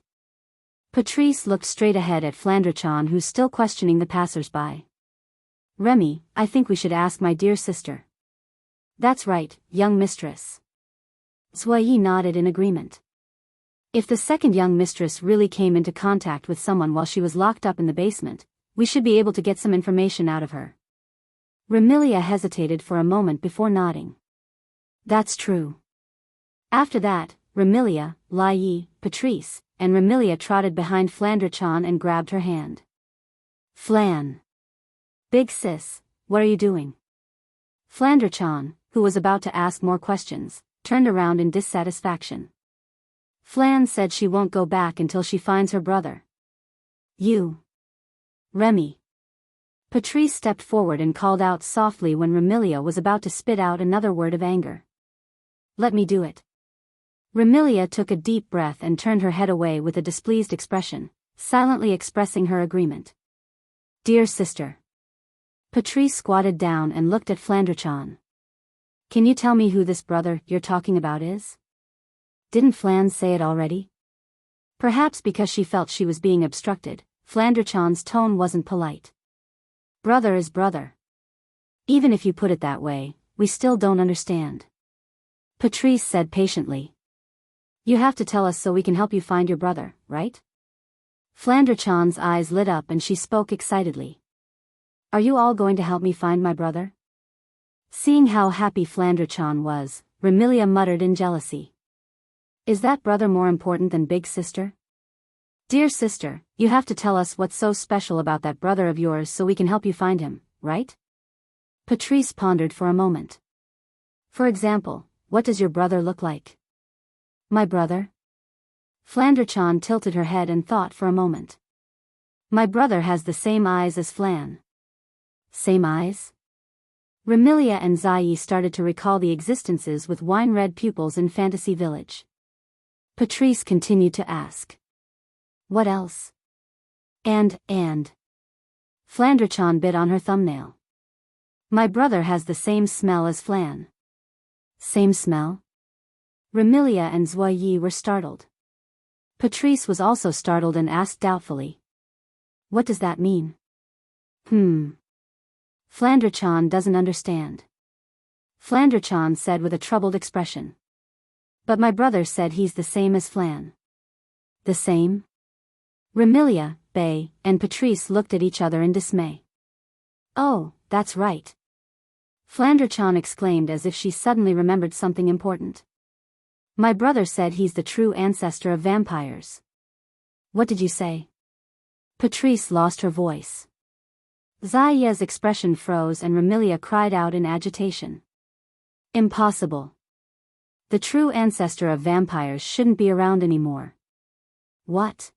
Patrice looked straight ahead at Flanderchan, who's still questioning the passers-by. Remy, I think we should ask my dear sister. That's right, young mistress. Zui nodded in agreement. If the second young mistress really came into contact with someone while she was locked up in the basement, we should be able to get some information out of her. Remilia hesitated for a moment before nodding. That's true. After that, Remilia, Lai, Patrice, and Remilia trotted behind Flanderchan and grabbed her hand. Flan. Big sis, what are you doing? Flanderchan, who was about to ask more questions, turned around in dissatisfaction. Flan said she won't go back until she finds her brother. You. Remy. Patrice stepped forward and called out softly when Remilia was about to spit out another word of anger. Let me do it. Remilia took a deep breath and turned her head away with a displeased expression, silently expressing her agreement. Dear sister. Patrice squatted down and looked at Flandrachan. Can you tell me who this brother you're talking about is? Didn't Flan say it already? Perhaps because she felt she was being obstructed, Flandrachan's tone wasn't polite. Brother is brother. Even if you put it that way, we still don't understand. Patrice said patiently. You have to tell us so we can help you find your brother, right? Flandrachan's eyes lit up and she spoke excitedly. Are you all going to help me find my brother? Seeing how happy Flandrachan was, Remilia muttered in jealousy. Is that brother more important than big sister? Dear sister, you have to tell us what's so special about that brother of yours so we can help you find him, right? Patrice pondered for a moment. For example, what does your brother look like? My brother? Flandrachan tilted her head and thought for a moment. My brother has the same eyes as Flan. Same eyes? Remilia and Zayi started to recall the existences with wine-red pupils in Fantasy Village. Patrice continued to ask. What else? And. Flandrachan bit on her thumbnail. My brother has the same smell as Flan. Same smell? Remilia and Zayi were startled. Patrice was also startled and asked doubtfully. What does that mean? Flandrachan doesn't understand. Flandrachan said with a troubled expression. But my brother said he's the same as Flan. The same? Remilia, Bay, and Patrice looked at each other in dismay. Oh, that's right. Flandrachan exclaimed as if she suddenly remembered something important. My brother said he's the true ancestor of vampires. What did you say? Patrice lost her voice. Zaya's expression froze and Remilia cried out in agitation. Impossible. The true ancestor of vampires shouldn't be around anymore. What?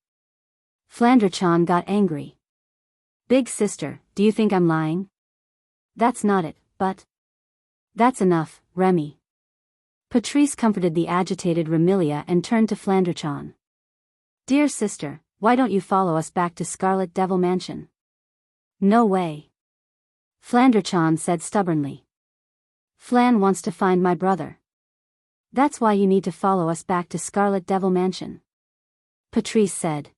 Flandrachan got angry. Big sister, do you think I'm lying? That's not it, but... That's enough, Remy. Patrice comforted the agitated Remilia and turned to Flandrachan. Dear sister, why don't you follow us back to Scarlet Devil Mansion? No way. Flandrachan said stubbornly. Flan wants to find my brother. That's why you need to follow us back to Scarlet Devil Mansion. Patrice said.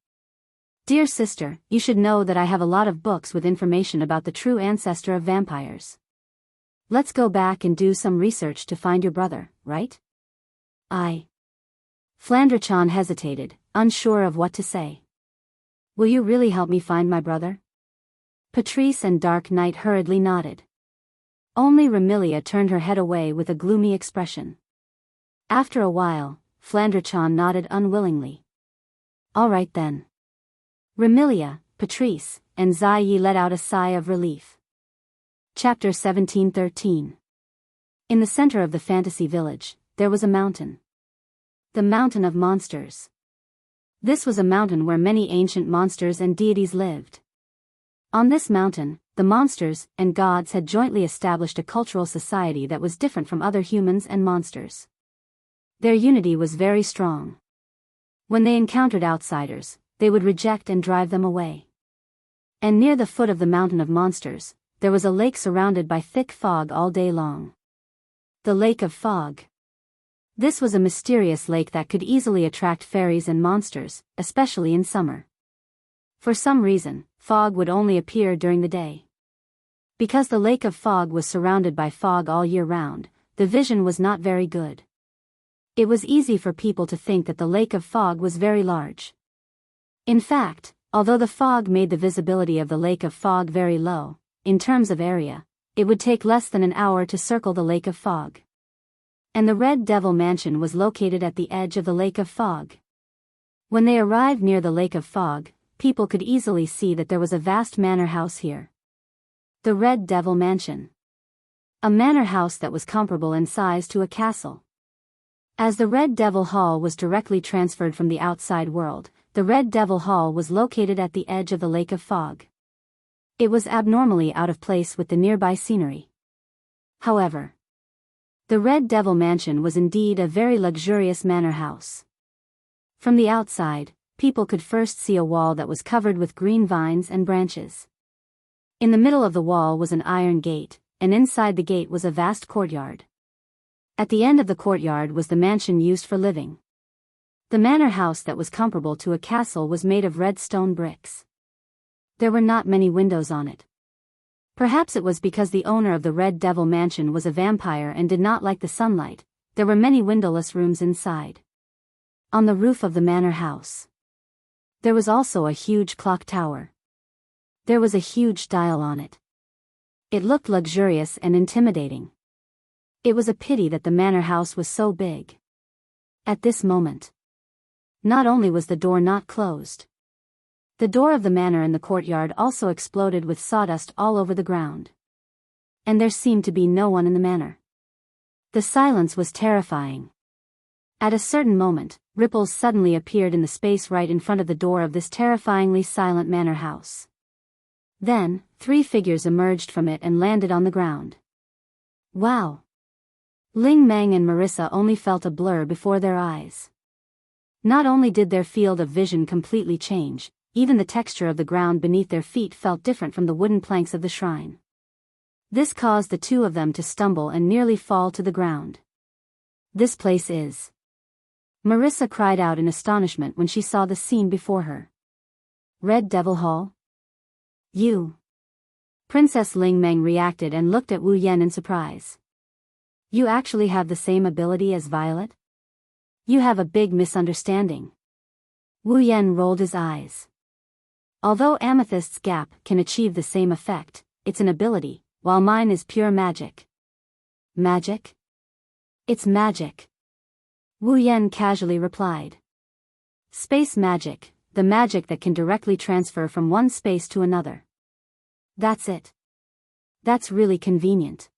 Dear sister, you should know that I have a lot of books with information about the true ancestor of vampires. Let's go back and do some research to find your brother, right? Flandrachan hesitated, unsure of what to say. Will you really help me find my brother? Patrice and Dark Knight hurriedly nodded. Only Remilia turned her head away with a gloomy expression. After a while, Flandrachan nodded unwillingly. All right then. Remilia, Patrice, and Zayi let out a sigh of relief. Chapter 1713. In the center of the fantasy village, there was a mountain. The Mountain of Monsters. This was a mountain where many ancient monsters and deities lived. On this mountain, the monsters and gods had jointly established a cultural society that was different from other humans and monsters. Their unity was very strong. When they encountered outsiders, they would reject and drive them away. And near the foot of the Mountain of Monsters, there was a lake surrounded by thick fog all day long. The Lake of Fog. This was a mysterious lake that could easily attract fairies and monsters, especially in summer. For some reason, fog would only appear during the day. Because the Lake of Fog was surrounded by fog all year round, the vision was not very good. It was easy for people to think that the Lake of Fog was very large. In fact, although the fog made the visibility of the Lake of Fog very low, in terms of area, it would take less than an hour to circle the Lake of Fog. And the Red Devil Mansion was located at the edge of the Lake of Fog. When they arrived near the Lake of Fog, people could easily see that there was a vast manor house here. The Red Devil Mansion. A manor house that was comparable in size to a castle. As the Red Devil Hall was directly transferred from the outside world, the Red Devil Hall was located at the edge of the Lake of Fog. It was abnormally out of place with the nearby scenery. However, the Red Devil Mansion was indeed a very luxurious manor house. From the outside, people could first see a wall that was covered with green vines and branches. In the middle of the wall was an iron gate, and inside the gate was a vast courtyard. At the end of the courtyard was the mansion used for living. The manor house that was comparable to a castle was made of red stone bricks. There were not many windows on it. Perhaps it was because the owner of the Red Devil mansion was a vampire and did not like the sunlight. There were many windowless rooms inside. On the roof of the manor house, there was also a huge clock tower. There was a huge dial on it. It looked luxurious and intimidating. It was a pity that the manor house was so big. At this moment, not only was the door not closed, the door of the manor in the courtyard also exploded with sawdust all over the ground. And there seemed to be no one in the manor. The silence was terrifying. At a certain moment, ripples suddenly appeared in the space right in front of the door of this terrifyingly silent manor house. Then, 3 figures emerged from it and landed on the ground. Wow! Ling Meng and Marissa only felt a blur before their eyes. Not only did their field of vision completely change, even the texture of the ground beneath their feet felt different from the wooden planks of the shrine. This caused the 2 of them to stumble and nearly fall to the ground. This place is... Marissa cried out in astonishment when she saw the scene before her. Red Devil Hall? You. Princess Ling Meng reacted and looked at Wu Yan in surprise. You actually have the same ability as Violet? You have a big misunderstanding. Wu Yan rolled his eyes. Although Amethyst's gap can achieve the same effect, it's an ability, while mine is pure magic. Magic? It's magic. Wu Yan casually replied. Space magic, the magic that can directly transfer from one space to another. That's it. That's really convenient.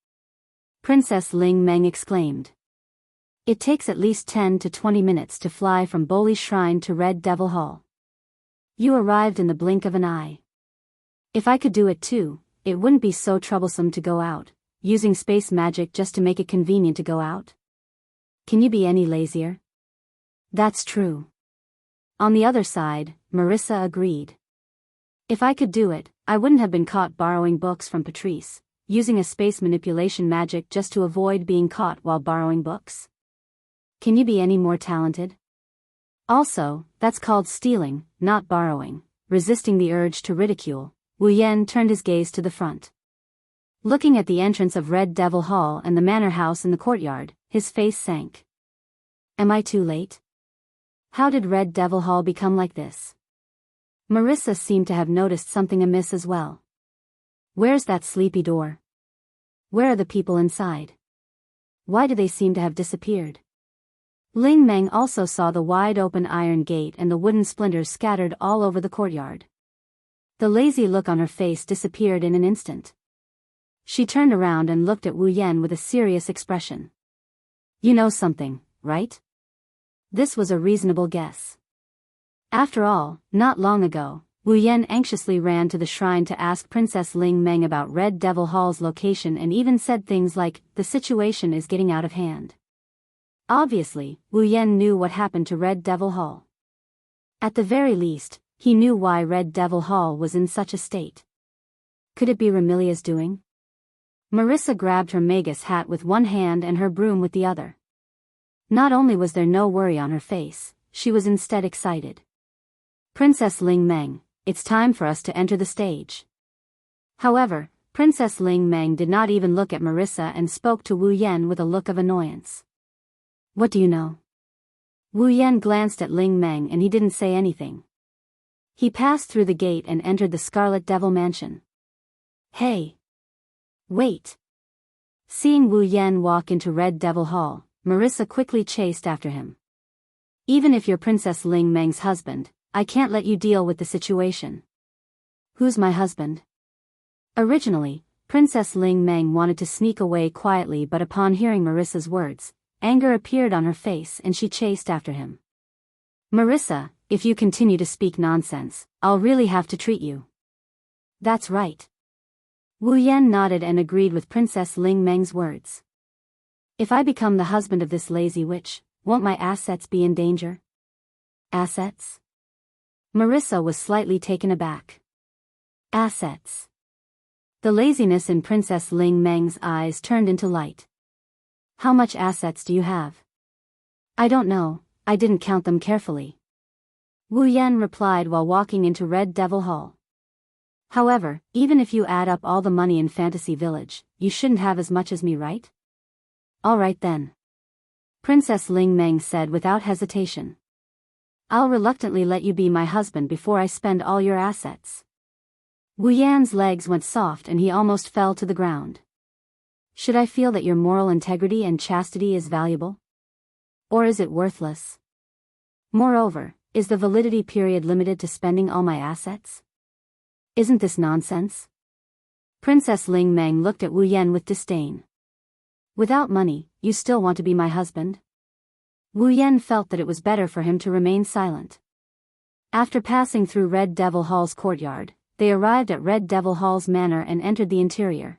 Princess Ling Meng exclaimed. It takes at least 10 to 20 minutes to fly from Boli's Shrine to Red Devil Hall. You arrived in the blink of an eye. If I could do it too, it wouldn't be so troublesome to go out, using space magic just to make it convenient to go out. Can you be any lazier? That's true. On the other side, Marissa agreed. If I could do it, I wouldn't have been caught borrowing books from Patrice, using a space manipulation magic just to avoid being caught while borrowing books. Can you be any more talented? Also, that's called stealing, not borrowing. Resisting the urge to ridicule, Wu Yan turned his gaze to the front. Looking at the entrance of Red Devil Hall and the manor house in the courtyard, his face sank. Am I too late? How did Red Devil Hall become like this? Marissa seemed to have noticed something amiss as well. Where's that sleepy door? Where are the people inside? Why do they seem to have disappeared? Ling Meng also saw the wide-open iron gate and the wooden splinters scattered all over the courtyard. The lazy look on her face disappeared in an instant. She turned around and looked at Wu Yan with a serious expression. You know something, right? This was a reasonable guess. After all, not long ago, Wu Yan anxiously ran to the shrine to ask Princess Ling Meng about Red Devil Hall's location and even said things like, the situation is getting out of hand. Obviously, Wu Yan knew what happened to Red Devil Hall. At the very least, he knew why Red Devil Hall was in such a state. Could it be Remilia's doing? Marissa grabbed her magus hat with one hand and her broom with the other. Not only was there no worry on her face, she was instead excited. Princess Ling Meng, it's time for us to enter the stage. However, Princess Ling Meng did not even look at Marissa and spoke to Wu Yan with a look of annoyance. What do you know? Wu Yan glanced at Ling Meng and he didn't say anything. He passed through the gate and entered the Scarlet Devil Mansion. Hey! Wait! Seeing Wu Yan walk into Red Devil Hall, Marissa quickly chased after him. Even if you're Princess Ling Meng's husband, I can't let you deal with the situation. Who's my husband? Originally, Princess Ling Meng wanted to sneak away quietly, but upon hearing Marissa's words, anger appeared on her face and she chased after him. Marissa, if you continue to speak nonsense, I'll really have to treat you. That's right. Wu Yan nodded and agreed with Princess Ling Meng's words. If I become the husband of this lazy witch, won't my assets be in danger? Assets? Marissa was slightly taken aback. Assets. The laziness in Princess Ling Meng's eyes turned into light. How much assets do you have? I don't know, I didn't count them carefully. Wu Yan replied while walking into Red Devil Hall. However, even if you add up all the money in Fantasy Village, you shouldn't have as much as me, right? All right then. Princess Ling Meng said without hesitation. I'll reluctantly let you be my husband before I spend all your assets. Wu Yan's legs went soft and he almost fell to the ground. Should I feel that your moral integrity and chastity is valuable? Or is it worthless? Moreover, is the validity period limited to spending all my assets? Isn't this nonsense? Princess Ling Meng looked at Wu Yan with disdain. Without money, you still want to be my husband? Wu Yan felt that it was better for him to remain silent. After passing through Red Devil Hall's courtyard, they arrived at Red Devil Hall's manor and entered the interior.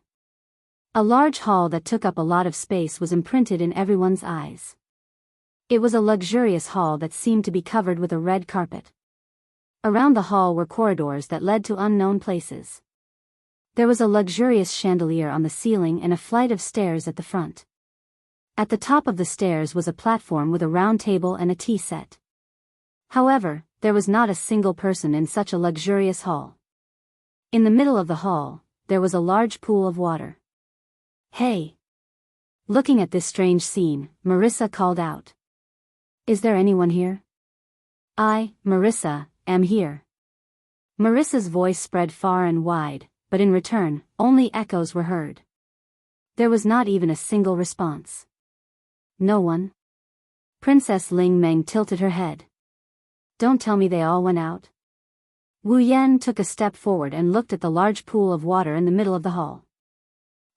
A large hall that took up a lot of space was imprinted in everyone's eyes. It was a luxurious hall that seemed to be covered with a red carpet. Around the hall were corridors that led to unknown places. There was a luxurious chandelier on the ceiling and a flight of stairs at the front. At the top of the stairs was a platform with a round table and a tea set. However, there was not a single person in such a luxurious hall. In the middle of the hall, there was a large pool of water. Hey! Looking at this strange scene, Marissa called out. Is there anyone here? I, Marissa, am here. Marissa's voice spread far and wide, but in return, only echoes were heard. There was not even a single response. No one? Princess Ling Meng tilted her head. Don't tell me they all went out. Wu Yan took a step forward and looked at the large pool of water in the middle of the hall.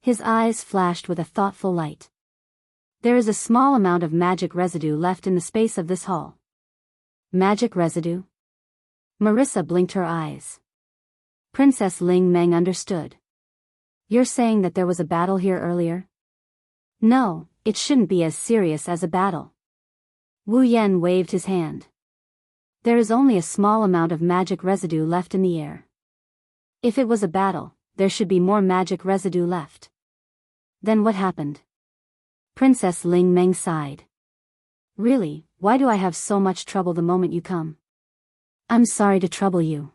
His eyes flashed with a thoughtful light. There is a small amount of magic residue left in the space of this hall. Magic residue? Marissa blinked her eyes. Princess Ling Meng understood. You're saying that there was a battle here earlier? No, it shouldn't be as serious as a battle. Wu Yan waved his hand. There is only a small amount of magic residue left in the air. If it was a battle, there should be more magic residue left. Then what happened? Princess Ling Meng sighed. Really, why do I have so much trouble the moment you come? I'm sorry to trouble you.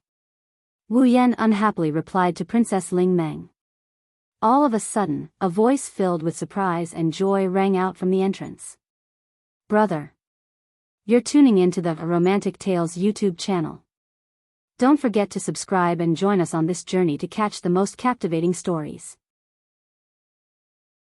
Wu Yan unhappily replied to Princess Ling Meng. All of a sudden, a voice filled with surprise and joy rang out from the entrance. Brother. You're tuning into the Romantic Tales YouTube channel. Don't forget to subscribe and join us on this journey to catch the most captivating stories.